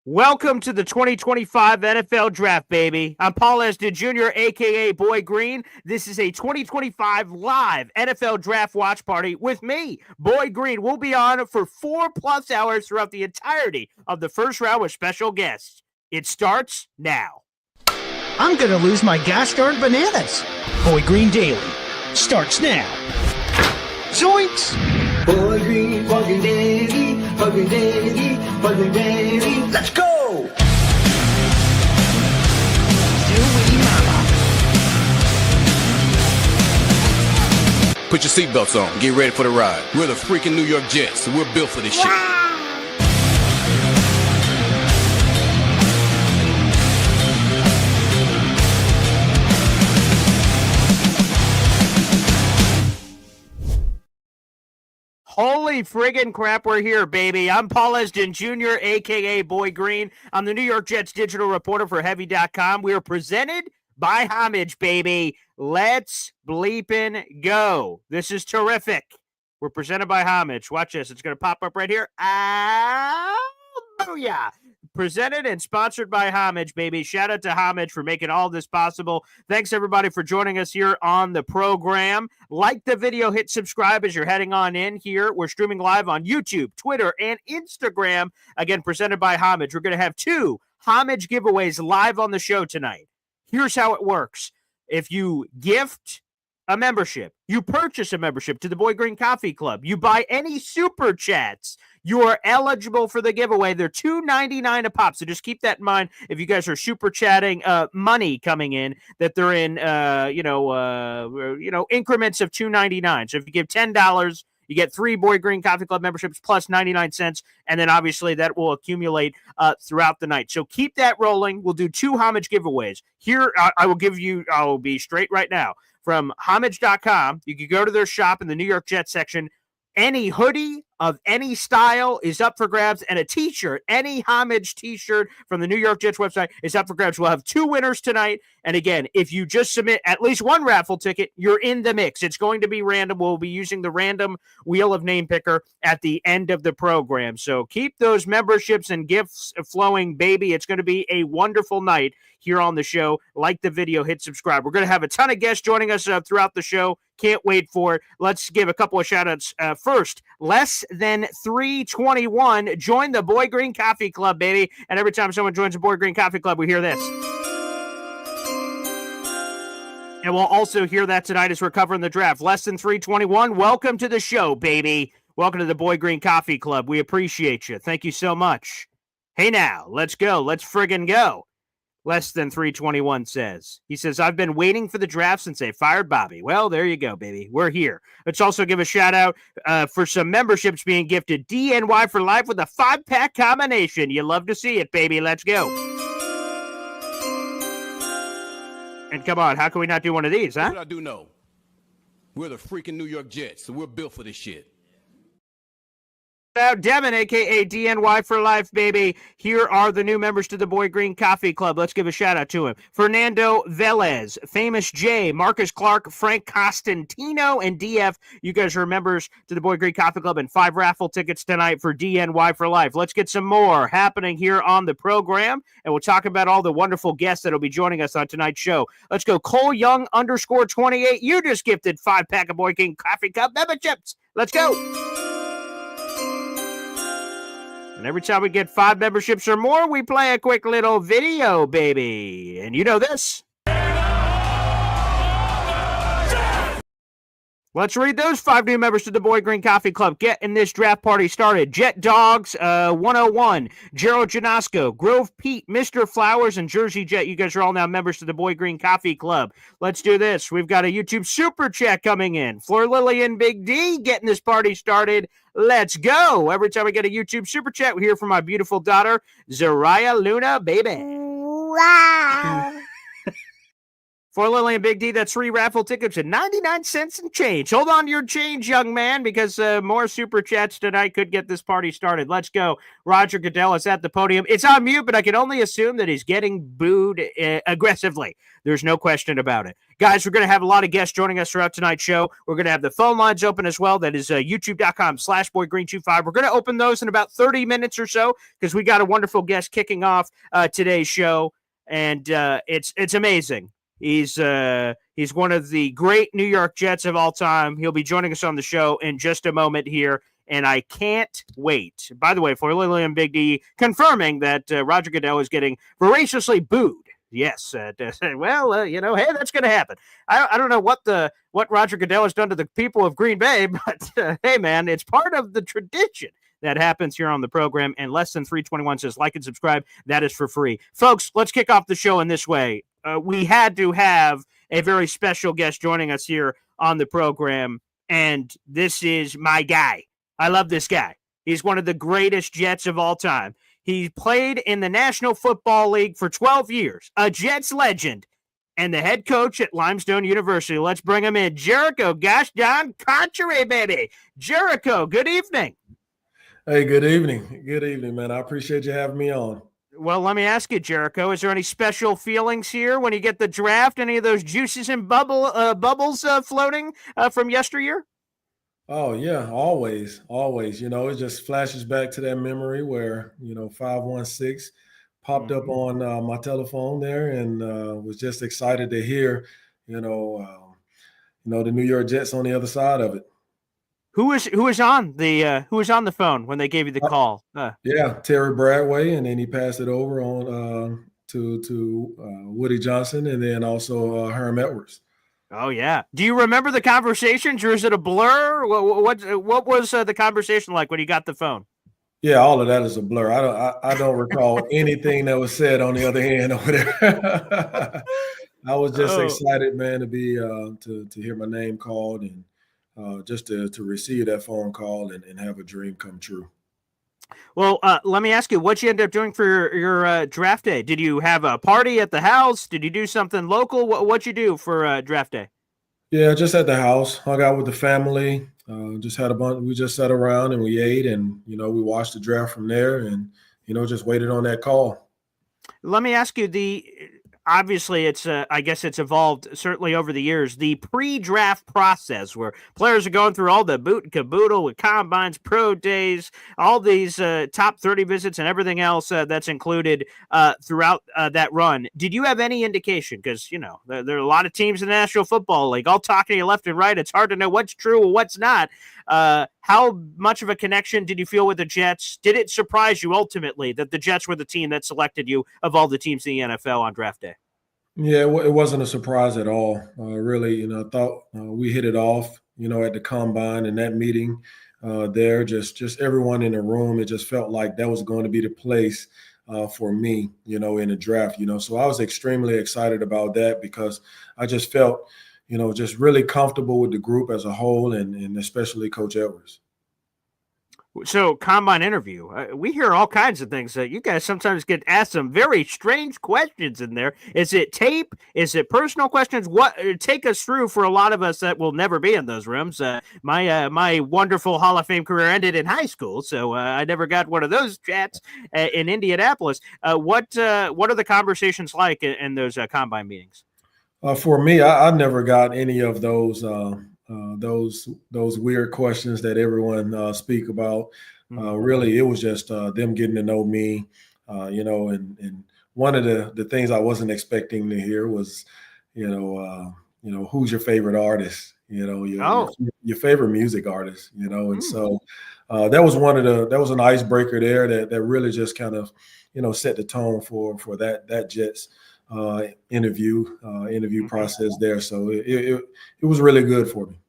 Welcome to the 2025 NFL Draft, baby. I'm Paul Esden Jr., a.k.a. Boy Green. This is a 2025 live NFL Draft watch party with me, Boy Green. We'll be on for 4+ hours throughout the entirety of the first round with special guests. It starts now. I'm going to lose my gosh-darn bananas. Boy Green Daily starts now. Zoinks! Boy Green Daily, Boy Green Daily, Boy Green Daily. Let's go! Put your seatbelts on. Get ready for the ride. We're the freaking New York Jets, so we're built for this shit. Holy friggin' crap, we're here, baby. I'm Paul Esden Jr., a.k.a. Boy Green. I'm the New York Jets digital reporter for Heavy.com. We are presented by Homage, baby. Let's bleepin' go. This is terrific. We're presented by Homage. Watch this. It's going to pop up right here. Booyah. Presented and sponsored by Homage, baby. Shout out to Homage for making all this possible. Thanks, everybody, for joining us here on the program. Like the video, hit subscribe as you're heading on in here. We're streaming live on YouTube, Twitter, and Instagram. Again, presented by Homage. We're going to have 2 Homage giveaways live on the show tonight. Here's how it works. If you gift a membership, you purchase a membership to the Boy Green Coffee Club, you buy any super chats, you are eligible for the giveaway. They're $2.99 a pop, so just keep that in mind. If you guys are super chatting, money coming in, that they're in, increments of $2.99. So if you give $10, you get 3 Boy Green Coffee Club memberships plus 99 cents, and then obviously that will accumulate throughout the night. So keep that rolling. We'll do 2 Homage giveaways. Here, I'll be straight right now. From Homage.com, you can go to their shop in the New York Jets section. Any hoodie of any style is up for grabs, and a t-shirt, any Homage t-shirt from the New York Jets website is up for grabs. We'll have 2 winners tonight, and again, if you just submit at least 1 raffle ticket, you're in the mix. It's going to be random. We'll be using the random wheel of name picker at the end of the program, so keep those memberships and gifts flowing, baby. It's going to be a wonderful night here on the show. Like the video, hit subscribe. We're going to have a ton of guests joining us throughout the show. Can't wait for it. Let's give a couple of shout-outs. First, Less Than 321. Join the Boy Green Coffee Club, baby. And every time someone joins the Boy Green Coffee Club, we hear this. And we'll also hear that tonight as we're covering the draft. Less Than 321. Welcome to the show, baby. Welcome to the Boy Green Coffee Club. We appreciate you. Thank you so much. Hey now, let's go. Let's friggin' go. Less Than 321 says. He says, I've been waiting for the draft since they fired Bobby. Well, there you go, baby. We're here. Let's also give a shout out for some memberships being gifted. DNY for life with a 5-pack combination. You love to see it, baby. Let's go. And come on, how can we not do one of these, huh? What I do know, we're the freaking New York Jets, so we're built for this shit. Out Devin, a.k.a. DNY for life, baby. Here are the new members to the Boy Green Coffee Club. Let's give a shout-out to him. Fernando Velez, Famous J, Marcus Clark, Frank Costantino, and DF. You guys are members to the Boy Green Coffee Club, and 5 raffle tickets tonight for DNY for life. Let's get some more happening here on the program, and we'll talk about all the wonderful guests that will be joining us on tonight's show. Let's go. Cole Young _28. You just gifted 5-pack of Boy Green Coffee Club memberships. Let's go. And every time we get 5 memberships or more, we play a quick little video, baby. And you know this. Let's read those 5 new members to the Boy Green Coffee Club. Getting this draft party started. Jet Dogs 101, Gerald Janasco, Grove Pete, Mr. Flowers, and Jersey Jet. You guys are all now members to the Boy Green Coffee Club. Let's do this. We've got a YouTube super chat coming in. Fleur Lily and Big D getting this party started. Let's go. Every time we get a YouTube super chat, we hear from my beautiful daughter, Zariah Luna, baby. Wow. For Lily and Big D, that's 3 raffle tickets at 99 cents and change. Hold on to your change, young man, because more super chats tonight could get this party started. Let's go. Roger Goodell is at the podium. It's on mute, but I can only assume that he's getting booed aggressively. There's no question about it. Guys, we're going to have a lot of guests joining us throughout tonight's show. We're going to have the phone lines open as well. That is youtube.com/boygreen25. We're going to open those in about 30 minutes or so because we got a wonderful guest kicking off today's show, and it's amazing. He's one of the great New York Jets of all time. He'll be joining us on the show in just a moment here, and I can't wait. By the way, for Lily and Big D confirming that Roger Goodell is getting voraciously booed. Yes, hey, that's going to happen. I don't know what Roger Goodell has done to the people of Green Bay, but hey, man, it's part of the tradition that happens here on the program. And Less Than 321 says, like and subscribe. That is for free. Folks, let's kick off the show in this way. We had to have a very special guest joining us here on the program, and this is my guy. I love this guy. He's one of the greatest Jets of all time. He played in the National Football League for 12 years, a Jets legend, and the head coach at Limestone University. Let's bring him in. Jericho, Cotchery, baby. Jericho, good evening. Hey, good evening. Good evening, man. I appreciate you having me on. Well, let me ask you, Jericho, is there any special feelings here when you get the draft? Any of those juices and bubbles floating from yesteryear? Oh, yeah, always. It just flashes back to that memory where, 516 popped up on my telephone there and was just excited to hear, the New York Jets on the other side of it. Who was on the phone when they gave you the call? Yeah, Terry Bradway, and then he passed it over on to Woody Johnson, and then also Herm Edwards. Oh yeah. Do you remember the conversations, or is it a blur? What was the conversation like when you got the phone? Yeah, all of that is a blur. I don't recall anything that was said on the other end over there. I was just excited, man, to be to hear my name called and. Just to receive that phone call and have a dream come true. Well, let me ask you, what you end up doing for your draft day? Did you have a party at the house? Did you do something local? What'd you do for draft day? Yeah, just at the house. Hung out with the family. Just had a bunch. We just sat around and we ate, and we watched the draft from there, and just waited on that call. Let me ask you obviously, it's I guess it's evolved certainly over the years. The pre-draft process, where players are going through all the boot and caboodle with combines, pro days, all these top 30 visits, and everything else that's included throughout that run. Did you have any indication? Because there are a lot of teams in the National Football League, all talking to you left and right. It's hard to know what's true or what's not. How much of a connection did you feel with the Jets? Did it surprise you ultimately that the Jets were the team that selected you of all the teams in the NFL on draft day? Yeah, it wasn't a surprise at all. Really, I thought we hit it off, at the combine and that meeting there, just everyone in the room. It just felt like that was going to be the place for me, in the draft, So I was extremely excited about that because I just felt, just really comfortable with the group as a whole and especially Coach Edwards. So, combine interview. We hear all kinds of things. You guys sometimes get asked some very strange questions in there. Is it tape? Is it personal questions? What take us through for a lot of us that will never be in those rooms? My wonderful Hall of Fame career ended in high school, so I never got one of those chats in Indianapolis. What are the conversations like in those combine meetings? For me, I never got any of those weird questions that everyone speak about. Really, it was just them getting to know me, and one of the things I wasn't expecting to hear was, who's your favorite artist, your favorite music artist, and so that was an icebreaker there that really just kind of, set the tone for that Jets interview process there. So it was really good for me.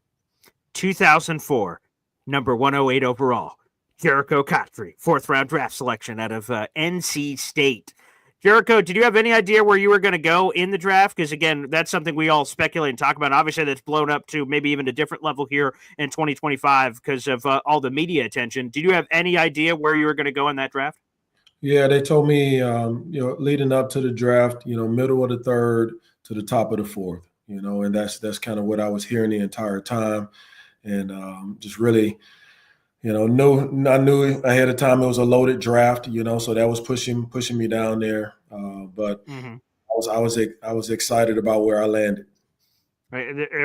2004, number 108 overall, Jericho Cotchery, 4th round draft selection out of NC State. Jericho, did you have any idea where you were going to go in the draft? Because, again, that's something we all speculate and talk about. Obviously, that's blown up to maybe even a different level here in 2025 because of all the media attention. Did you have any idea where you were going to go in that draft? Yeah, they told me, leading up to the draft, middle of the 3rd to the top of the fourth. And that's kind of what I was hearing the entire time, and just really, I knew ahead of time it was a loaded draft, so that was pushing me down there. But Mhm. I was excited about where I landed.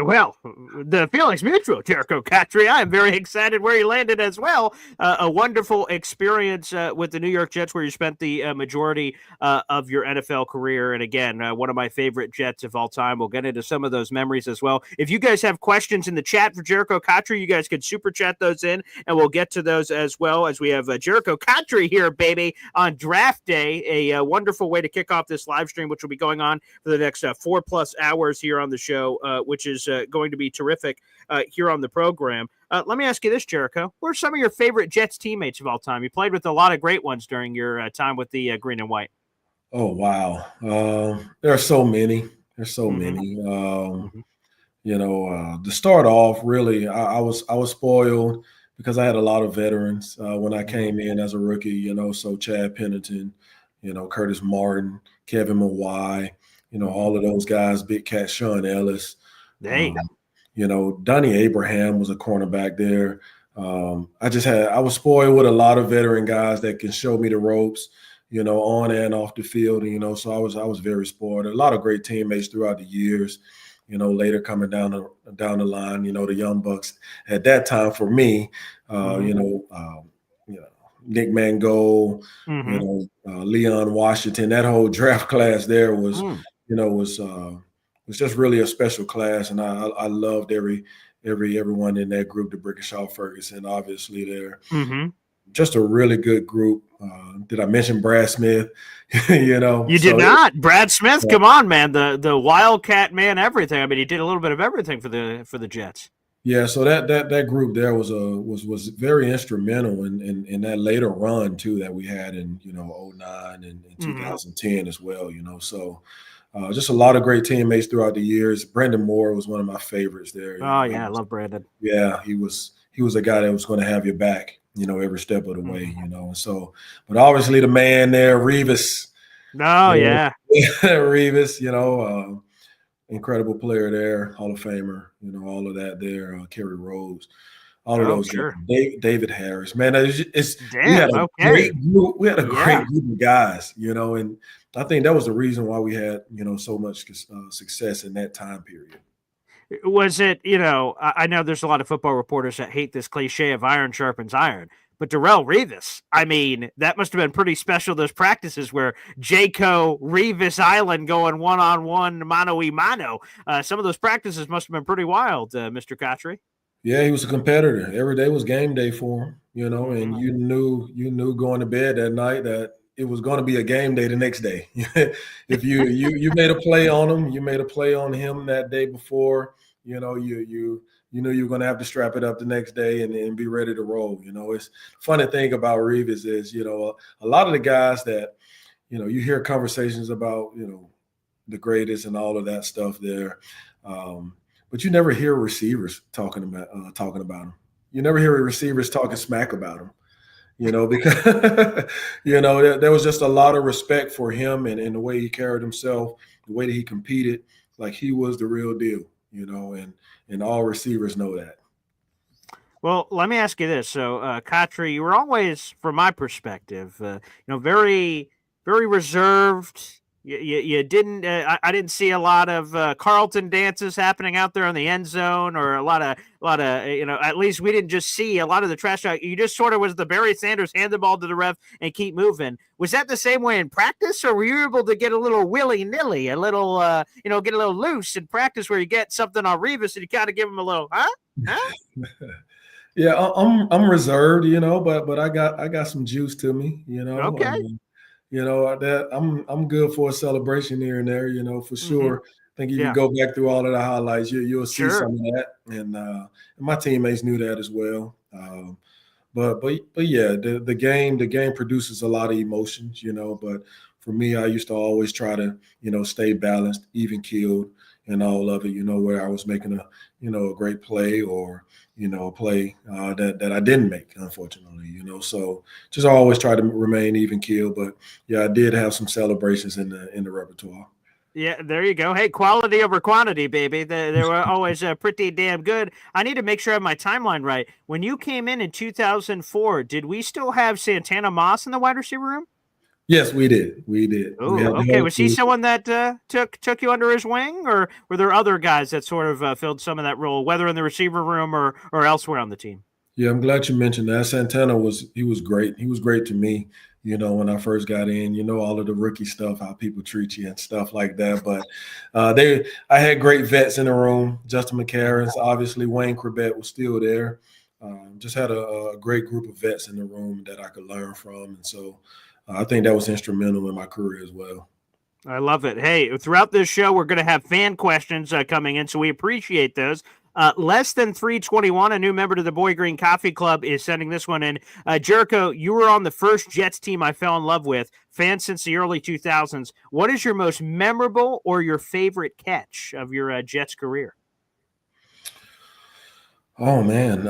Well, the feeling's mutual, Jericho Cotchery. I am very excited where you landed as well. A wonderful experience with the New York Jets, where you spent the majority of your NFL career. And again, one of my favorite Jets of all time. We'll get into some of those memories as well. If you guys have questions in the chat for Jericho Cotchery, you guys can super chat those in, and we'll get to those as well, as we have Jericho Cotchery here, baby, on draft day. A wonderful way to kick off this live stream, which will be going on for the next 4+ hours here on the show. Which is going to be terrific here on the program. Let me ask you this, Jericho. What are some of your favorite Jets teammates of all time? You played with a lot of great ones during your time with the green and white. Oh, wow. There are so many. There's so many. To start off, really, I was spoiled because I had a lot of veterans when I came in as a rookie, so Chad Pennington, Curtis Martin, Kevin Mawai, all of those guys, Big Cat Sean Ellis. Hey. Donnie Abraham was a cornerback there. I was spoiled with a lot of veteran guys that can show me the ropes, on and off the field. So I was very spoiled. A lot of great teammates throughout the years, later coming down the line, the young bucks at that time for me, Nick Mangold, Leon Washington, that whole draft class there was just really a special class, and I loved everyone in that group. The Brickenshaw Ferguson, obviously, they're just a really good group. Did I mention Brad Smith? You did not. Brad Smith, come on, man, the Wildcat man, everything. I mean, he did a little bit of everything for the Jets. Yeah, so that group there was very instrumental in that later run too that we had in 2009 and 2010 as well. So. Just a lot of great teammates throughout the years. Brendan Moore was one of my favorites there. Yeah, I love Brandon. Yeah, he was a guy that was going to have your back, every step of the way, And so, but obviously the man there, Revis. Oh, yeah. Revis, incredible player there, Hall of Famer, all of that there. Kerry Rhodes. All of those guys. David Harris, man, we had a great group. We had a great group of guys, and I think that was the reason why we had, so much success in that time period. Was it, I know there's a lot of football reporters that hate this cliche of iron sharpens iron, but Darrelle Revis, I mean, that must have been pretty special, those practices where Jayco, Revis Island going one-on-one, mano-y-mano. Some of those practices must have been pretty wild, Mr. Cotchery. Yeah, he was a competitor. Every day was game day for him, and you knew going to bed that night that it was going to be a game day the next day. If you made a play on him, you made a play on him that day before, you knew you were going to have to strap it up the next day and be ready to roll. It's funny thing about Revis is, a lot of the guys that, you hear conversations about, the greatest and all of that stuff there. But you never hear receivers talking about him. You never hear receivers talking smack about him, because, there was just a lot of respect for him and the way he carried himself, the way that he competed, like he was the real deal, and all receivers know that. Well, let me ask you this. So, Cotchery, you were always, from my perspective, very, very reserved. You didn't. I didn't see a lot of Carlton dances happening out there in the end zone, or a lot of. At least we didn't just see a lot of the trash talk. You just sort of was the Barry Sanders, hand the ball to the ref and keep moving. Was that the same way in practice, or were you able to get a little willy-nilly, a little, get a little loose in practice, where you get something on Revis and you kind of give him a little, huh? Yeah, I'm reserved, but I got some juice to me, Okay. That I'm good for a celebration here and there, for sure. I think if you go back through all of the highlights, you'll see some of that, and my teammates knew that as well. But yeah, the game produces a lot of emotions, But for me, I used to always try to, stay balanced, even keeled, and all of it. Where I was making a great play or a play that I didn't make, unfortunately. So just always try to remain even keeled. But yeah, I did have some celebrations in the repertoire. Yeah, there you go. Hey, quality over quantity, baby. They were always pretty damn good. I need to make sure I have my timeline right. When you came in 2004, did we still have Santana Moss in the wide receiver room? Yes, we did. We did. We Oh, had the okay. whole Was he team. someone that took you under his wing, or were there other guys that sort of filled some of that role, whether in the receiver room or elsewhere on the team? Yeah, I'm glad you mentioned that. Santana was great. He was great to me, when I first got in, all of the rookie stuff, how people treat you and stuff like that. But I had great vets in the room. Justin McCarron, obviously Wayne Corbett was still there. Just had a great group of vets in the room that I could learn from. And so I think that was instrumental in my career as well. I love it. Hey, throughout this show, we're going to have fan questions coming in, so we appreciate those. Less than 321, a new member to the Boy Green Coffee Club, is sending this one in. Jericho, you were on the first Jets team I fell in love with, fan since the early 2000s. What is your most memorable or your favorite catch of your Jets career? Oh man.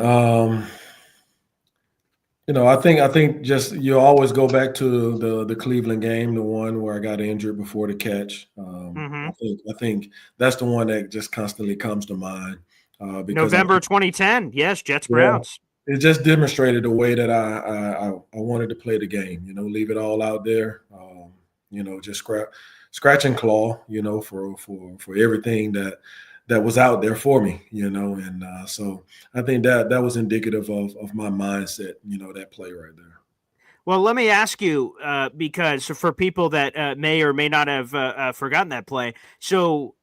I think just you always go back to the Cleveland game, the one where I got injured before the catch. Mm-hmm. I think that's the one that just constantly comes to mind because November 2010. Yes, Jets yeah, Browns. it just demonstrated the way that I wanted to play the game. Leave it all out there. Just scratch and claw. For everything that was out there for me. And so I think that was indicative of my mindset. That play right there. Well, let me ask you, because for people that may or may not have forgotten that play, so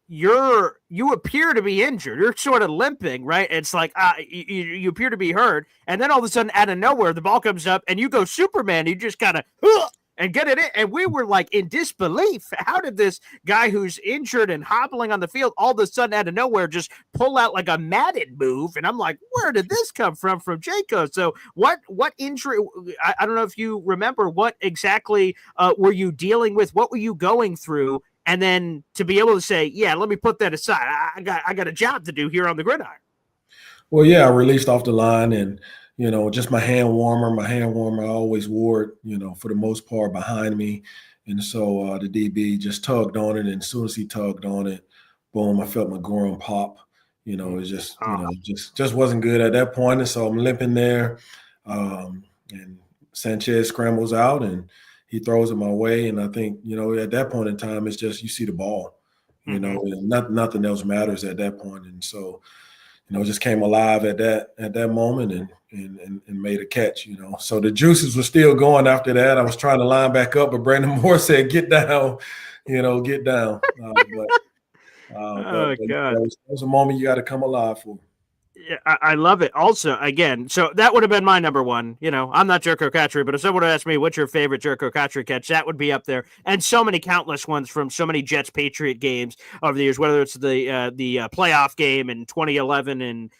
you appear to be injured. You're sort of limping, right? It's like you appear to be hurt, and then all of a sudden, out of nowhere, the ball comes up, and you go Superman. You just kind of and get it in, and we were like in disbelief. How did this guy who's injured and hobbling on the field all of a sudden out of nowhere just pull out like a Madden move? And I'm like, where did this come from Jayco? So what injury? I don't know if you remember what exactly were you dealing with? What were you going through? And then to be able to say, yeah, let me put that aside. I got a job to do here on the gridiron. Well, yeah, I released off the line and, just my hand warmer. I always wore it, for the most part behind me. And so the DB just tugged on it. And as soon as he tugged on it, boom, I felt my groin pop. It was just, just wasn't good at that point. And so I'm limping there. And Sanchez scrambles out and he throws it my way. And I think, at that point in time, it's just you see the ball, and nothing else matters at that point. And so, just came alive at that moment and made a catch, So the juices were still going after that. I was trying to line back up, but Brandon Moore said, get down, get down. But God. that was a moment you got to come alive for. Yeah, I love it. Also, again, so that would have been my number one. I'm not Jericho Cotchery, but if someone would ask me what's your favorite Jericho Cotchery catch, that would be up there. And so many countless ones from so many Jets Patriot games over the years, whether it's the playoff game in 2011 and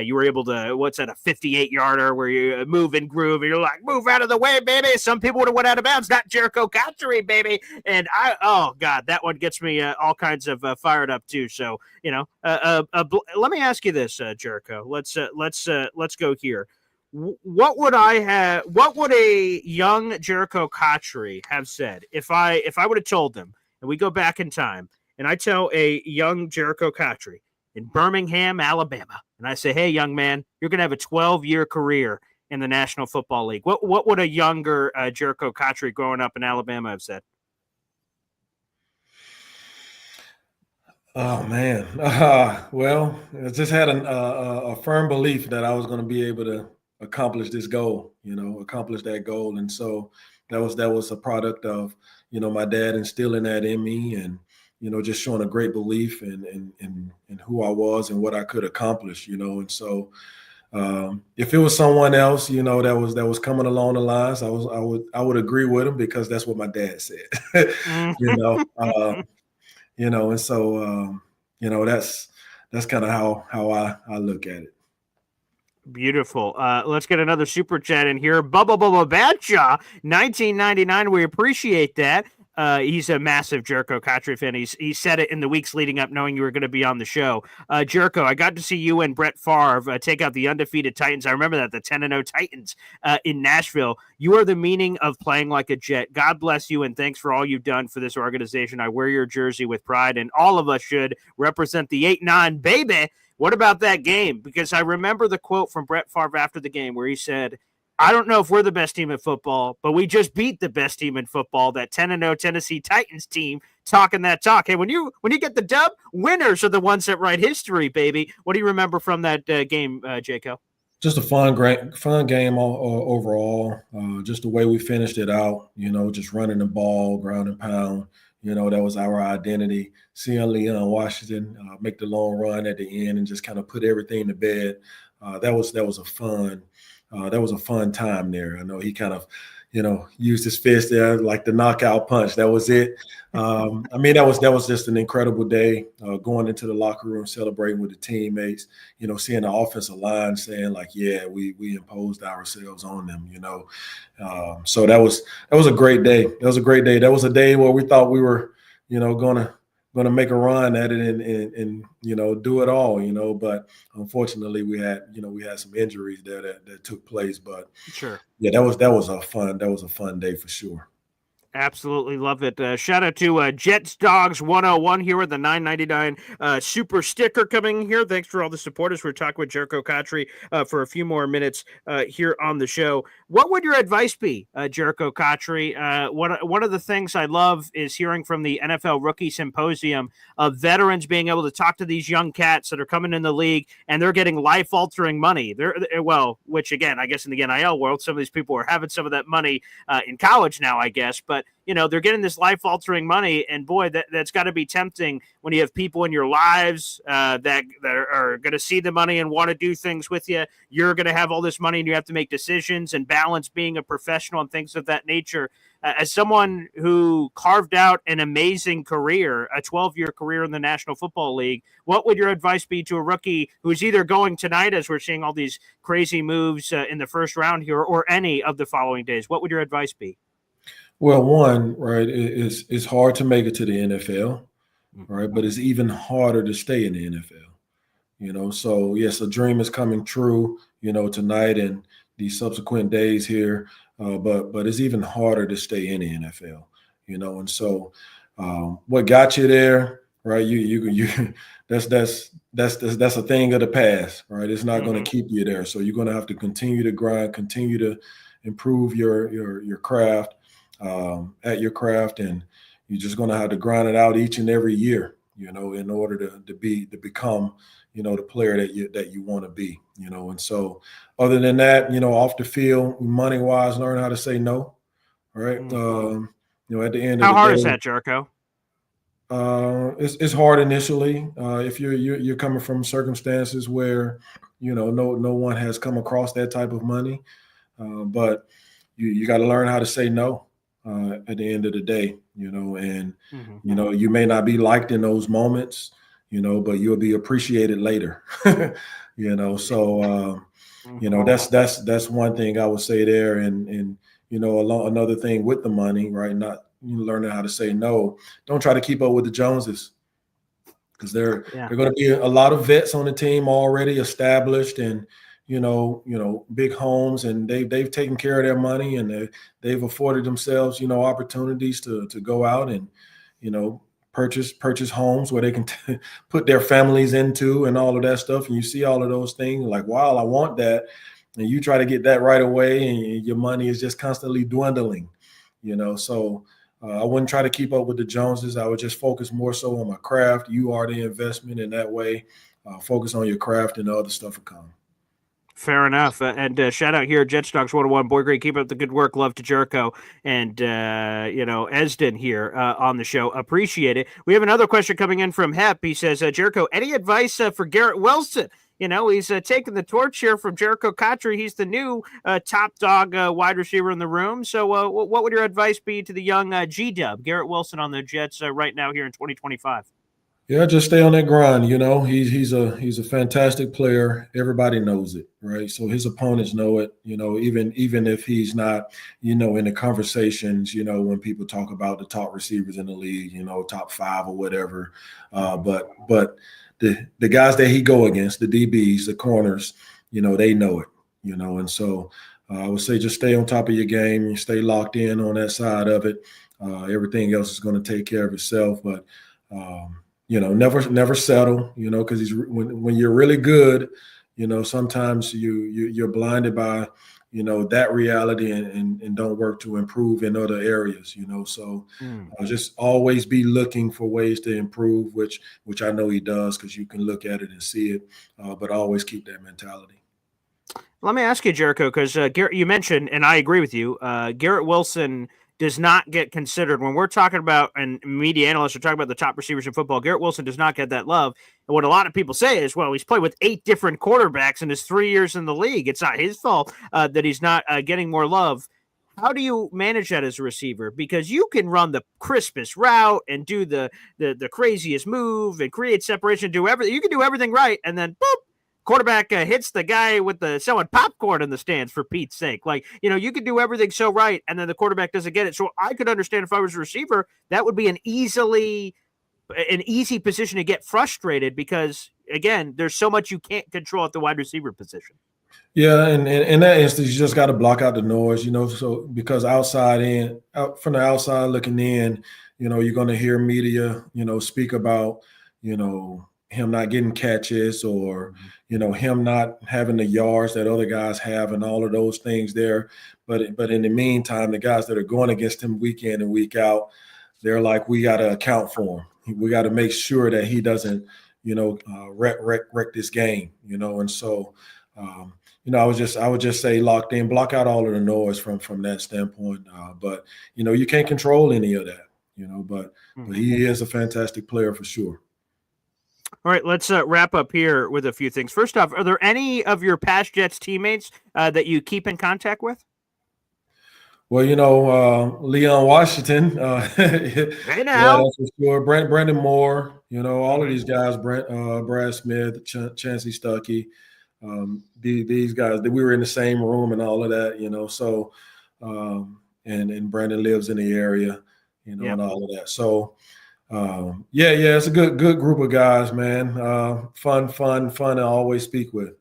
you were able to, what's that, a 58-yarder where you move and groove and you're like, move out of the way, baby. Some people would have went out of bounds, not Jericho Cotchery, baby. And oh God, that one gets me all kinds of fired up too. So, let me ask you this, Jericho. Let's go here. What would a young Jericho Cotchery have said if I would have told them, and we go back in time, and I tell a young Jericho Cotchery in Birmingham, Alabama, and I say, hey, young man, you're going to have a 12-year career in the National Football League. What would a younger Jericho Cotchery growing up in Alabama have said? Oh man, well, I just had a firm belief that I was going to be able to accomplish this goal, accomplish that goal, and so that was a product of my dad instilling that in me, and just showing a great belief in who I was and what I could accomplish, and so if it was someone else, that was coming along the lines, I would agree with him because that's what my dad said, and so that's kind of how I look at it. Beautiful. Let's get another super chat in here. Bubba Badshaw, 1999. We appreciate that. He's a massive Jericho Cotchery fan. He said it in the weeks leading up, knowing you were going to be on the show. Jericho, I got to see you and Brett Favre take out the undefeated Titans. I remember that, the 10-0 Titans in Nashville. You are the meaning of playing like a Jet. God bless you, and thanks for all you've done for this organization. I wear your jersey with pride, and all of us should represent the 8-9, baby. What about that game? Because I remember the quote from Brett Favre after the game where he said, I don't know if we're the best team in football, but we just beat the best team in football, that 10-0 Tennessee Titans team, talking that talk. Hey, when you get the dub, winners are the ones that write history, baby. What do you remember from that game, Jaco? Just a fun game overall. Just the way we finished it out, just running the ball, ground and pound. That was our identity. Seeing Leon Washington make the long run at the end and just kind of put everything to bed. That was a fun time there. I know he kind of, used his fist there like the knockout punch. That was it. That was just an incredible day. Going into the locker room, celebrating with the teammates. Seeing the offensive line saying like, "Yeah, we imposed ourselves on them." So that was a great day. That was a great day. That was a day where we thought we were, gonna make a run at it and do it all. But unfortunately we had some injuries there that took place. But sure, yeah, that was a fun day for sure. Absolutely love it. Shout out to Jets Dogs 101 here with the $9.99 super sticker coming here. Thanks for all the supporters. We're talking with Jericho Cotchery for a few more minutes here on the show. What would your advice be, Jericho Cotchery? One of the things I love is hearing from the NFL Rookie Symposium of veterans being able to talk to these young cats that are coming in the league and they're getting life-altering money. Which again, I guess in the NIL world, some of these people are having some of that money in college now, I guess, but they're getting this life-altering money, and boy, that's got to be tempting when you have people in your lives that are going to see the money and want to do things with you. You're going to have all this money, and you have to make decisions and balance being a professional and things of that nature. As someone who carved out an amazing career, a 12-year career in the National Football League, what would your advice be to a rookie who's either going tonight, as we're seeing all these crazy moves in the first round here, or any of the following days? What would your advice be? Well, one, right, it's hard to make it to the NFL, right? But it's even harder to stay in the NFL, So yes, a dream is coming true, tonight and these subsequent days here. But it's even harder to stay in the NFL, And so, what got you there, right? You that's a thing of the past, right? It's not going to keep you there. So you're going to have to continue to grind, continue to improve your craft. At your craft, and you're just going to have to grind it out each and every year, in order to become, the player that you want to be, And so, other than that, off the field, money wise, learn how to say no. Right. At the end of the day, how hard is that, Jericho? It's hard initially. If you're coming from circumstances where no one has come across that type of money, but you got to learn how to say no. At the end of the day, and you may not be liked in those moments, but you'll be appreciated later, So that's one thing I would say there, and another thing with the money, right? Not learning how to say no. Don't try to keep up with the Joneses, because they're going to be a lot of vets on the team already established and. Big homes, and they've taken care of their money, and they've afforded themselves, opportunities to go out and, purchase homes where they can put their families into and all of that stuff. And you see all of those things like, wow, I want that. And you try to get that right away, and your money is just constantly dwindling, So I wouldn't try to keep up with the Joneses. I would just focus more so on my craft. You are the investment in that way. Focus on your craft, and the other stuff will come. Fair enough. And shout out here, Jets Dogs 101. Boy, great. Keep up the good work. Love to Jericho and, Esden here on the show. Appreciate it. We have another question coming in from Hep. He says, Jericho, any advice for Garrett Wilson? He's taking the torch here from Jericho Cotchery. He's the new top dog wide receiver in the room. So what would your advice be to the young G-Dub, Garrett Wilson on the Jets right now here in 2025? Yeah, just stay on that grind. You know, he's a fantastic player. Everybody knows it, right? So his opponents know it. You know, even if he's not, in the conversations, when people talk about the top receivers in the league, top five or whatever. But the guys that he go against, the DBs, the corners, they know it. And so I would say just stay on top of your game and stay locked in on that side of it. Everything else is going to take care of itself, but. Never settle, because when you're really good, sometimes you're blinded by, that reality and don't work to improve in other areas, so just always be looking for ways to improve, which I know he does, because you can look at it and see it, but always keep that mentality. Let me ask you, Jericho, because Garrett, you mentioned, and I agree with you, Garrett Wilson does not get considered when we're talking about, and media analysts are talking about the top receivers in football. Garrett Wilson does not get that love. And what a lot of people say is, well, he's played with 8 different quarterbacks in his 3 years in the league. It's not his fault that he's not getting more love. How do you manage that as a receiver? Because you can run the crispest route and do the craziest move and create separation, do everything. You can do everything right, and then boop, quarterback hits the guy with the selling popcorn in the stands, for Pete's sake. Like, you could do everything so right, and then the quarterback doesn't get it. So I could understand if I was a receiver, that would be an easy position to get frustrated, because again, there's so much you can't control at the wide receiver position. Yeah, and in that instance, you just got to block out the noise, so because from the outside looking in, you're going to hear media, speak about, him not getting catches, or him not having the yards that other guys have, and all of those things there. But in the meantime, the guys that are going against him week in and week out, they're like, we got to account for him. We got to make sure that he doesn't wreck this game, and so I would just say locked in, block out all of the noise from that standpoint. But you can't control any of that, but he is a fantastic player for sure. All right, let's wrap up here with a few things. First off, are there any of your past Jets teammates that you keep in contact with? Well, Leon Washington. Hey Yeah, now. that's for sure. Brandon Moore. All of these guys. Brad Smith, Chancey Stuckey. These guys. We were in the same room and all of that. So, and Brandon lives in the area. And all of that. So. Yeah, it's a good group of guys, man. Fun to always speak with.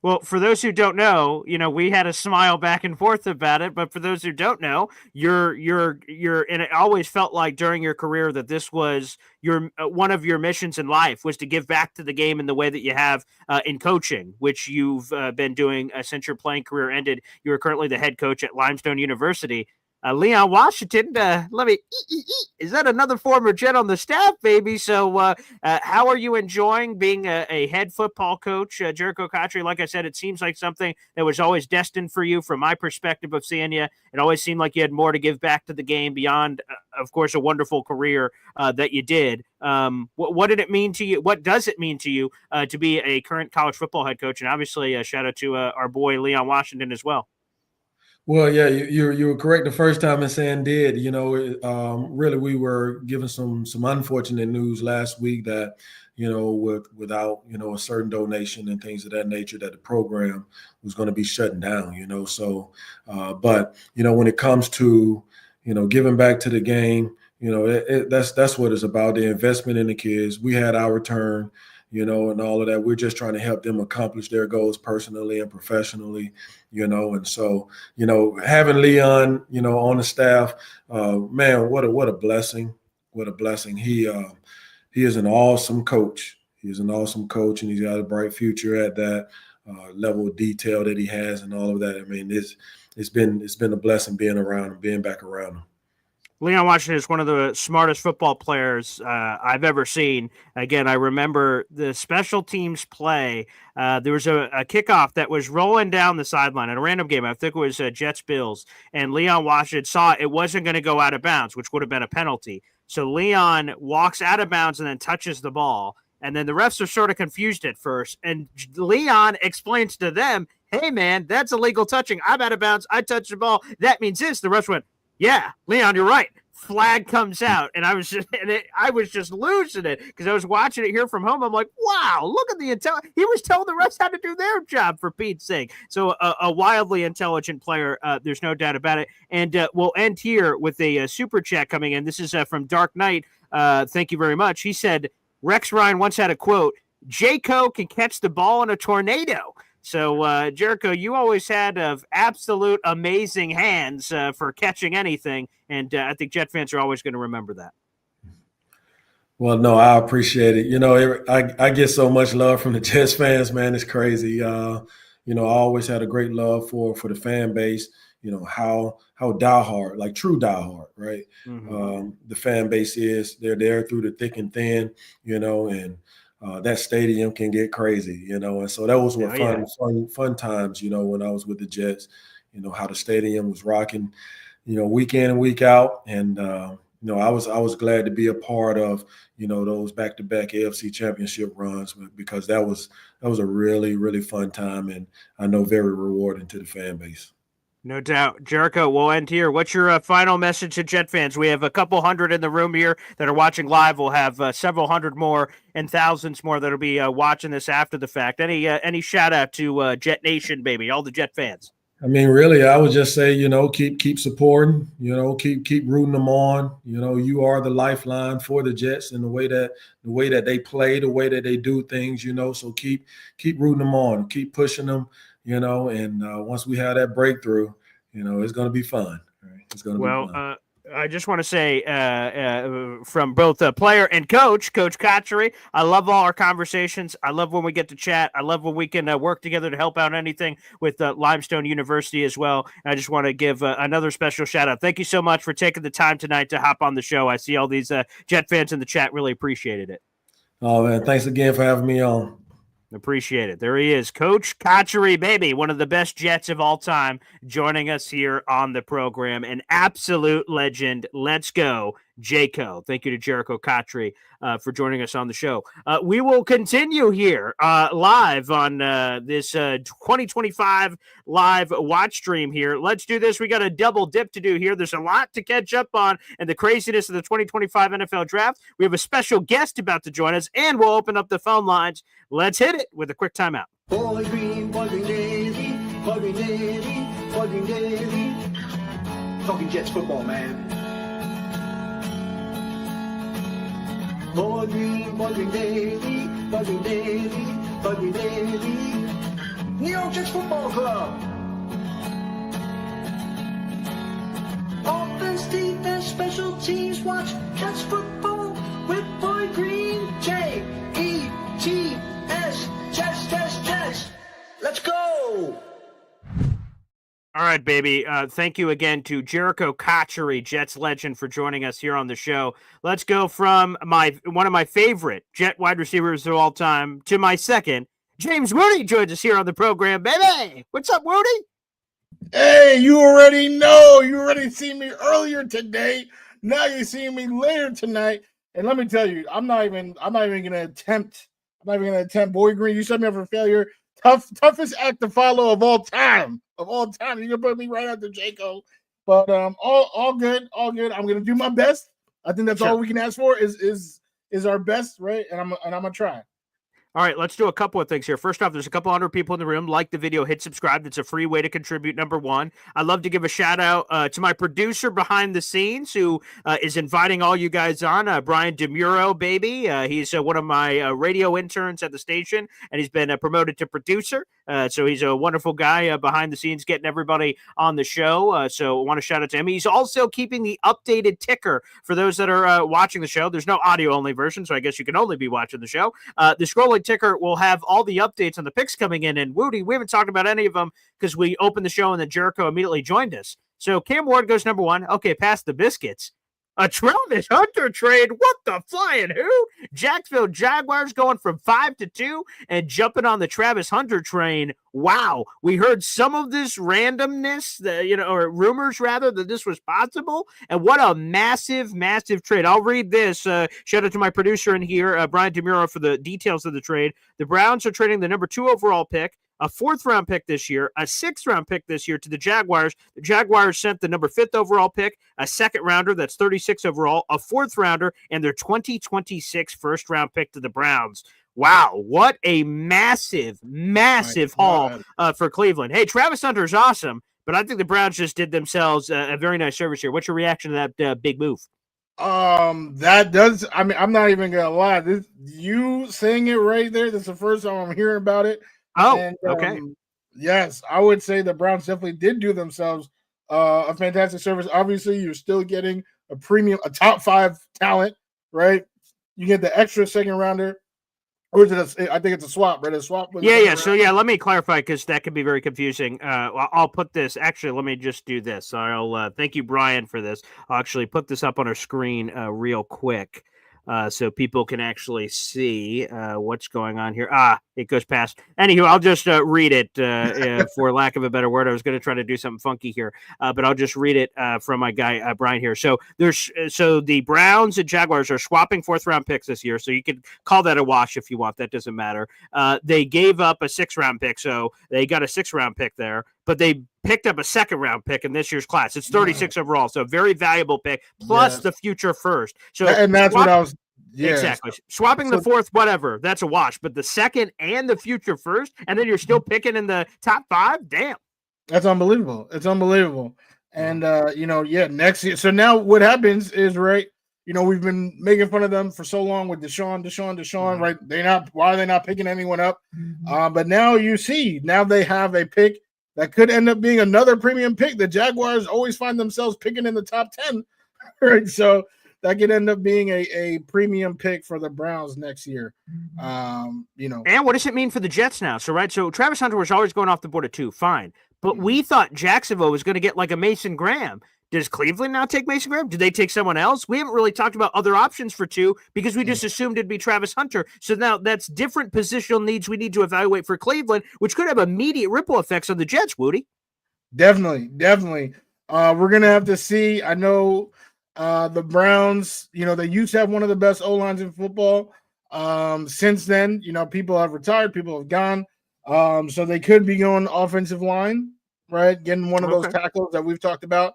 Well, for those who don't know, we had a smile back and forth about it. But for those who don't know, you're, and it always felt like during your career that this was your one of your missions in life, was to give back to the game in the way that you have in coaching, which you've been doing since your playing career ended. You are currently the head coach at Limestone University. Leon Washington, is that another former Jet on the staff, baby? So how are you enjoying being a head football coach, Jericho Cotchery? Like I said, it seems like something that was always destined for you from my perspective of seeing you. It always seemed like you had more to give back to the game beyond, of course, a wonderful career that you did. What did it mean to you? What does it mean to you to be a current college football head coach? And obviously, a shout out to our boy, Leon Washington, as well. Well, yeah, you were correct the first time in saying did. Really, we were given some unfortunate news last week that, without a certain donation and things of that nature, that the program was going to be shutting down. So, but when it comes to giving back to the game, that's what it's about. The investment in the kids. We had our return. And all of that. We're just trying to help them accomplish their goals personally and professionally, and so, having Leon, on the staff, man, what a blessing. What a blessing. He is an awesome coach. He's an awesome coach, and he's got a bright future at that level of detail that he has and all of that. I mean, it's been a blessing being around him, being back around him. Leon Washington is one of the smartest football players I've ever seen. Again, I remember the special teams play. There was a kickoff that was rolling down the sideline in a random game. I think it was Jets-Bills. And Leon Washington saw it wasn't going to go out of bounds, which would have been a penalty. So Leon walks out of bounds and then touches the ball. And then the refs are sort of confused at first. And Leon explains to them, hey, man, that's illegal touching. I'm out of bounds. I touched the ball. That means this. The refs went, yeah, Leon, you're right. flag comes out, and I was just losing it because I was watching it here from home. I'm like, wow, look at the he was telling the refs how to do their job, for Pete's sake. So a wildly intelligent player, there's no doubt about it. And we'll end here with a super chat coming in. This is from Dark Knight. Thank you very much. He said Rex Ryan once had a quote: "Jericho can catch the ball in a tornado." So, Jericho, you always had absolute amazing hands for catching anything, and I think Jet fans are always going to remember that. Well, no, I appreciate it. I get so much love from the Jets fans, man. It's crazy. I always had a great love for the fan base. How diehard, like true diehard, right? Mm-hmm. The fan base is. They're there through the thick and thin, and that stadium can get crazy, and so that was what fun times, when I was with the Jets, how the stadium was rocking, week in and week out. And, I was glad to be a part of, those back-to-back AFC championship runs, because that was a really, really fun time. And I know very rewarding to the fan base. No doubt. Jericho, we'll end here. What's your final message to Jet fans? We have a couple hundred in the room here that are watching live. We'll have several hundred more and thousands more that'll be watching this after the fact. Any shout out to Jet Nation, baby, all the Jet fans? I mean, really, I would just say, keep supporting, keep rooting them on. You are the lifeline for the Jets in the way that they play, the way that they do things, so keep rooting them on, keep pushing them. And once we have that breakthrough, it's going to be fun. Right? It's going to be fun. I just want to say from both player and Coach Cotchery, I love all our conversations. I love when we get to chat. I love when we can work together to help out anything with Limestone University as well. And I just want to give another special shout out. Thank you so much for taking the time tonight to hop on the show. I see all these Jet fans in the chat. Really appreciated it. Oh, man. Thanks again for having me on. Appreciate it. There he is, Coach Cotchery, baby, one of the best Jets of all time, joining us here on the program. An absolute legend. Let's go, Jericho. Thank you to Jericho Cotchery for joining us on the show. We will continue here live on this 2025 live watch stream here. Let's do this. We got a double dip to do here. There's a lot to catch up on and the craziness of the 2025 NFL draft. We have a special guest about to join us, and we'll open up the phone lines. Let's hit it with a quick timeout. Boy Green Daily, Boy Green Daily, Boy Green Daily. Talking Jets football, man. Boy Green Daily, Boy Green Daily, Boy Green Daily. New York Jets Football Club. Offense, defense, special teams. Watch Jets football with Boy Green. J-E-T-S. Jets. Let's go. All right, baby. Thank you again to Jericho Cotchery, Jets legend, for joining us here on the show. Let's go from one of my favorite Jet wide receivers of all time to my second. James Woody joins us here on the program, baby. What's up, Woody? Hey, you already know. You already seen me earlier today. Now you're seeing me later tonight. And let me tell you, I'm not even gonna attempt. Boy Green, you set me up for failure. Toughest act to follow of all time. You're gonna put me right after Jericho. But all good. I'm gonna do my best. I think that's all we can ask for is our best, right? And I'm gonna try. All right, let's do a couple of things here. First off, there's a couple hundred people in the room. Like the video, hit subscribe. That's a free way to contribute, number one. I'd love to give a shout-out to my producer behind the scenes who is inviting all you guys on, Brian DeMuro, baby. He's one of my radio interns at the station, and he's been promoted to producer. So he's a wonderful guy behind the scenes getting everybody on the show. So I want to shout out to him. He's also keeping the updated ticker for those that are watching the show. There's no audio-only version, so I guess you can only be watching the show. The scrolling ticker will have all the updates on the picks coming in. And Woody, we haven't talked about any of them because we opened the show and then Jericho immediately joined us. So Cam Ward goes number one. Okay, past the biscuits. A Travis Hunter trade. What the flying who? Jacksonville Jaguars going from 5-2 and jumping on the Travis Hunter train. Wow. We heard some of this randomness, or rumors rather, that this was possible. And what a massive, massive trade. I'll read this. Shout out to my producer in here, Brian DeMuro, for the details of the trade. The Browns are trading the number 2 overall pick, a 4th-round pick this year, a 6th-round pick this year to the Jaguars. The Jaguars sent the number 5th overall pick, a 2nd-rounder that's 36 overall, a 4th-rounder, and their 2026 first-round pick to the Browns. Wow, what a massive haul for Cleveland. Hey, Travis Hunter is awesome, but I think the Browns just did themselves a very nice service here. What's your reaction to that big move? That does. I mean, I'm not even gonna lie. This, you saying it right there. This is the first time I'm hearing about it. Oh, and, okay. Yes, I would say the Browns definitely did do themselves a fantastic service. Obviously, you're still getting a top 5 talent, right? You get the extra 2nd-rounder. Or is it I think it's a swap, right? A swap. Yeah. So, let me clarify because that could be very confusing. I'll put this. Actually, let me just do this. I'll thank you, Brian, for this. I'll actually put this up on our screen real quick so people can actually see what's going on here. It goes past. Anywho, I'll just read it for lack of a better word. I was going to try to do something funky here, but I'll just read it from my guy Brian here. So the Browns and Jaguars are swapping 4th-round picks this year. So you could call that a wash if you want. That doesn't matter. They gave up a 6th-round pick, so they got a 6th-round pick there. But they picked up a 2nd-round pick in this year's class. It's 36 overall, so a very valuable pick, plus the future first. So and that's what I was. Yeah. Exactly. Swapping the 4th, whatever, that's a wash. But the 2nd and the future first, and then you're still picking in the top 5? Damn. That's unbelievable. It's unbelievable. And, next year. So now what happens is, right, we've been making fun of them for so long with Deshaun, right? Why are they not picking anyone up? But now now they have a pick that could end up being another premium pick. The Jaguars always find themselves picking in the top 10, right? So that could end up being a premium pick for the Browns next year. And what does it mean for the Jets now? So Travis Hunter was always going off the board at 2, fine. But we thought Jacksonville was going to get like a Mason Graham. Does Cleveland now take Mason Graham? Do they take someone else? We haven't really talked about other options for 2 because we just assumed it'd be Travis Hunter. So now that's different positional needs we need to evaluate for Cleveland, which could have immediate ripple effects on the Jets, Woody. Definitely. We're going to have to see. I know the Browns, they used to have one of the best O-lines in football. Since then, people have retired, people have gone. So they could be going offensive line, right? Getting one of those tackles that we've talked about.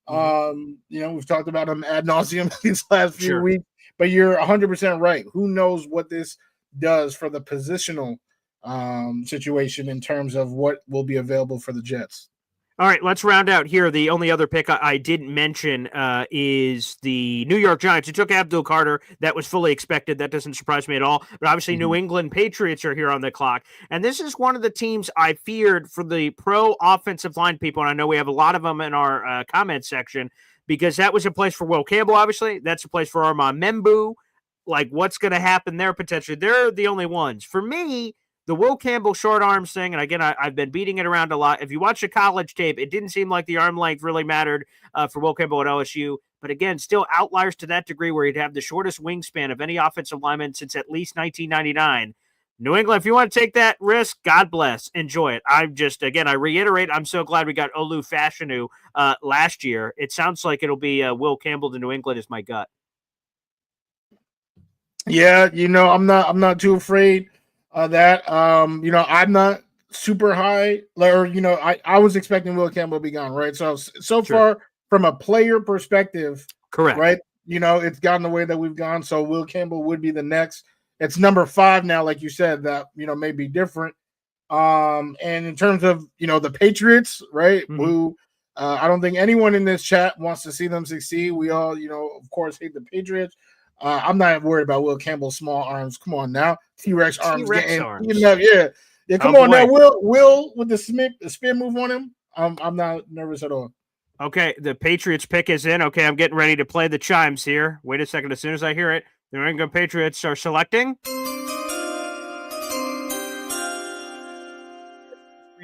We've talked about them ad nauseum these last few weeks, but you're 100% right. Who knows what this does for the positional situation in terms of what will be available for the Jets. All right, let's round out here. The only other pick I didn't mention is the New York Giants. It took Abdul Carter. That was fully expected. That doesn't surprise me at all. But obviously, New England Patriots are here on the clock. And this is one of the teams I feared for the pro offensive line people. And I know we have a lot of them in our comment section because that was a place for Will Campbell, obviously. That's a place for Armand Membu. Like, what's going to happen there potentially? They're the only ones. For me, the Will Campbell short arms thing, and again, I've been beating it around a lot. If you watch the college tape, it didn't seem like the arm length really mattered for Will Campbell at LSU. But again, still outliers to that degree where he'd have the shortest wingspan of any offensive lineman since at least 1999. New England, if you want to take that risk, God bless. Enjoy it. I reiterate, I'm so glad we got Olu Fashanu last year. It sounds like it'll be Will Campbell to New England is my gut. Yeah, I'm not too afraid that I'm not super high, or I was expecting Will Campbell to be gone, right? So far from a player perspective, correct, right? It's gotten the way that we've gone. So Will Campbell would be the next. It's number 5 now, like you said, that may be different. And in terms of the Patriots, right? Who I don't think anyone in this chat wants to see them succeed. We all of course hate the Patriots. I'm not worried about Will Campbell's small arms. Come on now, T-Rex arms. Yeah. Come on now, Will with the spin move on him. I'm not nervous at all. Okay, the Patriots pick is in. Okay, I'm getting ready to play the chimes here. Wait a second. As soon as I hear it, the New England Patriots are selecting.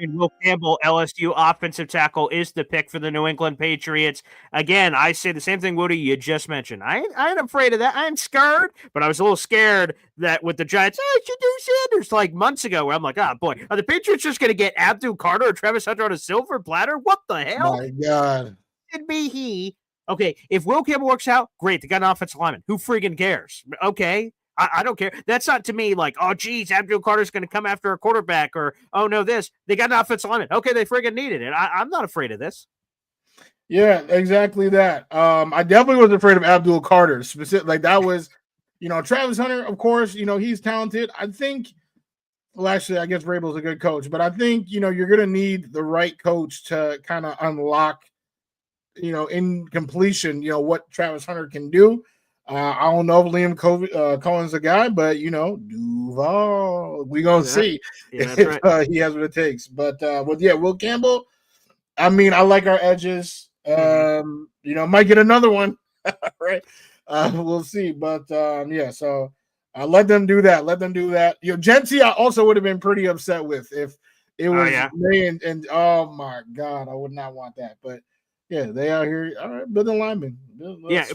Will Campbell, LSU offensive tackle, is the pick for the New England Patriots. Again, I say the same thing, Woody, you just mentioned. I ain't afraid of that. I ain't scared, but I was a little scared that with the Giants, Shedeur Sanders like months ago, where I'm like, boy, are the Patriots just going to get Abdul Carter or Travis Hunter on a silver platter? What the hell? My God. It'd be he. Okay, if Will Campbell works out, great. They got an offensive lineman. Who friggin' cares? Okay. I don't care. That's not to me like, oh, geez, Abdul Carter's going to come after a quarterback, or, oh, no, this. They got an offensive lineman. Okay, they friggin' needed it. I'm not afraid of this. Yeah, exactly that. I definitely was afraid of Abdul Carter. Specific, like that was, Travis Hunter, of course, he's talented. I think, well, actually, I guess Vrabel's a good coach, but I think, you're going to need the right coach to kind of unlock, in completion, what Travis Hunter can do. I don't know if Liam Cohen's a guy, but Duval, we gonna see if he has what it takes. But Will Campbell. I mean, I like our edges. Might get another one, right? We'll see. But so let them do that. Let them do that. Genti, I also would have been pretty upset with if it was me and oh my God, I would not want that. But yeah, they out here. All right, building linemen.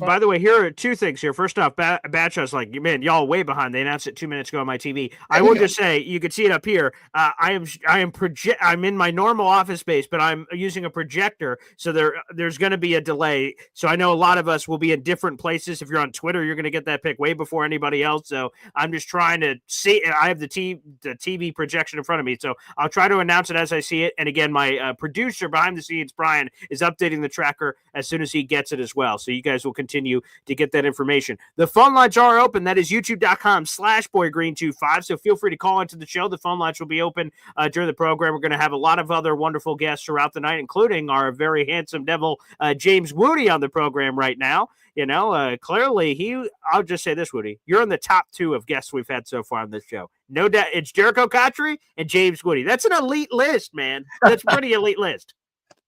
By the way, here are two things here. First off, Batshaw's like, man, y'all way behind. They announced it 2 minutes ago on my TV. I will just say, you can see it up here. I'm in my normal office space, but I'm using a projector, so there's going to be a delay. So I know a lot of us will be in different places. If you're on Twitter, you're going to get that pick way before anybody else. So I'm just trying to see. I have the TV projection in front of me, so I'll try to announce it as I see it. And again, my producer behind the scenes, Brian, is updating the tracker as soon as he gets it as well. So you guys will continue to get that information. The phone lines are open. That is youtube.com/boygreen25. So feel free to call into the show. The phone lines will be open during the program. We're going to have a lot of other wonderful guests throughout the night, including our very handsome devil, James Woody, on the program right now. Clearly I'll just say this, Woody, you're in the top 2 of guests we've had so far on this show. No doubt. It's Jericho Cotchery and James Woody. That's an elite list, man. That's a pretty elite list.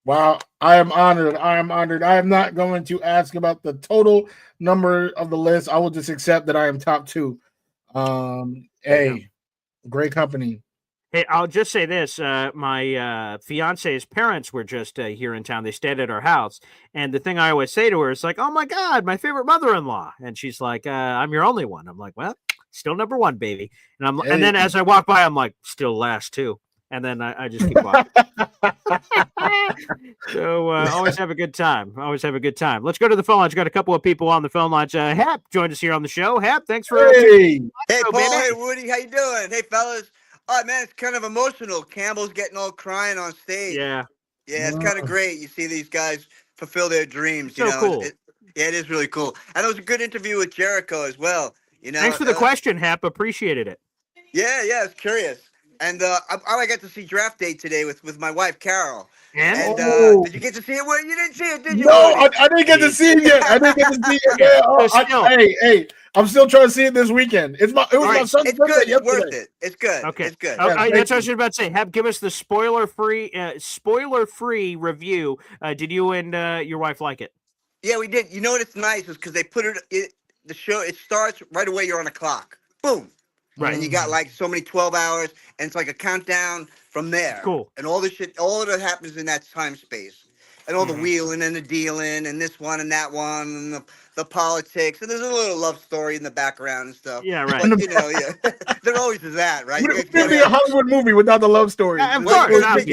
Wow, I am honored. I am not going to ask about the total number of the list. I will just accept that I am top 2. Great company. Hey, I'll just say this. My fiance's parents were just here in town. They stayed at our house. And the thing I always say to her is like, oh, my God, my favorite mother-in-law. And she's like, I'm your only one. I'm like, well, still number 1, baby. And then as I walk by, I'm like, still last 2. And then I just keep walking. So always have a good time. Always have a good time.'s go to the phone lines. Got a couple of people on the phone lines. Hap joined us here on the show. Hap, thanks for Hey, Paul. Baby. Hey, Woody. How you doing? Hey, fellas. All right, man. It's kind of emotional. Campbell's getting all crying on stage. Yeah. Yeah, it's kind of great. You see these guys fulfill their dreams. Cool. It is really cool. And it was a good interview with Jericho as well. Thanks for the question, Hap. Appreciated it. Yeah, I was curious. And I got to see draft day today with my wife, Carol. And did you get to see it? Well, you didn't see it, did you? No, I didn't get to see it yet. Hey, I'm still trying to see it this weekend. It was my son's birthday yesterday. It's worth it. It's good. Okay. It's good. That's what I was about to say. Hap, give us the spoiler-free review. Did you and your wife like it? Yeah, we did. You know what? It's nice is because they put the show. It starts right away. You're on a clock. Boom. Right. And you got like so many 12 hours, and it's like a countdown from there. Cool. And all of it happens in that time space. And all the wheeling and the dealing and this one and that one and the politics. And there's a little love story in the background and stuff. Yeah, right. But, there always is that, right? It's going to be a Hollywood movie without the love story. Of course. You're going to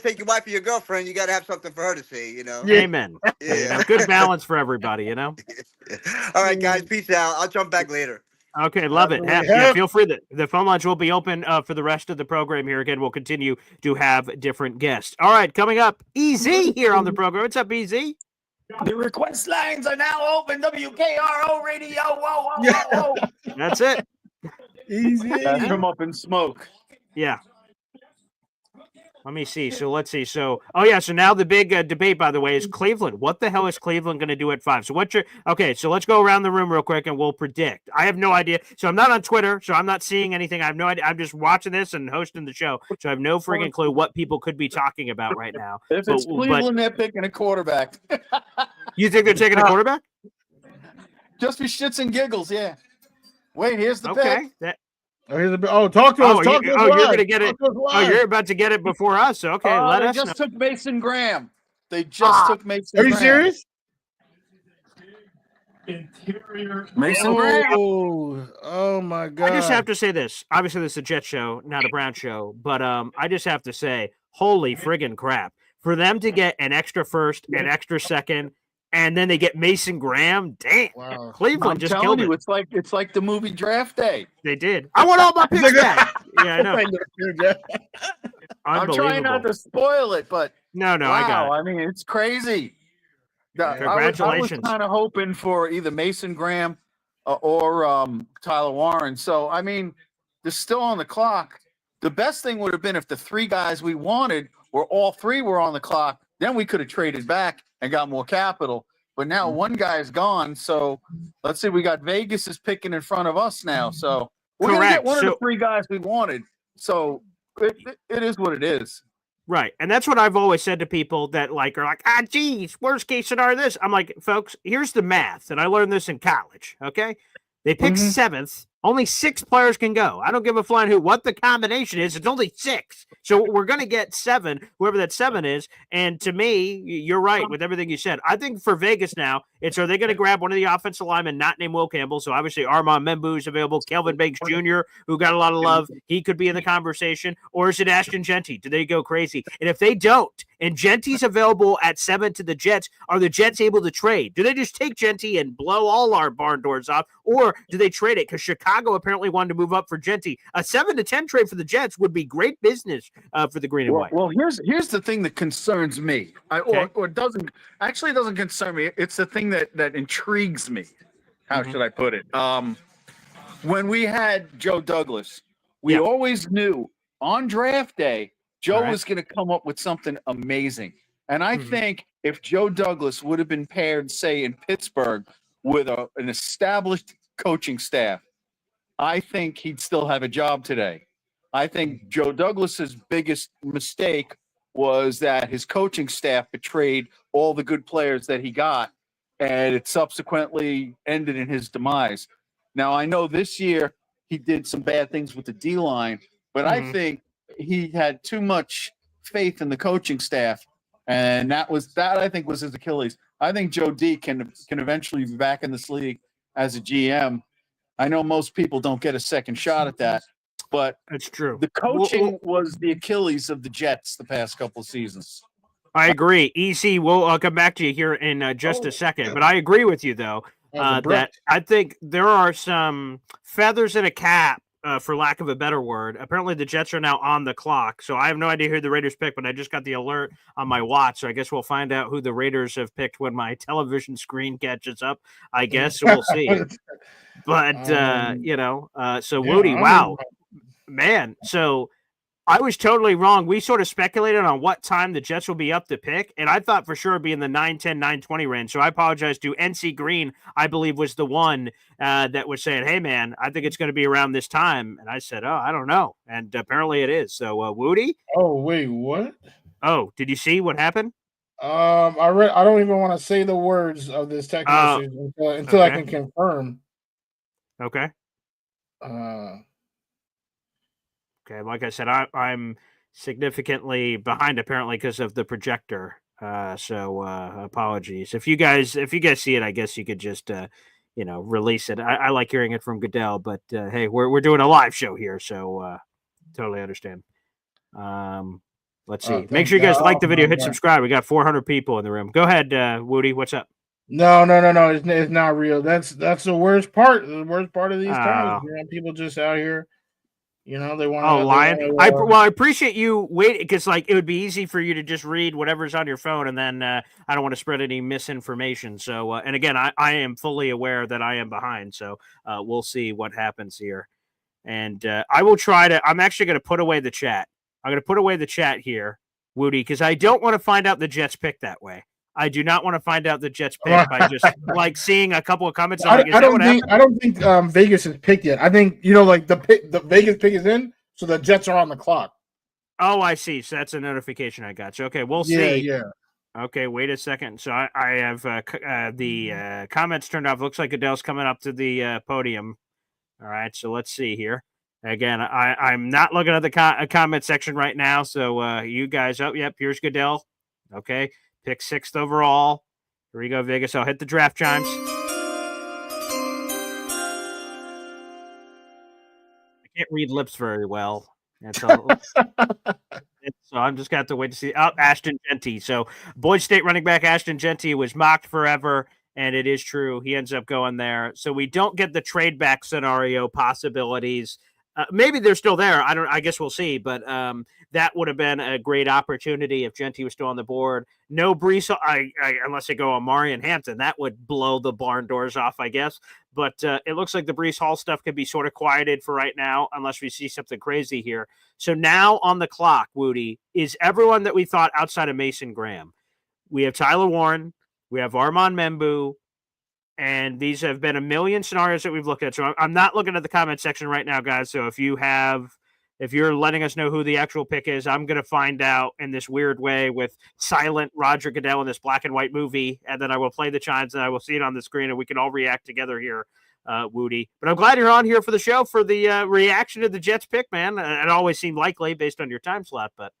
take your wife or your girlfriend. You got to have something for her to see, Yeah. Amen. Yeah. Good balance for everybody, All right, guys. Peace out. I'll jump back later. Okay, love it. Yeah, feel free. The phone lines will be open for the rest of the program here. Again, we'll continue to have different guests. All right, coming up, EZ here on the program. What's up, EZ? The request lines are now open. WKRO Radio. Whoa. That's it. Easy. That's from Up in Smoke. Yeah. Let me see. So let's see. So now the big debate, by the way, is Cleveland. What the hell is Cleveland going to do at 5? So so let's go around the room real quick and we'll predict. I have no idea. So I'm not on Twitter, so I'm not seeing anything. I have no idea. I'm just watching this and hosting the show. So I have no freaking clue what people could be talking about right now. If it's Cleveland, they're picking a quarterback. You think they're taking a quarterback? Just for shits and giggles, yeah. Wait, here's the pick. Talk to us. You're going to get it. You're about to get it before us. Okay, let us. They just took Mason Graham. Graham. Are you serious? Mason Graham. Oh my God. I just have to say this. Obviously, this is a Jet show, not a Brown show. But I just have to say, holy friggin' crap. For them to get an extra first, an extra second, and then they get Mason Graham. Damn, Wow. Cleveland I'm just telling killed you, it. it's like the movie Draft Day. They did. I want all my picks back. Yeah, I know. I'm trying not Unbelievable. to spoil it, but No, I got wow, it. I mean, it's crazy. I was Congratulations. kind of hoping for either Mason Graham or Tyler Warren. So, I mean, they're still on the clock. The best thing would have been if the three guys we wanted were all three were on the clock. Then we could have traded back and got more capital. But now one guy's gone. So let's see. We got Vegas is picking in front of us now. So we're going to get one of the three guys we wanted. So it is what it is. Right. And that's what I've always said to people that are like, geez, worst case scenario this. I'm like, folks, here's the math. And I learned this in college. Okay. They pick seventh. Only 6 players can go. I don't give a flying what the combination is. It's only 6. So we're going to get 7, whoever that 7 is. And to me, you're right with everything you said. I think for Vegas now, are they going to grab one of the offensive linemen not named Will Campbell? So obviously Armand Membu is available. Kelvin Banks Jr., who got a lot of love, he could be in the conversation. Or is it Esden Jr? Do they go crazy? And if they don't, and Genty's available at 7 to the Jets, are the Jets able to trade? Do they just take Genty and blow all our barn doors off? Or do they trade it? Because Chicago apparently wanted to move up for Genty. A 7 to 10 trade for the Jets would be great business for the green and white. Well, here's the thing that concerns me, or doesn't concern me. It's the thing that intrigues me. How should I put it? When we had Joe Douglas, we always knew on draft day Joe was going to come up with something amazing. And I think if Joe Douglas would have been paired, say, in Pittsburgh with an established coaching staff, I think he'd still have a job today. I think Joe Douglas's biggest mistake was that his coaching staff betrayed all the good players that he got, and it subsequently ended in his demise. Now, I know this year he did some bad things with the D-line, but I think he had too much faith in the coaching staff, and that I think was his Achilles. I think Joe D can eventually be back in this league as a GM. I know most people don't get a second shot at that, but it's true. The coaching was the Achilles of the Jets the past couple of seasons. I agree. EC, I'll come back to you here in just a second, but I agree with you though that I think there are some feathers in a cap, for lack of a better word. Apparently, the Jets are now on the clock, so I have no idea who the Raiders picked, but I just got the alert on my watch, so I guess we'll find out who the Raiders have picked when my television screen catches up. I guess we'll see. But so Woody, wow, man, so. I was totally wrong. We sort of speculated on what time the Jets will be up to pick, and I thought for sure it'd be in the 9:10, 9:20 range. So I apologize to NC Green, I believe was the one that was saying, hey, man, I think it's going to be around this time. And I said, oh, I don't know. And apparently it is. So, Woody? Oh, wait, what? Oh, did you see what happened? I don't even want to say the words of this text message until I can confirm. Okay. Okay, like I said, I'm significantly behind apparently because of the projector. So apologies. If you guys see it, I guess you could just release it. I like hearing it from Goodell, but hey, we're doing a live show here, so totally understand. Let's see. Make sure you guys like the video, hit subscribe. We got 400 people in the room. Go ahead, Woody. What's up? No. It's not real. That's the worst part. The worst part of these times. People just out here. They want. Oh, lying. I appreciate you waiting because, it would be easy for you to just read whatever's on your phone, and then I don't want to spread any misinformation. So, and again, I am fully aware that I am behind. So, we'll see what happens here, and I will try to. I'm actually going to put away the chat. I'm going to put away the chat here, Woody, because I don't want to find out the Jets pick that way. I do not want to find out the Jets pick by just seeing a couple of comments. I don't think Vegas has picked yet. I think the Vegas pick is in, so the Jets are on the clock. Oh, I see. So that's a notification I got. So okay, we'll see. Yeah. Okay, wait a second. So I have the comments turned off. Looks like Adele's coming up to the podium. All right, so let's see here. Again, I'm not looking at the comment section right now. So you guys, yep, here's Goodell. Okay. Pick 6th overall. Here we go, Vegas. I'll hit the draft chimes. I can't read lips very well. That's all. So I'm just got to wait to see. Oh, Ashton Genty. So Boyd State running back Ashton Genty was mocked forever, and it is true. He ends up going there. So we don't get the trade back scenario possibilities. Maybe they're still there. I guess we'll see. But that would have been a great opportunity if Genty was still on the board. No Brees, unless they go Amari and Hampton, that would blow the barn doors off, I guess. But it looks like the Brees Hall stuff could be sort of quieted for right now, unless we see something crazy here. So now on the clock, Woody, is everyone that we thought outside of Mason Graham. We have Tyler Warren, we have Armand Membu, and these have been a million scenarios that we've looked at. So I'm not looking at the comment section right now, guys. So if you're letting us know who the actual pick is, I'm going to find out in this weird way with silent Roger Goodell in this black and white movie, and then I will play the chimes and I will see it on the screen and we can all react together here, Woody. But I'm glad you're on here for the show for the reaction to the Jets pick, man. It always seemed likely based on your time slot, but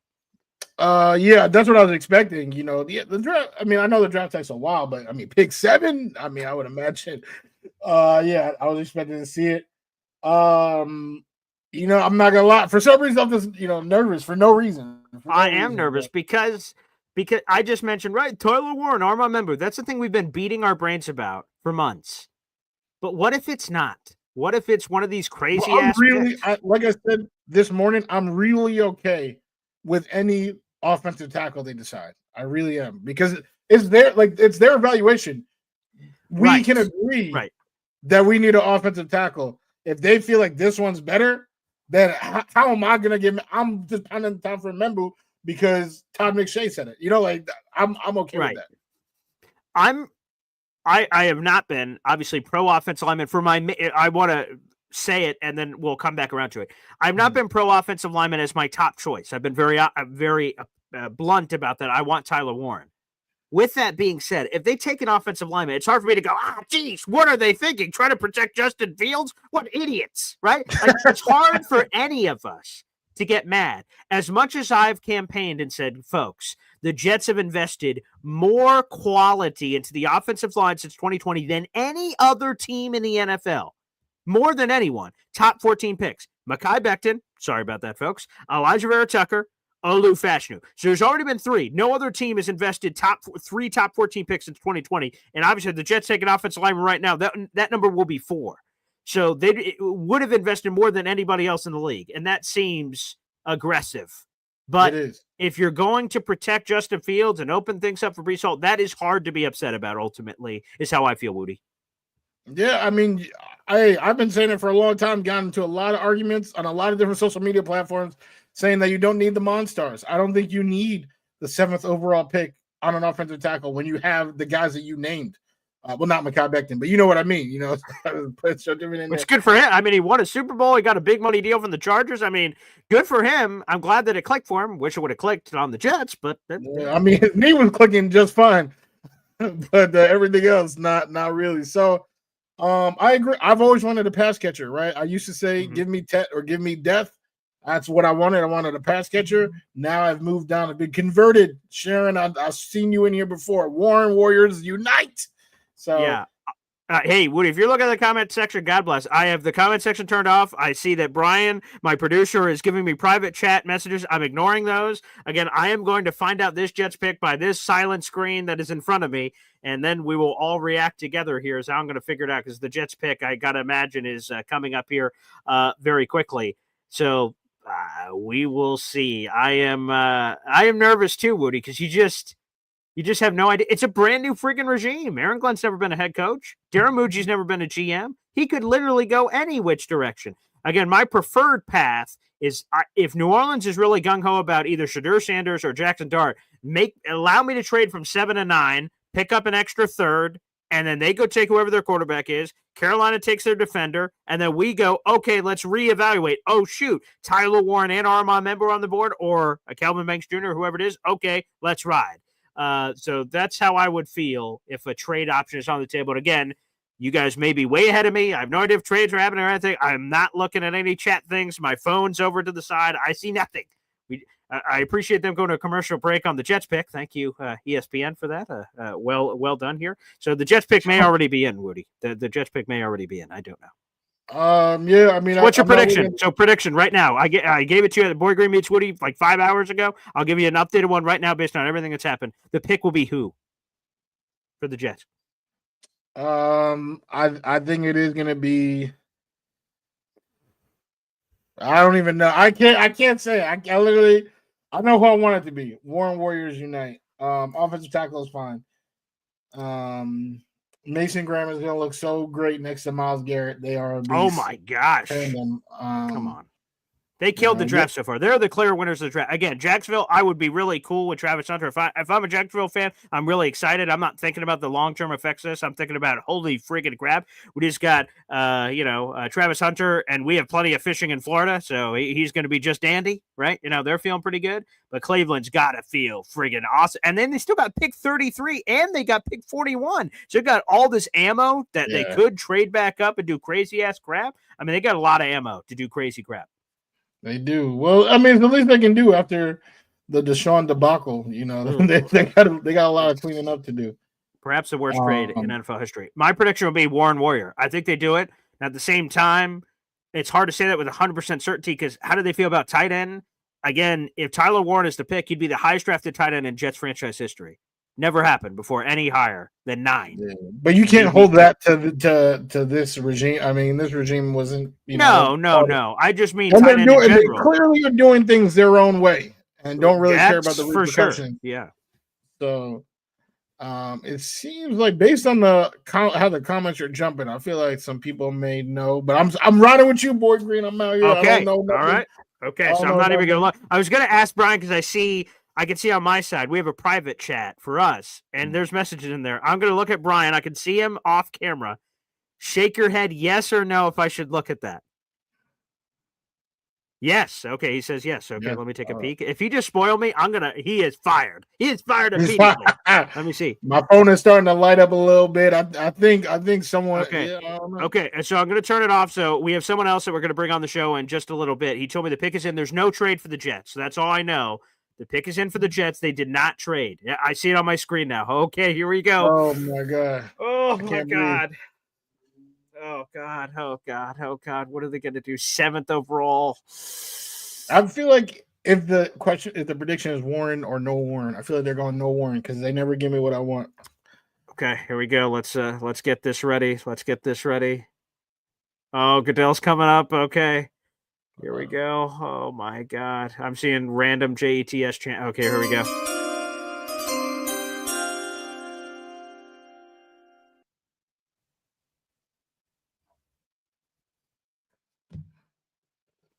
yeah, that's what I was expecting. The draft. I mean, I know the draft takes a while, but I mean, pick 7. I mean, I would imagine. Yeah, I was expecting to see it. I'm not gonna lie. For some reason, I'm just nervous for no reason. I am nervous because I just mentioned Tyler Warren, Armand Member. That's the thing we've been beating our brains about for months. But what if it's not? What if it's one of these crazy ass? Like I said this morning, I'm really okay with any offensive tackle they decide. I really am, because it's their evaluation. We can agree that we need an offensive tackle. If they feel like this one's better, then how am I going to give? I'm just pounding the time for Membu because Todd McShay said it. I'm okay with that. I have not been obviously pro offensive lineman for I want to say it and then we'll come back around to it. I've not been pro offensive lineman as my top choice. I've been very blunt about that. I want Tyler Warren. With that being said, if they take an offensive lineman, it's hard for me to go, geez, what are they thinking? Trying to protect Justin Fields? What idiots, right? It's hard for any of us to get mad. As much as I've campaigned and said, folks, the Jets have invested more quality into the offensive line since 2020 than any other team in the NFL. More than anyone. Top 14 picks. Mekhi Becton, sorry about that, folks. Elijah Vera-Tucker, Olu Fashanu. So there's already been 3. No other team has invested top 14 picks since 2020. And obviously the Jets take an offensive lineman right now. That number will be 4. So they would have invested more than anybody else in the league. And that seems aggressive. But if you're going to protect Justin Fields and open things up for Brees Hall, that is hard to be upset about ultimately, is how I feel, Woody. Yeah, I mean, I've been saying it for a long time, gotten into a lot of arguments on a lot of different social media platforms saying that you don't need the Monstars. I don't think you need the 7th overall pick on an offensive tackle when you have the guys that you named. Well, not Mekhi Becton, but you know what I mean. It's good for him. I mean, he won a Super Bowl. He got a big money deal from the Chargers. I mean, good for him. I'm glad that it clicked for him. Wish it would have clicked on the Jets, but I mean, his knee was clicking just fine, but everything else not really. So, I agree. I've always wanted a pass catcher, right? I used to say, give me Tet or give me Death. That's what I wanted. I wanted a pass catcher. Now I've moved down. I've been converted. Sharon, I've seen you in here before. Warren Warriors unite. So yeah. Hey, Woody, if you're looking at the comment section, God bless. I have the comment section turned off. I see that Brian, my producer, is giving me private chat messages. I'm ignoring those. Again, I am going to find out this Jets pick by this silent screen that is in front of me, and then we will all react together here. So I'm going to figure it out because the Jets pick, I got to imagine, is coming up here very quickly. So we will see. I am nervous too, Woody, because you just have no idea. It's a brand new freaking regime. Aaron Glenn's never been a head coach. Darren Muji's never been a GM. He could literally go any which direction. Again, my preferred path is if New Orleans is really gung-ho about either Shadur Sanders or Jackson Dart, allow me to trade from 7 to 9, pick up an extra third, and then they go take whoever their quarterback is. Carolina takes their defender, and then we go, okay, let's reevaluate. Oh, shoot, Tyler Warren and Armand Member on the board, or a Kelvin Banks Jr., whoever it is. Okay, let's ride. So that's how I would feel if a trade option is on the table. And again, you guys may be way ahead of me. I have no idea if trades are happening or anything. I'm not looking at any chat things. My phone's over to the side. I see nothing. I appreciate them going to a commercial break on the Jets pick. Thank you, ESPN, for that. Well done here. So the Jets pick may already be in, Woody. The Jets pick may already be in. I don't know. Yeah, I mean, What's your I'm not prediction? looking- So prediction right now. I gave it to you at Boy Green Meets Woody like 5 hours ago. I'll give you an updated one right now based on everything that's happened. The pick will be who for the Jets? I think it is gonna be. I don't even know. I can't say. I literally, I know who I want it to be. Warren Warriors unite. Offensive tackle is fine. Mason Graham is gonna look so great next to Myles Garrett. They are a beast. Oh my gosh! Tandem. Come on. They killed the draft so far. They're the clear winners of the draft. Again, Jacksonville, I would be really cool with Travis Hunter. If I'm a Jacksonville fan, I'm really excited. I'm not thinking about the long-term effects of this. I'm thinking about holy friggin' crap. We just got Travis Hunter, and we have plenty of fishing in Florida, so he's going to be just dandy, right? They're feeling pretty good. But Cleveland's got to feel friggin' awesome. And then they still got pick 33, and they got pick 41. So they've got all this ammo that they could trade back up and do crazy-ass crap. I mean, they got a lot of ammo to do crazy crap. They do. Well, I mean, it's the least they can do after the Deshaun debacle. They got a lot of cleaning up to do. Perhaps the worst trade in NFL history. My prediction will be Warren Warrior. I think they do it. And at the same time, it's hard to say that with 100% certainty because how do they feel about tight end? Again, if Tyler Warren is the pick, he'd be the highest drafted tight end in Jets franchise history. Never happened before any higher than 9. Yeah. But you can't hold that to this regime. I mean, this regime wasn't. No. I just mean and tight end in they general. clearly are doing things their own way and don't really care about the for repercussions. Sure. Yeah. So, it seems like based on how the comments are jumping, I feel like some people may know. But I'm riding with you, Boy Green. I'm out here. Okay. I don't know nothing. All right. Okay. So I'm not even going to look. I was going to ask Brian because I can see on my side, we have a private chat for us, and there's messages in there. I'm going to look at Brian. I can see him off camera. Shake your head yes or no if I should look at that. Yes. Okay. He says yes. Okay. Let me take a peek. If he just spoiled me, he is fired. He is fired immediately. Let me see. My phone is starting to light up a little bit. I think someone. Okay. Okay. And so I'm going to turn it off. So we have someone else that we're going to bring on the show in just a little bit. He told me the pick is in. There's no trade for the Jets. So that's all I know. The pick is in for the Jets. They did not trade. I see it on my screen now. Okay, here we go. Oh, my God. Oh, my God. Breathe. Oh, God. Oh, God. Oh, God. What are they going to do? 7th overall. I feel like if the prediction is Warren or no Warren, I feel like they're going no Warren because they never give me what I want. Okay, here we go. Let's get this ready. Oh, Goodell's coming up. Okay. Here we go. Oh, my God. I'm seeing random JETS chant. Okay, here we go.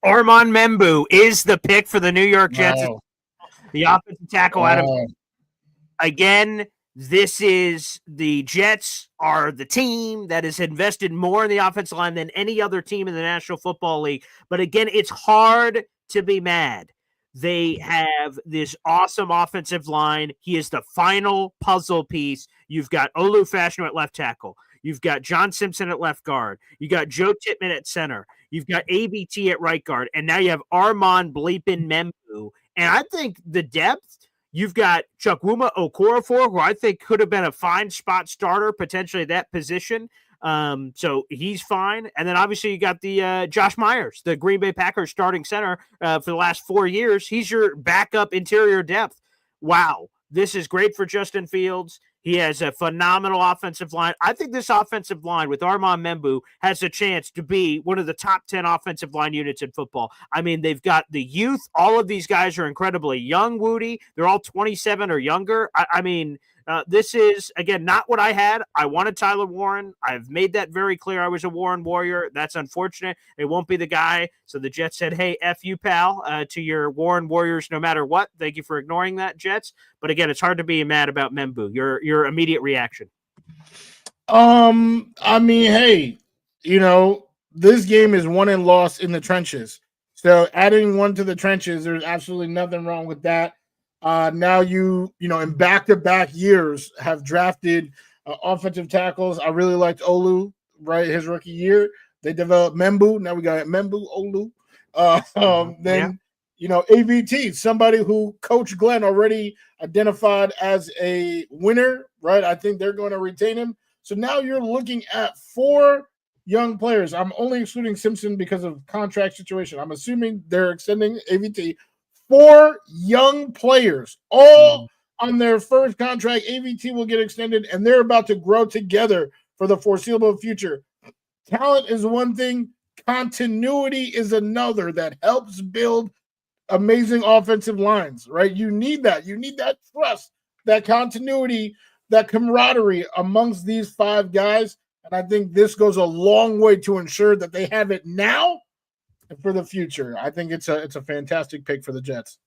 Armand Membu is the pick for the New York Jets. Wow. The offensive tackle out of again. This is the Jets are the team that has invested more in the offensive line than any other team in the National Football League. But again, it's hard to be mad. They have this awesome offensive line. He is the final puzzle piece. You've got Olu Fashanu at left tackle. You've got John Simpson at left guard. You got Joe Tippmann at center. You've got ABT at right guard. And now you have Armand Bleepin Membu. And I think the depth, you've got Chukwuma Okorafor, who I think could have been a fine spot starter, potentially at that position. So he's fine. And then obviously you got the Josh Myers, the Green Bay Packers starting center for the last 4 years. He's your backup interior depth. Wow. This is great for Justin Fields. He has a phenomenal offensive line. I think this offensive line with Armand Membu has a chance to be one of the top 10 offensive line units in football. I mean, they've got the youth. All of these guys are incredibly young, Woody. They're all 27 or younger. This is, again, not what I had. I wanted Tyler Warren. I've made that very clear. I was a Warren warrior. That's unfortunate. It won't be the guy. So the Jets said, hey, F you, pal, to your Warren Warriors no matter what. Thank you for ignoring that, Jets. But again, it's hard to be mad about Membu. Your immediate reaction. I mean, hey, this game is won and lost in the trenches. So adding one to the trenches, there's absolutely nothing wrong with that. Now in back-to-back years have drafted offensive tackles. I really liked Olu, right? His rookie year. They developed Membu. Now we got Membu, Olu. AVT, somebody who Coach Glenn already identified as a winner, right? I think they're going to retain him. So now you're looking at 4 young players. I'm only excluding Simpson because of contract situation. I'm assuming they're extending AVT. 4 young players, all on their first contract. AVT will get extended, and they're about to grow together for the foreseeable future. Talent is one thing. Continuity is another that helps build amazing offensive lines, right? You need that. You need that trust, that continuity, that camaraderie amongst these 5 guys. And I think this goes a long way to ensure that they have it now and for the future. I think it's a fantastic pick for the Jets.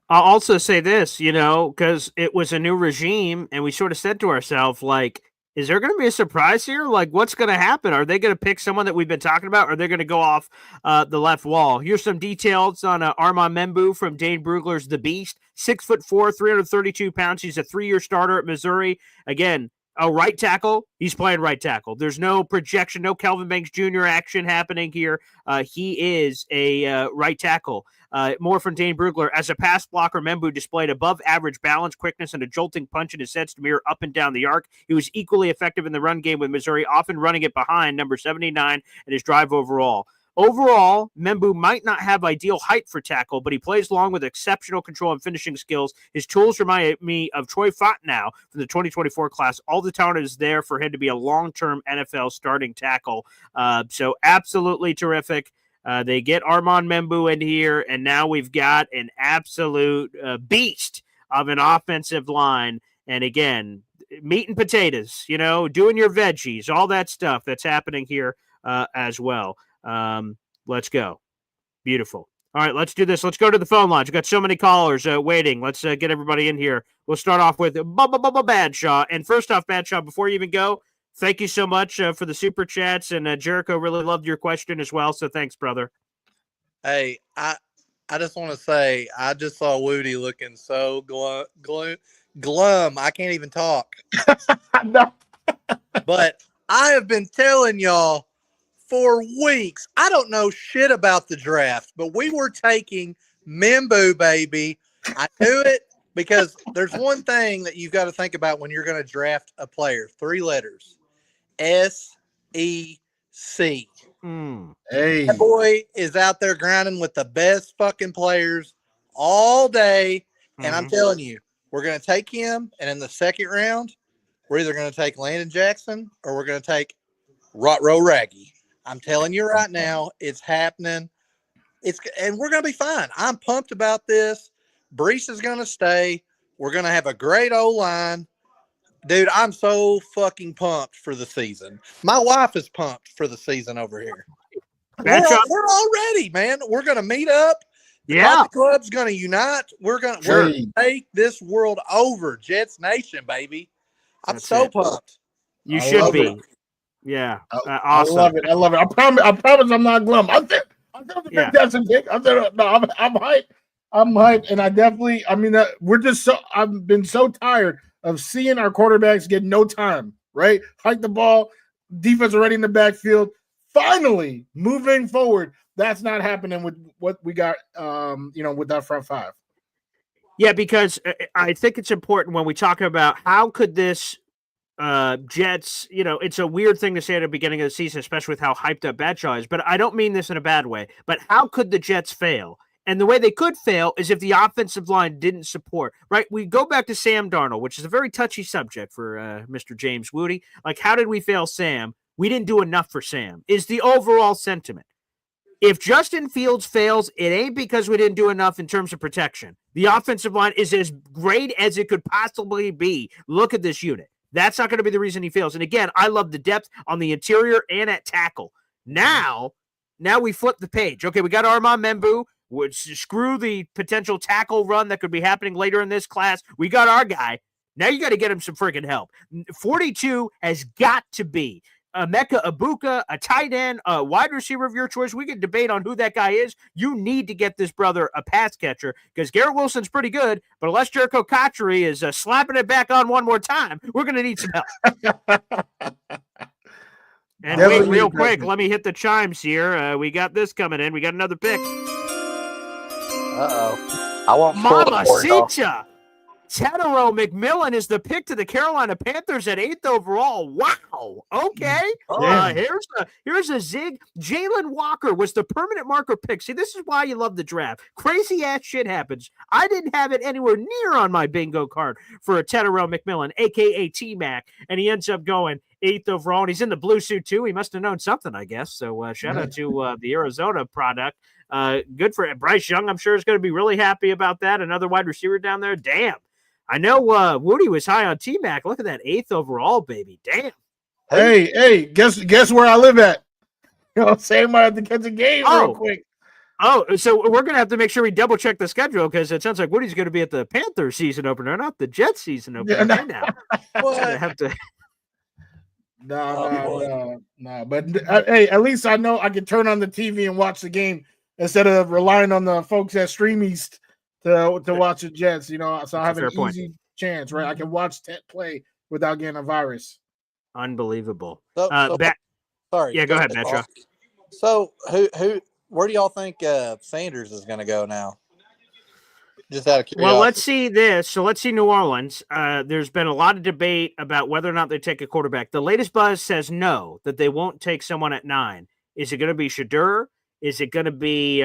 I'll also say this, because it was a new regime, and we sort of said to ourselves, like, is there going to be a surprise here? Like, what's going to happen? Are they going to pick someone that we've been talking about, or are they going to go off the left wall? Here's some details on Armand Membu from Dane Brugler's The Beast. 6'4", 332 pounds. He's a 3-year starter at Missouri. Again, a right tackle. He's playing right tackle. There's no projection, no Kelvin Banks Jr. action happening here. He is a right tackle. More from Dane Brugler. As a pass blocker, Membu displayed above average balance, quickness, and a jolting punch in his sets to mirror up and down the arc. He was equally effective in the run game with Missouri, often running it behind number 79 and his drive overall. Overall, Membu might not have ideal height for tackle, but he plays long with exceptional control and finishing skills. His tools remind me of Troy Fontenot from the 2024 class. All the talent is there for him to be a long-term NFL starting tackle. So absolutely terrific. They get Armand Membu in here, and now we've got an absolute beast of an offensive line. And again, meat and potatoes, doing your veggies, all that stuff that's happening here as well. Let's go. Beautiful. All right, let's do this. Let's go to the phone lines. We've got so many callers waiting. Let's get everybody in here. We'll start off with Badshaw. And first off, Badshaw, before you even go, thank you so much for the super chats. And Jericho really loved your question as well. So thanks, brother. Hey, I just want to say I just saw Woody looking so glum. I can't even talk. No. But I have been telling y'all for weeks. I don't know shit about the draft, but we were taking Membu, baby. I knew it because there's one thing that you've got to think about when you're going to draft a player. 3 letters. S-E-C. Hey. That boy is out there grinding with the best fucking players all day. And I'm telling you, we're going to take him. And in the second round, we're either going to take Landon Jackson or we're going to take Rotro Raggy. I'm telling you right now, it's happening. And we're going to be fine. I'm pumped about this. Brees is going to stay. We're going to have a great O-line. Dude, I'm so fucking pumped for the season. My wife is pumped for the season over here. We're all ready, man. We're going to meet up. The Coffee Club's going to unite. We're going to take this world over. Jets Nation, baby. I'm so pumped. You should be. Yeah, awesome. I love it. I promise I'm not glum. I'm a fantastic pick. I'm hyped. I'm hyped, and I've been so tired of seeing our quarterbacks get no time, right? Hike the ball, defense already in the backfield. Finally, moving forward, that's not happening with what we got, with that front 5. Yeah, because I think it's important when we talk about how could this Jets, it's a weird thing to say at the beginning of the season, especially with how hyped up Badshaw is, but I don't mean this in a bad way. But how could the Jets fail? And the way they could fail is if the offensive line didn't support, right? We go back to Sam Darnold, which is a very touchy subject for Mr. James Woody. Like, how did we fail Sam? We didn't do enough for Sam, is the overall sentiment. If Justin Fields fails, it ain't because we didn't do enough in terms of protection. The offensive line is as great as it could possibly be. Look at this unit. That's not going to be the reason he fails. And again, I love the depth on the interior and at tackle. Now we flip the page. Okay, we got Armand Membu. Screw the potential tackle run that could be happening later in this class. We got our guy. Now you got to get him some freaking help. 42 has got to be Emeka Egbuka, a tight end, a wide receiver of your choice. We can debate on who that guy is. You need to get this brother a pass catcher because Garrett Wilson's pretty good, but unless Jericho Cotchery is slapping it back on one more time, we're going to need some help. And wait, real quick, let me hit the chimes here. We got this coming in. We got another pick. Uh-oh. I want Mamacita. Tetero McMillan is the pick to the Carolina Panthers at 8th overall. Wow. Okay. Here's a zig. Jalen Walker was the permanent marker pick. See, this is why you love the draft. Crazy ass shit happens. I didn't have it anywhere near on my bingo card for a Tetero McMillan, aka T-Mac, and he ends up going 8th overall. And he's in the blue suit too. He must have known something, I guess. So shout out to the Arizona product. Good for Bryce Young. I'm sure is going to be really happy about that. Another wide receiver down there. Damn. I know Woody was high on T-Mac. Look at that 8th overall, baby. Damn. Hey, guess where I live at? You know what I'm saying? Might have to catch a game real quick. Oh, so we're going to have to make sure we double check the schedule because it sounds like Woody's going to be at the Panthers season opener, not the Jets season opener. Now. Well, have to. No. But hey, at least I know I can turn on the TV and watch the game instead of relying on the folks at Stream East to watch the Jets. You know, so I have an easy chance, right? I can watch Tet play without getting a virus. Unbelievable. Sorry. Yeah, go ahead, Metro. So where do y'all think Sanders is going to go now? Just out of curiosity. Well, let's see this. So let's see New Orleans. There's been a lot of debate about whether or not they take a quarterback. The latest buzz says no, that they won't take someone at 9. Is it going to be Shadur? Is it going to be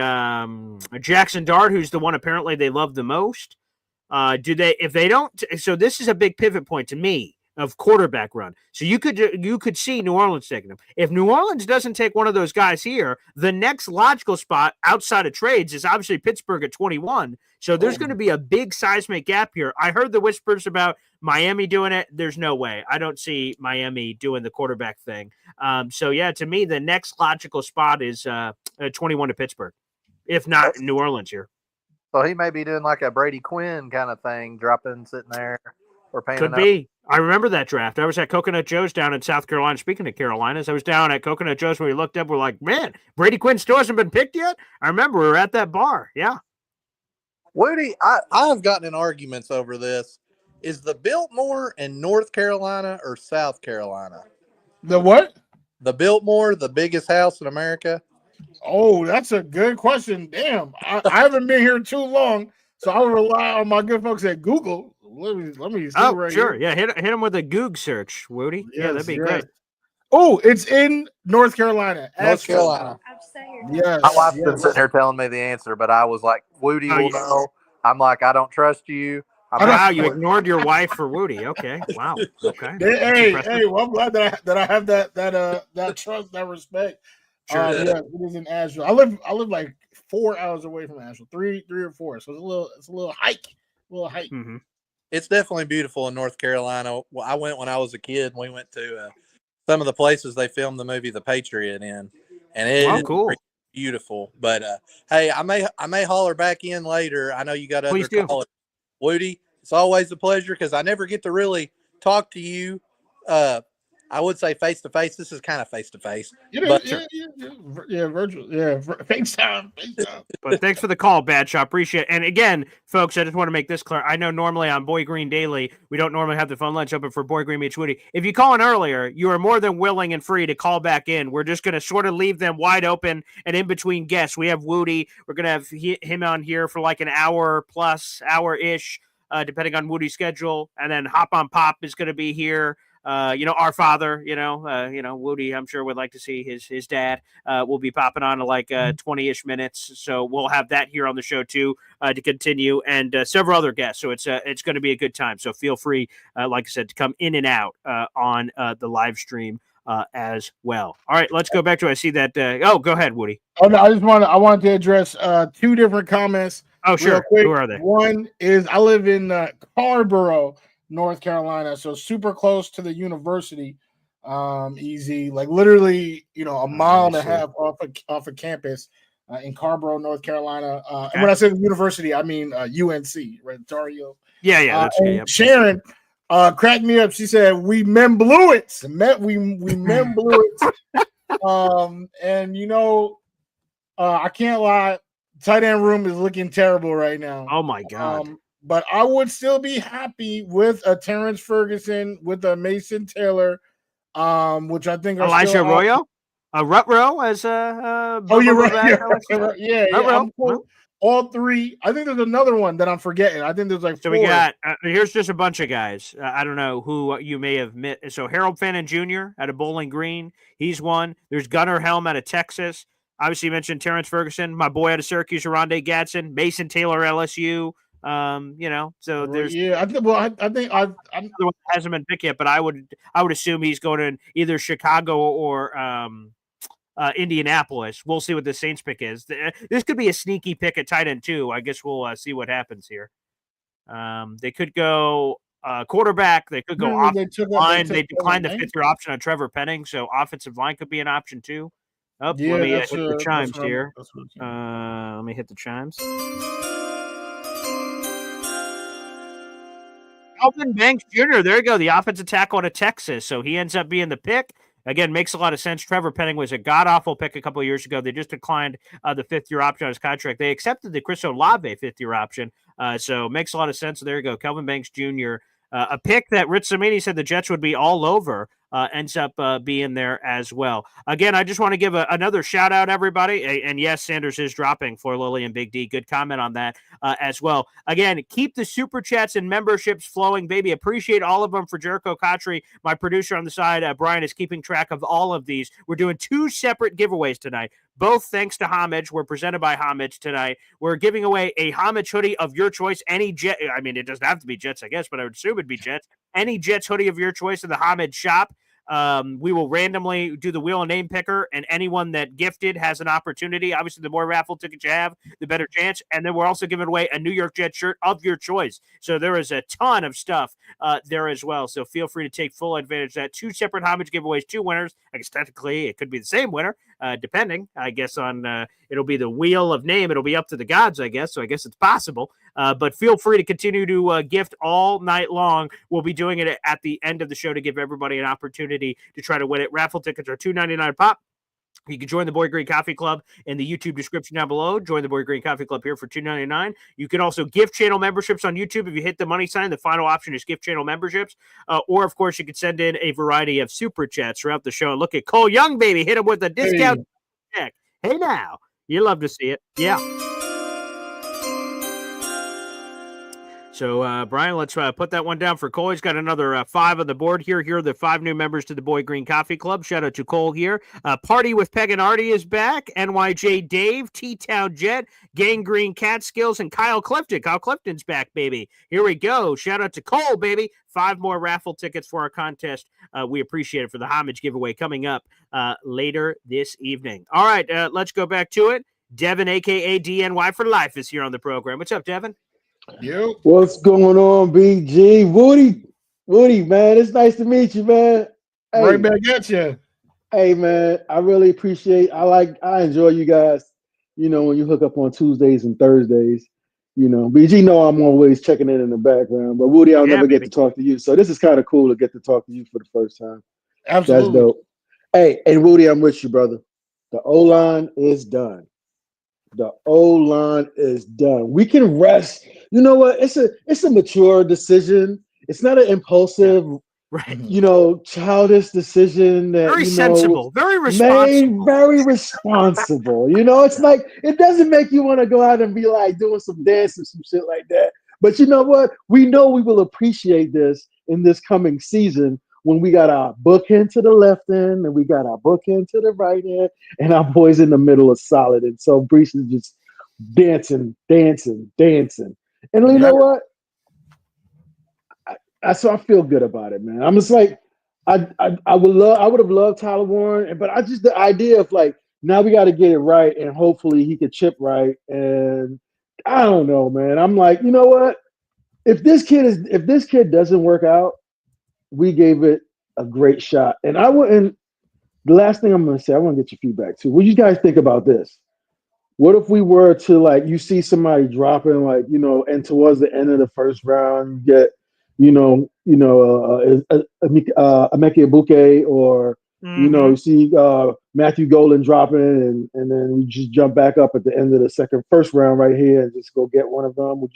Jackson Dart, who's the one apparently they love the most? If they don't, so this is a big pivot point to me of quarterback run. So you could see New Orleans taking him. If New Orleans doesn't take one of those guys here, the next logical spot outside of trades is obviously Pittsburgh at 21. So there's going to be a big seismic gap here. I heard the whispers about Miami doing it. There's no way. I don't see Miami doing the quarterback thing. So yeah, to me, the next logical spot is 21 to Pittsburgh, if not New Orleans here. So he may be doing like a Brady Quinn kind of thing, dropping, sitting there, or paying. Could be. I remember that draft. I was at Coconut Joe's down in South Carolina. Speaking of Carolinas, I was down at Coconut Joe's when we looked up. We're like, man, Brady Quinn still hasn't been picked yet? I remember we were at that bar. Yeah. Woody, I have gotten in arguments over this. Is the Biltmore in North Carolina or South Carolina? The what? The Biltmore, the biggest house in America? Oh, that's a good question. Damn. I haven't been here too long, so I'll rely on my good folks at Google. Let me see right sure. here. Yeah, hit him with a Goog search, Woody. Yeah, that'd be great. Oh, it's in North Carolina. North Carolina. Yes. My wife's been sitting here telling me the answer, but I was like, Woody will know. I'm like, I don't trust you. Wow, you ignored your wife for Woody. Okay. Wow. Okay. Hey, well, I'm glad that I have that trust, that respect. Sure. Yeah, it is in Asheville. I live like 4 hours away from Asheville, three or four. So it's a little hike. Mm-hmm. It's definitely beautiful in North Carolina. Well, I went when I was a kid. We went to some of the places they filmed the movie The Patriot in, and it is cool. Beautiful. But hey, I may holler back in later. I know you got other callers. Woody, it's always a pleasure because I never get to really talk to you. I would say face to face. This is kind of face to face. Yeah, virtual. Yeah, FaceTime. But thanks for the call, Bad Shot. Appreciate it. And again, folks, I just want to make this clear. I know normally on Boy Green Daily, we don't normally have the phone lines open for Boy Green meets Woody. If you call in earlier, you are more than willing and free to call back in. We're just going to sort of leave them wide open and in between guests. We have Woody. We're going to have him on here for like an hour plus, hour-ish, depending on Woody's schedule. And then Hop on Pop is going to be here. Our father, Woody, I'm sure would like to see his dad. Will be popping on to like 20-ish minutes. So we'll have that here on the show too, to continue, and several other guests. So it's going to be a good time. So feel free, like I said, to come in and out on the live stream as well. All right, let's go back to, I see that. Go ahead, Woody. Oh, no, I wanted to address two different comments. Oh, sure. Who are they? One is I live in Carborough, North Carolina, so super close to the university. Easy, like literally, a mile and a half off of campus in Carborough, North Carolina. And when I say the university, I mean UNC, right? Ontario. Yeah. Sharon cracked me up. She said, "We men blew it. We men blew it." And I can't lie. Tight end room is looking terrible right now. Oh my God. But I would still be happy with a Terrence Ferguson, with a Mason Taylor, which I think are Elijah Arroyo, a Rutrow as a. You're right. Yeah, I'm cool. all three. I think there's another one that I'm forgetting. I think there's like So 4. we got here's just a bunch of guys. I don't know who you may have met. So Harold Fannin Jr. out of Bowling Green, he's one. There's Gunnar Helm out of Texas. Obviously, you mentioned Terrence Ferguson, my boy out of Syracuse, Rondé Gadsden, Mason Taylor, LSU. So there's I think. Well, I think I'm another one that hasn't been picked yet, but I would assume he's going to either Chicago or Indianapolis. We'll see what the Saints pick is. This could be a sneaky pick at tight end too. I guess we'll see what happens here. They could go quarterback. They could go offensive line. They declined the 5th-year option on Trevor Penning, so offensive line could be an option too. Let me hit the chimes here. Let me hit the chimes. Calvin Banks Jr. There you go. The offensive tackle out of Texas. So he ends up being the pick. Again, makes a lot of sense. Trevor Penning was a god-awful pick a couple of years ago. They just declined the 5th-year option on his contract. They accepted the Chris Olave 5th-year option. So makes a lot of sense. So there you go. Calvin Banks Jr., a pick that Rich Samini said the Jets would be all over, ends up being there as well. Again, I just want to give another shout out, everybody. And yes, Sanders is dropping for Lily and Big D. Good comment on that as well. Again, keep the super chats and memberships flowing, baby. Appreciate all of them for Jericho Cotchery. My producer on the side, Brian, is keeping track of all of these. We're doing 2 separate giveaways tonight. Both thanks to Homage. We're presented by Homage tonight. We're giving away a Homage hoodie of your choice. Any Jet, I mean, it doesn't have to be Jets, I guess, but I would assume it'd be Jets. Any Jets hoodie of your choice in the Homage shop. We will randomly do the wheel and name picker, and anyone that gifted has an opportunity. Obviously, the more raffle tickets you have, the better chance. And then we're also giving away a New York Jets shirt of your choice. So there is a ton of stuff there as well. So feel free to take full advantage of that. 2 separate Homage giveaways, 2 winners. I guess technically it could be the same winner, depending, I guess, on it'll be the wheel of name. It'll be up to the gods, I guess. So I guess it's possible. But feel free to continue to gift all night long. We'll be doing it at the end of the show to give everybody an opportunity to try to win it. Raffle tickets are $2.99 pop. You can join the Boy Green Coffee Club in the YouTube description down below. Join the Boy Green Coffee Club here for $2.99. You can also gift channel memberships on YouTube. If you hit the money sign, the final option is gift channel memberships. Or, of course, you can send in a variety of super chats throughout the show. And look at Cole Young, baby. Hit him with a discount check. Hey, now. You love to see it. Yeah. So, Brian, let's put that one down for Cole. He's got another 5 on the board here. Here are the 5 new members to the Boy Green Coffee Club. Shout out to Cole here. Party with Peg and Artie is back. NYJ Dave, T-Town Jet, Gang Green Catskills, and Kyle Clifton. Kyle Clifton's back, baby. Here we go. Shout out to Cole, baby. 5 more raffle tickets for our contest. We appreciate it for the Homage giveaway coming up later this evening. All right, let's go back to it. Devin, a.k.a. DNY for Life, is here on the program. What's up, Devin? You. What's going on, BG? Woody, man, it's nice to meet you, man. Hey, Right back at you. Hey, man, I really appreciate. I enjoy you guys. You know, when you hook up on Tuesdays and Thursdays. You know, BG, I'm always checking in the background. But Woody, I'll never get to talk to you, so this is kind of cool to get to talk to you for the first time. Absolutely, that's dope. Hey, and Woody, I'm with you, brother. The O-line is done. The O-line is done. We can rest. You know what? It's a mature decision. It's not an impulsive, childish decision. That, very sensible, very responsible. Very responsible. It's like it doesn't make you want to go out and be like doing some dance or some shit like that. But you know what? We know we will appreciate this in this coming season when we got our bookend to the left end and we got our bookend to the right end and our boys in the middle are solid. And so Brees is just dancing. And you know what? So I feel good about it, man. I'm just like, I would have loved Tyler Warren, but the idea of like, now we got to get it right and hopefully he could chip right. And I don't know, man. I'm like, you know what? If this kid doesn't work out, we gave it a great shot. And the last thing I'm going to say, I want to get your feedback too. What do you guys think about this? What if we were to like, you see somebody dropping like, and towards the end of the first round, you get, Emeka Ibuke or, you see Matthew Golden dropping and then we just jump back up at the end of the first round right here and just go get one of them.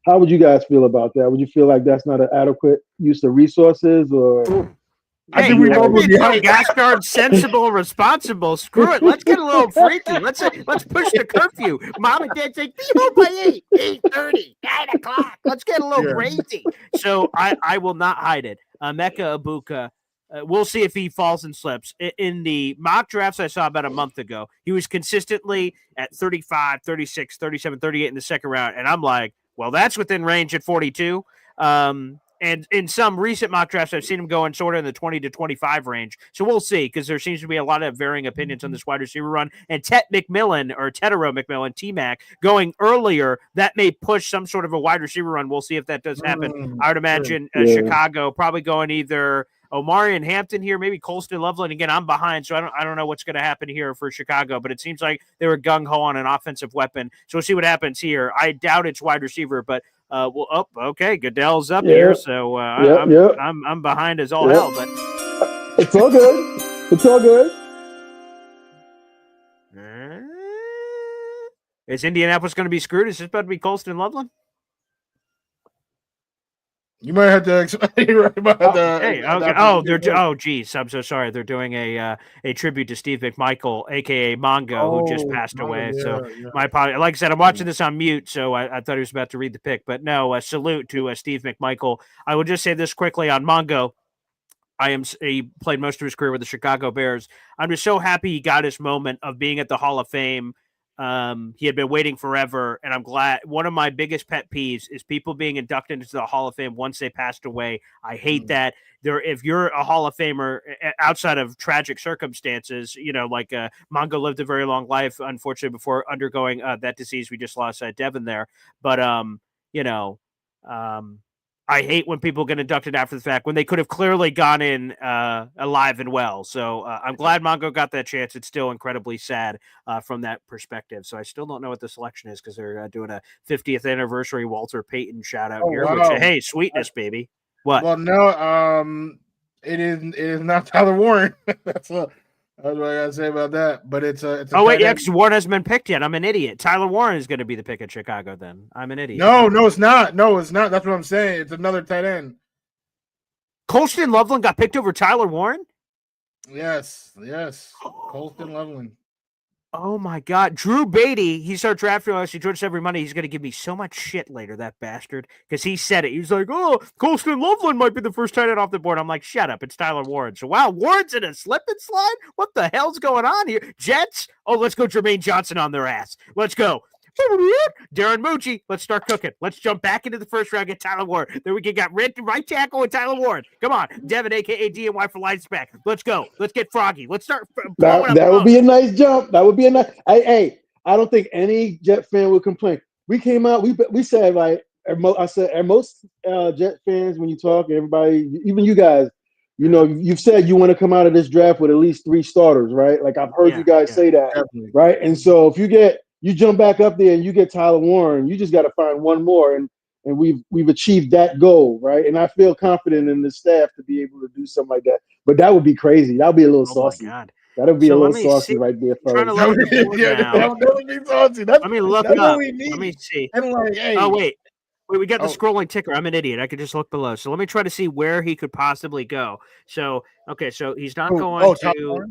How would you guys feel about that? Would you feel like that's not an adequate use of resources or? I Hey, think we both would be hyped. Gaspard, sensible, responsible. Screw it. Let's get a little freaky. Let's push the curfew. Mom and Dad say, be home by 8:30, 9 o'clock. Let's get a little crazy. So I will not hide it. Emeka Ibuka, we'll see if he falls and slips. In the mock drafts I saw about a month ago, he was consistently at 35, 36, 37, 38 in the second round. And I'm like, well, that's within range at 42. And in some recent mock drafts, I've seen him going sort of in the 20 to 25 range. So we'll see, because there seems to be a lot of varying opinions on this wide receiver run. And Tetero McMillan, T-Mac, going earlier, that may push some sort of a wide receiver run. We'll see if that does happen. I would imagine Chicago probably going either Omari and Hampton here, maybe Colston Loveland. Again, I'm behind, so I don't know what's going to happen here for Chicago, but it seems like they were gung-ho on an offensive weapon. So we'll see what happens here. I doubt it's wide receiver, but okay. Goodell's up here, so I'm behind as all hell. But it's all good. It's all good. Is Indianapolis going to be screwed? Is this about to be Colston Loveland? You might have to explain. Geez, I'm so sorry. They're doing a tribute to Steve McMichael, aka Mongo, who just passed away. My apologies. Like I said, I'm watching this on mute, so I thought he was about to read the pick. But no, salute to Steve McMichael. I will just say this quickly on Mongo. He played most of his career with the Chicago Bears. I'm just so happy he got his moment of being at the Hall of Fame. He had been waiting forever, and I'm glad. One of my biggest pet peeves is people being inducted into the Hall of Fame once they passed away. I hate that. If you're a Hall of Famer outside of tragic circumstances, like Mongo lived a very long life, unfortunately, before undergoing that disease. We just lost Devin there, but I hate when people get inducted after the fact when they could have clearly gone in alive and well. So I'm glad Mongo got that chance. It's still incredibly sad from that perspective. So I still don't know what the selection is because they're doing a 50th anniversary Walter Payton shout out here. Wow. Which, hey, sweetness, baby. What? Well, no, it is not Tyler Warren. That's what I gotta say about that. But it's a because Warren hasn't been picked yet. I'm an idiot. Tyler Warren is going to be the pick at Chicago. Then I'm an idiot. No, it's not. No, it's not. That's what I'm saying. It's another tight end. Colston Loveland got picked over Tyler Warren. Yes, Colston Loveland. Oh my God, Drew Beatty. He started drafting us. He joins every Monday. He's going to give me so much shit later, that bastard, because he said it. He was like, "Oh, Colston Loveland might be the first tight end off the board." I'm like, "Shut up! It's Tyler Warren." So, wow, Warren's in a slip and slide. What the hell's going on here? Jets. Oh, let's go, Jermaine Johnson on their ass. Let's go. Darren Mucci, let's start cooking. Let's jump back into the first round, get Tyler Warren. Then we got right tackle with Tyler Warren. Come on, Devin, a.k.a. DNY for lights back. Let's go. Let's get Froggy. Let's start. That would be a nice jump. That would be a nice. Hey, I don't think any Jet fan would complain. We came out. We said like I said, most Jet fans when you talk, everybody, even you guys, you've said you want to come out of this draft with at least 3 starters, right? Like I've heard you guys say that, definitely. Right? And so if you jump back up there and you get Tyler Warren, you just got to find one more, and we've achieved that goal, right? And I feel confident in the staff to be able to do something like that. But that would be crazy. That would be a little saucy. My God. That would be a little saucy right there. That would be saucy. Let me look up. What we need. Let me see. And like, hey. Oh wait, we got the scrolling ticker. I'm an idiot. I could just look below. So let me try to see where he could possibly go. So okay, so he's not going to.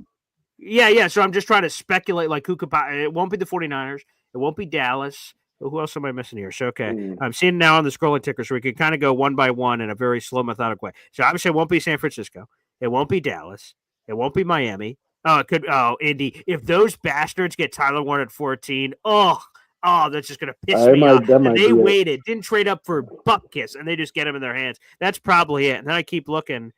Yeah. So I'm just trying to speculate, like who could. It won't be the 49ers. It won't be Dallas. Who else am I missing here? So okay, I'm seeing now on the scrolling ticker, so we can kind of go one by one in a very slow, methodical way. So obviously, it won't be San Francisco. It won't be Dallas. It won't be Miami. Oh, it could. Oh, Indy. If those bastards get Tyler Warren at 14, that's just gonna piss me off. And they waited, didn't trade up for butt kiss, and they just get him in their hands. That's probably it. And then I keep looking.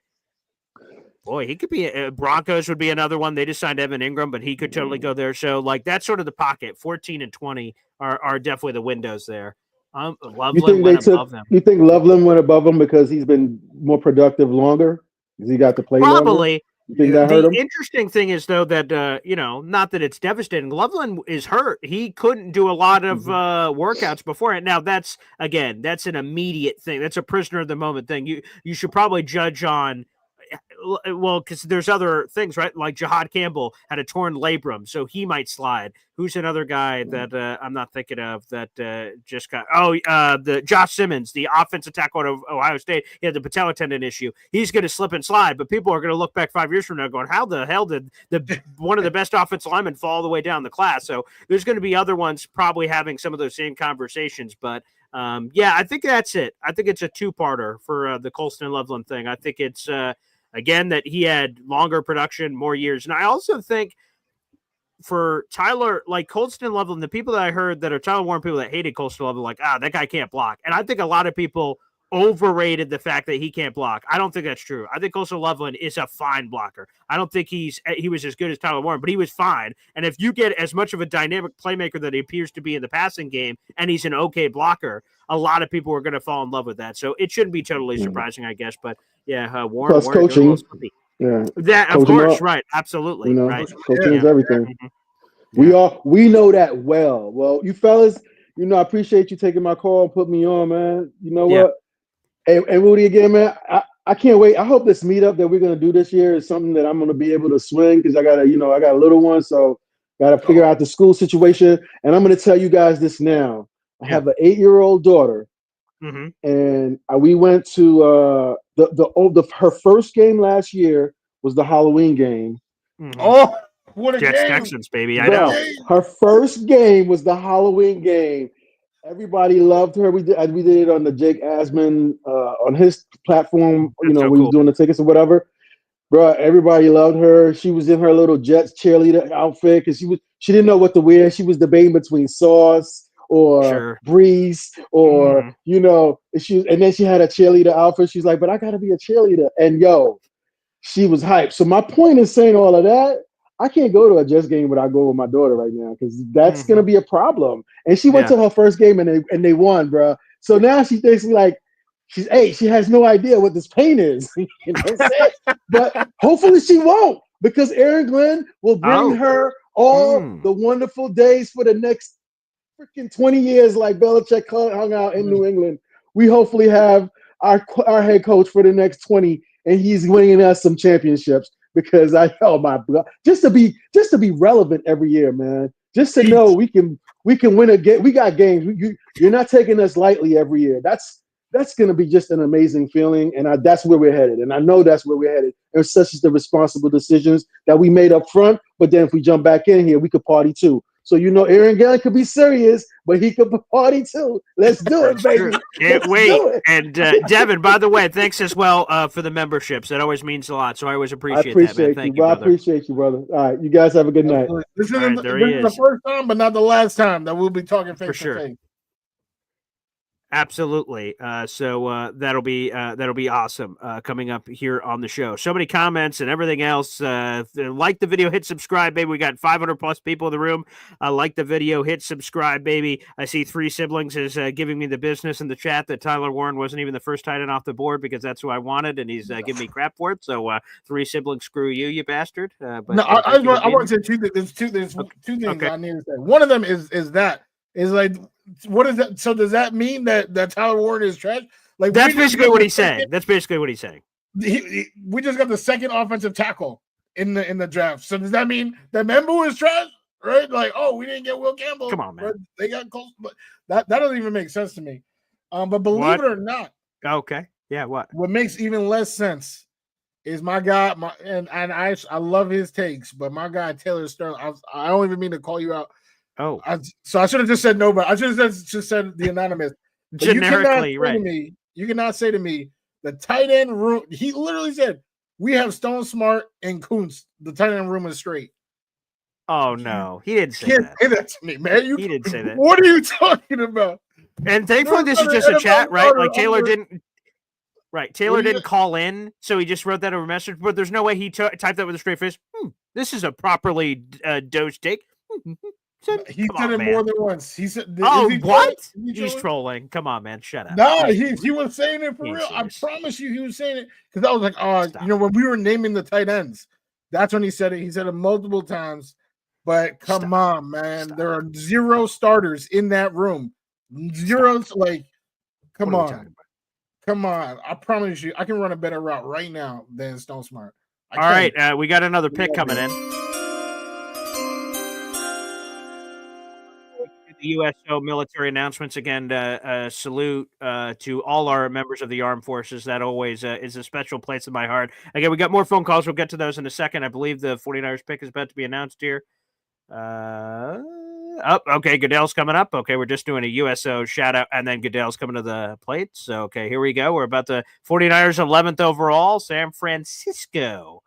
Boy, he could be Broncos would be another one. They just signed Evan Ingram, but he could totally go there. So, like, that's sort of the pocket. 14 and 20 are definitely the windows there. Loveland went above them. You think Loveland went above them because he's been more productive longer? Because he got to play probably. Longer? You think that hurt him? The interesting thing is, though, that, not that it's devastating. Loveland is hurt. He couldn't do a lot of workouts before. Now, that's an immediate thing. That's a prisoner of the moment thing. You should probably judge on well, because there's other things, right? Like Jahad Campbell had a torn labrum, so he might slide. Who's another guy that I'm not thinking of that just got? The Josh Simmons, the offensive tackle of Ohio State. He had the patella tendon issue. He's going to slip and slide, but people are going to look back 5 years from now going, how the hell did one of the best offensive linemen fall all the way down the class? So there's going to be other ones probably having some of those same conversations, but I think that's it. I think it's a two-parter for the Colston Loveland thing. I think it's again that he had longer production, more years, and I also think for Tyler, like Colston Loveland, the people that I heard that are Tyler Warren people that hated Colston Loveland, like that guy can't block, and I think a lot of people overrated the fact that he can't block. I don't think that's true. I think Colston Loveland is a fine blocker. I don't think he was as good as Tyler Warren, but he was fine. And if you get as much of a dynamic playmaker that he appears to be in the passing game, and he's an okay blocker, a lot of people are going to fall in love with that. So it shouldn't be totally surprising, I guess. But yeah, Warren. Plus Warren, coaching. Yeah, that of course, right? Absolutely, right. Coaching is everything. Yeah. We know that well. Well, you fellas, I appreciate you taking my call and put me on, man. You know what? And Rudy, again, man, I can't wait. I hope this meetup that we're gonna do this year is something that I'm gonna be able to swing because I got a little one, so gotta figure out the school situation. And I'm gonna tell you guys this now. I have an 8-year-old daughter, and we went to her first game last year was the Halloween game. Oh, what a Jets game! Texans, baby. I know. Her first game was the Halloween game. Everybody loved her. We did it on the Jake Asman on his platform. That's so we was doing the tickets or whatever. Bro, everybody loved her. She was in her little Jets cheerleader outfit because she didn't know what to wear. She was debating between Sauce or Breeze or and then she had a cheerleader outfit. She's like, but I gotta be a cheerleader. And she was hyped. So my point is saying all of that. I can't go to a Jets game without going with my daughter right now because that's gonna be a problem. And she went to her first game and they won, bro. So now she thinks she's 8. She has no idea what this pain is. You know what I'm saying? But hopefully she won't because Aaron Glenn will bring her all the wonderful days for the next freaking 20 years, like Belichick hung out in New England. We hopefully have our head coach for the next 20, and he's winning us some championships. Because just to be relevant every year, man. Just to know we can win a game. We got games. You're not taking us lightly every year. That's going to be just an amazing feeling, and that's where we're headed. And I know that's where we're headed. And such as the responsible decisions that we made up front. But then if we jump back in here, we could party too. So Aaron Glenn could be serious, but he could party too. Let's do it, baby. Can't wait. And Devin, by the way, thanks as well for the memberships. That always means a lot. So I always appreciate that, man. Thank you, brother. I appreciate you, brother. All right, you guys have a good night. This is the first time, but not the last time that we'll be talking face to face. Absolutely. So that'll be awesome coming up here on the show. So many comments and everything else. Like the video, hit subscribe, baby. We got 500 plus people in the room. Like the video, hit subscribe, baby. I see 3 siblings is giving me the business in the chat that Tyler Warren wasn't even the first tight end off the board because that's who I wanted, and he's giving me crap for it. So 3 siblings, screw you, you bastard. But, no, I want to say 2 things. There's 2 things I need to say. One of them is like. What is that? So does that mean that Tyler Warren is trash? Like that's basically what he's saying. That's basically what he's saying. We just got the second offensive tackle in the draft. So does that mean that Membu is trash? Right? Like, we didn't get Will Campbell. Come on, man. They got close, but that doesn't even make sense to me. But believe it or not, okay, yeah. What makes even less sense is my guy. I love his takes, but my guy Taylor Sterling. I don't even mean to call you out. Oh, so I should have just said no, but I should have just said the anonymous. Generically, right? You cannot say to me the tight end room. He literally said we have Stone Smart and Kuntz. The tight end room is straight. Oh no, he didn't say that. Say that to me, man. He didn't say that. What are you talking about? And thankfully, this is just a chat, right? Like Taylor didn't. Right, Taylor didn't call in, so he just wrote that over message. But there's no way he typed that with a straight face. This is a properly dosed take. He said it more than once. He said, what? He's trolling. Come on, man. Shut up. No, he was saying it for real. I promise you, he was saying it because I was like, when we were naming the tight ends, that's when he said it. He said it multiple times. But come on, man. There are 0 starters in that room. Zeros, like, come on. Come on. I promise you, I can run a better route right now than Stone Smart. All right, we got another pick coming in. The USO military announcements again. Salute to all our members of the armed forces. That always is a special place in my heart. Again, we got more phone calls. We'll get to those in a second. I believe the 49ers pick is about to be announced here. Okay, Goodell's coming up. Okay, we're just doing a USO shout out, and then Goodell's coming to the plate. So, okay, here we go. We're about the 49ers 11th overall, San Francisco.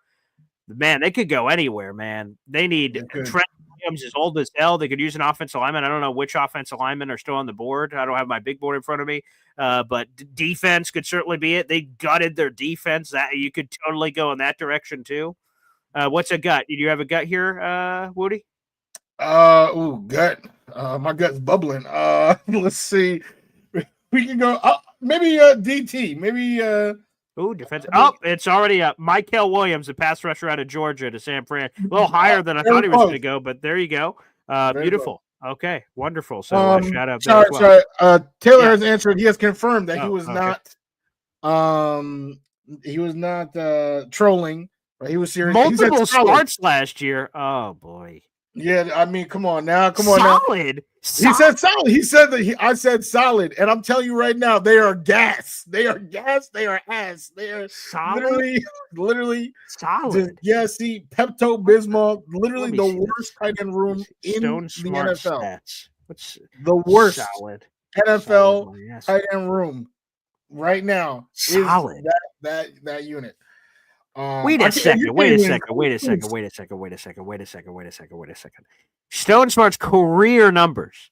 Man, they could go anywhere, man. They need Trent Williams is old as hell. They could use an offensive lineman. I don't know which offensive linemen are still on the board. I don't have my big board in front of me. But defense could certainly be it. They gutted their defense. That you could totally go in that direction too. What's a gut? Do you have a gut here, Woody? Gut. My gut's bubbling. Let's see. We can go maybe DT. Maybe defense. Oh, it's already up. Michael Williams, a pass rusher out of Georgia to San Fran. A little higher than I thought he was going to go, but there you go. Beautiful. Okay, wonderful. So shout out there as well. Taylor has answered. He has confirmed that he was not. He was not trolling. Right? He was serious. Multiple starts last year. Oh boy. Yeah, I mean, come on now. Solid. He said solid. He said that I said solid, and I'm telling you right now, they are gas. They are gas. They are ass. They are solid. Literally solid. See, Pepto Bismol, literally the worst tight end room in the NFL. Stats. What's the worst solid NFL tight end room right now? Solid. Is that unit. Wait a second. Stone Smart's career numbers.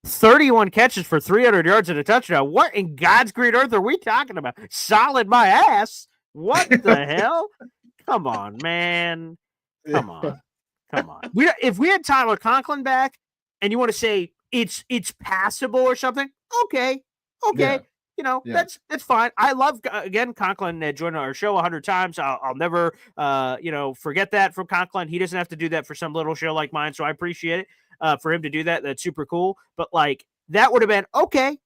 31 catches for 300 yards and a touchdown. What in God's green earth are we talking about? Solid my ass. What the hell? Come on, man. Come on. If we had Tyler Conklin back and you want to say it's passable or something, okay. Yeah. That's fine. I love, again, Conklin joined our show 100 times. I'll never, forget that from Conklin. He doesn't have to do that for some little show like mine, so I appreciate it for him to do that. That's super cool. But, that would have been okay.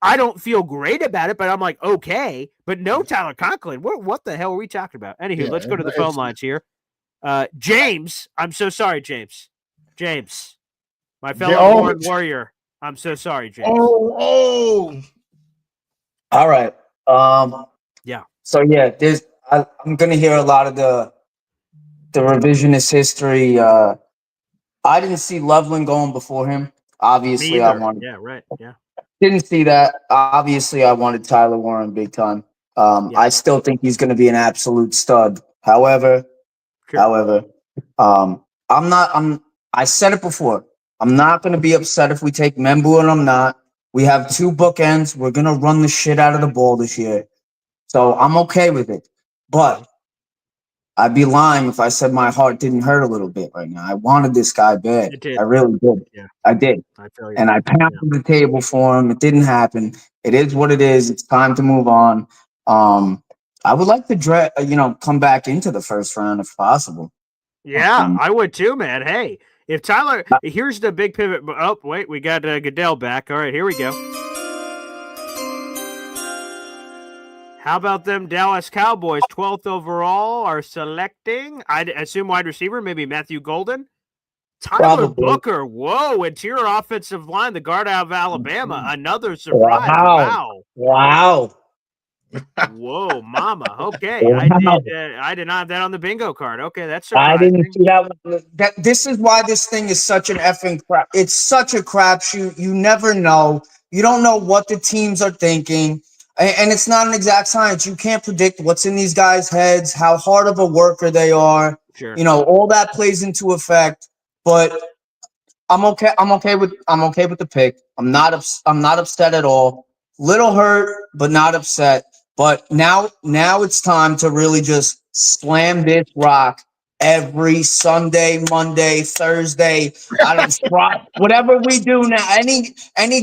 I don't feel great about it, but I'm like, okay. But no Tyler Conklin. What the hell are we talking about? Anywho, let's go to the phone lines here. James, I'm so sorry, James. My fellow born warrior. I'm so sorry, James. Oh. All right. Yeah. So I'm gonna hear a lot of the revisionist history. I didn't see Loveland going before him. Obviously, I wanted. Yeah. Right. Yeah. Didn't see that. Obviously, I wanted Tyler Warren big time. I still think he's gonna be an absolute stud. However, I said it before. I'm not gonna be upset if we take Membu, and I'm not. We have two bookends. We're going to run the shit out of the ball this year. So I'm okay with it. But I'd be lying if I said my heart didn't hurt a little bit right now. I wanted this guy bad. I really did. Yeah. I did. I feel you. And I pounded the table for him. It didn't happen. It is what it is. It's time to move on. I would like to come back into the first round if possible. Yeah, I would too, man. Hey. If Tyler, here's the big pivot. Oh, wait, we got Goodell back. All right, here we go. How about them Dallas Cowboys? 12th overall are selecting, I assume, wide receiver, maybe Matthew Golden. Tyler Booker, whoa, interior offensive line, the guard out of Alabama. Another surprise. Wow. Whoa, mama. Okay. I did not have that on the bingo card. Okay, that's surprising. I didn't see that. This is why this thing is such an effing crap. It's such a crapshoot. You never know. You don't know what the teams are thinking. And it's not an exact science. You can't predict what's in these guys' heads, how hard of a worker they are. Sure. All that plays into effect. But I'm okay. I'm okay with the pick. I'm not upset at all. Little hurt, but not upset. But now it's time to really just slam this rock every Sunday, Monday, Thursday. Whatever we do now, any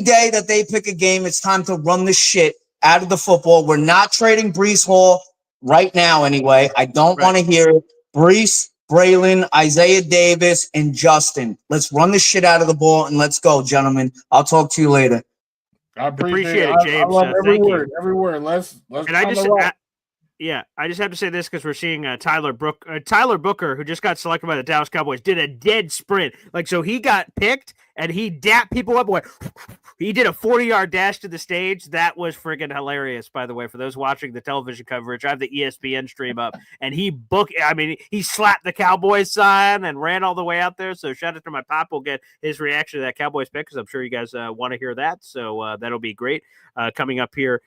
day that they pick a game, it's time to run the shit out of the football. We're not trading Breece Hall right now anyway. I don't want to hear it. Breece, Braylon, Isaiah Davis, and Justin. Let's run the shit out of the ball and let's go, gentlemen. I'll talk to you later. I appreciate it, it. I James. love every Thank word. you. Every word. Let's And I just I just have to say this because we're seeing Tyler Booker, who just got selected by the Dallas Cowboys, did a dead sprint. Like, so he got picked and he dapped people up. He did a 40-yard dash to the stage. That was friggin' hilarious, by the way, for those watching the television coverage. I have the ESPN stream up, and he slapped the Cowboys sign and ran all the way out there. So shout out to my pop. We'll get his reaction to that Cowboys pick because I'm sure you guys want to hear that. So that'll be great coming up here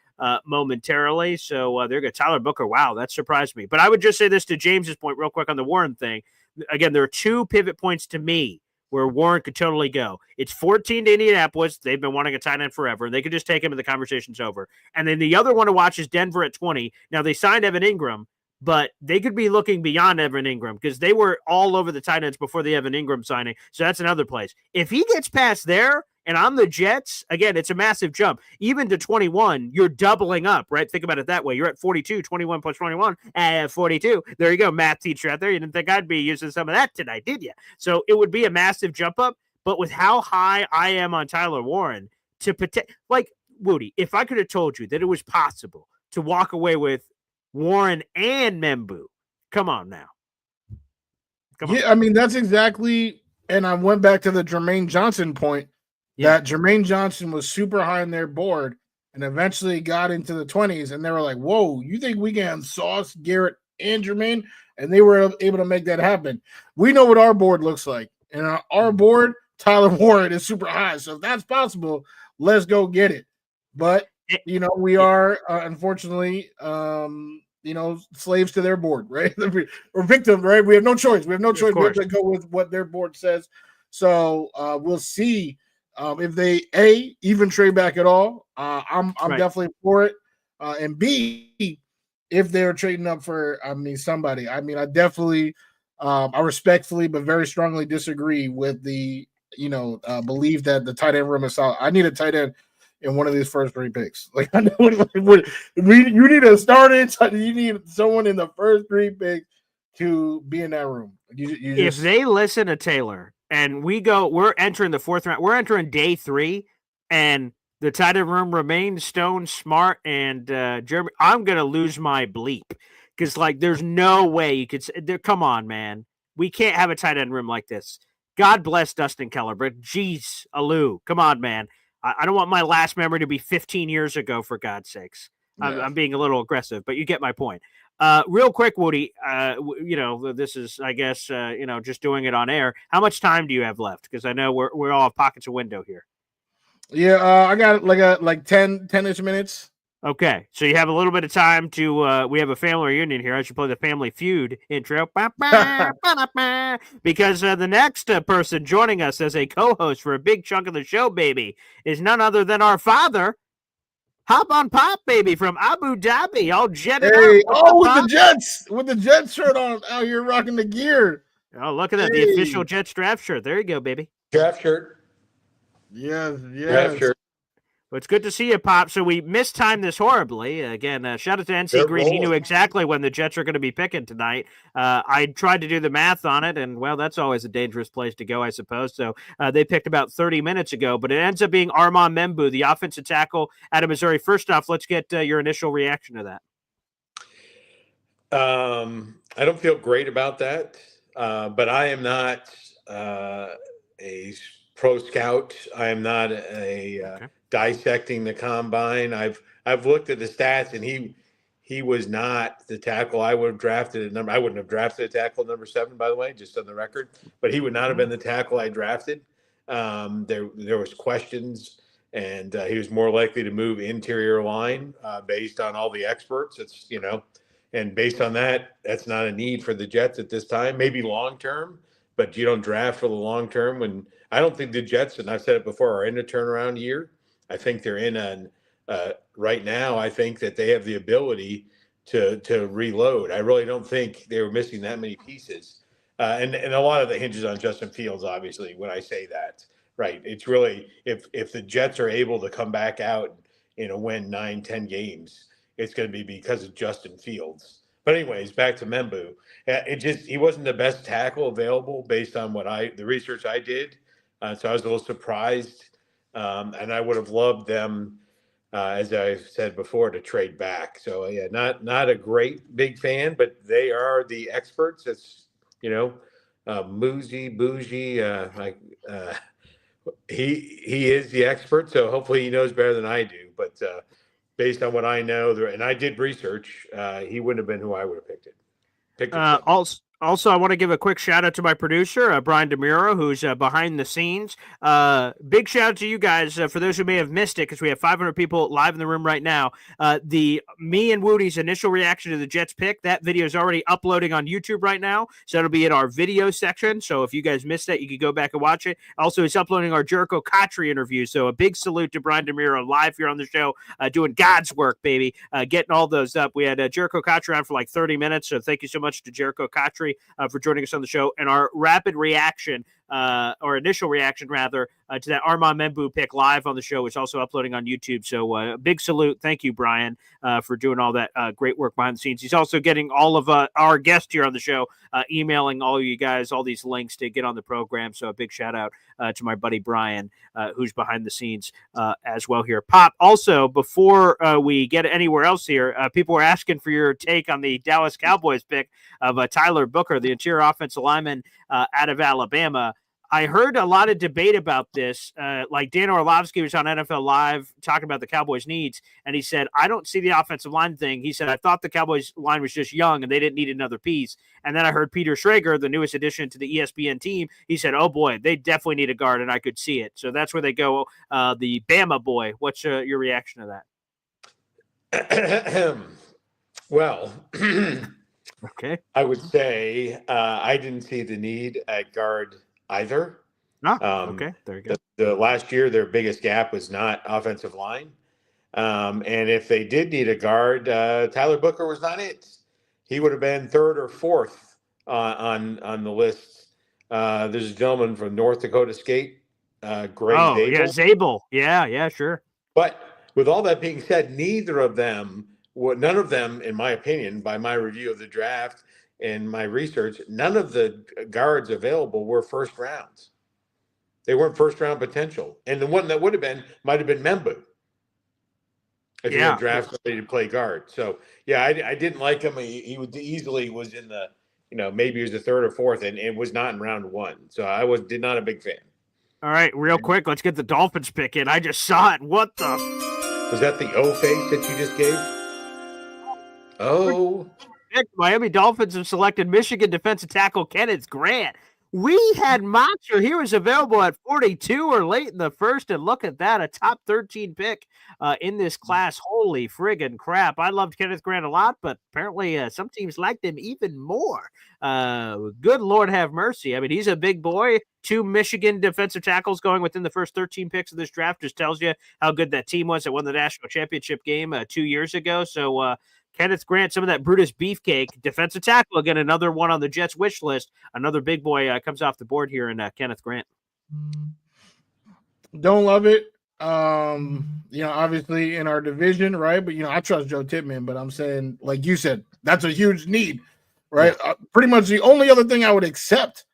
momentarily. So there you go. Tyler Booker. Wow, that surprised me. But I would just say this to James's point real quick on the Warren thing. Again, there are two pivot points to me where Warren could totally go. It's 14 to Indianapolis. They've been wanting a tight end forever. They could just take him and the conversation's over. And then the other one to watch is Denver at 20. Now, they signed Evan Ingram, but they could be looking beyond Evan Ingram because they were all over the tight ends before the Evan Ingram signing. So that's another place. If he gets past there, and on the Jets, again, it's a massive jump. Even to 21, you're doubling up, right? Think about it that way. You're at 42, 21 plus 21, and 42. There you go, math teacher out there. You didn't think I'd be using some of that tonight, did you? So it would be a massive jump up. But with how high I am on Tyler Warren, like, Woody, if I could have told you that it was possible to walk away with Warren and Membu, come on now. Come on. Yeah, I mean, that's exactly, and I went back to the Jermaine Johnson point. Yeah. That Jermaine Johnson was super high on their board and eventually got into the 20s, and they were like, whoa, you think we can sauce Garrett and Jermaine? And they were able to make that happen. We know what our board looks like. And on our board, Tyler Warren is super high. So if that's possible, let's go get it. But, we are, unfortunately, slaves to their board, right? Or victims, right? We have no choice. We have no choice. We have to go with what their board says. So we'll see. If they even trade back at all, I'm definitely for it. And B, if they're trading up for, somebody. I definitely, I respectfully but very strongly disagree with the, belief that the tight end room is solid. I need a tight end in one of these first 3 picks. Like, I know you need a starter. You need someone in the first 3 picks to be in that room. If they listen to Taylor. And we're entering the 4th round. We're entering day 3, and the tight end room remains Stone, Smart, and Jeremy. I'm going to lose my bleep because, there's no way you could say, come on, man. We can't have a tight end room like this. God bless Dustin Keller, but geez, Alou, come on, man. I don't want my last memory to be 15 years ago, for God's sakes. Yeah. I'm being a little aggressive, but you get my point. Real quick, Woody, this is, I guess, just doing it on air. How much time do you have left? Because I know we're all have pockets of window here. Yeah, I got like 10-ish minutes. Okay, so you have a little bit of time to, we have a family reunion here. I should play the Family Feud intro. Because the next person joining us as a co-host for a big chunk of the show, baby, is none other than our father, Hop on Pop, baby, from Abu Dhabi, all jetted up. With the Jets shirt on, out here rocking the gear. Oh, look at that, the official Jets draft shirt. There you go, baby. Draft shirt. Yes. Draft shirt. Well, it's good to see you, Pop. So we mistimed this horribly. Again, shout out to NC Green. He knew exactly when the Jets are going to be picking tonight. I tried to do the math on it, and, well, that's always a dangerous place to go, I suppose. So they picked about 30 minutes ago, but it ends up being Armand Membu, the offensive tackle out of Missouri. First off, let's get your initial reaction to that. I don't feel great about that, but I am not a pro scout. I am not a dissecting the combine. I've looked at the stats, and he was not the tackle I would have drafted at number. I wouldn't have drafted a tackle number 7, by the way, just on the record. But he would not have been the tackle I drafted. There was questions, and he was more likely to move interior line based on all the experts. It's and based on that, that's not a need for the Jets at this time. Maybe long term, but you don't draft for the long term. When I don't think the Jets, and I've said it before, are in a turnaround year. I think they're in right now. I think that they have the ability to reload. I really don't think they were missing that many pieces, and a lot of it hinges on Justin Fields. Obviously, when I say that, right, it's really if the Jets are able to come back out and win 9-10 games, it's going to be because of Justin Fields. But anyways, back to Membu. He wasn't the best tackle available based on the research I did. So I was a little surprised. And I would have loved them as I've said before, to trade back. So yeah, not a great big fan, but they are the experts. It's Bougie, he is the expert. So hopefully he knows better than I do. But based on what I know, and I did research, he wouldn't have been who I would have picked it. Also, I want to give a quick shout out to my producer, Brian DeMuro, who's behind the scenes. Big shout out to you guys for those who may have missed it, because we have 500 people live in the room right now. Me and Woody's initial reaction to the Jets pick, that video is already uploading on YouTube right now, so it'll be in our video section. So if you guys missed that, you can go back and watch it. Also, he's uploading our Jericho Cotchery interview. So a big salute to Brian DeMuro live here on the show, doing God's work, baby, getting all those up. We had Jericho Cotchery on for like 30 minutes, so thank you so much to Jericho Cotchery for joining us on the show. And our rapid reaction, or initial reaction rather, to that Armand Membu pick live on the show is also uploading on YouTube. So big salute. Thank you, Brian, for doing all that great work behind the scenes. He's also getting all of our guests here on the show, emailing all of you guys all these links to get on the program. So a big shout out to my buddy Brian, who's behind the scenes as well here. Pop, also, before we get anywhere else here, people were asking for your take on the Dallas Cowboys pick of Tyler Booker, the interior offensive lineman out of Alabama. I heard a lot of debate about this. Like Dan Orlovsky was on NFL Live talking about the Cowboys' needs, and he said, I don't see the offensive line thing. He said, I thought the Cowboys line was just young and they didn't need another piece. And then I heard Peter Schrager, the newest addition to the ESPN team, he said, oh boy, they definitely need a guard, and I could see it. So that's where they go, the Bama boy. What's your reaction to that? Well, okay. I would say I didn't see the need at guard either. Okay, there you go. The last year, their biggest gap was not offensive line. And if they did need a guard, Tyler Booker was not it. He would have been third or fourth on the list. There's a gentleman from North Dakota State, Gray Zabel. Yeah, Zabel. Yeah, sure. But with all that being said, none of them, in my opinion, by my review of the draft and my research, none of the guards available were first rounds. They weren't first round potential. And the one that would have been might have been Membu if you had drafted somebody to play guard. So, yeah, I didn't like him. He would easily was in the, maybe he was the third or fourth, and it was not in round one. So I did not a big fan. All right, real quick, let's get the Dolphins pick in. I just saw it. What the? Was that the O face that you just gave? Oh. Miami Dolphins have selected Michigan defensive tackle Kenneth Grant. We had Monster. He was available at 42 or late in the first, and look at that, a top 13 pick in this class. Holy friggin' crap. I loved Kenneth Grant a lot, but apparently some teams liked him even more. Good Lord have mercy. I mean, he's a big boy. 2 Michigan defensive tackles going within the first 13 picks of this draft just tells you how good that team was that won the national championship game 2 years ago. So, Kenneth Grant, some of that Brutus Beefcake, defensive tackle, again, another one on the Jets wish list. Another big boy comes off the board here in Kenneth Grant. Don't love it. Obviously in our division, right? But, I trust Joe Tippmann, but I'm saying, like you said, that's a huge need, right? Yeah. Pretty much the only other thing I would accept,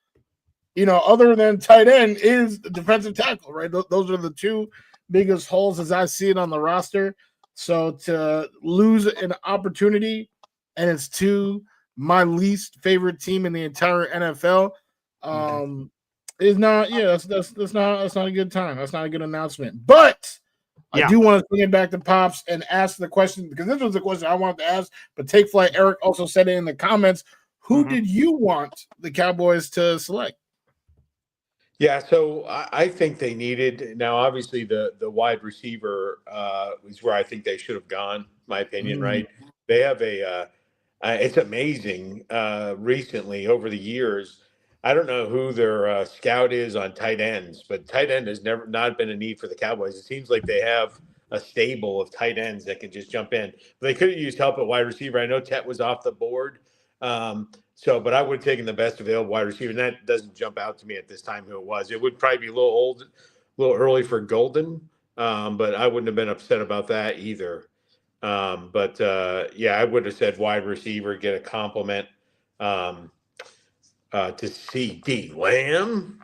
other than tight end is the defensive tackle, right? Those are the 2 biggest holes as I see it on the roster. So to lose an opportunity, and it's to my least favorite team in the entire NFL, is not. Yeah, that's not a good time. That's not a good announcement. But I do want to bring it back to Pops and ask the question, because this was the question I wanted to ask. But Take Flight Eric also said it in the comments. Who did you want the Cowboys to select? Yeah, so I think they needed, now obviously the wide receiver is where I think they should have gone, my opinion, right? They have it's amazing recently over the years. I don't know who their scout is on tight ends, but tight end has never not been a need for the Cowboys. It seems like they have a stable of tight ends that can just jump in. But they could have used help at wide receiver. I know Tet was off the board. But I would have taken the best available wide receiver, and that doesn't jump out to me at this time who it was. It would probably be a little early for Golden, but I wouldn't have been upset about that either. I would have said wide receiver, get a compliment to CD Lamb.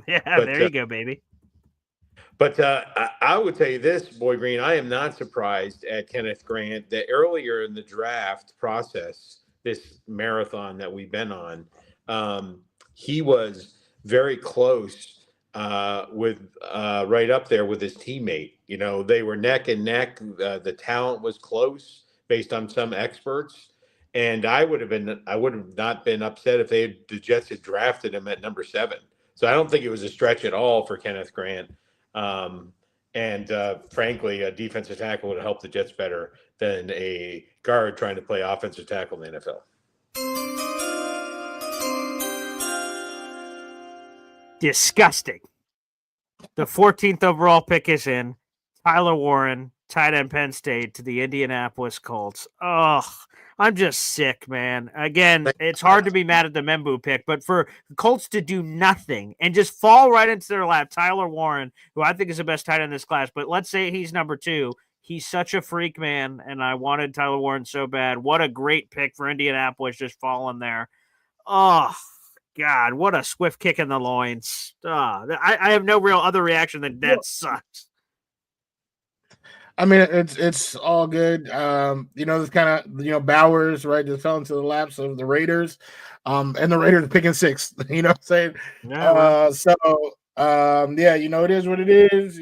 Yeah, there you go, baby. But I would tell you this, Boy Green, I am not surprised at Kenneth Grant that earlier in the draft process, this marathon that we've been on, he was very close with right up there with his teammate. You know, they were neck and neck. The talent was close based on some experts. And I would have not been upset if the Jets had drafted him at number 7. So I don't think it was a stretch at all for Kenneth Grant. And frankly, a defensive tackle would help the Jets better than a guard trying to play offensive tackle in the NFL. Disgusting. The 14th overall pick is in. Tyler Warren, tight end Penn State, to the Indianapolis Colts. Oh, I'm just sick, man. Again, it's hard to be mad at the Membu pick, but for the Colts to do nothing and just fall right into their lap, Tyler Warren, who I think is the best tight end in this class, but let's say he's number 2. He's such a freak, man, and I wanted Tyler Warren so bad. What a great pick for Indianapolis, just falling there. Oh, God, what a swift kick in the loins. I have no real other reaction than that sucks. I mean, it's all good. This kind of, Bowers, right, just fell into the laps of the Raiders. And the Raiders picking 6th, you know what I'm saying? Yeah, right. It is what it is,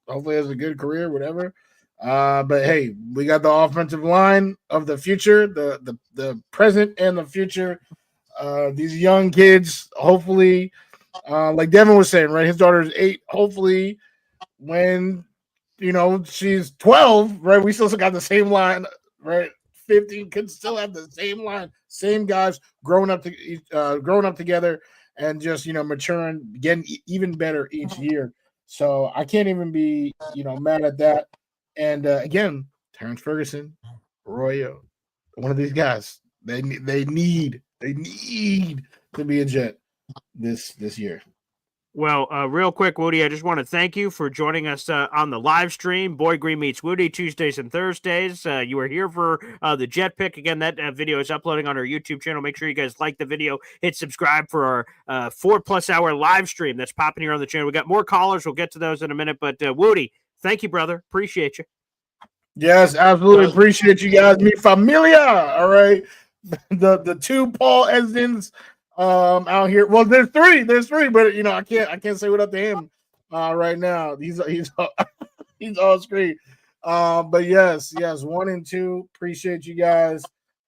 hopefully has a good career, whatever. But hey, we got the offensive line of the future, the present and the future. These young kids, hopefully, like Devin was saying, right? His daughter is 8. Hopefully, when she's 12, right? We still got the same line, right? 15 could still have the same line, same guys growing up together, and just maturing, getting even better each year. So I can't even be mad at that. And again, Terrence Ferguson, Arroyo, one of these guys, they need to be a Jet this year. Well, real quick, Woody, I just want to thank you for joining us on the live stream. Boy Green Meets Woody, Tuesdays and Thursdays. You were here for the Jet pick. Again, that video is uploading on our YouTube channel. Make sure you guys like the video. Hit subscribe for our 4+ hour live stream that's popping here on the channel. We got more callers. We'll get to those in a minute. But Woody, thank you, brother. Appreciate you. Yes, absolutely. Appreciate you guys. Mi familia. All right. The 2 Paul Esdens out here. Well, there's three, but I can't say what up to him right now. He's he's all screen. But yes, 1 and 2. Appreciate you guys.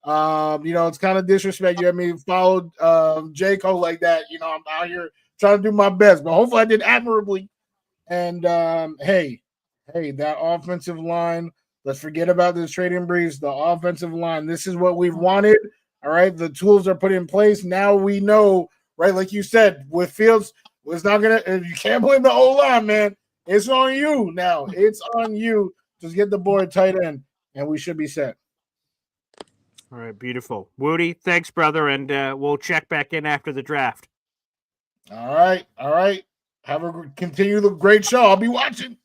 It's kind of disrespect. You have me followed Jericho like that. I'm out here trying to do my best, but hopefully I did admirably. And hey, that offensive line. Let's forget about this trading briefs. The offensive line. This is what we've wanted. All right, the tools are put in place. Now we know, right? Like you said, with Fields, was not gonna. You can't blame the O-line, man. It's on you now. It's on you. Just get the boy tight end, and we should be set. All right, beautiful. Woody, thanks, brother, and we'll check back in after the draft. All right. Continue the great show. I'll be watching.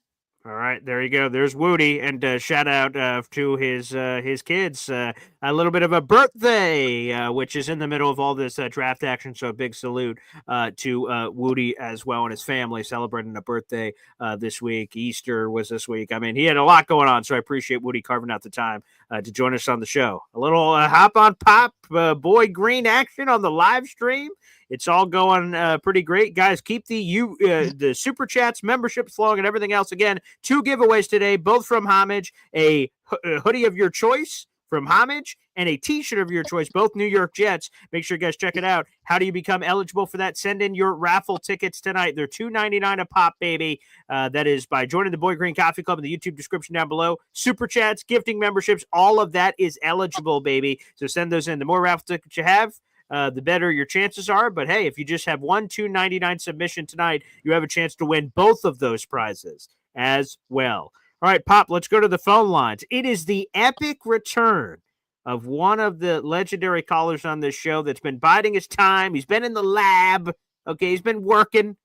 All right, there you go. There's Woody, and shout out to his kids. A little bit of a birthday, which is in the middle of all this draft action. So a big salute to Woody as well and his family celebrating a birthday this week. Easter was this week. I mean, he had a lot going on, so I appreciate Woody carving out the time to join us on the show. A little hop on pop Boy Green action on the live stream. It's all going pretty great. Guys, keep the Super Chats, memberships flowing, and everything else. Again, 2 giveaways today, both from Homage, a hoodie of your choice from Homage, and a T-shirt of your choice, both New York Jets. Make sure you guys check it out. How do you become eligible for that? Send in your raffle tickets tonight. They're $2.99 a pop, baby. That is by joining the Boy Green Coffee Club in the YouTube description down below. Super Chats, gifting memberships, all of that is eligible, baby. So send those in. The more raffle tickets you have, the better your chances are. But hey, if you just have one $2.99 submission tonight, you have a chance to win both of those prizes as well. All right, Pop, let's go to the phone lines. It is the epic return of one of the legendary callers on this show that's been biding his time. He's been in the lab. Okay, he's been working.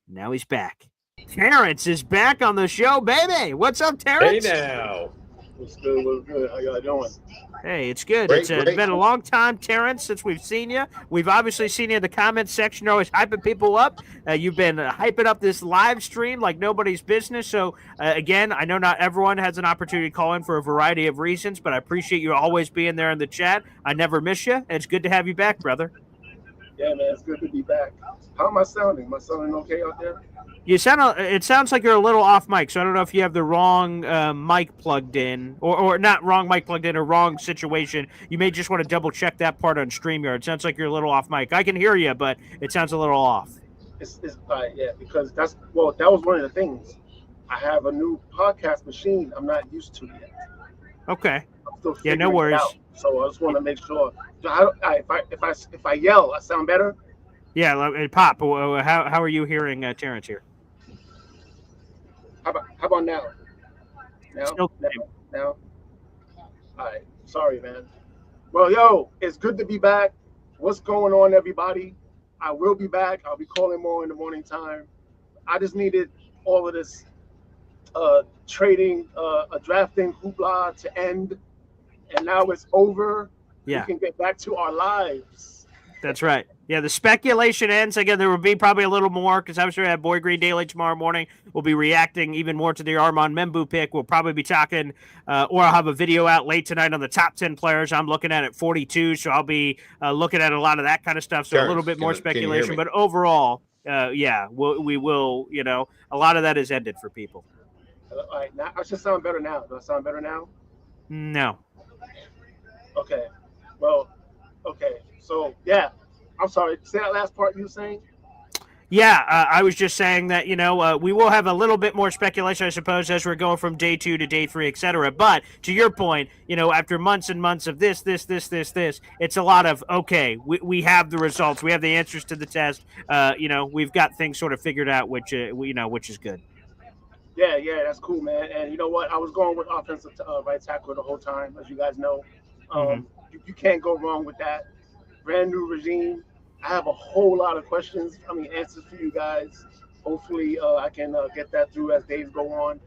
Now he's back. Terrence is back on the show, baby. What's up, Terrence? Hey now. What's good? What's good? How y'all doing? Hey, it's good. Great, It's great. been a long time, Terrence, since we've seen you. We've obviously seen you in the comments section, always hyping people up. You've been hyping up this live stream like nobody's business. So, again, I know not everyone has an opportunity to call in for a variety of reasons, but I appreciate you always being there in the chat. I never miss you. And it's good to have you back, brother. Yeah, man, it's good to be back. How am I sounding? Am I sounding okay out there? You sound. It sounds like you're a little off mic, so I don't know if you have the wrong mic plugged in, or not wrong mic plugged in, or wrong situation. You may just want to double check that part on StreamYard. It sounds like you're a little off mic. I can hear you, but it sounds a little off. It's yeah, because that was one of the things. I have a new podcast machine I'm not used to yet. Okay. I'm still Yeah, figuring no it worries. out. So I just want to make sure. If I yell, I sound better. Yeah, Pop. How are you hearing Terrence here? How about now? Still Now. All right. Sorry, man. Well, yo, it's good to be back. What's going on, everybody? I will be back. I'll be calling more in the morning time. I just needed all of this trading, drafting hoopla to end, and now it's over. Yeah. We can get back to our lives. That's right. Yeah, the speculation ends. Again, there will be probably a little more because I'm sure we have Boy Green Daily tomorrow morning. We'll be reacting even more to the Armand Membu pick. We'll probably be talking, or I'll have a video out late tonight on the top 10 players. I'm looking at 42, so I'll be looking at a lot of that kind of stuff. So Terrence, a little bit more can you hear speculation. me? But overall, yeah, we will, a lot of that is ended for people. All right, now I should sound better now. Do I sound better now? No. Okay. Well, okay. So, yeah. I'm sorry. Say that last part you were saying. Yeah, I was just saying that, we will have a little bit more speculation, I suppose, as we're going from day 2 to day 3, et cetera. But to your point, after months and months of this, it's a lot of, okay, we have the results. We have the answers to the test. We've got things sort of figured out, which is good. Yeah, that's cool, man. And you know what? I was going with offensive right tackle the whole time, as you guys know. You can't go wrong with that. Brand new regime. I have a whole lot of questions. Answers for you guys. Hopefully, I can get that through as days go on.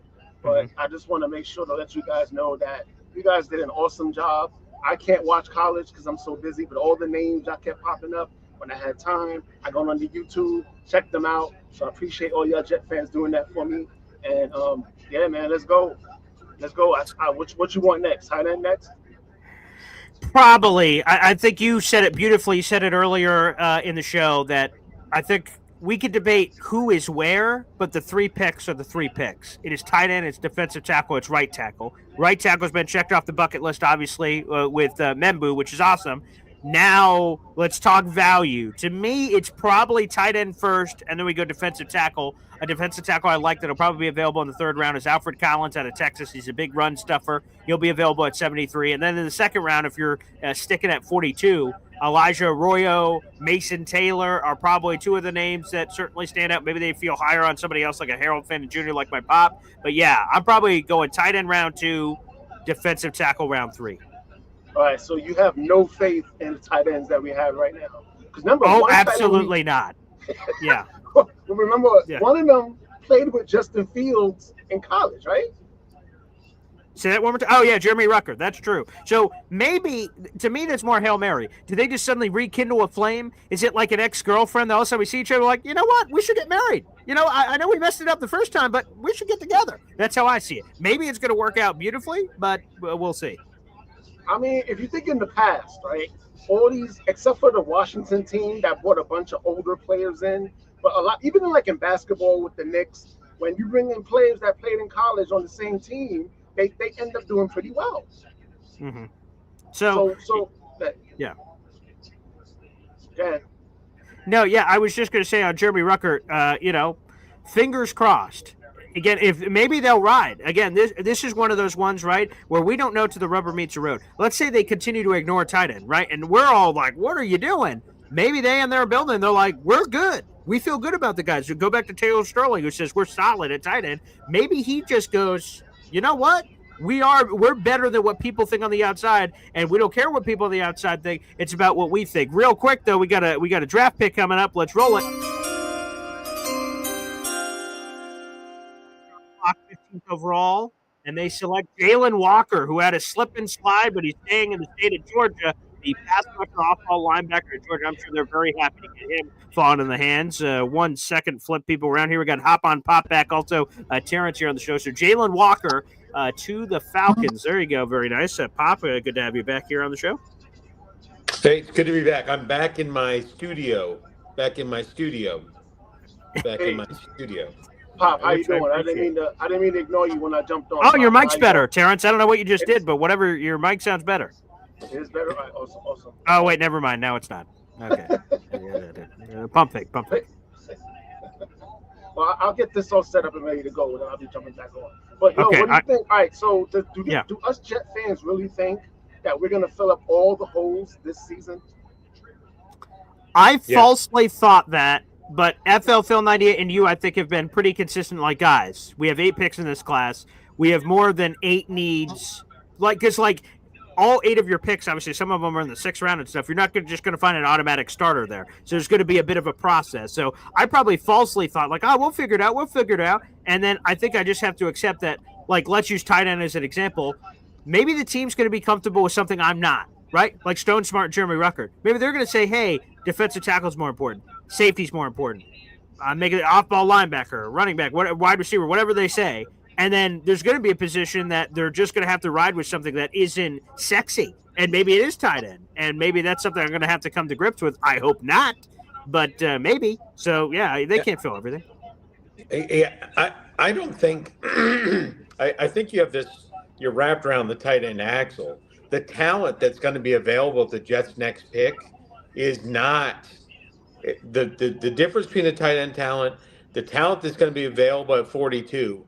But I just want to make sure to let you guys know that you guys did an awesome job. I can't watch college because I'm so busy, but all the names that kept popping up when I had time, I go on the YouTube, check them out. So I appreciate all y'all Jet fans doing that for me. And yeah, man, let's go. What you want next? Tight end next? Probably. I think you said it beautifully. You said it earlier in the show that I think we could debate who is where, but the 3 picks are the 3 picks. It is tight end, it's defensive tackle, it's right tackle. Right tackle has been checked off the bucket list, obviously, with Membu, which is awesome. Now let's talk value. To me, it's probably tight end first, and then we go defensive tackle. A defensive tackle I like that'll probably be available in the 3rd round is Alfred Collins out of Texas. He's a big run stuffer. He'll be available at 73. And then in the 2nd round, if you're sticking at 42, Elijah Arroyo, Mason Taylor are probably 2 of the names that certainly stand out. Maybe they feel higher on somebody else like a Harold Fenton Jr. like my pop. But yeah, I'm probably going tight end round 2, defensive tackle round 3. All right, so you have no faith in the tight ends that we have right now. Because absolutely not. Yeah. Remember, one of them played with Justin Fields in college, right? Say that one more time. Oh, yeah, Jeremy Rucker. That's true. So maybe, to me, that's more Hail Mary. Do they just suddenly rekindle a flame? Is it like an ex-girlfriend that all of a sudden we see each other like, you know what? We should get married. I know we messed it up the first time, but we should get together. That's how I see it. Maybe it's going to work out beautifully, but we'll see. If you think in the past, right, all these, except for the Washington team that brought a bunch of older players in, but a lot, even in basketball with the Knicks, when you bring in players that played in college on the same team, they end up doing pretty well. Mm-hmm. Yeah. Yeah. No, yeah, I was just going to say on Jeremy Rucker, fingers crossed. Again, if maybe they'll ride. Again, this is one of those ones, right, where we don't know till the rubber meets the road. Let's say they continue to ignore tight end, right? And we're all like, what are you doing? Maybe they in their building, they're like, we're good. We feel good about the guys. Go back to Taylor Sterling, who says we're solid at tight end. Maybe he just goes, you know what? We're better than what people think on the outside, and we don't care what people on the outside think. It's about what we think. Real quick though, we got a draft pick coming up. Let's roll it. 15th overall, and they select Jalen Walker, who had a slip and slide, but he's staying in the state of Georgia. The pass rusher off-ball linebacker of Georgia. I'm sure they're very happy to get him falling in the hands. 1 second, flip people around here. We got Hop on Pop back. Also, Terrence here on the show. So Jalen Walker to the Falcons. There you go. Very nice. Pop, good to have you back here on the show. Hey, it's good to be back. I'm back in my studio. Pop, how you doing? I didn't mean to ignore you when I jumped on. Oh, your mic's better, Terrence. I don't know what you just did, but whatever, your mic sounds better. It is better. All right, awesome. Oh wait, never mind. Now it's not. Okay. Pump fake. Well, I'll get this all set up and ready to go, and then I'll be jumping back on. But what do you think? All right, so do us Jet fans really think that we're going to fill up all the holes this season? I falsely thought that, but FL Phil 98 and you, I think, have been pretty consistent. Like, guys, we have 8 picks in this class. We have more than 8 needs. Because all 8 of your picks, obviously, some of them are in the 6th round and stuff. You're not just going to find an automatic starter there. So there's going to be a bit of a process. So I probably falsely thought, we'll figure it out. And then I think I just have to accept that, let's use tight end as an example. Maybe the team's going to be comfortable with something I'm not, right? Like Stone Smart, Jeremy Ruckert. Maybe they're going to say, hey, defensive tackle is more important. Safety's more important. Make it an off-ball linebacker, running back, wide receiver, whatever they say. And then there's going to be a position that they're just going to have to ride with something that isn't sexy. And maybe it is tight end. And maybe that's something I'm going to have to come to grips with. I hope not, but maybe. So, they can't fill everything. I don't think I think you have you're wrapped around the tight end axle. The talent that's going to be available at the Jets' next pick is not the difference between the tight end talent, the talent that's going to be available at 42.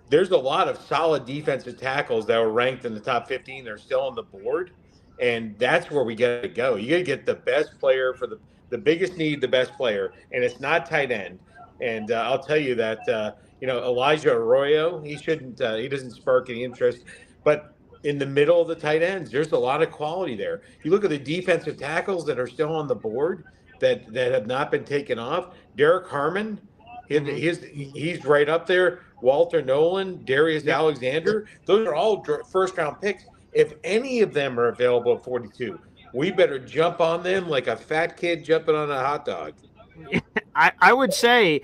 There's a lot of solid defensive tackles that were ranked in the top 15. They're still on the board, and that's where we got to go. You got to get the best player for the biggest need, the best player, and it's not tight end. And I'll tell you that Elijah Arroyo, he doesn't spark any interest, but in the middle of the tight ends, there's a lot of quality there. You look at the defensive tackles that are still on the board that have not been taken off. Derek Harmon, he's right up there. Walter Nolan, Darius Alexander, those are all first-round picks. If any of them are available at 42, we better jump on them like a fat kid jumping on a hot dog. I would say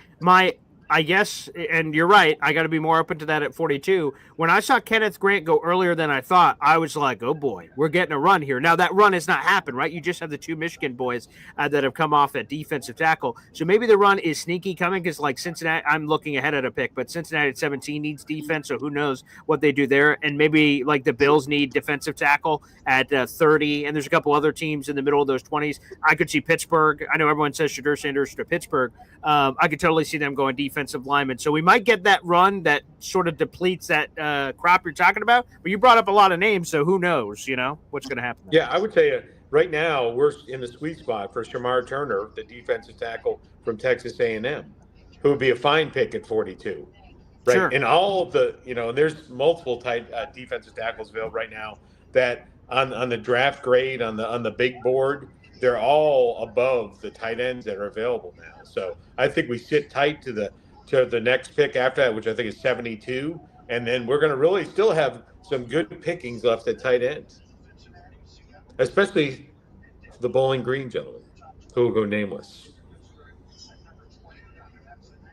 I guess, and you're right, I got to be more open to that at 42. When I saw Kenneth Grant go earlier than I thought, I was like, oh boy, we're getting a run here. Now, that run has not happened, right? You just have the 2 Michigan boys that have come off at defensive tackle. So maybe the run is sneaky coming because, Cincinnati, I'm looking ahead at a pick, but Cincinnati at 17 needs defense, so who knows what they do there. And maybe, the Bills need defensive tackle at 30, and there's a couple other teams in the middle of those 20s. I could see Pittsburgh. I know everyone says Shadur Sanders to Pittsburgh. I could totally see them going defensive lineman. So we might get that run that sort of depletes that crop you're talking about. But you brought up a lot of names, so who knows, what's going to happen. Yeah, I would say right now we're in the sweet spot for Shamar Turner, the defensive tackle from Texas A&M, who would be a fine pick at 42. Right. Sure. And all of the, and there's multiple defensive tackles available right now that on the draft grade, on the big board, they're all above the tight ends that are available now. So I think we sit tight to the next pick after that, which I think is 72. And then we're going to really still have some good pickings left at tight ends, especially the Bowling Green gentlemen who will go nameless.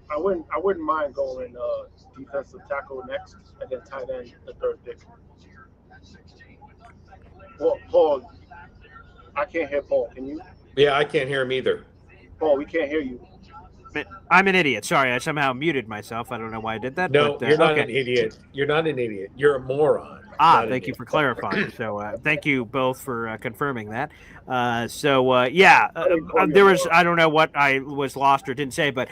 I wouldn't mind going defensive tackle next and then tight end the 3rd pick. Well, Paul, I can't hear Paul. Can you? Yeah, I can't hear him either. Paul, we can't hear you. I'm an idiot. Sorry, I somehow muted myself. I don't know why I did that. No, but, you're not an idiot. You're not an idiot. You're a moron. Thank you for clarifying. So thank you both for confirming that. There was, I don't know what I was lost or didn't say, but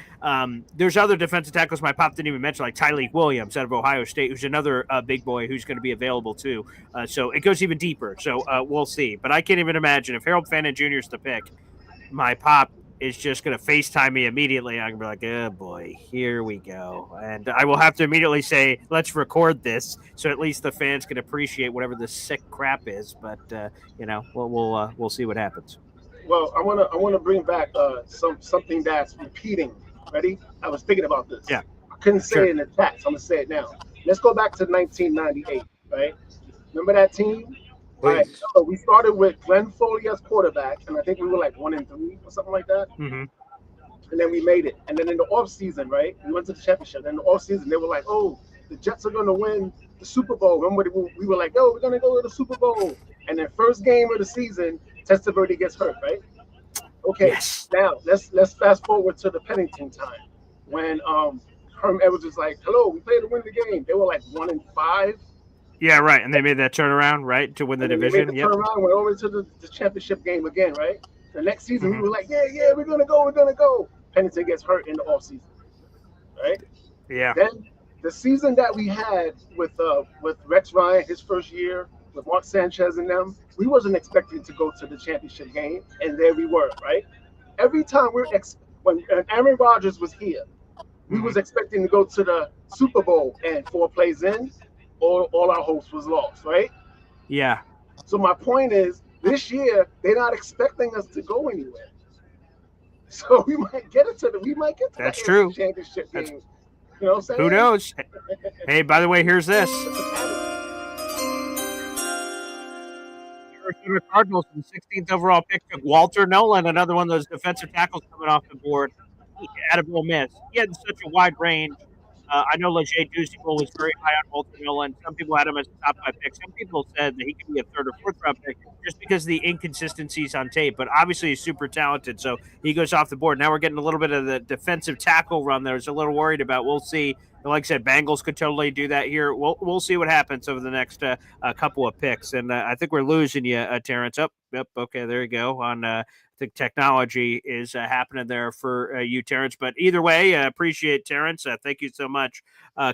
there's other defensive tackles my pop didn't even mention, like Tyleek Williams out of Ohio State, who's another big boy who's going to be available too. So it goes even deeper. So we'll see. But I can't even imagine if Harold Fannin Jr. is the pick, my pop is just going to FaceTime me immediately. I'm going to be like, oh boy, here we go. And I will have to immediately say, let's record this so at least the fans can appreciate whatever the sick crap is. But, we'll see what happens. Well, I want to bring back something that's repeating. Ready? I was thinking about this. Yeah. I couldn't say it in the chat, so I'm going to say it now. let's go back to 1998, right? Remember that team? All right, Please. so we started with Glenn Foley as quarterback, and I think we were like 1-3 or something like that. Mm-hmm. And then we made it. And then in the off season, right, we went to the championship. And in the off season, they were like, "Oh, the Jets are going to win the Super Bowl." Remember, we were like, "Yo, we're going to go to the Super Bowl." And then first game of the season, Testaverde gets hurt, right? Okay, Yes. now let's fast forward to the Pennington time when Herm Edwards was like, "Hello, we played to win the game." They were like 1-5. Yeah, right. And they made that turnaround, right, to win the And then they made division. the Yep. turnaround, went over to the championship game again, right? The next season, Mhm. we were like, yeah, we're gonna go. Pennington gets hurt in the offseason, right? Yeah. Then the season that we had with Rex Ryan, his first year, with Mark Sanchez and them, we wasn't expecting to go to the championship game, and there we were, right? Every time when Aaron Rodgers was here, we was expecting to go to the Super Bowl, and 4 plays in, all our hopes was lost, right? Yeah. So my point is, this year they're not expecting us to go anywhere. So we might get That's the true. AFC Championship That's, game. You know what I'm saying? who knows? Hey, by the way, here's this. Arizona Cardinals in the 16th overall pick took Walter Nolan, another one of those defensive tackles coming off the board. Out of Ole Miss. He had such a wide range. I know Leger Dusible was very high on Walter Nolan. Some people had him as a top 5 pick. Some people said that he could be a 3rd or 4th round pick just because of the inconsistencies on tape. But obviously, he's super talented, so he goes off the board. Now we're getting a little bit of the defensive tackle run there. I was a little worried about. We'll see. Like I said, Bengals could totally do that here. We'll see what happens over the next couple of picks. And I think we're losing you, Terrence. Yep. Okay, there you go. On I think technology is happening there for you, Terrence. But either way, appreciate Terrence. Thank you so much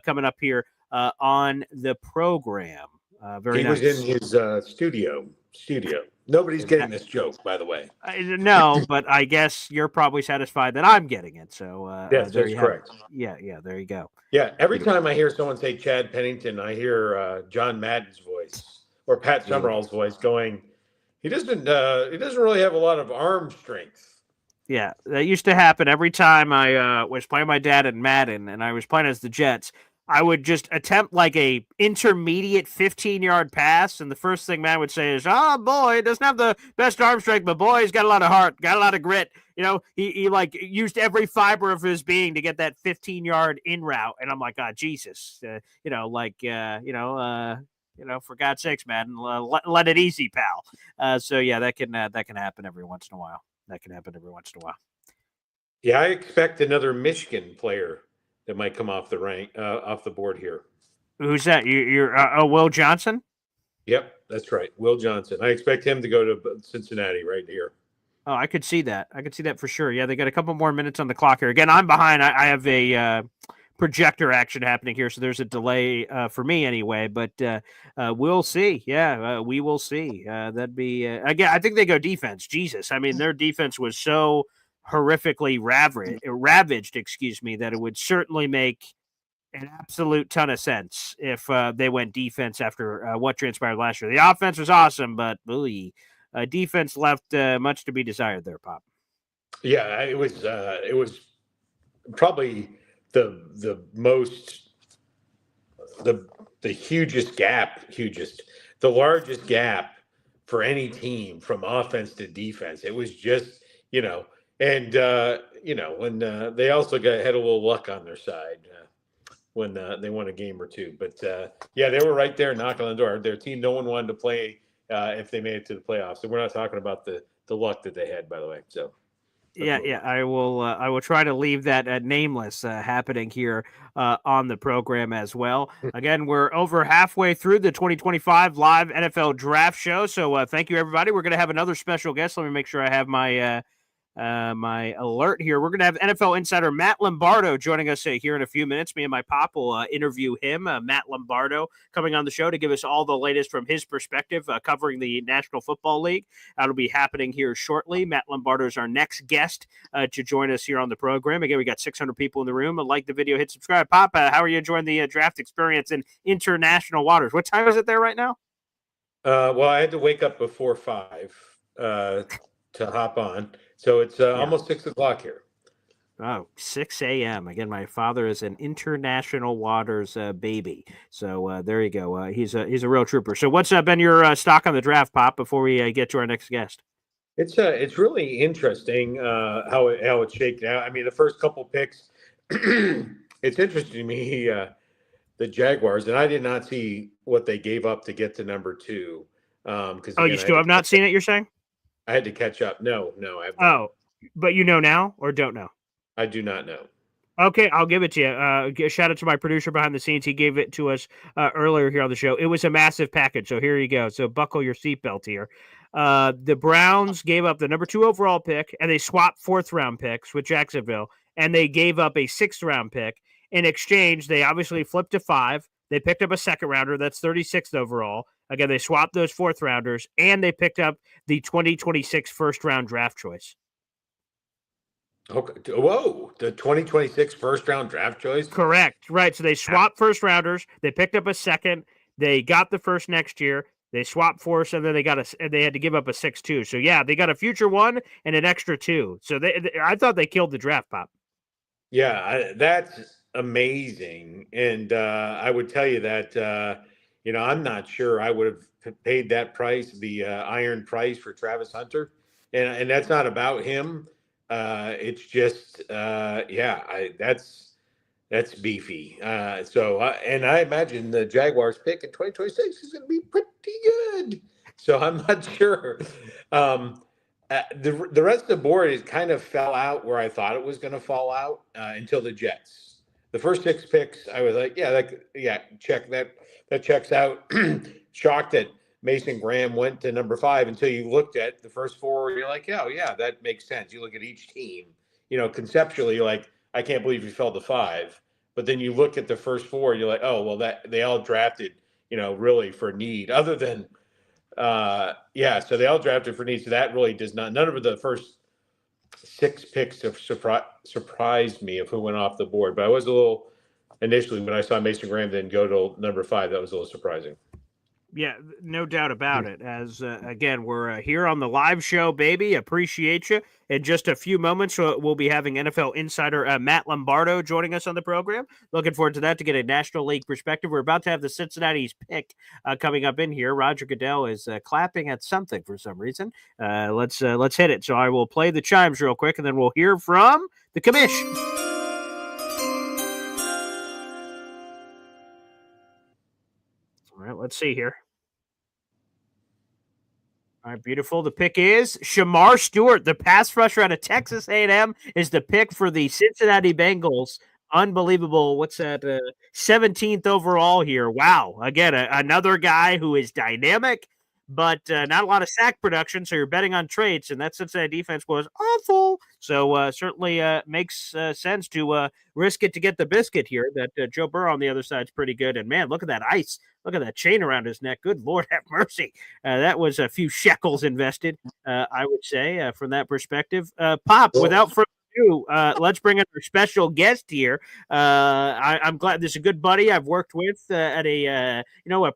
coming up here on the program. Very He nice. was in his studio. Nobody's getting this joke, by the way. No, but I guess you're probably satisfied that I'm getting it. So Yes, there that's you have correct. it. Yeah, there you go. Yeah, every time I hear someone say Chad Pennington, I hear John Madden's voice or Pat Summerall's voice going, he doesn't really have a lot of arm strength. Yeah, that used to happen every time I was playing my dad in Madden and I was playing as the Jets. I would just attempt like a intermediate 15-yard pass, and the first thing Matt would say is, "Oh boy, doesn't have the best arm strength, but boy, he's got a lot of heart, got a lot of grit." You know, he like used every fiber of his being to get that 15-yard in route, and I'm like, "Ah, Jesus," for God's sakes, man, let it easy, pal. So yeah, that can happen every once in a while. Yeah, I expect another Michigan player that might come off the board here. Who's that? You're Will Johnson? Yep, that's right. Will Johnson. I expect him to go to Cincinnati right here. Oh, I could see that. For sure. Yeah, they got a couple more minutes on the clock here. Again, I'm behind. I have a projector action happening here, so there's a delay for me anyway. But we'll see. Yeah, we will see. That'd be again. I think they go defense. Jesus, I mean, their defense was so horrifically ravaged. Excuse me, that it would certainly make an absolute ton of sense if they went defense after what transpired last year. The offense was awesome, but defense left much to be desired there, Pop. Yeah, it was probably the the largest gap for any team from offense to defense. It was just, and when they also had a little luck on their side when they won a game or two. But yeah, they were right there knocking on the door. Their team, no one wanted to play if they made it to the playoffs. So we're not talking about the luck that they had, by the way. So. Yeah. I will try to leave that nameless happening here on the program as well. Again, we're over halfway through the 2025 live NFL draft show. So thank you, everybody. We're going to have another special guest. Let me make sure I have my my alert here. We're going to have NFL insider Matt Lombardo joining us here in a few minutes. Me and my pop will interview him, Matt Lombardo, coming on the show to give us all the latest from his perspective, covering the National Football League. That'll be happening here shortly. Matt Lombardo is our next guest to join us here on the program. Again, we got 600 people in the room. Like the video, hit subscribe. Pop, how are you enjoying the draft experience in international waters? What time is it there right now? Well, I had to wake up before 5 to hop on. So it's almost 6 o'clock here. Oh, 6 a.m. Again, my father is an international waters baby. So there you go. He's a real trooper. So what's been your stock on the draft, Pop, before we get to our next guest? It's really interesting how it shaked out. I mean, the first couple picks, it's interesting to me the Jaguars, and I did not see what they gave up to get to number 2. Because Oh, you still have not seen it, you're saying? I had to catch up. No, I have not. Oh, but you know now or don't know? I do not know. Okay, I'll give it to you. Shout out to my producer behind the scenes. He gave it to us earlier here on the show. It was a massive package. So here you go. So buckle your seatbelt here. The Browns gave up the number 2 overall pick, and they swapped 4th round picks with Jacksonville, and they gave up a 6th round pick. In exchange, they obviously flipped to 5. They picked up a 2nd rounder. That's 36th overall. Again, they swapped those 4th rounders, and they picked up the 2026 first round draft choice. Okay. Whoa, the 2026 first round draft choice? Correct. Right. So they swapped first rounders. They picked up a 2nd. They got the first next year. They swapped 4th, and then they had to give up a 6 too. So yeah, they got a future 1 and an extra 2. So I thought they killed the draft, Pop. Yeah, that's amazing. And I would tell you that I'm not sure I would have paid that price, the iron price for Travis Hunter, and that's not about him. It's just that's beefy. And I imagine the Jaguars pick in 2026 is going to be pretty good. So I'm not sure. The rest of the board is kind of fell out where I thought it was going to fall out until the Jets. The first 6 picks, I was like, check that checks out. Shocked that Mason Graham went to number 5 until you looked at the first 4. You're like, yeah, that makes sense. You look at each team, conceptually, you're like, I can't believe you fell to 5. But then you look at the first 4, you're like, oh, well, that they all drafted, really for need, other than. So they all drafted for need. So that really does not. None of the first 6 picks have surprised me of who went off the board. But I was a little initially when I saw Mason Graham then go to number 5. That was a little surprising. Yeah, no doubt about it. As again, we're here on the live show, baby. Appreciate you. In just a few moments, we'll be having NFL insider Matt Lombardo joining us on the program. Looking forward to that to get a National League perspective. We're about to have the Cincinnati's pick coming up in here. Roger Goodell is clapping at something for some reason. Let's hit it. So I will play the chimes real quick, and then we'll hear from the commission. All right, let's see here. All right, beautiful. The pick is Shamar Stewart, the pass rusher out of Texas A&M, is the pick for the Cincinnati Bengals. Unbelievable. What's that? 17th overall here. Wow. Again, another guy who is dynamic, but not a lot of sack production. So you're betting on traits, and that Cincinnati defense was awful. So certainly makes sense to risk it to get the biscuit here. That Joe Burrow on the other side is pretty good. And man, look at that ice. Look at that chain around his neck. Good Lord have mercy. That was a few shekels invested, I would say, from that perspective. Pop, without further ado, let's bring in our special guest here. I'm glad this is a good buddy I've worked with at a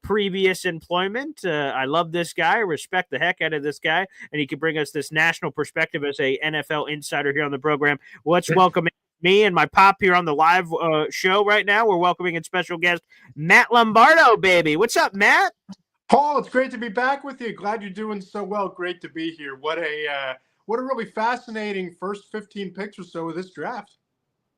previous employment. I love this guy, respect the heck out of this guy, and he can bring us this national perspective as a NFL insider here on the program. Let's welcome me and my pop here on the live show right now. We're welcoming in special guest Matt Lombardo, baby. What's up, Matt? Paul, it's great to be back with you. Glad you're doing so well. Great to be here. What a really fascinating first 15 picks or so of this draft.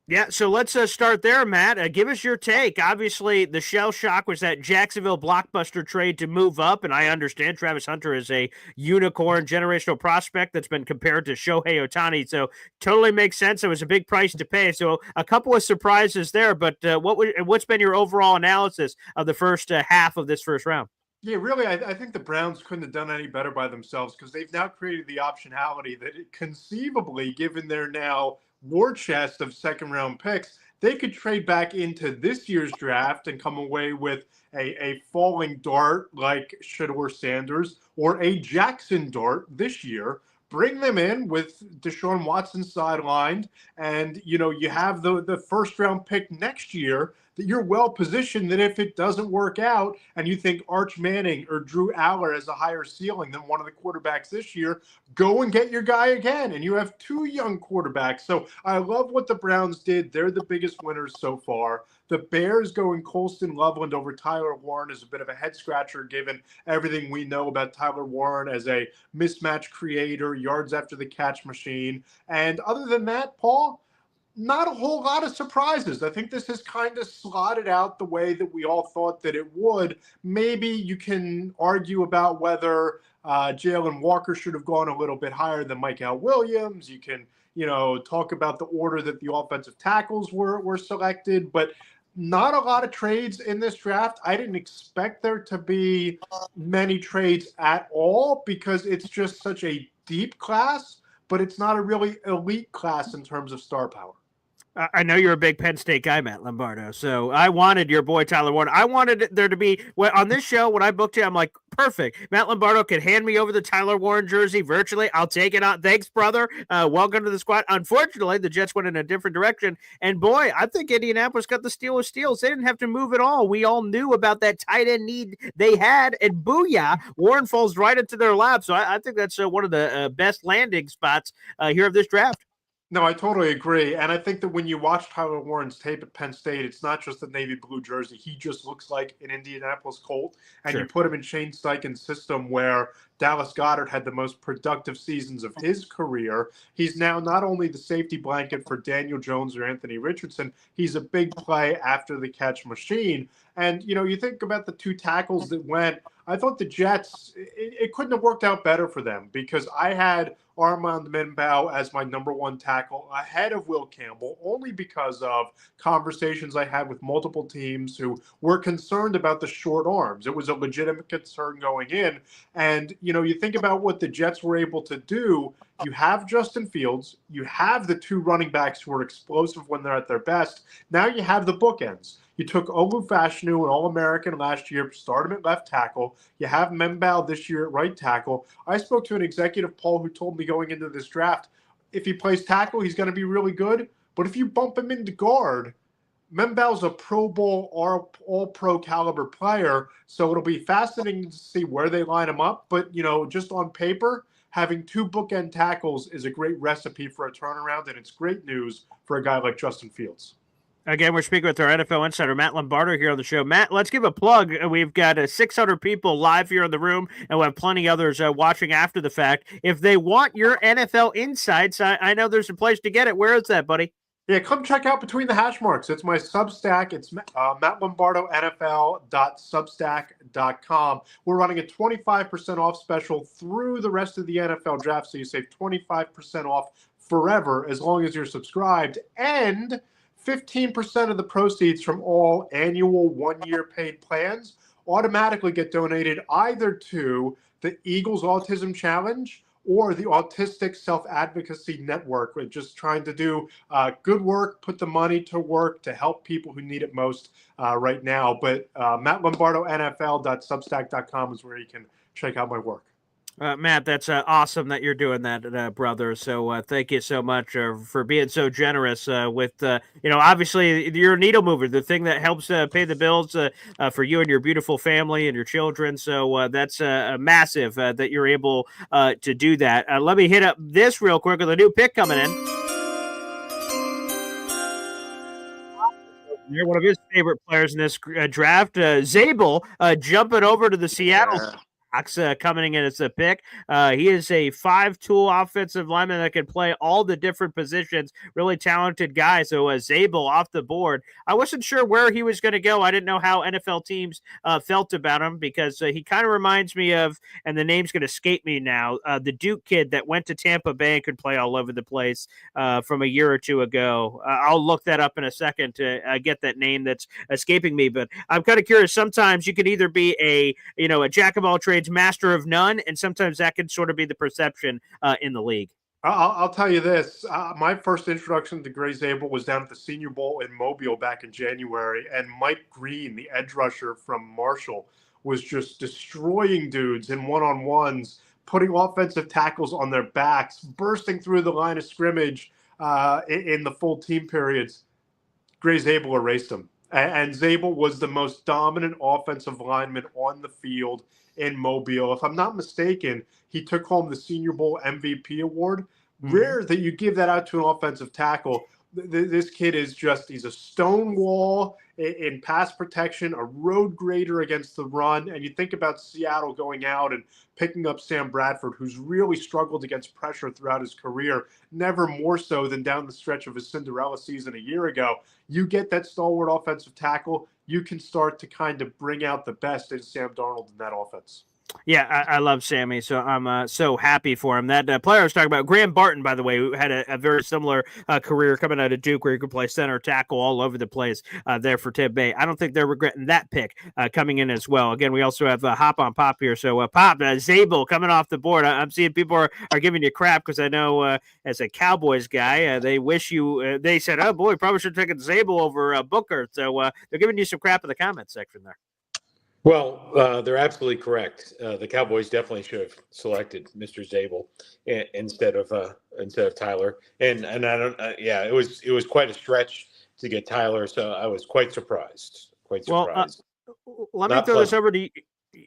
Yeah, so let's start there, Matt. Give us your take. Obviously, the shell shock was that Jacksonville blockbuster trade to move up, and I understand Travis Hunter is a unicorn generational prospect that's been compared to Shohei Ohtani, so totally makes sense. It was a big price to pay, so a couple of surprises there, but what's been your overall analysis of the first half of this first round? Yeah, really, I think the Browns couldn't have done any better by themselves because they've now created the optionality that conceivably, given their now war chest of second-round picks, they could trade back into this year's draft and come away with a falling dart like Shedeur Sanders or a Jackson dart this year. Bring them in with Deshaun Watson sidelined, and you have the first round pick next year that you're well positioned that if it doesn't work out and you think Arch Manning or Drew Aller has a higher ceiling than one of the quarterbacks this year, go and get your guy again. And you have 2 young quarterbacks. So I love what the Browns did. They're the biggest winners so far. The Bears going Colston Loveland over Tyler Warren is a bit of a head scratcher given everything we know about Tyler Warren as a mismatch creator, yards after the catch machine. And other than that, Paul, not a whole lot of surprises. I think this has kind of slotted out the way that we all thought that it would. Maybe you can argue about whether Jalen Walker should have gone a little bit higher than Mike Williams. You can, talk about the order that the offensive tackles were selected, but not a lot of trades in this draft. I didn't expect there to be many trades at all because it's just such a deep class, but it's not a really elite class in terms of star power. I know you're a big Penn State guy, Matt Lombardo. So I wanted your boy Tyler Warren. I wanted there to be on this show when I booked you. I'm like, perfect. Matt Lombardo could hand me over the Tyler Warren jersey virtually. I'll take it on. Thanks, brother. Welcome to the squad. Unfortunately, the Jets went in a different direction. And boy, I think Indianapolis got the steal of steals. They didn't have to move at all. We all knew about that tight end need they had, and booyah, Warren falls right into their lap. So I think that's one of the best landing spots here of this draft. No, I totally agree. And I think that when you watch Tyler Warren's tape at Penn State, it's not just the navy blue jersey. He just looks like an Indianapolis Colt. And you put him in Shane Steichen's system where Dallas Goedert had the most productive seasons of his career. He's now not only the safety blanket for Daniel Jones or Anthony Richardson, he's a big play after the catch machine. And, you think about the 2 tackles that went. I thought the Jets, it couldn't have worked out better for them because I had Armand Minbow as my number 1 tackle ahead of Will Campbell, only because of conversations I had with multiple teams who were concerned about the short arms. It was a legitimate concern going in. And, you think about what the Jets were able to do. You have Justin Fields. You have the 2 running backs who are explosive when they're at their best. Now you have the bookends. You took Olu Fashanu, an All-American last year, started him at left tackle. You have Minbow this year at right tackle. I spoke to an executive, Paul, who told me going into this draft, if he plays tackle, he's going to be really good. But if you bump him into guard, Minbow's a Pro Bowl or all-pro caliber player, so it'll be fascinating to see where they line him up. But, just on paper, having 2 bookend tackles is a great recipe for a turnaround, and it's great news for a guy like Justin Fields. Again, we're speaking with our NFL insider, Matt Lombardo, here on the show. Matt, let's give a plug. We've got 600 people live here in the room, and we'll have plenty others watching after the fact. If they want your NFL insights, I know there's a place to get it. Where is that, buddy? Yeah, come check out Between the Hash Marks. It's my Substack. It's mattlombardo.nfl.substack.com. We're running a 25% off special through the rest of the NFL draft, so you save 25% off forever as long as you're subscribed. And 15% of the proceeds from all annual 1-year paid plans automatically get donated either to the Eagles Autism Challenge or the Autistic Self-Advocacy Network. We're just trying to do good work, put the money to work to help people who need it most right now. But mattlombardo.nfl.substack.com is where you can check out my work. Matt, that's awesome that you're doing that, brother. So thank you so much for being so generous with, obviously you're a needle mover, the thing that helps pay the bills for you and your beautiful family and your children. So that's massive that you're able to do that. Let me hit up this real quick with a new pick coming in. You're one of his favorite players in this draft, Zabel, jumping over to the Seattle coming in as a pick. He is a 5-tool offensive lineman that can play all the different positions. Really talented guy. So Zabel off the board. I wasn't sure where he was going to go. I didn't know how NFL teams felt about him because he kind of reminds me of, and the name's going to escape me now, the Duke kid that went to Tampa Bay and could play all over the place from a year or two ago. I'll look that up in a second to get that name that's escaping me. But I'm kind of curious. Sometimes you can either be a jack of all trades, master of none, and sometimes that can sort of be the perception in the league. I'll tell you this. My first introduction to Gray Zabel was down at the Senior Bowl in Mobile back in January, and Mike Green, the edge rusher from Marshall, was just destroying dudes in one-on-ones, putting offensive tackles on their backs, bursting through the line of scrimmage in the full team periods. Gray Zabel erased him. And Zabel was the most dominant offensive lineman on the field in Mobile. If I'm not mistaken, he took home the Senior Bowl MVP award. Rare that you give that out to an offensive tackle. This kid is he's a stone wall in pass protection, a road grader against the run. And you think about Seattle going out and picking up Sam Bradford, who's really struggled against pressure throughout his career, never more so than down the stretch of his Cinderella season a year ago. You get that stalwart offensive tackle, you can start to kind of bring out the best in Sam Darnold in that offense. Yeah, I love Sammy, so I'm so happy for him. That player I was talking about, Graham Barton, by the way, who had a very similar career coming out of Duke, where he could play center, tackle all over the place there for Tampa Bay. I don't think they're regretting that pick coming in as well. Again, we also have Hop on Pop here. So, Pop, Zabel coming off the board. I'm seeing people are giving you crap because I know as a Cowboys guy, they wish you, they said, oh boy, probably should have taken Zabel over Booker. So they're giving you some crap in the comments section there. Well, they're absolutely correct. The Cowboys definitely should have selected Mr. Zabel instead of Tyler. And I don't. Yeah, it was quite a stretch to get Tyler, so I was quite surprised. Well, let me throw this over to you.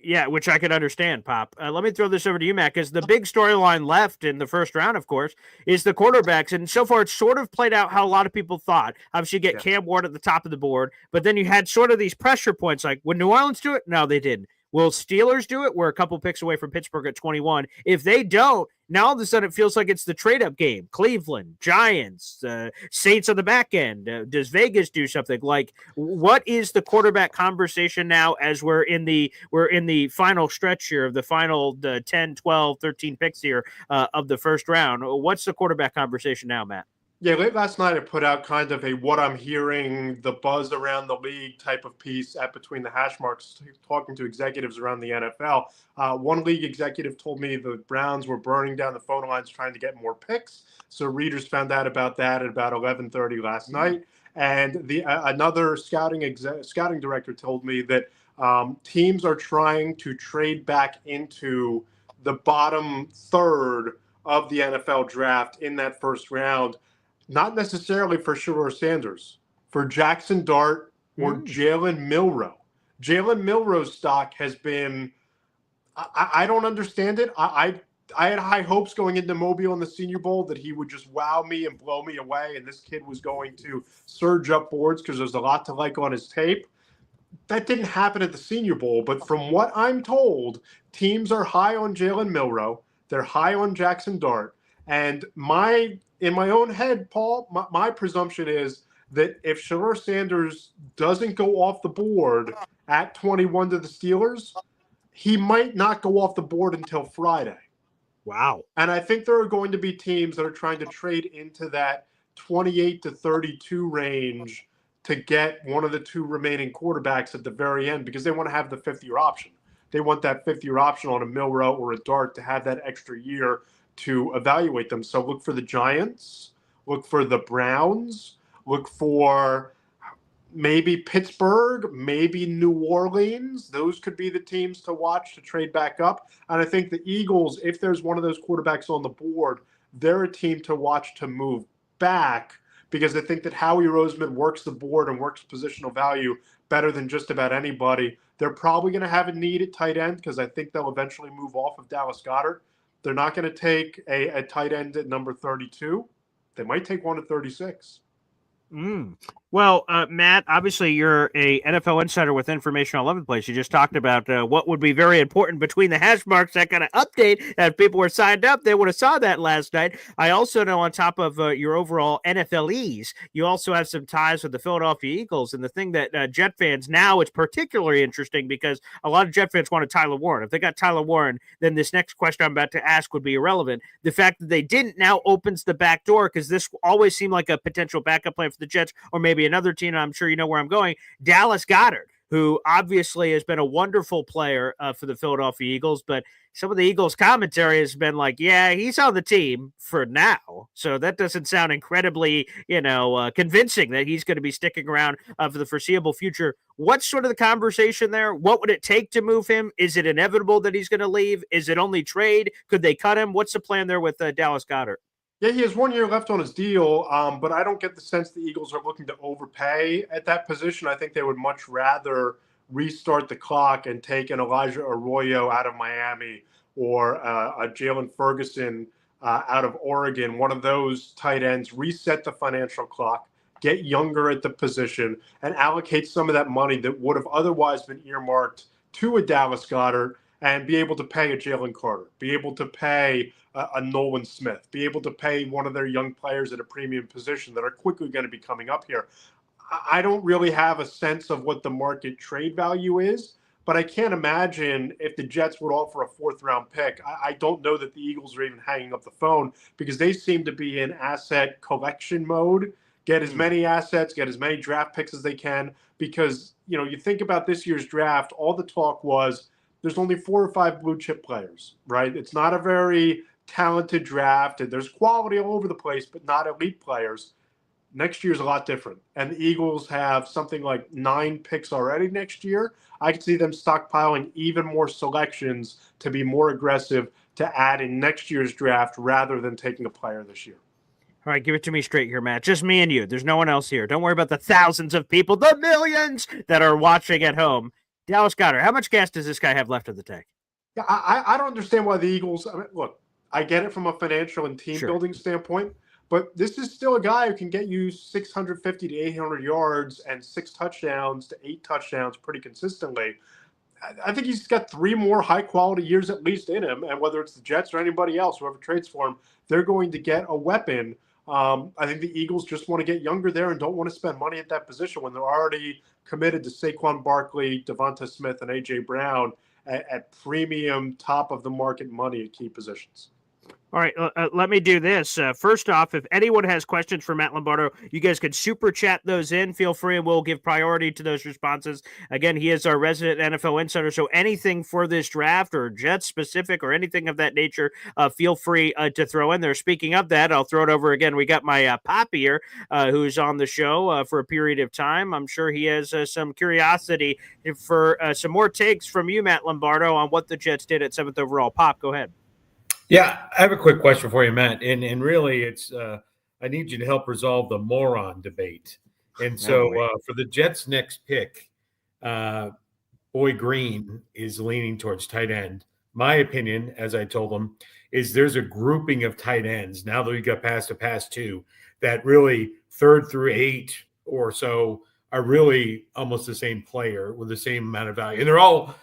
Yeah, which I could understand, Pop. Let me throw this over to you, Matt, because the big storyline left in the first round, of course, is the quarterbacks. And so far, it's sort of played out how a lot of people thought. Obviously, you get Cam Ward at the top of the board, but then you had sort of these pressure points like, would New Orleans do it? No, they didn't. Will Steelers do it? We're a couple picks away from Pittsburgh at 21. If they don't, now all of a sudden it feels like it's the trade-up game. Cleveland, Giants, Saints on the back end. Does Vegas do something? Like, what is the quarterback conversation now as we're in the final stretch here of the final 10, 12, 13 picks here of the first round? What's the quarterback conversation now, Matt? Yeah, late last night I put out kind of a what I'm hearing, the buzz around the league type of piece at Between the Hash Marks, talking to executives around the NFL. One league executive told me the Browns were burning down the phone lines trying to get more picks. So readers found out about that at about 11:30 last night. And another scouting director told me that teams are trying to trade back into the bottom third of the NFL draft in that first round. Not necessarily for Shedeur Sanders, for Jackson Dart or Jalen Milroe. Jalen Milroe's stock has been, I don't understand it. I had high hopes going into Mobile in the Senior Bowl that he would just wow me and blow me away, and this kid was going to surge up boards because there's a lot to like on his tape. That didn't happen at the Senior Bowl, but from what I'm told, teams are high on Jalen Milroe. They're high on Jackson Dart. And in my own head, Paul, my presumption is that if Shedeur Sanders doesn't go off the board at 21 to the Steelers, he might not go off the board until Friday. Wow. And I think there are going to be teams that are trying to trade into that 28 to 32 range to get one of the two remaining quarterbacks at the very end because they want to have the fifth-year option. They want that fifth-year option on a Milroe or a Dart to have that extra year to evaluate them. So look for the Giants, look for the Browns, look for maybe Pittsburgh, maybe New Orleans. Those could be the teams to watch to trade back up. And I think the Eagles, if there's one of those quarterbacks on the board, they're a team to watch to move back because I think that Howie Roseman works the board and works positional value better than just about anybody. They're probably going to have a need at tight end because I think they'll eventually move off of Dallas Goedert. They're not going to take a tight end at number 32. They might take one at 36. Well, Matt, obviously you're a NFL insider with information all over the place. You just talked about what would be very important between the hash marks, that kind of update. If people were signed up, they would have saw that last night. I also know on top of your overall NFLese, you also have some ties with the Philadelphia Eagles. And the thing that Jet fans, now it's particularly interesting because a lot of Jet fans wanted Tyler Warren. If they got Tyler Warren, then this next question I'm about to ask would be irrelevant. The fact that they didn't now opens the back door because this always seemed like a potential backup plan for the Jets or maybe another team. I'm sure you know where I'm going. Dallas Goedert, who obviously has been a wonderful player for the Philadelphia Eagles, but some of the Eagles commentary has been like, yeah, he's on the team for now. So that doesn't sound incredibly, convincing that he's going to be sticking around for the foreseeable future. What's sort of the conversation there? What would it take to move him? Is it inevitable that he's going to leave? Is it only trade? Could they cut him? What's the plan there with Dallas Goedert? Yeah, he has 1 year left on his deal, but I don't get the sense the Eagles are looking to overpay at that position. I think they would much rather restart the clock and take an Elijah Arroyo out of Miami or a Jalen Ferguson out of Oregon, one of those tight ends, reset the financial clock, get younger at the position, and allocate some of that money that would have otherwise been earmarked to a Dallas Goedert and be able to pay a Jalen Carter, be able to pay a Nolan Smith, be able to pay one of their young players at a premium position that are quickly going to be coming up here. I don't really have a sense of what the market trade value is, but I can't imagine if the Jets would offer a 4th-round pick. I don't know that the Eagles are even hanging up the phone because they seem to be in asset collection mode. Get as many assets, get as many draft picks as they can because, you think about this year's draft, all the talk was there's only 4 or 5 blue chip players, right? It's not a very talented draft, and there's quality all over the place, but not elite players. Next year's a lot different. And the Eagles have something like 9 picks already next year. I could see them stockpiling even more selections to be more aggressive to add in next year's draft rather than taking a player this year. All right, give it to me straight here, Matt. Just me and you. There's no one else here. Don't worry about the thousands of people, the millions that are watching at home. Dallas Goedert, how much gas does this guy have left in the tank? Yeah, I don't understand why the Eagles. Look, I get it from a financial and team building standpoint, but this is still a guy who can get you 650 to 800 yards and 6 touchdowns to 8 touchdowns pretty consistently. I think he's got 3 more high-quality years at least in him, and whether it's the Jets or anybody else, whoever trades for him, they're going to get a weapon. I think the Eagles just want to get younger there and don't want to spend money at that position when they're already committed to Saquon Barkley, Devonta Smith, and A.J. Brown at premium top-of-the-market money at key positions. All right, let me do this. First off, if anyone has questions for Matt Lombardo, you guys could super chat those in. Feel free, and we'll give priority to those responses. Again, he is our resident NFL insider, so anything for this draft or Jets specific or anything of that nature, feel free to throw in there. Speaking of that, I'll throw it over again. We got my Pop here, who's on the show for a period of time. I'm sure he has some curiosity for some more takes from you, Matt Lombardo, on what the Jets did at 7th overall. Pop, go ahead. Yeah, I have a quick question for you, Matt. And really, it's I need you to help resolve the moron debate. And so for the Jets' next pick, Boy Green is leaning towards tight end. My opinion, as I told them, is there's a grouping of tight ends now that we got past the past 2 that really 3rd through 8 or so are really almost the same player with the same amount of value. And they're all,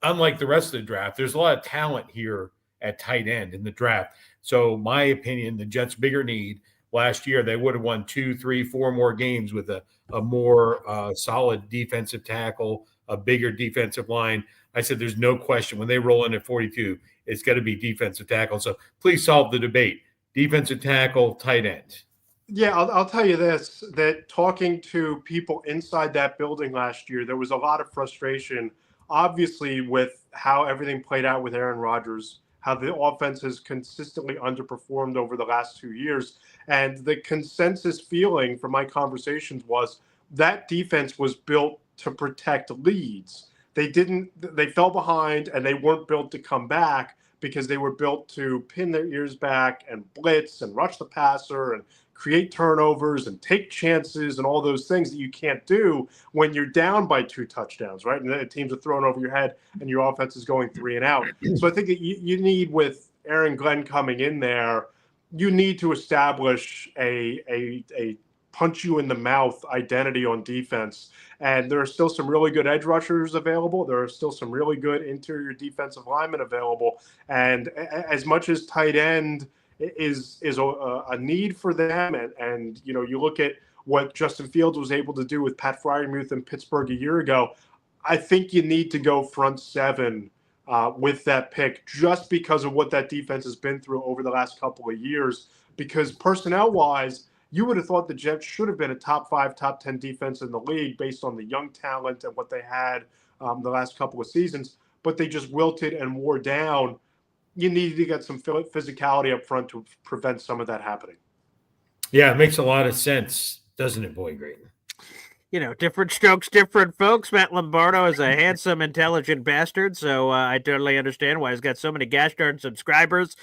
unlike the rest of the draft, there's a lot of talent here at tight end in the draft. So my opinion, the Jets' bigger need last year, they would have won 2, 3, 4 more games with a more solid defensive tackle, a bigger defensive line. I said there's no question when they roll in at 42, it's got to be defensive tackle. So please solve the debate. Defensive tackle, tight end. Yeah, I'll tell you this, that talking to people inside that building last year, there was a lot of frustration, obviously, with how everything played out with Aaron Rodgers, how the offense has consistently underperformed over the last 2 years. And the consensus feeling from my conversations was that defense was built to protect leads. They fell behind and they weren't built to come back because they were built to pin their ears back and blitz and rush the passer and create turnovers and take chances and all those things that you can't do when you're down by 2 touchdowns, right? And the teams are thrown over your head and your offense is going 3 and out. So I think that you need, with Aaron Glenn coming in there, you need to establish a punch you in the mouth identity on defense. And there are still some really good edge rushers available. There are still some really good interior defensive linemen available. And as much as tight end is a need for them, and you look at what Justin Fields was able to do with Pat Freiermuth in Pittsburgh a year ago, I think you need to go front 7 with that pick just because of what that defense has been through over the last couple of years. Because personnel-wise, you would have thought the Jets should have been a top 5, top 10 defense in the league based on the young talent and what they had the last couple of seasons, but they just wilted and wore down. You need to get some physicality up front to prevent some of that happening. Yeah, it makes a lot of sense, doesn't it, Boy Green? different strokes, different folks. Matt Lombardo is a handsome, intelligent bastard, so I totally understand why he's got so many gosh darn subscribers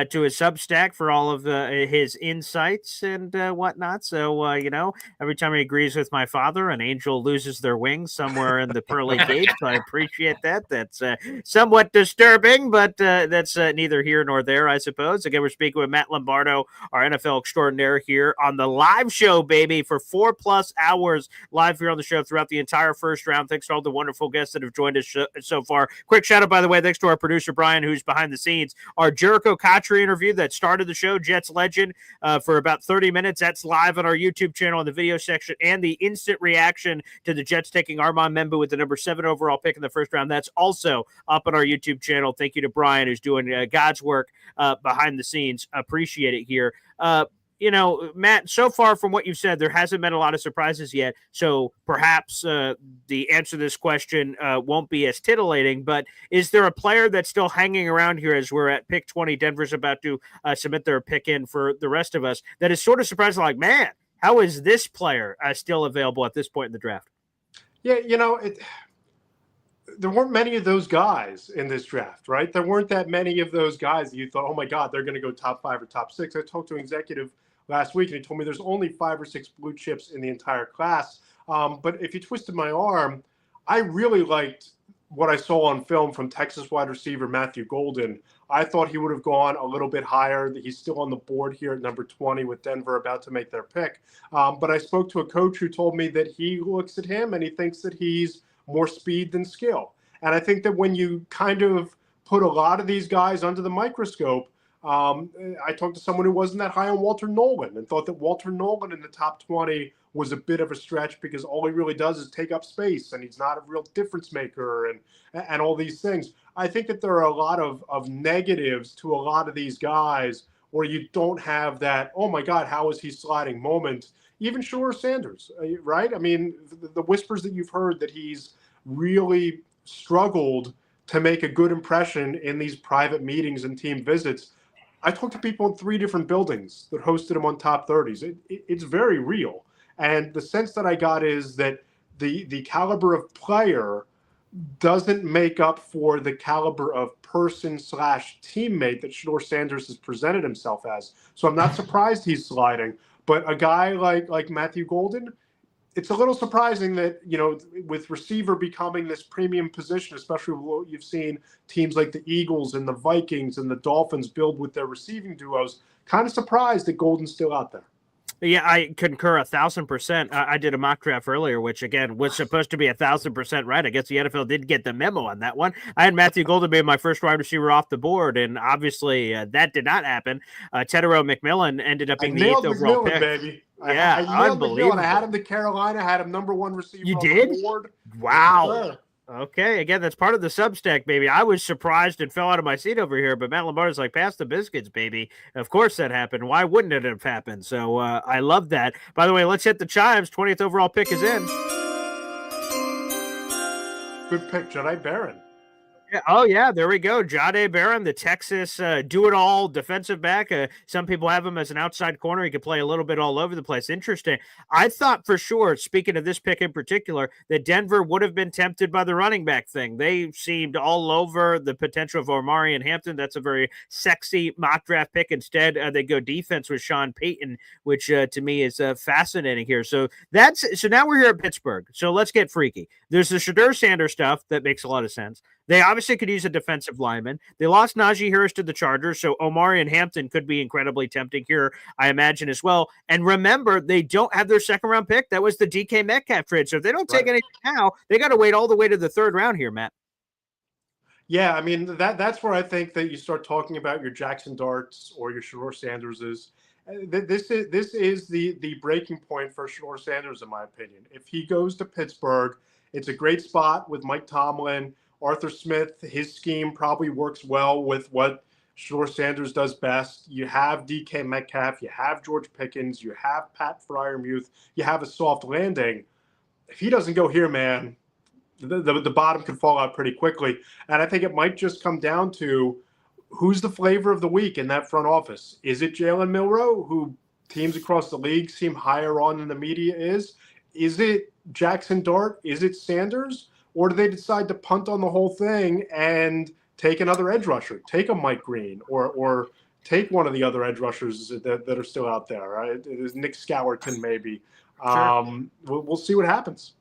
to his Substack for all of his insights and whatnot. So, every time he agrees with my father, an angel loses their wings somewhere in the pearly gates. I appreciate that. That's somewhat disturbing, but that's neither here nor there, I suppose. Again, we're speaking with Matt Lombardo, our NFL extraordinaire, here on the live show, baby, for 4+ hours live here on the show throughout the entire first round. Thanks to all the wonderful guests that have joined us so far. Quick shout out, by the way, thanks to our producer, Brian, who's behind the scenes. Our Jericho Cotchery interview that started the show, Jets legend, for about 30 minutes. That's live on our YouTube channel in the video section, and the instant reaction to the Jets taking Armand Membu with the number 7 overall pick in the first round. That's also up on our YouTube channel. Thank you to Brian, who's doing God's work behind the scenes. Appreciate it here. Matt, so far from what you've said, there hasn't been a lot of surprises yet. So perhaps the answer to this question won't be as titillating, but is there a player that's still hanging around here as we're at pick 20? Denver's about to submit their pick in for the rest of us. That is sort of surprising. Like, man, how is this player still available at this point in the draft? Yeah, there weren't many of those guys in this draft, right? There weren't that many of those guys that you thought, oh my God, they're going to go top 5 or top 6. I talked to an executive last week, and he told me there's only 5 or 6 blue chips in the entire class. But if you twisted my arm, I really liked what I saw on film from Texas wide receiver Matthew Golden. I thought he would have gone a little bit higher. He's still on the board here at number 20 with Denver about to make their pick. But I spoke to a coach who told me that he looks at him and he thinks that he's more speed than skill. And I think that when you kind of put a lot of these guys under the microscope, I talked to someone who wasn't that high on Walter Nolan and thought that Walter Nolan in the top 20 was a bit of a stretch because all he really does is take up space and he's not a real difference maker and all these things. I think that there are a lot of negatives to a lot of these guys where you don't have that, oh my God, how is he sliding moment. Even Shedeur Sanders, right? I mean, the whispers that you've heard that he's really struggled to make a good impression in these private meetings and team visits. I talked to people in 3 different buildings that hosted him on top 30s. It's very real. And the sense that I got is that the caliber of player doesn't make up for the caliber of person/teammate that Shedeur Sanders has presented himself as. So I'm not surprised he's sliding. But a guy like Matthew Golden, it's a little surprising that, with receiver becoming this premium position, especially what you've seen teams like the Eagles and the Vikings and the Dolphins build with their receiving duos, kind of surprised that Golden's still out there. Yeah, I concur 1,000%. I did a mock draft earlier, which again was supposed to be 1,000% right. I guess the NFL did get the memo on that one. I had Matthew Golden be my first wide receiver off the board, and obviously that did not happen. Tedero McMillan ended up being the 8th overall pick. Baby. Yeah, I unbelievable. I had him to Carolina, had him number 1 receiver. You did? The board. Wow. Yeah. Okay, again, that's part of the Substack, baby. I was surprised and fell out of my seat over here, but Matt Lombardo's like, pass the biscuits, baby. Of course that happened. Why wouldn't it have happened? So I love that. By the way, let's hit the chimes. 20th overall pick is in. Good pick, Jahdae Barron. Yeah, oh, yeah, there we go. Jahdae Barron, the Texas do-it-all defensive back. Some people have him as an outside corner. He could play a little bit all over the place. Interesting. I thought for sure, speaking of this pick in particular, that Denver would have been tempted by the running back thing. They seemed all over the potential of Omarion Hampton. That's a very sexy mock draft pick. Instead, they go defense with Sean Payton, which to me is fascinating here. So now we're here at Pittsburgh. So let's get freaky. There's the Shedeur Sanders stuff that makes a lot of sense. They obviously could use a defensive lineman. They lost Najee Harris to the Chargers, so Omarion Hampton could be incredibly tempting here, I imagine, as well. And remember, they don't have their second-round pick. That was the DK Metcalf trade. So if they don't take anything now, they got to wait all the way to the 3rd round here, Matt. Yeah, I mean, that's where I think that you start talking about your Jackson Darts or your Shedeur Sanderses. This is the breaking point for Shedeur Sanders, in my opinion. If he goes to Pittsburgh, it's a great spot with Mike Tomlin. Arthur Smith, his scheme probably works well with what Shedeur Sanders does best. You have DK Metcalf, you have George Pickens, you have Pat Freiermuth, you have a soft landing. If he doesn't go here, man, the bottom could fall out pretty quickly. And I think it might just come down to who's the flavor of the week in that front office. Is it Jalen Milroe, who teams across the league seem higher on than the media is? is it Jackson Dart? Is it Sanders? Or do they decide to punt on the whole thing and take another edge rusher, take a Mike Green, or take one of the other edge rushers that are still out there? Right? It is Nick Scourton, maybe. Sure. We'll see what happens.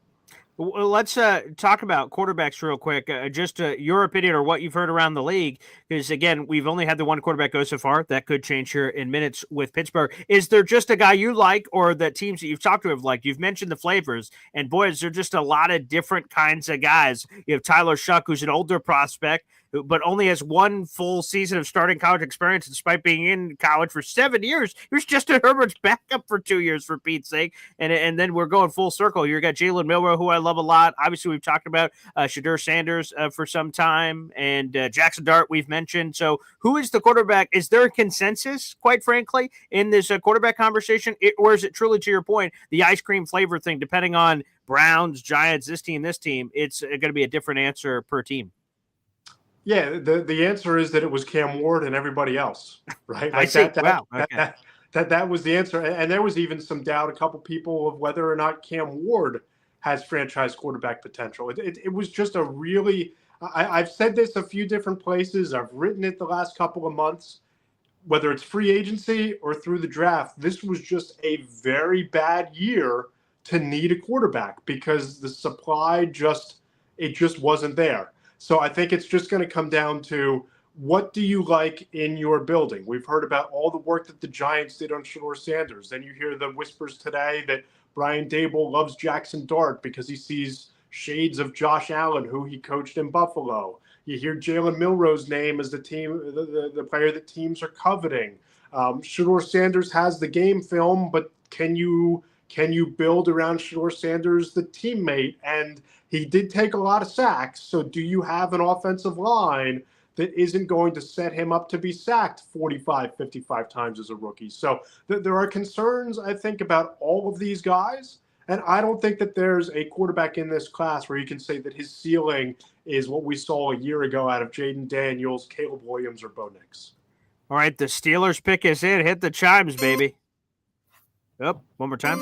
Well, let's talk about quarterbacks real quick. Just your opinion or what you've heard around the league, because again, we've only had the one quarterback go so far. That could change here in minutes with Pittsburgh. Is there just a guy you like, or the teams that you've talked to have liked? You've mentioned the flavors, and boy, is there just a lot of different kinds of guys. You have Tyler Shuck, who's an older prospect, but only has one full season of starting college experience despite being in college for 7 years. He was Justin Herbert's backup for 2 years, for Pete's sake. And then we're going full circle. You got Jalen Milroe, who I love a lot. Obviously, we've talked about Shadur Sanders for some time, and Jackson Dart we've mentioned. So who is the quarterback? Is there a consensus, quite frankly, in this quarterback conversation? Or is it truly, to your point, the ice cream flavor thing, depending on Browns, Giants, this team, it's going to be a different answer per team? Yeah, the answer is that it was Cam Ward and everybody else, right? I see. Wow. Okay. That was the answer. And there was even some doubt, a couple people, of whether or not Cam Ward has franchise quarterback potential. It was just a really – I've said this a few different places. I've written it the last couple of months. Whether it's free agency or through the draft, this was just a very bad year to need a quarterback because the supply just wasn't there. So I think it's just going to come down to, what do you like in your building? We've heard about all the work that the Giants did on Shadur Sanders. Then you hear the whispers today that Brian Daboll loves Jackson Dart because he sees shades of Josh Allen, who he coached in Buffalo. You hear Jalen Milroe's name as the player that teams are coveting. Shadur Sanders has the game film, but can you build around Shadur Sanders, the teammate? And he did take a lot of sacks. So do you have an offensive line that isn't going to set him up to be sacked 45, 55 times as a rookie? So there are concerns, I think, about all of these guys. And I don't think that there's a quarterback in this class where you can say that his ceiling is what we saw a year ago out of Jaden Daniels, Caleb Williams, or Bo Nix. All right, the Steelers pick is in. Hit the chimes, baby. Oh, one more time.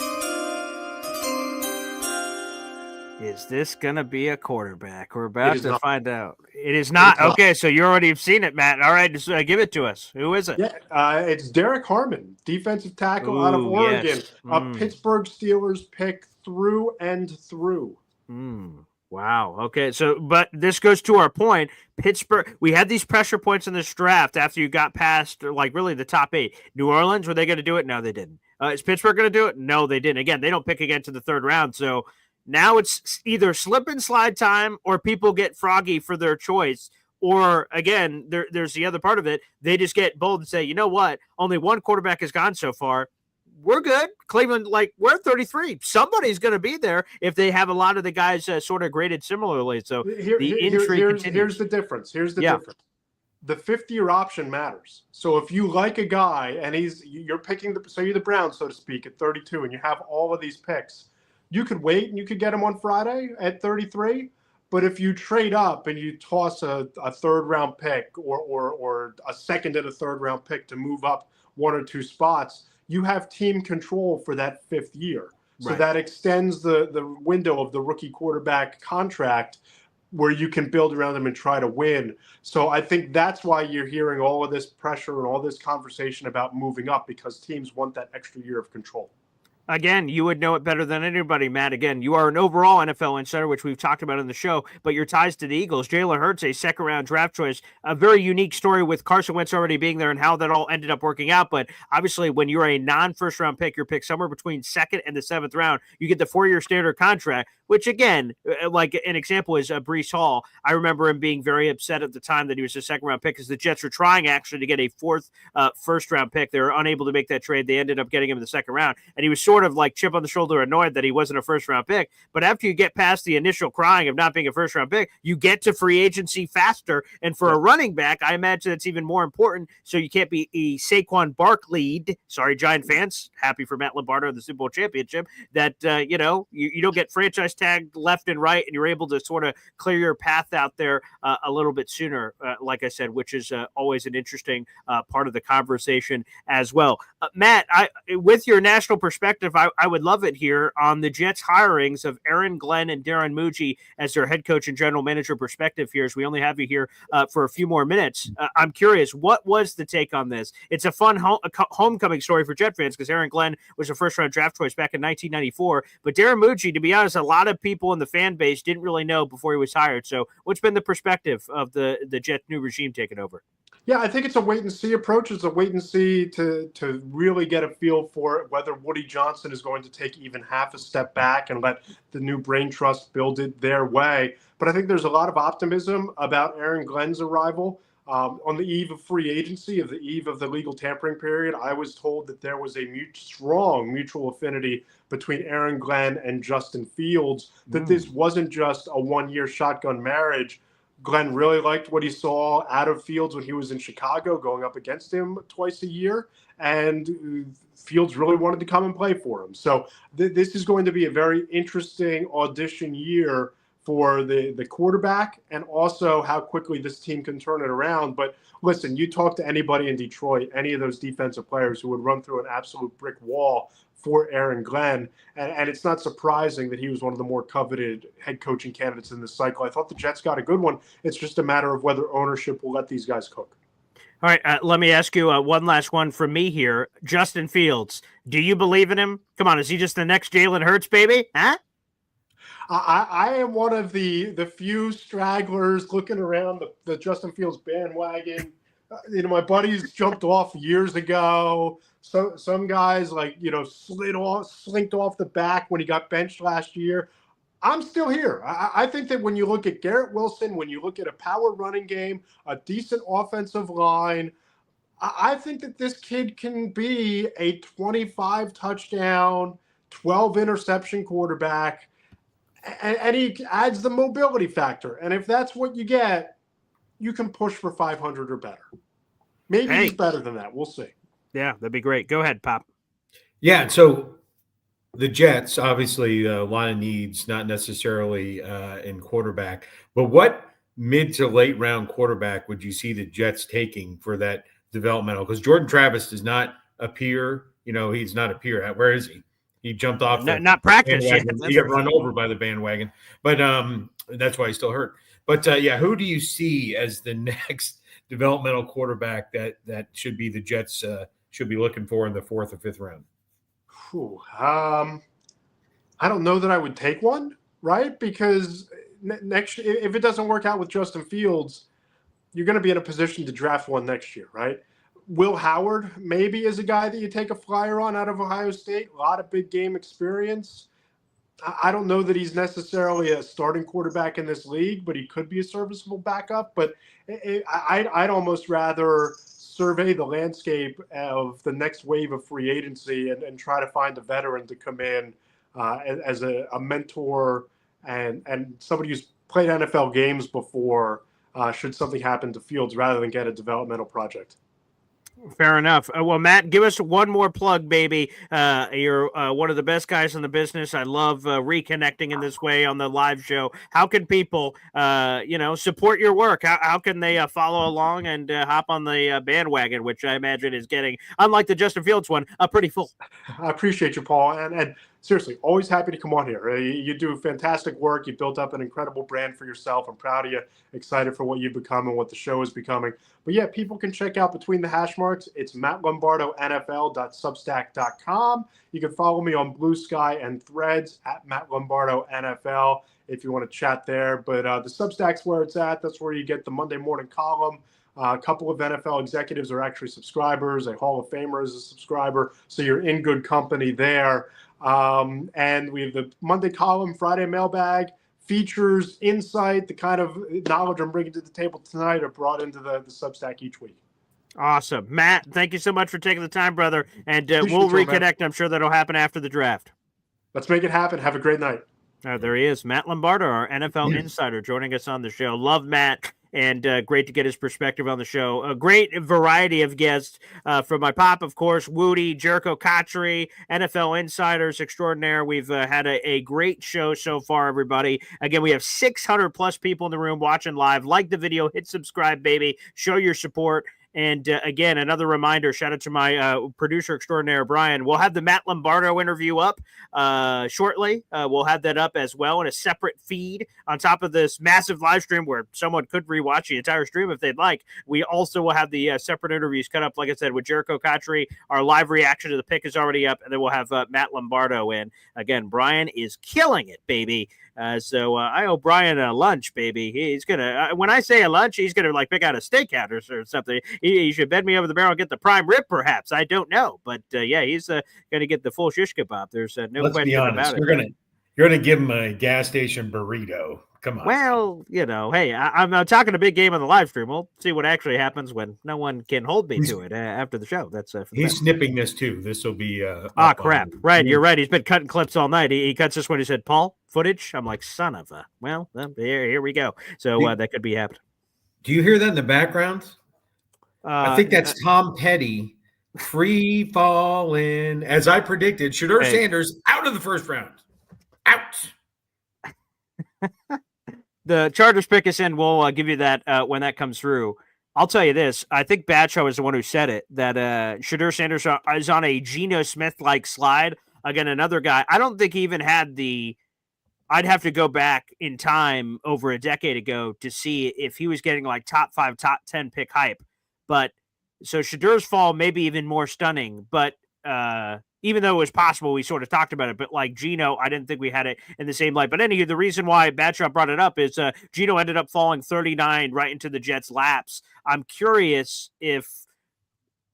Is this going to be a quarterback? We're about to find out. It is not. Okay, so you already have seen it, Matt. All right, just give it to us. Who is it? Yeah, it's Derek Harmon, defensive tackle out of Oregon. Yes. A Pittsburgh Steelers pick through and through. Wow. Okay, so but this goes to our point. Pittsburgh, we had these pressure points in this draft after you got past, like, really the top 8. New Orleans, were they going to do it? No, they didn't. Is Pittsburgh going to do it? No, they didn't. Again, they don't pick again to the 3rd round, so now it's either slip and slide time or people get froggy for their choice. Or, again, there's the other part of it. They just get bold and say, you know what? Only one quarterback has gone so far. We're good. Cleveland, we're 33. Somebody's going to be there if they have a lot of the guys sort of graded similarly. So here's the difference. Here's the difference. The 5th-year option matters. So if you like a guy and you're picking you're the Browns, so to speak, at 32, and you have all of these picks, you could wait and you could get him on Friday at 33. But if you trade up and you toss a 3rd-round pick or a 2nd and a 3rd-round pick to move up 1 or 2 spots, you have team control for that 5th year. So that extends the window of the rookie quarterback contract where you can build around them and try to win. So I think that's why you're hearing all of this pressure and all this conversation about moving up, because teams want that extra year of control. Again, you would know it better than anybody, Matt. Again, you are an overall NFL insider, which we've talked about in the show, but your ties to the Eagles. Jalen Hurts, a 2nd-round draft choice. A very unique story with Carson Wentz already being there and how that all ended up working out. But obviously, when you're a non-first-round pick, you're picked somewhere between 2nd and the 7th round. You get the 4-year standard contract, which, again, like an example is Breece Hall. I remember him being very upset at the time that he was a 2nd-round pick because the Jets were trying actually to get a 4th first-round pick. They were unable to make that trade. They ended up getting him in the 2nd round, and he was sort of like chip on the shoulder annoyed that he wasn't a first-round pick. But after you get past the initial crying of not being a first-round pick, you get to free agency faster. And for a running back, I imagine it's even more important. So you can't be a Saquon Barkley. Sorry, Giant fans. Happy for Matt Lombardo in the Super Bowl championship. That, you don't get franchise tagged left and right, and you're able to sort of clear your path out there a little bit sooner, like I said, which is always an interesting part of the conversation as well. Matt, with your national perspective perspective, I would love it here on the Jets hirings of Aaron Glenn and Darren Muji as their head coach and general manager perspective here, as we only have you here for a few more minutes. I'm curious, what was the take on this? It's a fun homecoming story for Jet fans because Aaron Glenn was a first-round draft choice back in 1994. But Darren Muji, to be honest, a lot of people in the fan base didn't really know before he was hired. So what's been the perspective of the Jet new regime taking over? Yeah, I think it's a wait and see approach. It's a wait and see to really get a feel for whether Woody Johnson is going to take even half a step back and let the new brain trust build it their way. But I think there's a lot of optimism about Aaron Glenn's arrival. On the eve of free agency, of the eve of the legal tampering period, I was told that there was a strong mutual affinity between Aaron Glenn and Justin Fields, that this wasn't just a one-year shotgun marriage. Glenn really liked what he saw out of Fields when he was in Chicago, going up against him twice a year, and Fields really wanted to come and play for him. So this is going to be a very interesting audition year for the quarterback, and also how quickly this team can turn it around. But listen, you talk to anybody in Detroit, any of those defensive players who would run through an absolute brick wall for Aaron Glenn, and it's not surprising that he was one of the more coveted head coaching candidates in this cycle. I thought the Jets got a good one. It's just a matter of whether ownership will let these guys cook. All right, let me ask you one last one from me here. Justin Fields, do you believe in him? Come on, is he just the next Jalen Hurts, baby? Huh? I am one of the few stragglers looking around the Justin Fields bandwagon. My buddies jumped off years ago. So some guys slinked off the back when he got benched last year. I'm still here. I think that when you look at Garrett Wilson, when you look at a power running game, a decent offensive line, I think that this kid can be a 25 touchdown, 12 interception quarterback, and he adds the mobility factor. And if that's what you get, you can push for 500 or better. Maybe he's better than that. We'll see. Yeah, that'd be great. Go ahead, Pop. Yeah, so the Jets, obviously, a lot of needs, not necessarily in quarterback. But what mid to late round quarterback would you see the Jets taking for that developmental? Because Jordan Travis does not appear, he's not appear. Where is he? He jumped off. Not practice yet. He got run over by the bandwagon. But that's why he's still hurt. But, who do you see as the next developmental quarterback that should be the Jets should be looking for in the 4th or 5th round? I don't know that I would take one, right? Because next, if it doesn't work out with Justin Fields, you're going to be in a position to draft one next year, right? Will Howard maybe is a guy that you take a flyer on out of Ohio State. A lot of big game experience. I don't know that he's necessarily a starting quarterback in this league, but he could be a serviceable backup. But I'd almost rather survey the landscape of the next wave of free agency and try to find a veteran to come in as a mentor and somebody who's played NFL games before should something happen to Fields rather than get a developmental project. Fair enough. Well, Matt, give us one more plug, baby. You're one of the best guys in the business. I love reconnecting in this way on the live show. How can people, support your work? How can they follow along and hop on the bandwagon, which I imagine is getting, unlike the Justin Fields one, pretty full. I appreciate you, Paul. And seriously, always happy to come on here. You do fantastic work. You built up an incredible brand for yourself. I'm proud of you. Excited for what you've become and what the show is becoming. But yeah, people can check out Between the Hash Marks. It's mattlombardo.nfl.substack.com. You can follow me on Blue Sky and Threads at mattlombardo.nfl if you want to chat there. But the Substack's where it's at. That's where you get the Monday morning column. A couple of NFL executives are actually subscribers. A Hall of Famer is a subscriber. So you're in good company there. And we have the Monday column, Friday mailbag, features, insight, the kind of knowledge I'm bringing to the table tonight are brought into the Substack each week. Awesome. Matt, thank you so much for taking the time, brother. And we'll reconnect. I'm sure that'll happen after the draft. Let's make it happen. Have a great night. There he is, Matt Lombardo, our NFL insider, joining us on the show. Love Matt, and great to get his perspective on the show. A great variety of guests from my pop, of course, Woody, Jericho Cotchery, NFL insiders extraordinaire. We've had a great show so far, everybody. Again, we have 600 plus people in the room watching live. Like the video, hit subscribe, baby. Show your support. And again, another reminder, shout out to my producer extraordinaire, Brian. We'll have the Matt Lombardo interview up shortly. We'll have that up as well in a separate feed on top of this massive live stream where someone could rewatch the entire stream if they'd like. We also will have the separate interviews cut up, like I said, with Jericho Cotchery. Our live reaction to the pick is already up, and then we'll have Matt Lombardo in. Again, Brian is killing it, baby. So I owe Brian a lunch, baby. He's gonna when I say a lunch, he's gonna like pick out a steakhouse or something. He should bend me over the barrel and get the prime rib, perhaps. I don't know, but yeah, he's gonna get the full shish kebab. There's no Let's question be honest. about it. You're gonna give him a gas station burrito. Come on. Well, hey, I'm talking a big game on the live stream. We'll see what actually happens when no one can hold me to it after the show. That's he's snipping this too. This will be crap. Right, you're right. He's been cutting clips all night. He cuts this when he said Paul footage. I'm like, son of a. Well, here we go. So that could be happening. Do you hear that in the background? I think that's Tom Petty free falling. As I predicted, Shedeur Sanders out of the first round. Out. The Chargers pick us in. We'll give you that when that comes through. I'll tell you this. I think Bacho is the one who said it, that Shedeur Sanders is on a Geno Smith-like slide. Again, another guy. I don't think he even had I'd have to go back in time over a decade ago to see if he was getting like top 5, top 10 pick hype. But so Shedeur's fall may be even more stunning. But even though it was possible, we sort of talked about it. But like Geno, I didn't think we had it in the same light. But anyway, the reason why Batshot brought it up is Geno ended up falling 39 right into the Jets' laps. I'm curious if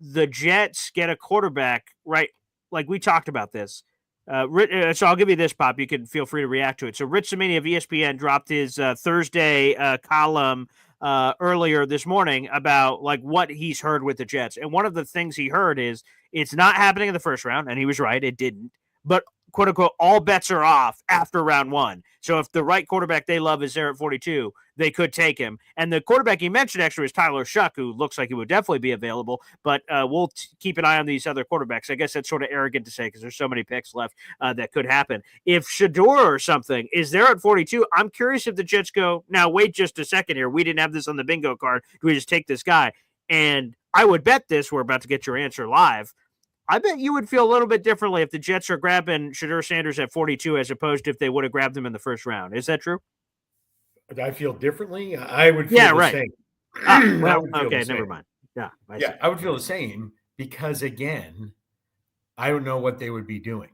the Jets get a quarterback, right? Like we talked about this. So I'll give you this, Pop. You can feel free to react to it. So Rich Cimini of ESPN dropped his Thursday column earlier this morning about like what he's heard with the Jets. And one of the things he heard is it's not happening in the first round. And he was right. It didn't. But quote unquote, all bets are off after round 1. So if the right quarterback they love is there at 42, they could take him. And the quarterback he mentioned actually was Tyler Shuck, who looks like he would definitely be available. But we'll keep an eye on these other quarterbacks. I guess that's sort of arrogant to say because there's so many picks left that could happen. If Shedeur or something is there at 42, I'm curious if the Jets go, now wait just a second here. We didn't have this on the bingo card. Do we just take this guy? And I would bet this. We're about to get your answer live. I bet you would feel a little bit differently if the Jets are grabbing Shedeur Sanders at 42 as opposed to if they would have grabbed him in the first round. Is that true? I feel differently. I would feel the same. Well, okay, never mind. Yeah, I would feel the same because, again, I don't know what they would be doing.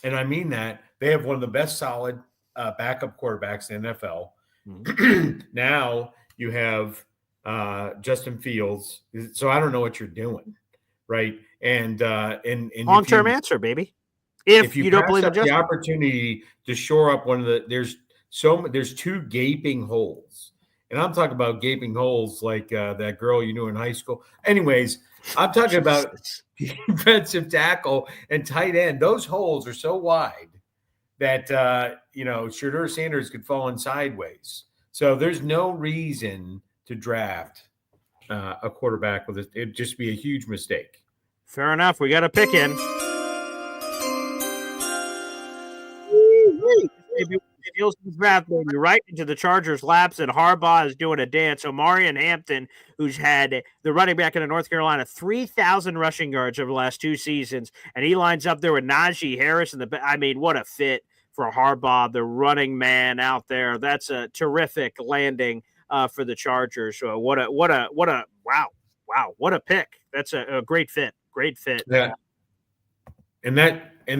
And I mean that. They have one of the best solid backup quarterbacks in the NFL. Mm-hmm. Now you have Justin Fields. So I don't know what you're doing, right? And long-term answer, baby. If you don't believe the opportunity to shore up one of the there's 2 gaping holes, and I'm talking about gaping holes like that girl you knew in high school. Anyways, I'm talking about defensive tackle and tight end. Those holes are so wide that Shedeur Sanders could fall in sideways. So there's no reason to draft a quarterback with it. It'd just be a huge mistake. Fair enough. We got a pick in. Draft baby right into the Chargers' laps, and Harbaugh is doing a dance. Omarion Hampton, who's had the running back in North Carolina, 3,000 rushing yards over the last 2 seasons, and he lines up there with Najee Harris. What a fit for Harbaugh, the running man out there. That's a terrific landing for the Chargers. So what a pick. That's a great fit. Great fit. Yeah. And